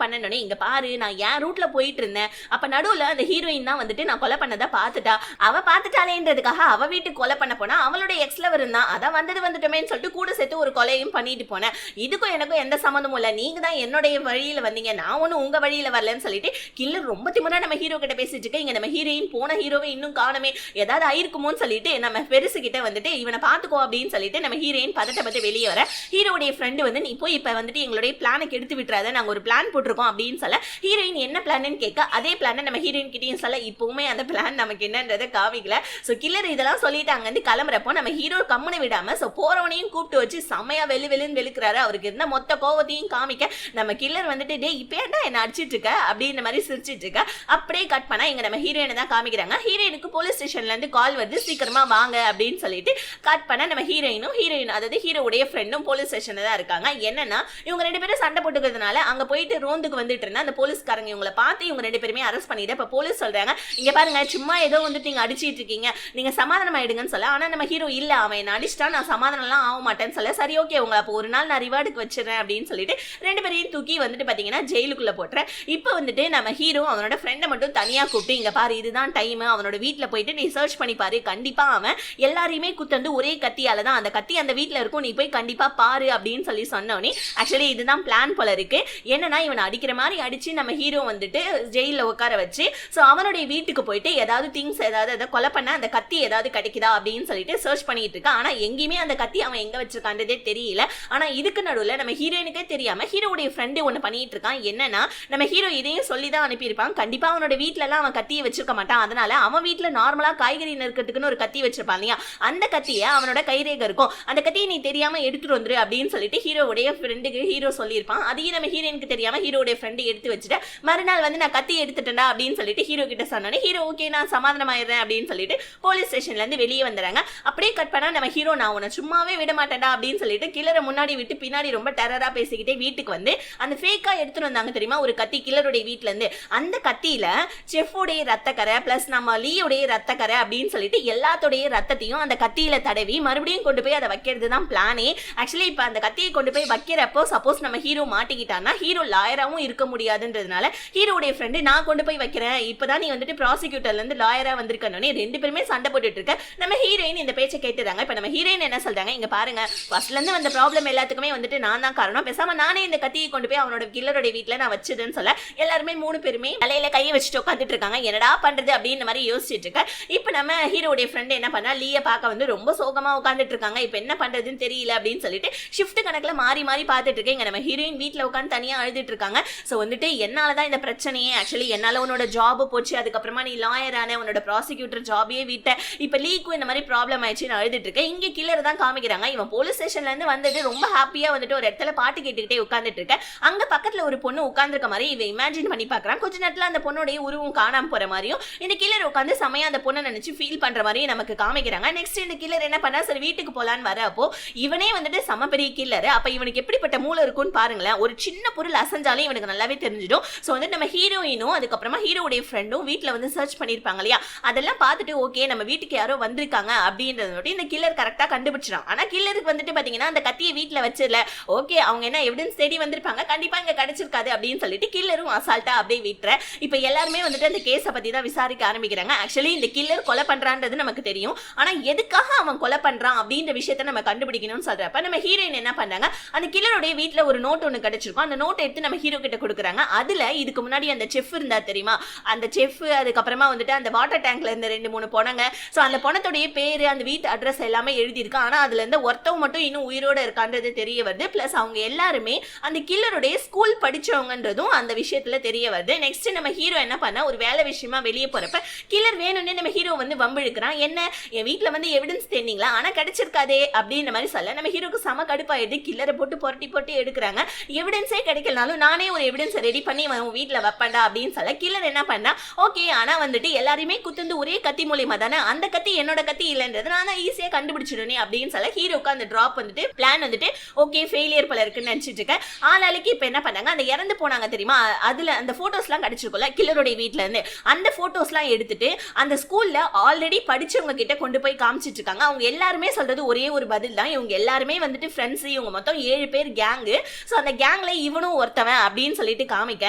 பண்ணணும்னு, இங்க பாரு நான் ஏன் ரூட்ல போயிட்டு இருந்தேன், அப்ப நடுவுல அந்த ஹீரோயின் தான் வந்துட்டு நான் கொலை பண்ணதை பார்த்துட்டா, அவ பார்த்துட்டாலேன்றதுக்காக அவ வீட்டுக்கு கொலை பண்ண போனா அவளுடைய எக்ஸ்லவர் இருந்தான், அதான் வந்துட்டோமேன்னு சொல்லிட்டு கூட சேர்த்து ஒரு கொலையும் பண்ணிட்டு போனேன், இதுக்கும் எனக்கும் எந்த சம்மந்தமும் இல்ல, நீங்க தான் என்னுடைய வழியில வந்தீங்க, நான் ஒன்னும் உங்க வழியில வரலன்னு சொல்லிட்டு கில்லர் ரொம்ப திமிரா நம்ம ஹீரோ கிட்ட பேசிட்டு இருக்க. இங்க நம்ம ஹீரோயின் போன ஹீரோவை இன்னும் காணமே, ஏதாவது ஆயிருக்குமோன்னு சொல்லிட்டு நம்ம பெருசு கிட்ட வந்துட்டு இவனை பாத்துக்கோ அப்படின்னு சொல்லிட்டு நம்ம ஹீரோயின் பதட்டப்பட்டு வெளியே வர ஹீரோடைய ஃப்ரெண்டு வந்து நீ போய் இப்ப வந்துட்டு எங்களுடைய பிளானை கெடுத்து விட்டுறாத, நாங்க ஒரு பிளான் போட்டிருக்கோம் அப்படின்னு சொல்ல ஹீரோயின் என்ன பிளான்னு கேட்க அதே பிளான நம்ம ஹீரோயின் கிட்டையும் சொல்ல இப்பவுமே அந்த பிளான் நமக்கு என்னன்றதை காமிக்கல. சோ கில்லர் இதெல்லாம் சொல்லிட்டு அங்க இருந்து கிளம்புறப்போ நம்ம ஹீரோ கம்முன்னு விடாம சோ போறவனையும் கூப்பிட்டு வச்சு செம்மையா வெளுன்னு வெளுக்கிறாரு. அவருக்கு இருந்த மொத்த கோவத்தையும் காமிக்க நம்ம கில்லர் வந்துட்டு டே இப்ப ஏன்டா என்ன அடிச்சிட்டு இருக்க அப்படின்ற மாதிரி சிரிச்சிட்டு இருக்க. அப்படியே கட் பண்ணா இங்க நம்ம ஹீரோயினை தான் காமிக்கிறாங்க. ஹீரோயினுக்கு போலீஸ் ஸ்டேஷன்ல இருந்து கால் வருது சீக்கிரமா வாங்க அப்படின்னு சொல்லிட்டு. கட் பண்ண நம்ம ஹீரோயின் அதாவது ஹீரோவுடைய ஃப்ரெண்டும் போலீஸ் ஸ்டேஷன்ல தான் இருக்காங்க. என்னன்னா இவங்க ரெண்டு பேரும் சண்டை போட்டு போட்டுக்கிறதுனால அங்க போயிட்டு ரோந்துக்கு வந்துட்டு இருந்தா அந்த போலீஸ்காரங்க இவங்களை பார்த்து இவங்க 2 பேருமே அரெஸ்ட் பண்ணிட்டு இப்ப போலீஸ் சொல்றாங்க, இங்க பாருங்க சும்மா ஏதோ வந்துட்டு நீங்க அடிச்சிட்டு இருக்கீங்க, நீங்க சமாதானம் ஆயிடுங்கன்னு சொல்ல. ஆனா நம்ம ஹீரோ இல்ல, அவன் என்ன அடிச்சிட்டா நான் சமாதானம் எல்லாம் ஆக மாட்டேன்னு சொல்ல. சரி ஓகே உங்களை அப்போ ஒரு நாள் நான் ரிவார்டுக்கு வச்சிடறேன் அப்படின்னு சொல்லிட்டு 2 பேரையும் தூக்கி வந்துட்டு பாத்தீங்கன்னா ஜெயிலுக்குள்ள போட்டுறேன். இப்போ வந்துட்டு நம்ம ஹீரோ அவனோட ஃப்ரெண்டை மட்டும் தனியா கூப்பிட்டு, இங்க பாரு இதுதான் டைம், அவனோட வீட்டுல போயிட்டு நீ சர்ச் பண்ணி பாரு, கண்டிப்பா அவன் எல்லாரையுமே குத்தந்து ஒரே கத்தியால தான், அந்த கத்தி அந்த வீட்டுல இருக்கும், நீ போய் கண்டிப்பா பாரு அப்படின்னு சொல்லி சொன்னோன்னே ஆக்சுவலி இதுதான் பிளான் போல இருக்கு. என்னன்னா இவன் அடிக்கிற மாதிரி அடிச்சு நம்ம ஹீரோ வந்துட்டு ஜெயில உட்கார வச்சு சோ அவனுடைய வீட்டுக்கு போயிட்டு ஏதாவது திங்ஸ் ஏதாவது கொலை பண்ண அந்த கத்தி ஏதாவது கிடைக்குதா அப்படின்னு சொல்லிட்டு சர்ச் பண்ணிட்டு இருக்கான். ஆனா எங்கேயுமே அந்த கத்தி அவன் எங்க வச்சிருக்கான்றதே தெரியல. ஆனா இதுக்கு நடுவுல நம்ம ஹீரோயினுக்கே தெரியாம ஹீரோடைய ஃப்ரெண்டு ஒண்ணு பண்ணிட்டு இருக்கான். என்னன்னா நம்ம ஹீரோ இதையும் சொல்லிதான் அனுப்பியிருப்பான், கண்டிப்பா அவனோட வீட்டுல எல்லாம் அவன் கத்தியை வச்சிருக்க மாட்டான், அதனால அவன் வீட்டுல நார்மலா காய்கறி நறுக்கிறதுக்குன்னு ஒரு கத்தி வச்சிருப்பான் இல்லையா, அந்த கத்தியை அவனோட கைரேகை இருக்கும், அந்த கத்தியை நீ தெரியாம எடுத்துட்டு வந்துரு அப்படின்னு சொல்லிட்டு ஹீரோவுடைய ஃப்ரெண்டுக்கு ஹீரோ சொல்லியிருப்பான். அதையும் நம்ம ஹீரோயினுக்கு தெரியாம ஹீரோடைய ஃப்ரெண்டு எடுத்து வச்சுட்டு மறுநாள் வந்து நான் கத்தி எடுத்துட்டேன்டா அப்படின்னு சொல்லிட்டு ஹீரோ கிட்ட சொன்னோன்னே ஹீரோ ஓகே நான் சமாதானம் ஆயிடுறேன் அப்படின்னு சொல்லிட்டு போலீஸ் ஸ்டேஷன்ல இருந்து வெளியே வந்துறாங்க. அப்படியே கட் பண்ணா நம்ம ஹீரோ நான் உன்னை சும்மாவே விட மாட்டேன்டா அப்படின்னு சொல்லிட்டு கில்லரை முன்னாடி விட்டு பின்னாடி ரொம்ப டெரரா பேசிக்கிட்டே வீட்டுக்கு வந்து அந்த ஃபேக்கா எடுத்துட்டு வந்தாங்க தெரியுமா ஒரு கத்தி கில்லருடைய வீட்டுல இருந்து, அந்த கத்தியில செஃபோடைய ரத்தக்கரை பிளஸ் நம்ம லீயோடைய ரத்தக்கரை அப்படின்னு சொல்லிட்டு எல்லாத்தோடைய ரத்தத்தையும் அந்த கத்தியில தடவி மறுபடியும் கொண்டு போய் அதை வைக்கிறது தான் பிளானே. ஆக்சுவலி இப்ப அந்த கத்தியை கொண்டு போய் வைக்கிறப்போ சப்போஸ் நம்ம ஹீரோ மாட்டிக்கிட்டான்னா ஹீரோ லாயராவும் இருக்க முடியாதுன்றதுனால ஹீரோடைய ஃப்ரெண்டு நான் கொண்டு போய் வைக்கிறேன், இப்பதான் நீ வந்துட்டு ப்ராசிக்யூட்டர்ல இருந்து லாயரா வந்திருக்கனே 2 பேருமே சண்டை போட்டுட்டு இருக்க. நம்ம ஹீரோயின் இந்த பேச்சை கேட்டுறாங்க. இப்ப நம்ம ஹீரோயின் என்ன சொல்றாங்க, இங்க பாருங்க ஃபர்ஸ்ட்ல இருந்து வந்த ப்ராப்ளம் எல்லாத்துக்குமே வந்துட்டு நான் தான் காரணம், பேசாம நானே இந்த கத்தியை கொண்டு போய் அவனோட கில்லரோட வீட்டுல நான் வச்சதுன்னு சொல்ல எல்லாருமே 3 பேருமே தலையில கையை வச்சுட்டு உட்காந்துட்டு இருக்காங்க. என்னடா பண்றது அப்படின்னு மாதிரி யோசிச்சுட்டு இருக்க. இப்ப நம்ம ஹீரோடைய ஃப்ரெண்ட் என்ன பண்ணா லீய பார்க்க வந்து ரொம்ப சோகமா உட்காந்துட்டு இருக்காங்க. இப்ப என்ன பண்றதுன்னு தெரியல அப்படின்னு சொல்லிட்டு ஷிஃப்ட் கணக்குல மாறி மாறி பார்த்துட்டு இருக்கேன். இங்க நம்ம ஹீரோயின் வீட்டுல உட்காந்து தனியா அழுதுட்டு இருக்காங்க. சோ வந்துட்டு என்னாலதான் இந்த பிரச்சனையே, ஆக்சுவலி என்னால உன்னோட ஜாப் போச்சு, அதுக்கப்புறமா நீ லாயர் ஆன, உன்னோட ப்ராசிக்யூட்டர் ஜாபே விட்ட, இப்ப லீக்கும் இந்த மாதிரி ப்ராப்ளம் ஆயிடுச்சு நான் அழுதுட்டு இருக்கேன். இங்க கில்லர் தான் காமிக்கிறாங்க. இவன் போலீஸ் ஸ்டேஷன்ல இருந்து வந்துட்டு ரொம்ப ஹாப்பியா வந்துட்டு ஒரு இடத்துல பாட்டு கேட்டுக்கிட்டே உட்காந்துட்டு இருக்க. அங்க பக்கத்துல ஒரு பொண்ணு உட்கார்ந்துருக்க மாதிரி இவன் இமேஜின் பண்ணி பாக்குறான். கொஞ்ச நேரத்துல அந்த பொண்ணுடைய உருவம் காணாம போற மாதிரியும் இந்த கில்லர் உட்காந்து சமயம் அந்த பொண்ணை நினைச்சு ஃபீல் பண்ற மாதிரியும் நமக்கு காமிக்கிறாங்க. நெக்ஸ்ட் இந்த கில்லர் என்ன பண்ணா சரி வீட்டுக்கு போலான்னு வரப்போ இவனே வந்துட்டு சம பெரிய கில்லர், அப்ப இவனுக்கு எப்படிப்பட்ட மூளை இருக்கும்னு பாருங்களேன். ஒரு சின்ன பொருள் அசைஞ்சாலே இவனுக்கு நல்லாவே தெரிஞ்சிடும். சோ வந்து நம்ம ஹீரோயினும் அதுக்கப்புறமா ஹீரோடைய ஃப்ரெண்டும் வீட்டுல வந்து சர்ச் பண்ணிருப்பாங்க இல்லையா, அதெல்லாம் பார்த்துட்டு ஓகே நம்ம வீட்டுக்கு யாரோ வந்திருக்காங்க அப்படின்றத இந்த கில்லர் கரெக்டா கண்டுபிடிச்சிடான். ஆனா கில்லருக்கு வந்துட்டு பாத்தீங்கன்னா அந்த கத்தியை வீட்டுல வச்சிடல, ஓகே அவங்க என்ன எவிடன்ஸ் தேடி வந்திருப்பாங்க, கண்டிப்பா இங்க கிடைச்சிருக்காது அப்படின்னு சொல்லிட்டு கில்லரும் அசால்ட்டா அப்படியே விட்டுற. இப்ப எல்லாருமே வந்துட்டு அந்த கேஸை பத்தி தான் விசாரிக்க ஆரம்பிக்கிறாங்க. ஆக்சுவலி இந்த கில்லர் கொலை பண்றான்றது நமக்கு தெரியும், ஆனா எதுக்காக அவன் கொலை பண்றான் அப்படின்ற விஷயத்த நம்ம கண்டுபிடிக்கணும்னு சொல்றப்ப நம்ம ஹீரோயின் என்ன பண்றாங்க, அந்த கில்லருடைய வீட்டுல ஒரு நோட் ஒன்னு கிடைச்சிருக்கும், அந்த நோட் எடுத்து நம்ம ஹீரோ கிட்ட கொடுக்குறாங்க. அதுல இதுக்கு முன்னாடி அந்த செஃப் இருந்தா தெரியுமா, அந்த செஃப் அதுக்கப்புறமா வந்துட்டு அந்த வாட்டர் டேங்க்ல இருந்த 2-3 பொணங்க, சோ அந்த பொணத்தோடைய பேரு அந்த வீட்டு அட்ரஸ் எல்லாமே எழுதியிருக்கு. ஆனா அதுல இருந்து ஒருத்தவங்க மட்டும் இன்னும் உயிரோட இருக்கான்றது தெரிய வருது. பிளஸ் அவங்க எல்லாருமே அந்த கில்லருடைய ஸ்கூல் படிச்சவங்கன்றதும் அந்த விஷயத்துல தெரிய வருது. நெக்ஸ்ட் நம்ம ஹீரோ என்ன பண்ண ஒரு வேலை விஷயமா வெளியே போறப்ப கில்லர் வேணும்னே நம்ம ஹீரோ வந்து வம்பிழுக்கிறான். என்ன என் வீட்டுல வந்து எவிடன்ஸ் தேடிங்களா ஆனா கிடைச்சிருக்காதே அப்படின்ற மாதிரி சொல்ல நம்ம ஹீரோக்கு சம கடுப்பாயிடுது. கில்லரை போட்டு புரட்டி போட்டு எடுக்கிறாங்க. எவிடன்ஸே கிடைக்கலனாலும் நானே ஒரு எவிடன்ஸ் ரெடி பண்ணி வீட்டுல வைப்பேன்டா அப்படின்னு சொல்ல கில்லர் என்ன பண்ணா ஓகே ஆனா வந்துட்டு எல்லாருமே குத்துந்து ஒரே கத்தி மூலியமா தானே, அந்த கத்தி என்னோட கத்தி இல்லைன்றது நான் ஈஸியா கண்டுபிடிச்சிடுனே அப்படின்னு சொல்ல ஹீரோக்கு அந்த டிராப் வந்துட்டு பிளான் வந்துட்டு ஓகே ஃபெயிலியர் போல இருக்குன்னு நினைச்சிட்டு இருக்கேன். ஆளாளுக்கு இப்ப என்ன பண்ணாங்க, அந்த இறந்து போனாங்க தெரியுமா, அதுல அந்த போட்டோஸ் எல்லாம் கிடைச்சிருக்கும்ல கில்லருடைய வீட்டுல இருந்து, அந்த போட்டோஸ் எல்லாம் எடுத்துட்டு அந்த ஸ்கூல்ல ஆல்ரெடி படிச்சவங்க கிட்ட கொண்டு போய் காமிச்சிட்டு இருக்காங்க. அவங்க எல்லாருமே சொல்றது ஒரே ஒரு பதில் தான், இவங்க எல்லாருமே வந்துட்டு ஃப்ரெண்ட்ஸ், இவங்க மொத்தம் 7 பேர் கேங்கு. சோ அந்த கேங்ல இவனும் ஒருத்தவன் அப்படின்னு சொல்லிட்டு காமிக்க,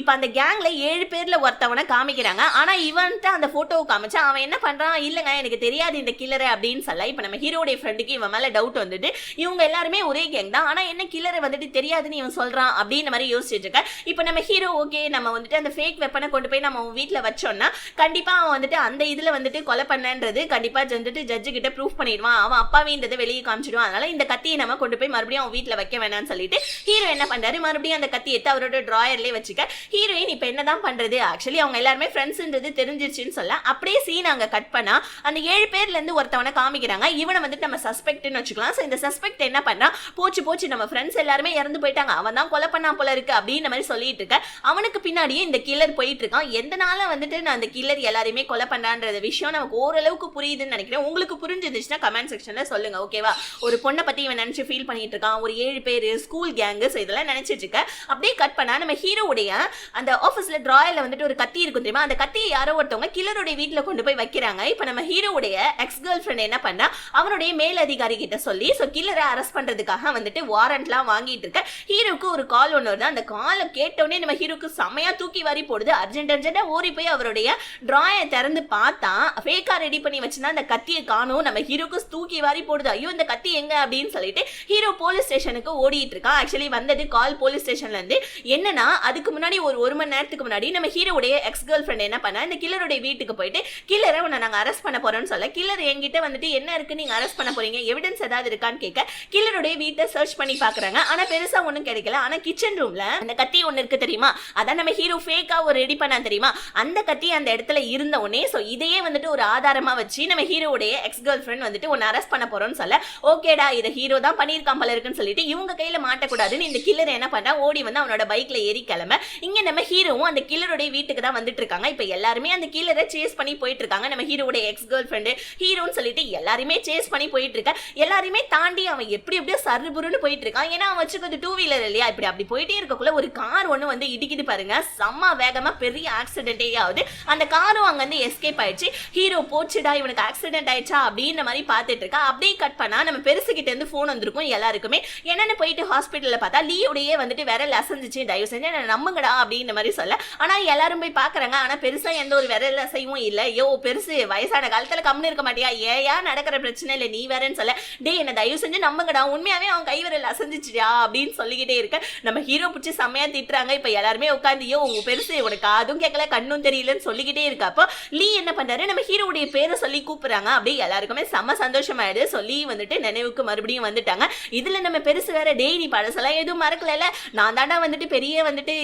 இப்ப அந்த கேங்ல 7 பேர்ல ஒருத்தவனை காமிக்கிறாங்க. ஆனா இவன்ட்டு அந்த போட்டோவை காமிச்சா அவன் என்ன பண்றான், இல்லங்க எனக்கு தெரியாது இந்த கில்லரை அப்படின்னு சொல்ல இப்ப நம்ம ஹீரோடைய ஃப்ரெண்டுக்கு இவன் மேல டவுட் வந்துட்டு இவங்க எல்லாருமே ஒரே கேங் தான், ஆனா என்ன கில்லரை வந்துட்டு தெரியாதுன்னு இவன் சொல்றான் அப்படின்னு மாதிரி யோசிச்சுட்டு இருக்க. இப்ப நம்ம ஹீரோ ஓகே நம்ம வந்துட்டு அந்த ஃபேக் வெப்பனை கொண்டு போய் நம்ம வீட்டுல வச்சோம்னா கண்டிப்பா அவன் வந்துட்டு அந்த இதுல வந்துட்டு கொலை பண்ணன்றது கண்டிப்பா வந்துட்டு ஜட்ஜு கிட்ட ப்ரூஃப் பண்ணிடுவான், அவன் அப்பாவின்றதை வெளியே காமிச்சிடுவான். அதனால இந்த கத்தியை நம்ம கொண்டு போய் மறுபடியும் அவன் வீட்டுல வைக்க வேணாம்னு சொல்லிட்டு ஹீரோ என்ன பண்றாரு, மறுபடியும் அந்த கத்தி எடுத்து அவரோட டிராயர்லயே வச்சுக்க. ஹீரோயின் இப்ப என்னதான் பண்றது, ஆக்சுவலி அவங்க எல்லாருமே ஃப்ரெண்ட்ஸ்ன்றது தெரிஞ்சிருச்சுன்னு சொல்ல அப்படியே சீன் அங்க கட் பண்ணா அந்த 7 பேர்ல இருந்து ஒருத்தவனை காமிக்கிறாங்க. இவனை வந்துட்டு நம்ம சஸ்பெக்ட்னு வச்சுக்கலாம். சோ இந்த சஸ்பெக்ட் என்ன பண்ணா போச்சு நம்ம ஃப்ரெண்ட்ஸ் எல்லாருமே இறந்து போயிட்டாங்க, அவன் தான் கொலை பண்ணா போல இருக்கு அப்படின்ற மாதிரி சொல்லிட்டு இருக்க. அவனுக்கு பின்னாடியே இந்த கில்லர் போயிட்டு இருக்கான். எந்தனால வந்துட்டு நான் அந்த கில்லர் எல்லாரையுமே கொலை பண்றான்ற விஷயம் நமக்கு ஓரளவுக்கு புரியுதுன்னு நினைக்கிறேன். உங்களுக்கு புரிஞ்சிருந்துச்சுன்னா கமெண்ட் செக்ஷன்ல சொல்லுங்க ஓகேவா. ஒரு பொண்ணை பத்தி இவன் நினைச்சு ஃபீல் பண்ணிட்டு இருக்கான், ஒரு 7 பேர் ஸ்கூல் கேங்கு, இதெல்லாம் சொல்ல நினைச்சிட்டு இருக்க. அப்படியே கட் பண்ணா நம்ம ஹீரோவுடைய அந்த ஆபீஸ்ல டிராயர்ல வந்துட்டு ஒரு கத்தி இருக்கும் தெரியுமா, அந்த கத்தியை யாரோ ஒருத்தவங்க கில்லருடைய வீட்டுல கொண்டு போய் வைக்கிறாங்க. இப்ப நம்ம ஹீரோவுடைய எக்ஸ் கேர்ள் ஃபிரெண்ட் என்ன பண்ணா, அவனுடைய மேலதிகாரி கிட்ட சொல்லி கில்லரை அரெஸ்ட் பண்றதுக்காக வந்துட்டு வாரண்ட்லாம் வாங்கிட்டு இருக்க. ஹீரோக்கு ஒரு கால் ஒன்று வருது. அந்த காலை கேட்டோடனே நம்ம ஹீரோக்கு செமையா தூக்கி வாரி போடுது. அர்ஜென்டா ஓடி போய் அவருடைய டிராயர் திறந்து பார்த்தா ஃபேக்கா ரெடி பண்ணி வச்சிருந்தா அந்த கத்தியை காணோம். நம்ம ஹீரோக்கு தூக்கி வாரி போடுது. ஐயோ இந்த கத்தி எங்க அப்படின்னு சொல்லிட்டு ஹீரோ போலீஸ் ஸ்டேஷனுக்கு ஓடிட்டு இருக்கான். ஆக்சுவலி வந்தது கால் போலீஸ் ஸ்டேஷன்ல இருந்து. என்னன்னா அதுக்கு முன்னாடி ஒரு மணி நேரத்துக்கு முன்னாடி நம்ம ஹீரோவுடைய எக்ஸ் கேர்ள் ஃபிரெண்ட் என்ன பண்ணா, இந்த கில்லருடைய வீட்டுக்கு போயிட்டு கில்லரை உன்னை நாங்க அரெஸ்ட் பண்ண போறோம்னு சொல்ல, கில்லர் என்கிட்ட வந்துட்டு என்ன இருக்கு நீங்க அரெஸ்ட் பண்ண போறீங்க, எவிடன்ஸ் ஏதாவது இருக்கான்னு கேட்க கில்லருடைய வீட்டை சர்ச் பண்ணி பாக்குறாங்க. ஆனா பெருசா ஒண்ணும் கிடைக்கல. ஆனா கிச்சன் ரூம்ல அந்த கத்தி ஒண்ணு இருக்கு தெரியுமா, அதான் நம்ம ஹீரோ ஃபேக்கா ஒரு ரெடி பண்ணா தெரியுமா, அந்த கத்தி அந்த இடத்துல இருந்த உடனே இதையே வந்துட்டு ஒரு ஆதாரமா வச்சு நம்ம ஹீரோவுடைய எக்ஸ் கேர்ள் ஃபிரெண்ட் வந்துட்டு உன்னை அரெஸ்ட் பண்ண போறோம்னு சொல்ல, ஓகேடா இதை ஹீரோ தான் பண்ணியிருக்கான் போல இருக்குன்னு சொல்லிட்டு இவங்க கையில மாட்டக்கூடாதுன்னு இந்த கில்லர் என்ன பண்ணா, ஓடி வந்து அவனோட பைக்ல ஏறி கிளம்ப. இங்க நம்ம ஹீரோவும் அந்த கில்லருடைய வீட்டுக்கு தான் வந்துட்டு இருக்காங்க. இப்ப எல்லாருமே அந்த கில்லரை சேஸ் பண்ணி போயிட்டு இருக்காங்க. நம்ம ஹீரோவுடைய எக்ஸ் கேர்ள் ஃபிரெண்ட் ஹீரோன்னு சொல்லிட்டு எல்லாருமே சேஸ் பண்ணி போயிட்டு இருக்க. எல்லாருமே தாண்டி அவன் எப்படியோ சர்புருன்னு போயிட்டு இருக்கான். ஏன்னா அவன் வச்சுக்கிறது 2 வீலர் இல்லையா, இப்படி அப்படி போயிட்டே இருக்கக்குள்ள ஒரு கார் ஒண்ணு வந்து இடிக்குது பாருங்க. செம்ம வேகமா பெரிய ஆக்சிடென்டே ஆகுது. அந்த காரும் அங்க இருந்து எஸ்கேப் ஆயிடுச்சு. ஹீரோ போச்சுடா இவனுக்கு ஆக்சிடென்ட் ஆயிடுச்சா அப்படின்ற மாதிரி பார்த்துட்டு இருக்கா. அப்படியே கட் பண்ணா நம்ம பெருசு கிட்ட இருந்து போன் வந்திருக்கும் எல்லாருக்குமே. என்னன்னு போயிட்டு ஹாஸ்பிட்டல்ல பார்த்தா லீயோடையே வந்துட்டு விரல் அசைஞ்சிச்சு, தயவு செஞ்சு என்ன நம்புங்கடா அப்படின்ற மாதிரி சொல்ல. ஆனா எல்லாரும் போய் பாக்குறாங்க. ஆனா பெருசா எந்த ஒரு விரல் அசைவும் இல்ல. யோ பெருசு வயசான காலத்துல கம்னு இருக்க மாட்டியா, ஏயா நடக்கிற பிரச்சனை இல்ல நீ வேறன்னு சொல்ல, டே என்ன தயவு செஞ்சு நம்புங்கடா உண்மையாவே அவன் கை விரல் அசைஞ்சிச்சியா அப்படின்னு சொல்லிக்கிட்டே இருக்க. நம்ம ஹீரோ பிடிச்சி செம்மையா திட்டுறாங்க. இப்ப எல்லாருமே உட்காந்து யோ உங்க பெருசு உனக்கு அதுவும் கேட்கல கண்ணும் தெரியலன்னு சொல்லிக்கிட்டே இருக்கப்போ லீ என்ன பண்றாரு, நம்ம ஹீரோவுடைய பேரை சொல்லி கூப்பிடுறாங்க. அப்படியே எல்லாருக்குமே செம்ம சந்தோஷமாயிடுது. சொல்லி வந்துட்டு நினைவுக்கு மறுபடியும் வந்துட்டாங்க. இதுல நம்ம பெருசு வேற டெய்லி பழசெல்லாம் எதுவும் மறக்கல, நான் தாண்டா வந்துட்டு பெரிய வந்துட்டு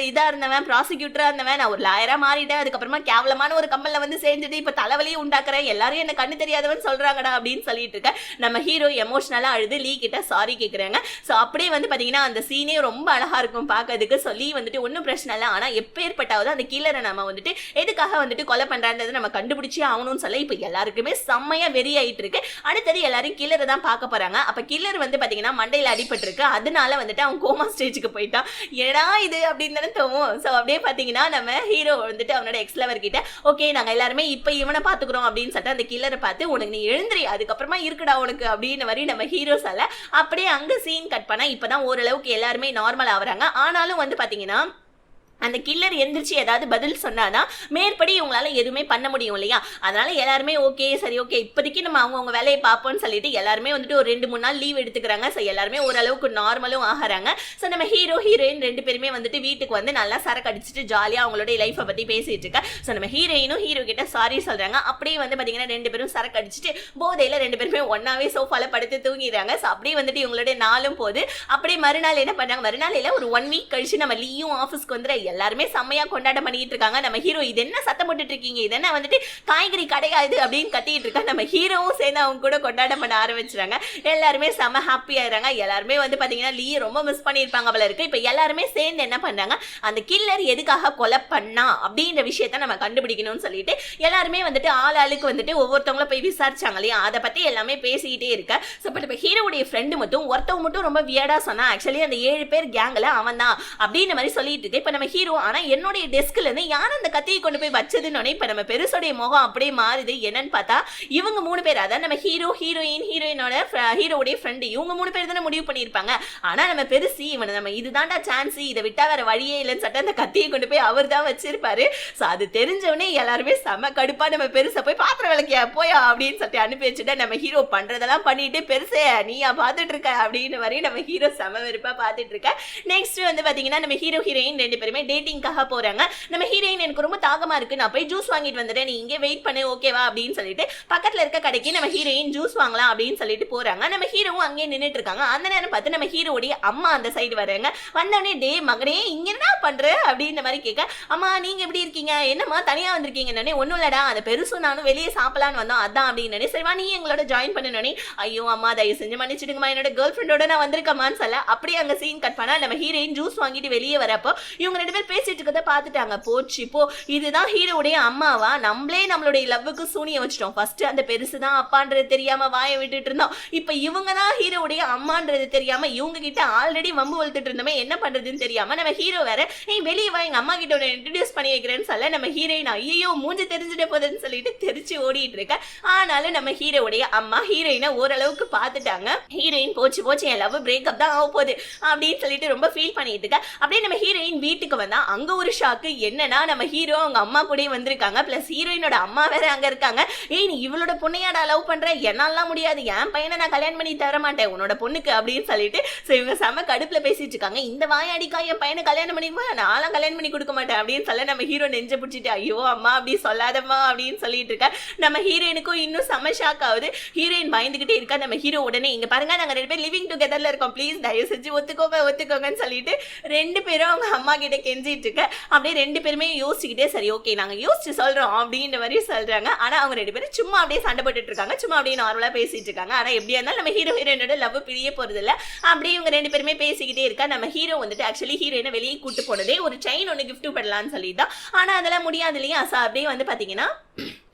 இதா இருந்தவன், ப்ராசிக்யூட்டரா இருந்தவன், நான் ஒரு லாயரா மாறிட்டேன், அதுக்கப்புறமா கேவலமான ஒரு கம்பல்ல வந்து சேர்ந்துட்டு இப்ப தலைவலியும் உண்டாக்குறேன், எல்லாரும் என்ன கண்ணு தெரியாதவன் சொல்றாங்கடா அப்படின்னு சொல்லிட்டு இருக்க. நம்ம ஹீரோ எமோஷனலா அழுது லீ கிட்ட சாரி கேக்குறாங்க. சோ அப்படியே வந்து பாத்தீங்கன்னா அந்த சீனே ரொம்ப அழகா இருக்கும் பாக்கிறதுக்கு. சொல்லி வந்துட்டு ஒன்னும் பிரச்சனை இல்லை, ஆனா எப்பேற்பட்டாவது அந்த கீழரை நம்ம வந்துட்டு எதுக்காக வந்துட்டு கொலை பண்றான்றதை நம்ம கண்டுபிடிச்சே ஆகணும்னு சொல்ல இப்ப எல்லாருக்குமே செம்மையா வெறி ஆயிட்டு இருக்கு. அடுத்தது எல்லாரும் கில்லரை தான் பார்க்க போறாங்க. அப்ப கில்லர் வந்து பாத்தீங்கன்னா மண்டையில அடிபட்டு இருக்கு. அதனால வந்துட்டு அவன் கோமா ஸ்டேஜுக்கு போயிட்டான். ஏடா இது அப்படின்னு தோவும். சோ அப்படியே பாத்தீங்கன்னா நம்ம ஹீரோ வந்துட்டு அவனோட எக்ஸ் லவர் கிட்ட ஓகே நாங்க எல்லாருமே இப்ப இவனை பாத்துக்கிறோம் அப்படின்னு சொல்லிட்டு அந்த கில்லரை பார்த்து உனக்கு நீ எழுந்திரி அதுக்கப்புறமா இருக்குடா உனக்கு அப்படின்னு மாதிரி நம்ம ஹீரோ சொல்ல, அப்படியே அங்க சீன் கட் பண்ணா இப்பதான் ஓரளவுக்கு எல்லாருமே நார்மல் ஆகுறாங்க. ஆனாலும் வந்து பாத்தீங்கன்னா அந்த கில்லர் எந்திரிச்சு ஏதாவது பதில் சொன்னாதான் மேற்படி இவங்களால எதுவுமே பண்ண முடியும் இல்லையா. அதனால எல்லாருமே ஓகே சரி ஓகே இப்போதைக்கு நம்ம அவங்க வேலையை பார்ப்போம்னு சொல்லிட்டு எல்லாருமே வந்துட்டு ஒரு 2-3 நாள் லீவ் எடுத்துக்கிறாங்க. ஸோ எல்லாருமே ஓரளவுக்கு நார்மலும் ஆகிறாங்க. ஸோ நம்ம ஹீரோ ஹீரோயின் 2 பேருமே வந்துட்டு வீட்டுக்கு வந்து நல்லா சரக்கு அடிச்சுட்டு ஜாலியாக அவங்களுடைய லைஃப்பை பற்றி பேசிட்டு இருக்க. ஸோ நம்ம ஹீரோயினும் ஹீரோ கிட்ட சாரி சொல்றாங்க. அப்படியே வந்து பார்த்தீங்கன்னா 2 பேரும் சரக்கு அடிச்சுட்டு போதையில் 2 பேருமே ஒன்னாவே சோஃபால படுத்து தூங்கிடுறாங்க. ஸோ அப்படியே வந்துட்டு இவங்களுடைய நாளும் போது அப்படியே மறுநாள் என்ன பண்ணாங்க, மறுநாள் ஒரு 1 வீக் கழிச்சு நம்ம லீயும் ஆஃபீஸ்க்கு வந்து எல்லாருமே செம்மையா கொண்டாட பண்ணிட்டு இருக்காங்க. நம்ம ஹீரோ இது என்ன சத்தம் போட்டுட்டு இருக்கீங்க, இது என்ன வந்துட்டு காய்கறி கிடையாது அப்படின்னு கத்திட்டு இருக்கா. நம்ம ஹீரோவும் சேர்ந்து அவங்க கூட கொண்டாட பண்ண ஆரம்பிச்சுறாங்க. எல்லாருமே செம்ம ஹாப்பி ஆயிடுறாங்க. எல்லாருமே வந்து பாத்தீங்கன்னா லீ ரொம்ப மிஸ் பண்ணிருப்பாங்க போல இருக்கு. இப்ப எல்லாருமே சேர்ந்து என்ன பண்றாங்க, அந்த கில்லர் எதுக்காக கொலை பண்ணா அப்படின்ற விஷயத்த நம்ம கண்டுபிடிக்கணும்னு சொல்லிட்டு எல்லாருமே வந்துட்டு ஆளுக்கு வந்துட்டு ஒவ்வொருத்தவங்கள போய் விசாரிச்சாங்க இல்லையா, அதை பத்தி எல்லாமே பேசிக்கிட்டே இருக்க. ஸோ இப்போ ஹீரோவுடைய ஃப்ரெண்டு ஒருத்தவங்க மட்டும் ரொம்ப வியர்டா சொன்னா, ஆக்சுவலி அந்த 7 பேர் கேங்ல அவன் தான் அப்படின்ற மாதிரி சொல்லிட்டு இருக்கு. இப்ப நம்ம ஹீரோ ஆனா என்னுடைய டெஸ்க்ல இருந்து யார் அந்த கத்தியை கொண்டு போய் வச்சதுன்னு இப்ப நம்ம பெருசுடைய முகம் அப்படியே மாறுது. என்னன்னு பார்த்தா இவங்க 3 பேர், அதான் நம்ம ஹீரோ ஹீரோயின் ஹீரோயினோட ஹீரோவுடைய ஃப்ரெண்டு, இவங்க 3 பேர் தானே முடிவு பண்ணிருப்பாங்க. ஆனா நம்ம பெருசி இவனை நம்ம இதுதான்டா சான்ஸ், இதை விட்டா வேற வழியே இல்லைன்னு சொல்லிட்டு அந்த கத்தியை கொண்டு போய் அவர் தான் வச்சிருப்பாரு. ஸோ அது தெரிஞ்சவனே எல்லாருமே செம கடுப்பா நம்ம பெருசை போய் பாத்திரம் விளக்கியா போயா அப்படின்னு சொல்லிட்டு அனுப்பி வச்சுட்டா நம்ம ஹீரோ பண்றதெல்லாம் பண்ணிட்டு பெருசே நீயா பாத்துட்டு இருக்க அப்படின்னு மாதிரி நம்ம ஹீரோ செம வெறுப்பா பாத்துட்டு இருக்க. நெக்ஸ்ட் வந்து பாத்தீங்கன்னா நம்ம ஹீரோ ஹீரோயின் 2 பேருமே டேட்டிங்காக போறாங்க. நம்ம ஹீரோயின் எனக்கு ரொம்ப தாகமா இருக்கு, நான் போய் ஜூஸ் வாங்கிட்டு வந்துட்டேன், நீ இங்கே வெயிட் பண்ணு ஓகேவா அப்படின்னு சொல்லிட்டு பக்கத்துல இருக்க கடைக்கு நம்ம ஹீரோயின் ஜூஸ் வாங்கலாம் அப்படின்னு சொல்லிட்டு போறாங்க. நம்ம ஹீரோவும் அங்கே நின்றுட்டு இருக்காங்க. அந்த நேரம் பார்த்து நம்ம ஹீரோடைய அம்மா அந்த சைடு வராங்க. வந்தவனே டே மகனே இங்க என்ன பண்ற அப்படின்ற மாதிரி கேட்க, அம்மா நீங்க எப்படி இருக்கீங்க, என்னம்மா தனியா வந்திருக்கீங்கன்னு. ஒன்னும் இல்லடா அந்த பெருசும் நானும் வெளியே சாப்பிடலான்னு வந்தோம் அதான் அப்படின்னு. சரிவா நீ எங்களோட ஜாயின் பண்ணனே. ஐயோ அம்மா தயவு செஞ்சு மன்னிச்சிடுங்கம்மா, என்னோட கேர்ள் ஃப்ரெண்டோட நான் வந்திருக்கமான்னு சொல்ல அப்படியே அங்க சீன் கட் பண்ணா நம்ம ஹீரோயின் ஜூஸ் வாங்கிட்டு வெளியே வரப்போ இவங்க 2 பேர் பேசிட்டு இருக்கத பாத்துட்டாங்க. போச்சு இப்போ இதுதான் ஹீரோடைய அம்மாவா, நம்மளே நம்மளுடைய லவ்வுக்கு சூனிய வச்சிட்டோம். ஃபர்ஸ்ட் அந்த பெருசுதான் அப்பான்றது தெரியாம வாயை விட்டுட்டு இருந்தோம், இப்ப இவங்க தான் ஹீரோடைய அம்மான்றது தெரியாம இவங்க கிட்ட ஆல்ரெடி வம்பு வளர்த்துட்டு இருந்தோமே, என்ன பண்றதுன்னு தெரியாம நம்ம ஹீரோ வேற வெளியே வா எங்க அம்மா கிட்ட உன்னை இன்ட்ரடியூஸ் பண்ணி வைக்கிறேன்னு சொல்ல நம்ம ஹீரோயின் ஐயோ மூஞ்சி தெரிஞ்சுட்டு போதுன்னு சொல்லிட்டு தெரிச்சு ஓடிட்டு இருக்க. ஆனாலும் நம்ம ஹீரோடைய அம்மா ஹீரோயினை ஓரளவுக்கு பாத்துட்டாங்க. ஹீரோயின் போச்சு போச்சு என் லவ் பிரேக்கப் தான் ஆக போகுது அப்படின்னு சொல்லிட்டு ரொம்ப ஃபீல் பண்ணிட்டு இருக்க. அப்படியே நம்ம ஹீரோயின் வீட்டுக்கு வந்தா அங்க ஒரு ஷாக்கு. என்னன்னா நம்ம ஹீரோ அவங்க அம்மா கூட வந்திருக்காங்க, பிளஸ் ஹீரோயினோட அம்மா வேற அங்க இருக்காங்க. நீ இவளோட பொண்ணையாடா லவ் பண்ற, என்னாலாம் முடியாது, என் பையனை நான் கல்யாணம் பண்ணி தர மாட்டேன் உன்னோட பொண்ணுக்கு அப்படின்னு சொல்லிட்டு இவங்க செம கடுப்புல பேசிட்டு இருக்காங்க. இந்த வாயாடிக்கா என் பையனை கல்யாணம் பண்ணிக்குமா, நான்லாம் கல்யாணம் பண்ணி கொடுக்க மாட்டேன் அப்படின்னு சொல்ல நம்ம ஹீரோ நெஞ்ச பிடிச்சிட்டு ஐயோ அம்மா அப்படி சொல்லாதம்மா அப்படின்னு சொல்லிட்டு இருக்க. நம்ம ஹீரோயினுக்கும் இன்னும் செம ஷாக் ஆகுது. ஹீரோயின் பயந்துகிட்டே இருக்கா. நம்ம ஹீரோ உடனே இங்க பாருங்க நாங்க 2 பேர் லிவிங் டுகெதர்ல இருக்கோம், ப்ளீஸ் தயவு செஞ்சு ஒத்துக்கோங்கன்னு சொல்லிட்டு 2 பேரும் அவங்க அம்மா கிட்ட கெஞ்சிட்டு இருக்க. அப்படியே 2 பேருமே யோசிச்சுக்கிட்டே சரி ஓகே நாங்க யோசிச்சு சொல்றோம் அப்படின்ற மாதிரி சொல்றாங்க. ஆனா அவங்க 2 பேரும் சும்மா அப்படியே சண்டை போட்டுட்டு இருக்காங்க, சும்மா அப்படியே நார்மலா பேசிட்டு இருக்காங்க. ஆனா எப்படியா இருந்தாலும் நம்ம ஹீரோ ஹீரோயினோட லவ் பிரிய போறது இல்ல. அப்படியே இவங்க 2 பேருமே பேசிக்கிட்டே இருக்கா. நம்ம ஹீரோ வந்துட்டு ஆக்சுவலி ஹீரோயினை வெளியே கூட்டு போனதே ஒரு செயின் ஒன்று கிஃப்ட் பண்ணலாம்னு சொல்லிதான். ஆனா அதெல்லாம் முடியாது இல்லையா. அப்படியே வந்து பாத்தீங்கன்னா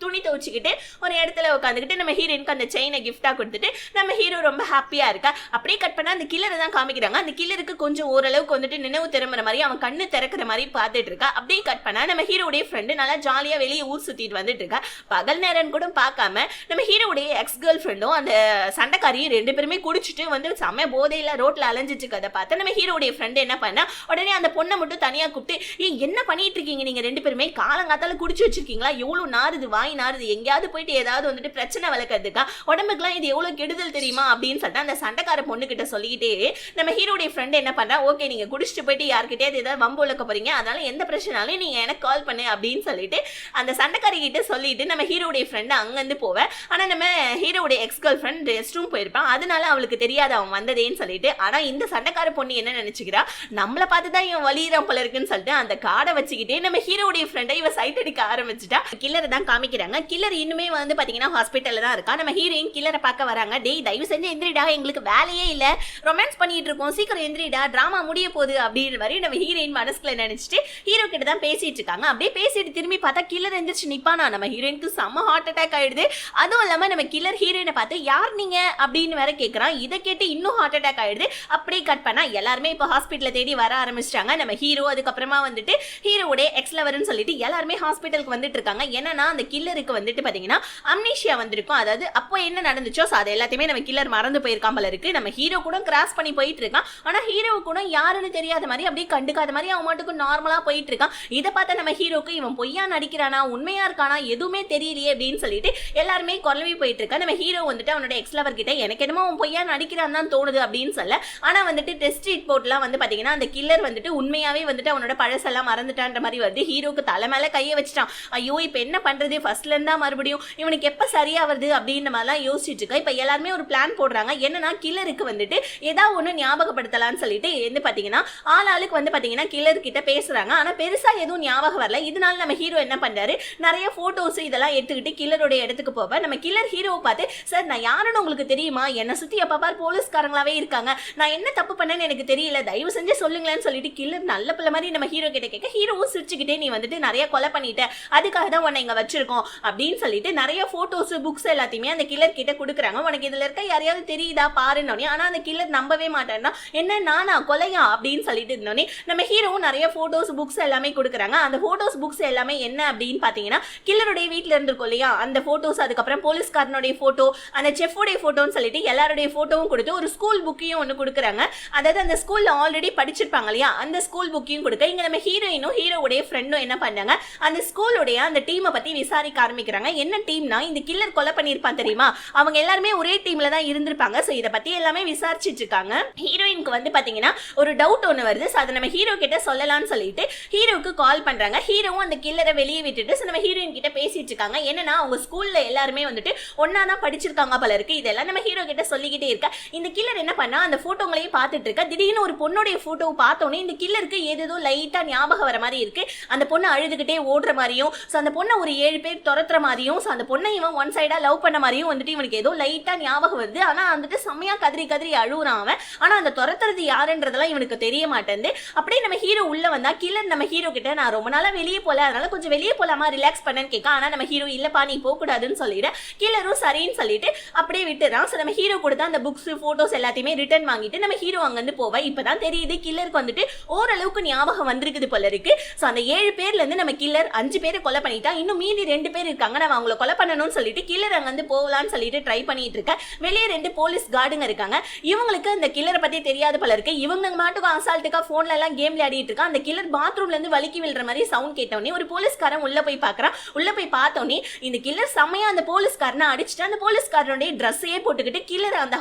துணி துவச்சிக்கிட்டு ஒரு இடத்துல உட்காந்துக்கிட்டு நம்ம ஹீரோயினுக்கு அந்த செயினை கிஃப்டா கொடுத்துட்டு நம்ம ஹீரோ ரொம்ப ஹாப்பியா இருக்கா. அப்படியே கட் பண்ணா அந்த கில்லரை தான் காமிக்கிறாங்க. அந்த கில்லருக்கு கொஞ்சம் ஓரளவுக்கு வந்துட்டு நினைவு திரும்புற மாதிரி அவன் கண்ணு திறக்கிற மாதிரி பார்த்துட்டு இருக்கா. அப்படியே கட் பண்ணா நம்ம ஹீரோடைய ஃப்ரெண்டு நல்லா ஜாலியா வெளியே ஊர் சுத்திட்டு வந்துட்டு இருக்கா. பகல் நேரம் கூட பார்க்காம நம்ம ஹீரோடைய எக்ஸ் கேர்ள் ஃப்ரெண்டும் அந்த சண்டைக்காரியும் 2 பேருமே குடிச்சிட்டு வந்து செம்ம போதையில ரோட்ல அலைஞ்சிட்டு இருக்கதை பார்த்து நம்ம ஹீரோடைய ஃப்ரெண்டு என்ன பண்ணா உடனே அந்த பொண்ணை மட்டும் தனியா கூப்பிட்டு என்ன பண்ணிட்டு இருக்கீங்க நீங்க 2 பேருமே, காலங்காத்தால குடிச்சு வச்சிருக்கீங்களா, எவ்வளவு நாறுது வாய் நாறுது, எங்கேயாவது போயிட்டு ஏதாவது வந்துட்டு பிரச்சனை வளர்க்கறதுக்கா, உடம்புக்குலாம் இது எவ்வளவு கெடுதல் தெரியுமா அப்படின்னு சொல்லிட்டு அந்த சண்டைக்கார பொண்ணு கிட்ட சொல்லிக்கிட்டே நம்ம ஹீரோடைய ஃப்ரெண்ட் என்ன பண்றா, ஓகே நீங்க குடிச்சிட்டு போயிட்டு யார்கிட்டே ஏதாவது வம்பு வளர்க்க போறீங்க, அதனால எந்த பிரச்சனாலும் நீங்க எனக்கு கால் பண்ணு அப்படின்னு சொல்லிட்டு அந்த சண்டைக்காரி கிட்ட சொல்லிட்டு நம்ம ஹீரோடைய ஃப்ரெண்ட் அங்கிருந்து போவேன். ஆனா நம்ம ஹீரோடைய ex girl friend rest room போயிருப்பான், அதனால அவளுக்கு தெரியாது அவன் வந்ததேன்னு சொல்லிட்டு. ஆனா இந்த சண்டைக்கார பொண்ணு என்ன நினைச்சுக்கிறா, நம்மளை பார்த்துதான் இவன் வலியுறான் போல இருக்குன்னு சொல்லிட்டு அந்த காடை வச்சுக்கிட்டே நம்ம ஹீரோடைய ஃப்ரெண்டை இவ சைட் அடிக்க ஆரம்பிச்சுட்டா. கில்லரை தான் காமிக்கிறாங்க. கில்லர் இன்னுமே வந்து பாத்தீங்கன்னா ஹாஸ்பிட்டல்ல தான் இருக்கா. நம்ம ஹீரோயின் கில்லரை பார்க்க வராங்க. டேய் தயவு செஞ்சு எந்திரிடா, எங்களுக்கு வேலையே இல்ல, ரொமான்ஸ் பண்ணிட்டு இருக்கோம், சீக்கிரம் எந்திரிடா, டிராமா முடிய போகுது அப்படின்ற மாதிரி நம்ம ஹீரோயின் மனசுல நினைச்சிட்டு ஹீரோ கிட்ட தான் பேசிட்டு இருக்காங்க. அப்படியே பேசிட்டு திரும்பி பார்த்தா கில்லர் எந்திரிச்சு நிப்பானா. நம்ம ஹீரோயினுக்கு செம்ம ஹார்ட் அட்டாக் ஆயிடுது. அதுவும் இல்லாம நம்ம கில்லர் ஹீரோயினை பார்த்து யார் நீங்க அப்படின்னு வேற கேட்கறான். இதை கேட்டு இன்னும் ஹார்ட் அட்டாக் ஆயிடுது. அப்படியே கட் பண்ணா எல்லாருமே இப்போ ஹாஸ்பிட்டல தேடி வர ஆரம்பிச்சிட்டாங்க. நம்ம ஹீரோ அதுக்கப்புறமா வந்துட்டு ஹீரோடைய எக்ஸ் லவர்னு சொல்லிட்டு எல்லாருமே ஹாஸ்பிட்டலுக்கு வந்துட்டு இருக்காங்க. என்னன்னா அந்த கில்லருக்கு வந்துட்டு பாத்தீங்கன்னா அம்னீஷியா வந்திருக்கும். அதாவது அப்போ என்ன நடந்துச்சோ அது எல்லாத்தையுமே நம்ம கில்லர் மறந்து போயிருக்கான் போல இருக்கு. நம்ம ஹீரோ கூட கிராஸ் பண்ணி போயிட்டு இருக்கான். ஆனா ஹீரோ கூட யாருன்னு தெரியாத மாதிரி அப்படியே கண்டுக்காத மாதிரி அவன் மட்டுக்கு நார்மலா போயிட்டு இருக்கான். இதை பார்த்த நம்ம ஹீரோக்கு இவன் பொய்யா நடிக்கிறானா உண்மையா இருக்கானா எதுவுமே தெரியலையே அப்படின்னு சொல்லிட்டு எல்லாருமே குழம்பி போயிட்டு இருக்கா. நம்ம ஹீரோ வந்துட்டு அவனோட எக்ஸ் லவர் கிட்ட எனக்கு என்னமோ அவன் பொய்யா நடிக்கிறான் தான் தோணுது அப்படின்னு சொல்ல. ஆனா வந்துட்டு டெஸ்ட் ரிப்போர்ட்லாம் வந்து பாத்தீங்கன்னா அந்த கில்லர் வந்துட்டு உண்மையாவே வந்துட்டு அவனோட பழசெல்லாம் மறந்துட்டான்ற மாதிரி வருது. ஹீரோக்கு தலை மேல கையை வச்சுட்டான். ஐயோ இப்ப என்ன பண்றது, ஃபர்ஸ்ட்ல இருந்தா மறுபடியும் இவனுக்கு எப்ப சரியா வருது அப்படின்ற மாதிரிலாம் யோசிச்சுட்டு இருக்கா. இப்ப எல்லாருமே ஒரு பிளான் போடுறாங்க. என்னன்னா கில்லருக்கு வந்துட்டு ஏதாவது ஒண்ணு ஞாபகப்படுத்தலாம்னு சொல்லிட்டு வந்து பாத்தீங்கன்னா ஆளாளுக்கு வந்து பாத்தீங்கன்னா கில்லர் கிட்ட பேசுறாங்க. ஆனா பெருசா எதுவும் ஞாபகம் வரல. இதனால நம்ம ஹீரோ என்ன பண்றாரு, நிறைய போட்டோஸ் இதெல்லாம் எடுத்துக்கிட்டு கில்லரோட இடத்துக்கு போவ. நம்ம கில்லர் ஹீரோவை பார்த்து சார் நான் யாருன்னு உங்களுக்கு தெரியுமா, என்ன சுத்தி எப்ப பாரு போலீஸ்காரங்களாவே இருக்காங்க, நான் என்ன தப்பு பண்ணேன்னு எனக்கு தெரியல, தயவு செஞ்சு சொல்லுங்களேன்னு சொல்லிட்டு கில்லர் நல்ல பிள்ளை மாதிரி நம்ம ஹீரோ கிட்ட கேட்க ஹீரோவும் சிரிச்சுக்கிட்டே நீ வந்துட்டு நிறைய கொலை பண்ணிட்ட, அதுக்காக தான் உன்னை இங்க வச்சிருக்கோம் அப்படின்னு சொல்லிட்டு நிறைய போட்டோஸ் புக்ஸ் எல்லாத்தையுமே அந்த கில்லர் கிட்ட கொடுக்குறாங்க. உனக்கு இதுல இருக்க யாரையாவது தெரியுதா பாருன்னு. ஆனா அந்த கில்லர் நம்பவே மாட்டேன்னா என்ன நானா கொலையா அப்படின்னு சொல்லிட்டு இருந்தோன்னே நம்ம ஹீரோவும் நிறைய போட்டோஸ் புக்ஸ் எல்லாமே கொடுக்குறாங்க. அந்த போட்டோஸ் புக்ஸ் எல்லாமே என்ன அப்படின்னு பாத்தீங்கன்னா கில்லருடைய வீட்டுல இருந்திருக்கும் இல்லையா அந்த போட்டோஸ், அதுக்கப்புறம் போலீஸ்காரனுடைய போட்டோ, அந்த செஃபோடைய போட்டோன்னு சொல்லிட்டு எல்லாருடைய போட்டோவும் கொடுத்து ஒரு ஸ்கூல் புக்கையும் ஒன்று கொடுக்குறாங்க. அதாவது அந்த ஸ்கூல்ல ஆல்ரெடி படிச்சிருப்பாங்க இல்லையா அந்த ஸ்கூல் புக்கையும் கொடுக்க இங்க நம்ம ஹீரோயினும் ஹீரோடைய ஃப்ரெண்டும் என்ன பண்ணாங்க, அந்த ஸ்கூலுடைய அந்த டீமை பத்தி விசாரிக்க ஆரம்பிக்கிறாங்க. என்ன டீம்னா இந்த கில்லர் கொலை பண்ணிருப்பான் தெரியுமா, அவங்க எல்லாருமே ஒரே டீம்ல தான் இருந்திருப்பாங்க. சோ இத பத்தி எல்லாமே விசாரிச்சிட்டு இருக்காங்க. ஹீரோயினுக்கு வந்து பாத்தீங்கன்னா ஒரு டவுட் ஒன்று வருது. அதை நம்ம ஹீரோ கிட்ட சொல்லலாம்னு சொல்லிட்டு ஹீரோக்கு கால் பண்றாங்க. ஹீரோவும் அந்த கில்லரை வெளியே விட்டுட்டு நம்ம ஹீரோயின் கிட்ட பேசிட்டு இருக்காங்க. என்னன்னா அவங்க ஸ்கூல்ல எல்லாருமே வந்துட்டு ஒன்னா தான் படிச்சிருக்காங்க போல இருக்கு. இதெல்லாம் நம்ம ஹீரோ கிட்ட சொல்லிக்கிட்டே இருக்க. இந்த கில்லர் என்ன பண்ணா அந்த போட்டோங்களையும் பார்த்துட்டு இருக்க. திடீர்னு ஒரு பொண்ணுடைய போட்டோவை பார்த்தோன்னே இந்த கில்லருக்கு ஏதோ லைட்டா ஞாபகம் வர மாதிரி இருக்கு. அந்த பொண்ணு அழுதுகிட்டே ஓடுற மாதிரியும் அந்த பொண்ணை ஒரு 7 பேர் துரத்துற மாதிரியும் அந்த பொண்ணை இவன் ஒன் சைடா லவ் பண்ண மாதிரியும் வந்துட்டு இவனுக்கு ஏதோ லைட்டா ஞாபகம் வருது. ஆனா வந்துட்டு செம்மையா கதறி அழுகுறான் அவன். ஆனா அந்த துரத்துறது யாருன்றதெல்லாம் இவனுக்கு தெரிய மாட்டேங்குது. அப்படியே நம்ம ஹீரோ உள்ள வந்தா கில்லர் நம்ம ஹீரோ கிட்ட நான் ரொம்ப நாளா வெளியே போல, அதனால கொஞ்சம் வெளியே போலாமா ரிலாக்ஸ் பண்ணன்னு கேட்க. ஆனா நம்ம ஹீரோ இல்லப்பா நீ போக கூடாதுன்னு சொல்லிடு. கில்லரும் சரின்னு சொல்லிட்டு அப்படியே விட்டுறான். சோ நம்ம ஹீரோ கொடுத்த அந்த புக்ஸ் போட்டோஸ் எல்லாத்தையுமே ரிட்டர்ன் வாங்கிட்டு நம்ம ஹீரோ அங்க இருந்து போவா. இப்பதான் தெரியுது கில்லருக்கு வந்துட்டு ஓரளவுக்கு ஞாபகம் வந்திருக்குது போல இருக்கு. சோ அந்த 7 பேர்ல இருந்து நம்ம கில்லர் 5 பேரை கொலை பண்ணிட்டா, இன்னும் மீதி 2 பேர் இருக்காங்க, நம்ம அவங்கள கொலை பண்ணணும்னு சொல்லிட்டு கில்லர் அங்க வந்து போகலான்னு சொல்லிட்டு ட்ரை பண்ணிட்டு இருக்க. வெளியே 2 போலீஸ் கார்டுங்க இருக்காங்க. இவங்களுக்கு அந்த கில்லரை பத்தி தெரியாது போல இருக்கு. இவங்க மாட்டுக்கு அசால்ட்டுக்கா போன்ல எல்லாம் கேம் விளையாடிட்டு இருக்கா. அந்த கில்லர் பாத்ரூம்ல இருந்து வலிக்கி விழுற மாதிரி சவுண்ட் கேட்டோடனே ஒரு போலீஸ்காரன் உள்ள போய் பாக்குறான். உள்ள போய் பார்த்தோன்னே இந்த கில்லர் செம்மையா அந்த போலீஸ்காரனை அடிச்சுட்டு அந்த போலீஸ்காரனுடைய ட்ரெஸ்ஸையே போட்டுக்கிட்டு கில்லர் அந்த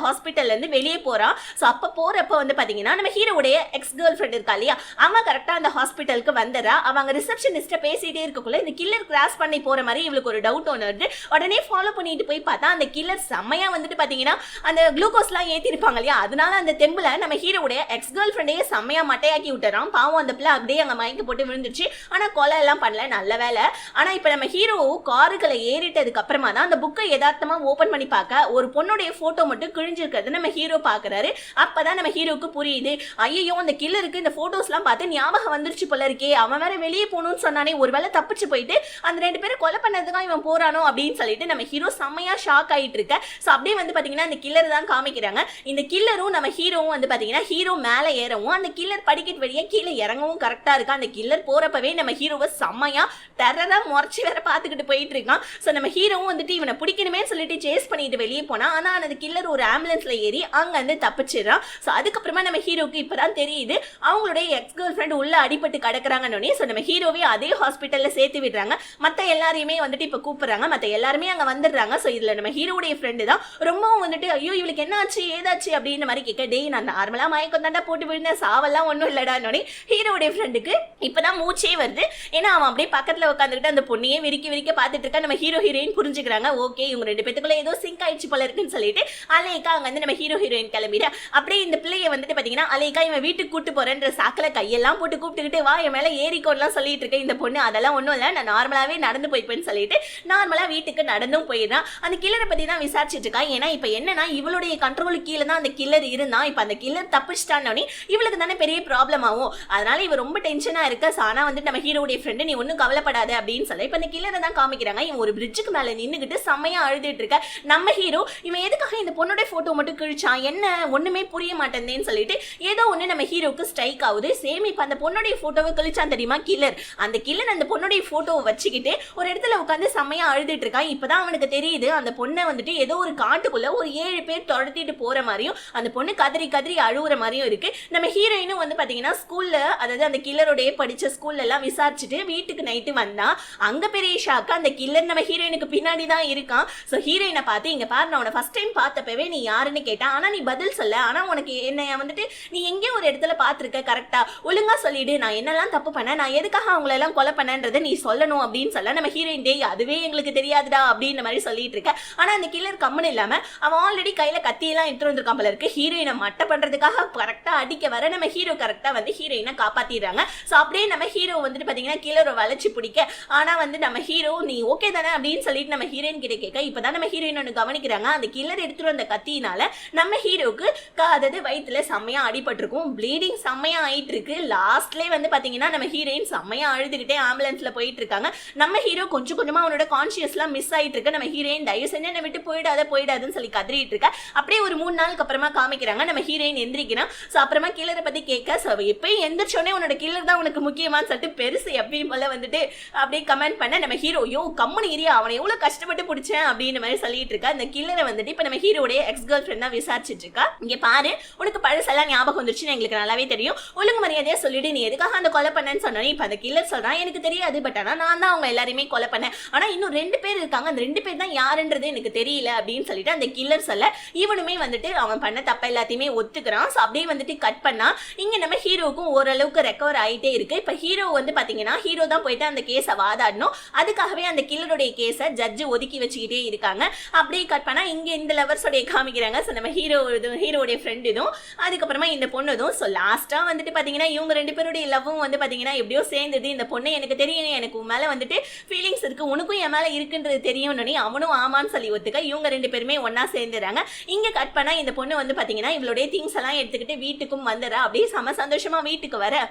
ஹாஸ்பிட்டல்ல இருந்து வெளியே போறான். சோ அப்ப போறப்ப வந்து பாத்தீங்கன்னா நம்ம ஹீரோடைய எக்ஸ் கேர்ள் ஃபிரெண்ட் இருக்கா இல்லையா, அவன் கரெக்டா அந்த ஹாஸ்பிட்டலுக்கு வந்துடுறா. அவங்க ரிசப்ஷனிஸ்ட பேசிட்டே இருக்கக்குள்ள இந்த கில்லர் கிராஸ் பண்ணி போற மாதிரி இவளுக்கு ஒரு டவுட் ஒன்று வருது. உடனே ஃபாலோ பண்ணிட்டு போய் பார்த்தா அந்த கில்லர் செம்மையா வந்துட்டு பாத்தீங்கன்னா அந்த குளுக்கோஸ்லாம் ஏத்தி இருப்பாங்க இல்லையா, அதனால அந்த தெம்புல நம்ம ஹீரோடைய எக்ஸ் கேர்ள் ஃபிரெண்டையே செம்மையா மட்டையாக்கி விட்டுறான். பாவம் அந்த பிள்ளை அப்படியே அங்க மயக்க போட்டு விழுந்துருச்சு. ஆனா கொலை எல்லாம் பண்ணல, நல்ல வேலை. ஆனா இப்ப நம்ம ஹீரோ காருக்குள்ள ஏறிட்டதுக்கு அப்புறமா தான் அந்த புக்கை யதார்த்தமா ஓபன் பண்ணி பார்க்க ஒரு பொண்ணுடைய போட்டோ மட்டும் கிழிஞ்சிருக்கிறது நம்ம ஹீரோ பாக்குறாரு. அப்பதான் நம்ம ஹீரோக்கு புரியுது, ஐயோ அந்த கில்லருக்கு இந்த போட்டோஸ் எல்லாம் பார்த்து ஞாபகம் வந்துருச்சு போல இருக்கே, அவன் வேற வெளியே போகணும்னு சொன்னானே, ஒருவேளை தப்பிச்சு போயிட்டு அந்த 2 பேரும் கொலை பண்ணதுதான் இவன் போறானோ அப்படின்னு சொல்லிட்டு நம்ம ஹீரோ செம்மையா ஷாக் ஆயிட்டு இருக்க. சோ அப்படியே வந்து பாத்தீங்கன்னா அந்த கில்லர் தான் காமிக்கிறாங்க. இந்த கில்லரும் நம்ம ஹீரோவும் வந்து பாத்தீங்கன்னா ஹீரோ மேல ஏறவும் அந்த கில்லர் படிக்கட் வழியா கீழே இறங்கவும் கரெக்டா இருக்கு. அந்த கில்லர் போறப்பவே நம்ம ஹீரோவை செம்மையா டெரரா முறைச்சு வேற பாத்துக்கிட்டு போயிட்டு இருக்கான். சோ நம்ம ஹீரோவும் வந்துட்டு இவனை பிடிக்கணுமே சொல்லிட்டு சேஸ் பண்ணிட்டு வெளியே போனா, ஆனா அந்த கில்லர் ஒரு ஆம்புலன்ஸ்ல ஏறி அங்க வந்து தப்பிச்சிடறான். சோ அதுக்கப்புறமா நம்ம ஹீரோக்கு இப்பதான் தெரியுது அவங்களுடைய எக்ஸ் கேர்ள் ஃபிரெண்ட் உள்ள அடிபட்டு கிடக்குறாங்கன்னு. சோ நம்ம ஹீரோவே அதே ஹாஸ்பிட்டல்ல சேர்த்து விடுறாங்க. மத்த எல்லாரையுமே வந்துட்டு இப்ப கூப்பிடுறாங்க, மத்த எல்லாருமே அங்க வந்துடுறாங்க. சோ இதுல நம்ம ஹீரோடைய ஃப்ரெண்டு தான் ரொம்பவும் வந்துட்டு ஐயோ இவளுக்கு என்ன ஆச்சு ஏதாச்சு அப்படின்னு மாதிரி கேட்க, டேய் நான் நார்மலா மயக்கம் தாண்டா போட்டு விழுந்த, சாவெல்லாம் ஒன்றும் இல்லடான்னு ஹீரோடைய ஃப்ரெண்டுக்கு இப்பதான் மூச்சே வருது. ஏன்னா அவன் அப்படியே பக்கத்துல உட்காந்துக்கிட்டு அந்த பொண்ணையே விரிக்க பார்த்துட்டு இருக்கா. நம்ம ஹீரோ ஹீரோயின் புரிஞ்சுக்கிறாங்க, ஓகே இவங்க 2 பேத்துக்குள்ள ஏதோ சிங்க் ஆயிடுச்சு போல இருக்குன்னு சொல்லிட்டு அலேக்கா அங்க வந்து நம்ம ஹீரோ ஹீரோயின் கிளம்பிட. அப்படியே இந்த பிள்ளைய வந்துட்டு பாத்தீங்கன்னா அலேக்கா இவன் வீட்டுக்கு கூட்டு போறேன்ற சாக்கில கையெல்லாம் போட்டு கூப்பிட்டுக்கிட்டு வா என் மேல ஏறிக்கோலாம் சொல்லிட்டு இருக்க. இந்த பொண்ணு அதெல்லாம் ஒண்ணும் இல்ல, நான் நார்மலாவே நடந்து போய்ப்பேன்னு சொல்லிட்டு நார்மலா வீட்டுக்கு நடந்தும் போயிடுறான். அந்த கில்லரை பத்தி தான் விசாரிச்சுட்டு இருக்கா. ஏன்னா இப்ப என்னன்னா இவளுடைய கண்ட்ரோலுக்கு கீழே தான் அந்த கில்லர் இருந்தான். இப்ப அந்த கில்லர் தப்பிச்சிட்டான்னு இவளுக்கு தானே பெரிய ப்ராப்ளம் ஆகும். அதனால இவ ரொம்ப டென்ஷனா இருக்க. ஆனா வந்து நம்ம ஹீரோடைய ஃப்ரெண்டு நீ ஒன்னும் கவலைப்படாத அப்படின்னு சொல்ல இப்ப அந்த கில்லரை தான் காமிக்கிறாங்க. இவன் ஒரு பிரிட்ஜுக்கு மேல நின்னுகிட்டு செம்மையா அழுதுட்டு இருக்க. நம்ம ஹீரோ இவன் எதுக்காக இந்த பொண்ணோட போட்டோ மட்டும் கிழிச்சான், என்ன ஒண்ணுமே புரிய மாட்டேன்னு சொல்லிட்டு ஏதோ ஒண்ணு நம்ம ஹீரோக்கு ஸ்ட்ரைக் ஆகுது. சேம் இப்ப அந்த பொண்ணுடைய போட்டோவை கிழிச்சான் தெரியுமா கில்லர், அந்த கில்லர் அந்த பொண்ணுடைய போட்டோவை வச்சுக்கிட்டு ஒரு இடத்துல உட்காந்து செம்மையா அழுதுட்டு இருக்கான். இப்பதான் அவனுக்கு தெரியுது அந்த பொண்ணை வந்துட்டு ஏதோ ஒரு காட்டுக்குள்ள ஒரு 7 பேர் தொடர்த்திட்டு போற மாதிரியும் அந்த பொண்ணு கதறி அழுகுற மாதிரியும் இருக்கு. நம்ம ஹீரோயினும் வந்து பாத்தீங்கன்னா ஸ்கூல்ல, அதாவது அந்த கில்லருடைய படிச்ச ஸ்கூல்ல எல்லாம் விசாரிச்சுட்டு வீட்டுக்கு நைட்டு வந்தா அங்க பெரிய ஷாக்கு அந்த கில்லர் நம்ம ஹீரோயினுக்கு பின்னாடி தான் இருக்கான். சோ ஹீரோயினை பார்த்து இங்க பாரு நான் உன ஃபர்ஸ்ட் டைம் பார்த்தப்பவே நீ யாருன்னு கேட்டா, ஆனா நீ பதில் சொல்ல, ஆனா உனக்கு என்ன வந்துட்டு நீ எங்கேயோ ஒரு இடத்துல பாத்துருக்க, கரெக்டா ஒழுங்கா சொல்லிடு நான் என்னெல்லாம் தப்பு பண்ண, நான் எதுக்காக அவங்கள எல்லாம் கொலை பண்ணன்றதை நீ சொல்லணும் அப்படின்னு சொல்ல நம்ம ஹீரோயின் டே அதுவே எங்களுக்கு தெரியாதுடா அப்படின்ற மாதிரி சொல்லிட்டு இருக்க. ஆனா அந்த கில்லர் கம்மன் இல்லாம அவன் ஆல்ரெடி கையில கத்தியெல்லாம் எடுத்து வந்திருக்கான் போல இருக்கு. ஹீரோயினை மட்டை பண்றதுக்காக கரெக்டா அடிக்க வர நம்ம ஹீரோ கரெக்டா வந்து ஹீரோயினை காப்பாத்திடுறாங்க. சோ அப்படியே நம்ம ஹீரோ வந்துட்டு பாத்தீங்கன்னா கில்லரை வளைச்சு பிடிக்க, ஆனா வந்து நம்ம ஹீரோ நீ ஓகே தானே அப்படின்னு சொல்லிட்டு நம்ம ஹீரோயின் கிட்ட கேட்க, இப்பதான் நம்ம ஹீரோயின் ஒன்று கவனிக்கிறாங்க அந்த கில்லர் எடுத்துட்டு வந்த கத்தியினால நம்ம ஹீரோக்கு அதாவது வயிற்றுல செம்மையா அடிபட்டிருக்கும், ப்ளீடிங் செம்மையா ஆயிட்டு இருக்கு. லாஸ்ட்லேயே வந்து பாத்தீங்கன்னா நம்ம ஹீரோயின் செம்மையா அழுதுகிட்டே ஆம்புலன்ஸ்ல போயிட்டு இருக்காங்க. நம்ம ஹீரோ கொஞ்சம் கொஞ்சமா அவனோட கான்சியஸ்லாம் மிஸ் ஆயிட்டு இருக்கு. நம்ம ஹீரோயின் தயவு செஞ்சு என்னை விட்டு போயிடாதுன்னு சொல்லி கதறிட்டு இருக்க. அப்படியே ஒரு 3 நாளுக்கு அப்புறமா காமிக்கிறாங்க நம்ம ஹீரோயின் எந்திரிக்கிறான். சோ அப்புறமா கில்லரை பத்தி கேட்க, சோ எப்பயும் எந்திரிச்சோடனே உன்னோட கில்லர் தான் உனக்கு முக்கியமானு சொல்லிட்டு பெருசு எப்பயும் போல வந்துட்டு அப்படியே கமெண்ட் பண்ண நம்ம ஹீரோ யோ கம்மன் ஏரியா அவனை எவ்வளவு கஷ்டப்பட்டு பிடிச்சேன் அப்படின்னு மாதிரி சொல்லிட்டு இருக்கா. இந்த கில்லரை வந்துட்டு இப்ப நம்ம ஹீரோடைய எக்ஸ் கேர்ள் ஃப்ரெண்ட் தான் விசாரிச்சுட்டு இருக்கா. இங்க பாரு உனக்கு பழசெல்லாம் ஞாபகம் வந்துருச்சுன்னு எங்களுக்கு நல்லாவே தெரியும், ஒழுங்கு மரியாதையா சொல்லிட்டு நீ எதுக்காக அந்த கொலை பண்ணேன்னு சொன்னோம். இப்ப அந்த கில்லர் சொல்றான் எனக்கு தெரியாது, பட் ஆனா நான் தான் அவங்க எல்லாரையுமே கொலை பண்ணேன், ஆனா இன்னும் 2 பேர் இருக்காங்க, அந்த 2 பேர் தான் யாருன்றது எனக்கு தெரியல அப்படின்னு சொல்லிட்டு அந்த கில்லர் சொல்ல இவனுமே வந்துட்டு அவன் பண்ண தப்ப எல்லாத்தையுமே ஒத்துக்கிறான். சோ அப்படியே வந்துட்டு கட் பண்ணா இங்க நம்ம ஹீரோக்கும் ஓரளவுக்கு ரெக்கவர் ஆயிட்டே இருக்கு. இப்ப ஹீரோ வந்து பாத்தீங்கன்னா ஹீரோ தான் போயிட்டு அந்த கேஸை வாதாடணும், அதுக்காகவே அந்த கில்லருடைய கேஸை ஜட்ஜு ஒதுக்கி வச்சுக்கிட்டே இருக்காங்க. அப்படியே கட் பண்ணா இங்க இந்த லவர்ஸோடைய காமிக்கிறாங்க. சோ நம்ம ஹீரோடைய ஃப்ரெண்ட் இதுவும் அதுக்கப்புறமா இந்த பொண்ணுதும். சோ லாஸ்டா வந்துட்டு பாத்தீங்கன்னா இவங்க 2 பேருடைய லவ்வும் வந்து பாத்தீங்கன்னா எப்படியோ சேர்ந்தது. இந்த பொண்ணு எனக்கு தெரியும் எனக்கு மேல வந்துட்டு ஃபீலிங்ஸ் இருக்கு, உனக்கும் என் மேல இருக்குன்றது தெரியும்னு அவனும் ஆமான்னு சொல்லி ஒத்துக்க இவங்க 2 பேருமே ஒன்னா சேர்ந்துறாங்க. இங்க கட் பண்ணா இந்த பொண்ணு வந்து பாத்தீங்கன்னா இவளுடைய திங்ஸ் எல்லாம் எடுத்துக்கிட்டு வீட்டுக்கும் வந்துடுறா. அப்படியே சம சந்தோஷமா வீட்டுக்கு வர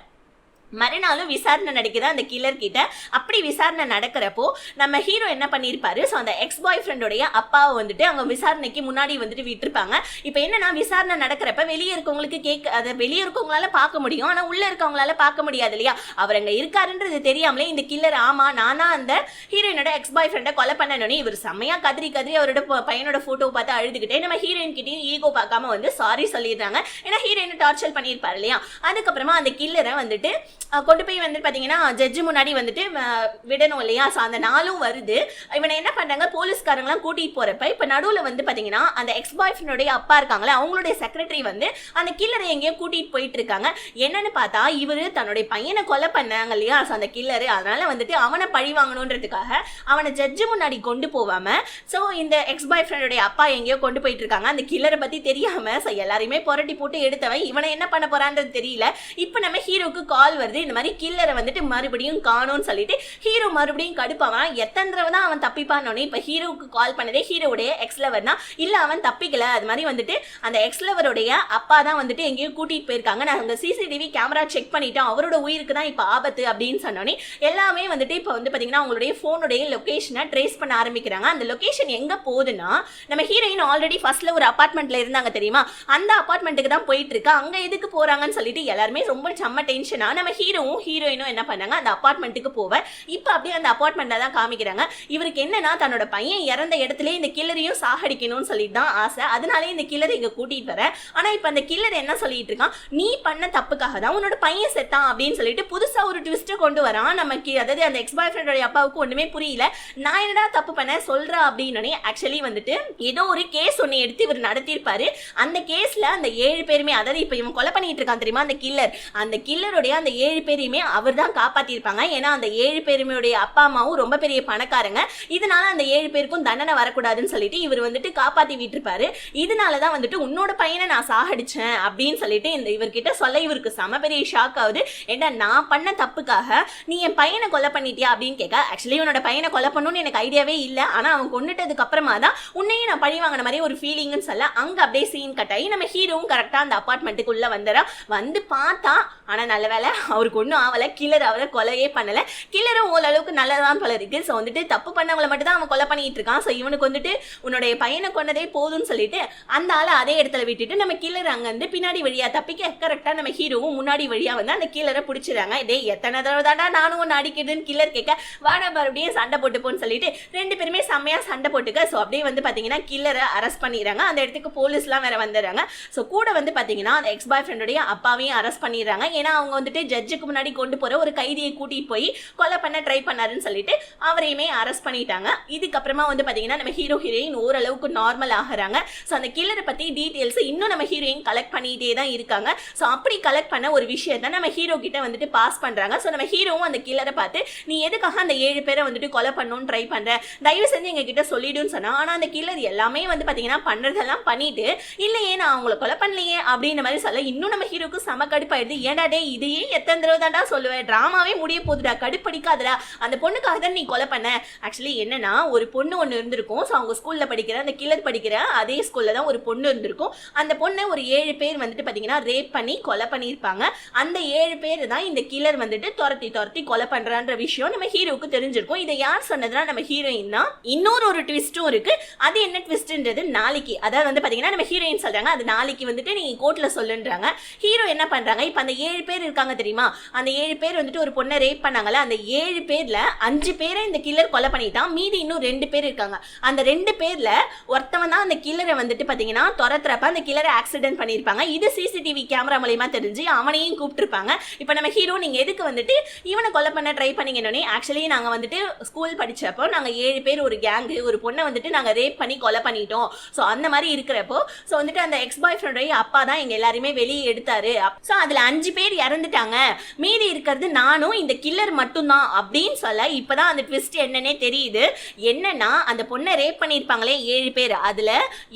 மறுநாளும் விசாரணை நடக்குது அந்த கில்லர் கிட்ட. அப்படி விசாரணை நடக்கிறப்போ நம்ம ஹீரோ என்ன பண்ணிருப்பாரு, ஸோ அந்த எக்ஸ் பாய் ஃப்ரெண்டோடைய அப்பாவை வந்துட்டு அவங்க விசாரணைக்கு முன்னாடி வந்துட்டு விட்டுருப்பாங்க. இப்போ என்னன்னா விசாரணை நடக்கிறப்ப வெளியே இருக்கவங்களுக்கு அதை வெளியே இருக்கவங்களால பார்க்க முடியும், ஆனா உள்ள இருக்கவங்களால பார்க்க முடியாது இல்லையா. அவர் அங்க இருக்காருன்றது தெரியாமலே இந்த கில்லர் ஆமா நானா அந்த ஹீரோயினோட எக்ஸ் பாய் ஃப்ரெண்டை கொலை பண்ணணும்னு இவர் செம்மையா கதறி அவரோட பையனோட போட்டோ பார்த்து அழுதுகிட்டே நம்ம ஹீரோயின் கிட்டையும் ஈகோ பார்க்காம வந்து சாரி சொல்லிடுறாங்க. ஏன்னா ஹீரோயினை டார்ச்சர் பண்ணியிருப்பாரு இல்லையா. அதுக்கப்புறமா அந்த கில்லரை வந்துட்டு கொண்டு போய் வந்து பாத்தீங்கன்னா ஜட்ஜு முன்னாடி வந்துட்டு விடணும் இல்லையா. ஸோ அந்த நாளும் வருது. இவனை என்ன பண்றாங்க, போலீஸ்காரங்களாம் கூட்டிட்டு போறப்ப இப்ப நடுவுல வந்து பாத்தீங்கன்னா அந்த எக்ஸ் பாய் ஃப்ரெண்டோடைய அப்பா இருக்காங்களே அவங்களுடைய செக்ரட்டரி வந்து அந்த கில்லரை எங்கேயோ கூட்டிட்டு போயிட்டு இருக்காங்க. என்னன்னு பார்த்தா இவரு தன்னுடைய பையனை கொலை பண்ணாங்க இல்லையா, ஸோ அந்த கில்லரு. அதனால வந்துட்டு அவனை பழி வாங்கணுன்றதுக்காக அவனை ஜட்ஜு முன்னாடி கொண்டு போவாம ஸோ இந்த எக்ஸ் பாய் ஃப்ரெண்டோடைய அப்பா எங்கேயோ கொண்டு போயிட்டு இருக்காங்க. அந்த கில்லரை பத்தி தெரியாம ஸோ எல்லாரையுமே புரட்டி போட்டு எடுத்தவன் இவனை என்ன பண்ண போறான்றது தெரியல. இப்போ நம்ம ஹீரோக்கு கால் வருது, இந்த மாதிரி கில்லரை வந்துட்டு மறுபடியும் காணோம்னு சொல்லிட்டு ஹீரோ மறுபடியும் கடுப்பாவான். எத்தனை தடவை தான் அவன் தப்பிப்பானோன்னு இப்ப ஹீரோவுக்கு கால் பண்ணதே ஹீரோடைய எக்ஸ் லவர்னா இல்ல அவன் தப்பிக்கல, அது மாதிரி வந்துட்டு அந்த எக்ஸ் லவருடைய அப்பா தான் வந்துட்டு எங்கேயோ கூட்டிட்டு போயிருக்காங்க, நான் அந்த சிசிடிவி கேமரா செக் பண்ணிட்டோம், அவரோட உயிருக்கு தான் இப்ப ஆபத்து அப்படின்னு சொன்னோன்னே எல்லாமே வந்துட்டு இப்ப வந்து பாத்தீங்கன்னா அவங்களுடைய போனுடைய லொகேஷனை ட்ரேஸ் பண்ண ஆரம்பிக்கிறாங்க. அந்த லொகேஷன் எங்க போகுதுன்னா நம்ம ஹீரோயின் ஆல்ரெடி ஃபர்ஸ்ட்ல ஒரு அபார்ட்மெண்ட்ல இருந்தாங்க தெரியுமா, அந்த அபார்ட்மெண்ட்டுக்கு தான் போயிட்டு இருக்கு. அங்க எதுக்கு போறாங்கன்னு சொல்லிட்டு எல்லாருமே ரொம்ப செம்ம டென்ஷனா நம்ம ஹீரோவும் ஹீரோயினும் என்ன பண்ணாங்க அந்த அபார்ட்மெண்ட்டுக்கு போவ இப்ப அப்படியே அந்த அபார்ட்மெண்ட்ல தான் காமிக்கிறாங்க. இவருக்கு என்னன்னா தன்னோட பையன் இறந்த இடத்துல இந்த கில்லரையும் சாகடிக்கணும்னு சொல்லிட்டு தான் ஆசை, அதனாலே இந்த கில்லரை இங்க கூட்டிட்டு வர. ஆனா இப்ப அந்த கில்லர் என்ன சொல்லிட்டு இருக்கான், நீ பண்ண தப்புக்காக தான் உன்னோட பையன் செத்தான் அப்படின்னு சொல்லிட்டு புதுசா ஒரு ட்விஸ்ட் கொண்டு வரான் நமக்கு. அதாவது அந்த எக்ஸ் பாய் ஃப்ரெண்டோட அப்பாவுக்கு ஒண்ணுமே புரியல, நான் என்னடா தப்பு பண்ண சொல்றா அப்படின்னு. ஆக்சுவலி வந்துட்டு ஏதோ ஒரு கேஸ் ஒன்னு எடுத்து இவர் நடத்திருப்பாரு. அந்த கேஸ்ல அந்த 7 பேருமே, அதாவது இப்ப இவன் கொலை பண்ணிட்டு இருக்கான் தெரியுமா அந்த கில்லருடைய அந்த 7 பேரையுமே அவர் தான் காப்பாத்திருப்பாங்க. ஏன்னா அந்த 7 பேருமையுடைய அப்பா அம்மாவும் ரொம்ப பெரிய பணக்காரங்க, இதனால அந்த 7 பேருக்கும் தண்டனை வரக்கூடாதுன்னு சொல்லிட்டு இவர் வந்துட்டு காப்பாத்தி விட்டுருப்பாரு. இதனாலதான் வந்துட்டு உன்னோட பையனை நான் சாகடிச்சேன் அப்படின்னு சொல்லிட்டு இந்த இவர்கிட்ட சொல்ல இவருக்கு செம பெரிய ஷாக் ஆகுது. ஏன்னா நான் பண்ண தப்புக்காக நீ என் பையனை கொலை பண்ணிட்டியா அப்படின்னு கேட்க, ஆக்சுவலி உன்னோட பையனை கொலை பண்ணணும்னு எனக்கு ஐடியாவே இல்லை, ஆனா அவன் கொண்டுட்டதுக்கு அப்புறமா தான் உன்னையும் நான் பழி வாங்கின மாதிரி ஒரு ஃபீலிங்னு சொல்ல அங்க அப்படியே சீன் கட் ஆகி நம்ம ஹீரோவும் கரெக்டா அந்த அபார்ட்மெண்ட்டுக்குள்ள வந்துடுறா. வந்து பார்த்தா ஆனா நல்ல வேலை அவருக்கு ஒன்றும் ஆகல, கில்லர் அவரை கொலையே பண்ணல. கில்லரும் ஓரளவுக்கு நல்லதான் போல இருக்கு. ஸோ வந்துட்டு தப்பு பண்ணவங்களை மட்டும் தான் அவன் கொலை பண்ணிட்டு இருக்கான். ஸோ இவனுக்கு வந்துட்டு உன்னுடைய பையனை கொண்டதே போதும்னு சொல்லிட்டு அந்த ஆளை அதே இடத்துல விட்டுட்டு நம்ம கில்லர் அங்க வந்து பின்னாடி வழியா தப்பிக்க கரெக்டா நம்ம ஹீரோவும் முன்னாடி வழியா வந்து அந்த கில்லரை பிடிச்சிடறாங்க. இதே எத்தனை தடவை தாண்டா நானும் ஒன்று அடிக்கிறதுன்னு கில்லர் கேட்க, வாடா மறுபடியும் சண்டை போட்டுப்போன்னு சொல்லிட்டு 2 பேருமே செம்மையா சண்டை போட்டுக்க. ஸோ அப்படியே வந்து பாத்தீங்கன்னா கில்லரை அரெஸ்ட் பண்ணிடுறாங்க. அந்த இடத்துக்கு போலீஸ்லாம் வேற வந்துடுறாங்க. ஸோ கூட வந்து பாத்தீங்கன்னா அந்த எக்ஸ் பாய் ஃப்ரெண்டோடைய அப்பாவையும் அரெஸ்ட் பண்ணிடுறாங்க. ஏன்னா அவங்க வந்துட்டு ஜட்ஜுக்கு முன்னாடி கொண்டு போற ஒரு கைதியை கூட்டிட்டு போய் கொலை பண்ண ட்ரை பண்ணாருன்னு சொல்லிட்டு அவரையுமே அரெஸ்ட் பண்ணிட்டாங்க. இதுக்கப்புறமா வந்து பாத்தீங்கன்னா நம்ம ஹீரோ ஹீரோயின் ஓரளவுக்கு நார்மல் ஆகுறாங்க. ஸோ அந்த கில்லரை பத்தி டீடைல்ஸ் இன்னும் நம்ம ஹீரோயின் கலெக்ட் பண்ணிட்டே தான் இருக்காங்க. ஸோ அப்படி கலெக்ட் பண்ண ஒரு விஷயத்த நம்ம ஹீரோ கிட்ட வந்துட்டு பாஸ் பண்றாங்க. ஸோ நம்ம ஹீரோவும் அந்த கில்லரை பார்த்து நீ எதுக்காக அந்த 7 பேரை வந்துட்டு கொலை பண்ணணும்னு ட்ரை பண்ற, தயவு செஞ்சு எங்க கிட்ட சொல்லிடுன்னு சொன்னா. ஆனா அந்த கில்லர் எல்லாமே வந்து பாத்தீங்கன்னா பண்றதெல்லாம் பண்ணிட்டு இல்லையே நான் அவங்களை கொலை பண்ணலையே அப்படின்ற மாதிரி சொல்ல இன்னும் நம்ம ஹீரோக்கு செம கடுப்பாயிடுது. ஏன்டா டே இதையே எத்தனை தடவை தாண்டா சொல்லுவேன், டிராமாவே முடிய போகுதுடா, கடுப்படிக்காதடா, அந்த பொண்ணுக்காக தான் நீ கொலை பண்ண. ஆக்சுவலி என்னன்னா ஒரு பொண்ணு ஒன்று இருந்திருக்கும். ஸோ அவங்க ஸ்கூல்ல படிக்கிற அந்த கில்லர் படிக்கிற அதே ஸ்கூல்ல தான் ஒரு பொண்ணு இருந்திருக்கும். அந்த பொண்ணை ஒரு 7 பேர் வந்துட்டு பாத்தீங்கன்னா ரேப் பண்ணி கொலை பண்ணியிருப்பாங்க. அந்த 7 பேர் தான் இந்த கில்லர் வந்துட்டு துரத்தி கொலை பண்றான்ற விஷயம் நம்ம ஹீரோக்கு தெரிஞ்சிருக்கும். இதை யார் சொன்னதுன்னா நம்ம ஹீரோயின் தான். இன்னொரு ஒரு ட்விஸ்டும் இருக்கு. அது என்ன ட்விஸ்ட்ன்றது நாளைக்கு, அதாவது வந்து பாத்தீங்கன்னா நம்ம ஹீரோயின் சொல்றாங்க அது நாளைக்கு வந்துட்டு நீங்க கோர்ட்ல சொல்லுன்றாங்க. ஹீரோ என்ன பண்றாங்க, இப்ப அந்த 7 பேர் இருக்காங்க தெரியுமா, அந்த 7 பேர் வந்துட்டு ஒரு பொண்ணை ரேப் பண்ணாங்கல்ல, அந்த 7 பேர்ல 5 பேரை இந்த கில்லர் கொலை பண்ணிட்டான். மீதி இன்னும் 2 பேர் இருக்காங்க. அந்த 2 பேர்ல ஒருத்தவன் தான் அந்த கில்லரை வந்துட்டு பாத்தீங்கன்னா துரத்துறப்ப அந்த கில்லரை ஆக்சிடென்ட் பண்ணிருப்பாங்க. இது சிசிடிவி கேமரா மூலமா தெரிஞ்சு அவனையும் கூப்பிட்டுருப்பாங்க. இப்ப நம்ம ஹீரோ நீங்க எதுக்கு வந்துட்டு இவனை கொலை பண்ண ட்ரை பண்ணீங்கன்னு, ஆக்சுவலி நாங்க வந்துட்டு ஸ்கூல் படிச்சப்போ நாங்க 7 பேர் ஒரு கேங்கு ஒரு பொண்ணை வந்துட்டு நாங்க ரேப் பண்ணி கொலை பண்ணிட்டோம். ஸோ அந்த மாதிரி இருக்கிறப்போ ஸோ வந்துட்டு அந்த எக்ஸ் பாய் ஃப்ரெண்டோடைய அப்பா தான் எங்க எல்லாருமே வெளியே எடுத்தாரு. ஸோ அதுல 5 பேர் இறந்துட்டாங்க, மீதி இருக்கிறது நானும் இந்த கில்லர் மட்டும்தான் அப்படின்னு சொல்ல இப்பதான் அந்த ட்விஸ்ட் என்னன்னே தெரியுது. என்னன்னா அந்த பொண்ணை ரேப் பண்ணிருப்பாங்களே 7 பேர், அதுல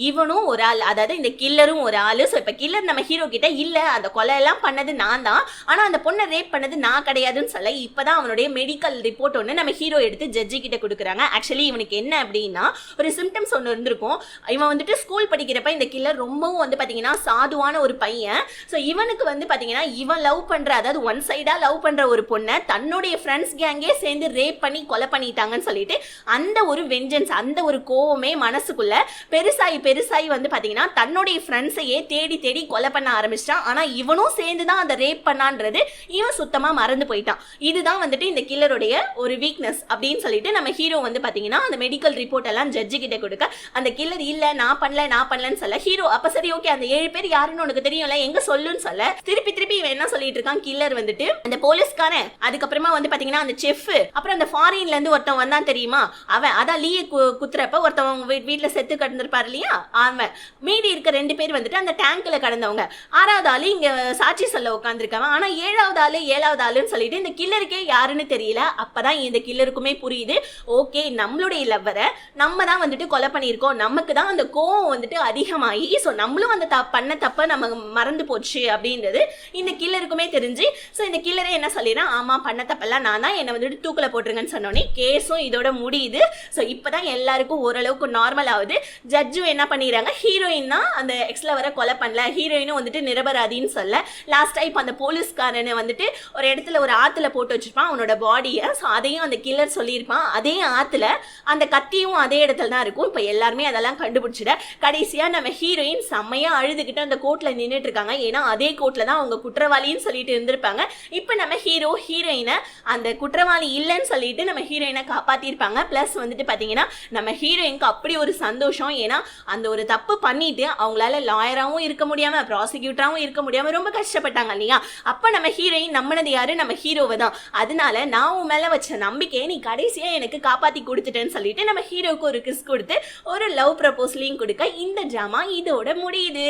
இவனும் ஒரு ஆள், அதாவது இந்த கில்லரும் ஒரு ஆளு. ஸோ இப்ப கில்லர் நம்ம ஹீரோ கிட்ட இல்ல அந்த கொலை எல்லாம் பண்ணது நான் தான், ஆனா அந்த பொண்ணை ரேப் பண்ணது நான் கிடையாதுன்னு சொல்ல இப்பதான் அவனுடைய மெடிக்கல் ரிப்போர்ட் ஒன்று நம்ம ஹீரோ எடுத்து ஜட்ஜி கிட்ட கொடுக்குறாங்க. ஆக்சுவலி இவனுக்கு என்ன அப்படின்னா ஒரு சிம்டம்ஸ் ஒன்று இருந்திருக்கும். இவன் வந்துட்டு ஸ்கூல் படிக்கிறப்ப இந்த கில்லர் ரொம்பவும் வந்து பாத்தீங்கன்னா சாதுவான ஒரு பையன். ஸோ இவனுக்கு வந்து பாத்தீங்கன்னா இவன் லவ் பண்ற, அதாவது ஒன் சைடா லவ் பண்ற ஒரு பொண்ணை தன்னுடைய ஃப்ரெண்ட்ஸ் கேங்கே சேர்ந்து ரேப் பண்ணி கொலை பண்ணிட்டாங்கன்னு சொல்லிட்டு அந்த ஒரு வெஞ்சன்ஸ், அந்த ஒரு கோவமே மனசுக்குள்ள பெருசாகி வந்து பாத்தீங்கன்னா தன்னுடைய ஃப்ரெண்ட்ஸையே தேடி தேடி கொலை பண்ண ஆரம்பிச்சிட்டான். ஆனா இவனும் சேர்ந்துதான் அந்த ரேப் பண்ணான்றது இவன் சுத்தமா மறந்து போயிட்டான். இதுதான் வந்துட்டு இந்த கில்லருடைய ஒரு வீக்னஸ் அப்படின்னு சொல்லிட்டு நம்ம ஹீரோ வந்து பாத்தீங்கன்னா அந்த மெடிக்கல் ரிப்போர்ட் எல்லாம் ஜட்ஜி கிட்ட கொடுக்க அந்த கில்லர் இல்ல நான் பண்ணலன்னு சொல்ல ஹீரோ அப்ப சரி ஓகே அந்த 7 பேர் யாருன்னு உனக்கு தெரியும்ல எங்க சொல்லுன்னு சொல்ல திருப்பி இவன் என்ன சொல்லிட்டு இருக்கான், கில்லர் வந்துட்டு அந்த போலீஸ்காரன், அதுக்கப்புறமா வந்து பாத்தீங்கன்னா அந்த செஃப், அப்புறம் அந்த ஃபாரின்ல இருந்து ஒருத்தன் வந்தான் தெரியுமா அவன், அதான் லீய குத்துறப்ப ஒருத்தவங்க வீட்டுல செத்து கிடந்திருப்பாரு இல்லையா அவன், மீதி இருக்க 2 பேர் வந்துட்டு அந்த டேங்க்ல கடந்தவங்க, 6வது ஆளு இங்க சாட்சி சொல்ல உட்காந்துருக்காங்க. ஆனா 7வது ஆளுன்னு சொல்லிட்டு இந்த கில்லருக்கே யாருன்னு தெரியல. அப்பதான் இந்த கில்லருக்குமே புரியுது, ஓகே நம்மளுடைய லவ்வரை நம்ம தான் வந்துட்டு கொலை பண்ணியிருக்கோம், நமக்கு தான் அந்த கோவம் வந்துட்டு அதிகமாகி ஸோ நம்மளும் அந்த பண்ண தப்ப நம்ம மறந்து போச்சு அப்படின்றது இந்த கில்லருக்குமே தெரிஞ்சு ஸோ இந்த கில்லரே என்ன சொல்லிடுறான், ஆமா பண்ண தப்பெல்லாம் நான் தான், என்னை வந்துட்டு தூக்கில போட்டுருங்கன்னு சொன்னோன்னே கேஸும் இதோட முடியுது. ஸோ இப்பதான் எல்லாருக்கும் ஓரளவுக்கு நார்மல் ஆகுது. ஜட்ஜும் என்ன பண்ணிடுறாங்க, ஹீரோயின் தான் அந்த எக்ஸ்ல வர கொலை பண்ணல, ஹீரோயினும் வந்துட்டு நிரபராதின்னு சொல்ல லாஸ்டா இப்போ அந்த போலீஸ்காரனை வந்துட்டு ஒரு இடத்துல ஒரு ஆத்துல போட்டு வச்சிருப்பான் அவனோட பாடியை. ஸோ அதையும் அந்த கில்லர் சொல்லியிருப்பான். அதே ஆத்துல அந்த கத்தியும் அதே இடத்துல தான் இருக்கும். இப்போ எல்லாருமே அதெல்லாம் கண்டுபிடிச்சிட கடைசியா நம்ம ஹீரோயின் செம்மையா அழுதுகிட்டு அந்த கோர்ட்ல நின்றுட்டு இருக்காங்க. ஏன்னா அதே கோர்ட்ல தான் அவங்க குற்றவாளின்னு சொல்லிட்டு இருந்திருப்பாங்க. இப்போ நம்ம ஹீரோயினை அந்த குற்றவாளி இல்லைன்னு சொல்லிட்டு நம்ம ஹீரோயினை காப்பாத்திருப்பாங்க. பிளஸ் வந்துட்டு பாத்தீங்கன்னா நம்ம ஹீரோயினுக்கு அப்படி ஒரு சந்தோஷம். ஏன்னா அந்த ஒரு தப்பு பண்ணிட்டு அவங்களால லாயராகவும் இருக்க முடியாம ப்ராசிக்யூட்டராகவும் இருக்க முடியாம ரொம்ப கஷ்டப்பட்டாங்க இல்லையா. அப்ப நம்ம ஹீரோயின் நம்பினது யாரு, நம்ம ஹீரோவை தான். அதனால நான் உன் மேல வச்ச நம்பிக்கையை நீ கடைசியா எனக்கு காப்பாத்தி கொடுத்துட்டேன்னு சொல்லிட்டு நம்ம ஹீரோக்கு ஒரு கிஸ் கொடுத்து ஒரு லவ் ப்ரப்போசலையும் கொடுக்க இந்த டிராமா இதோட முடியுது.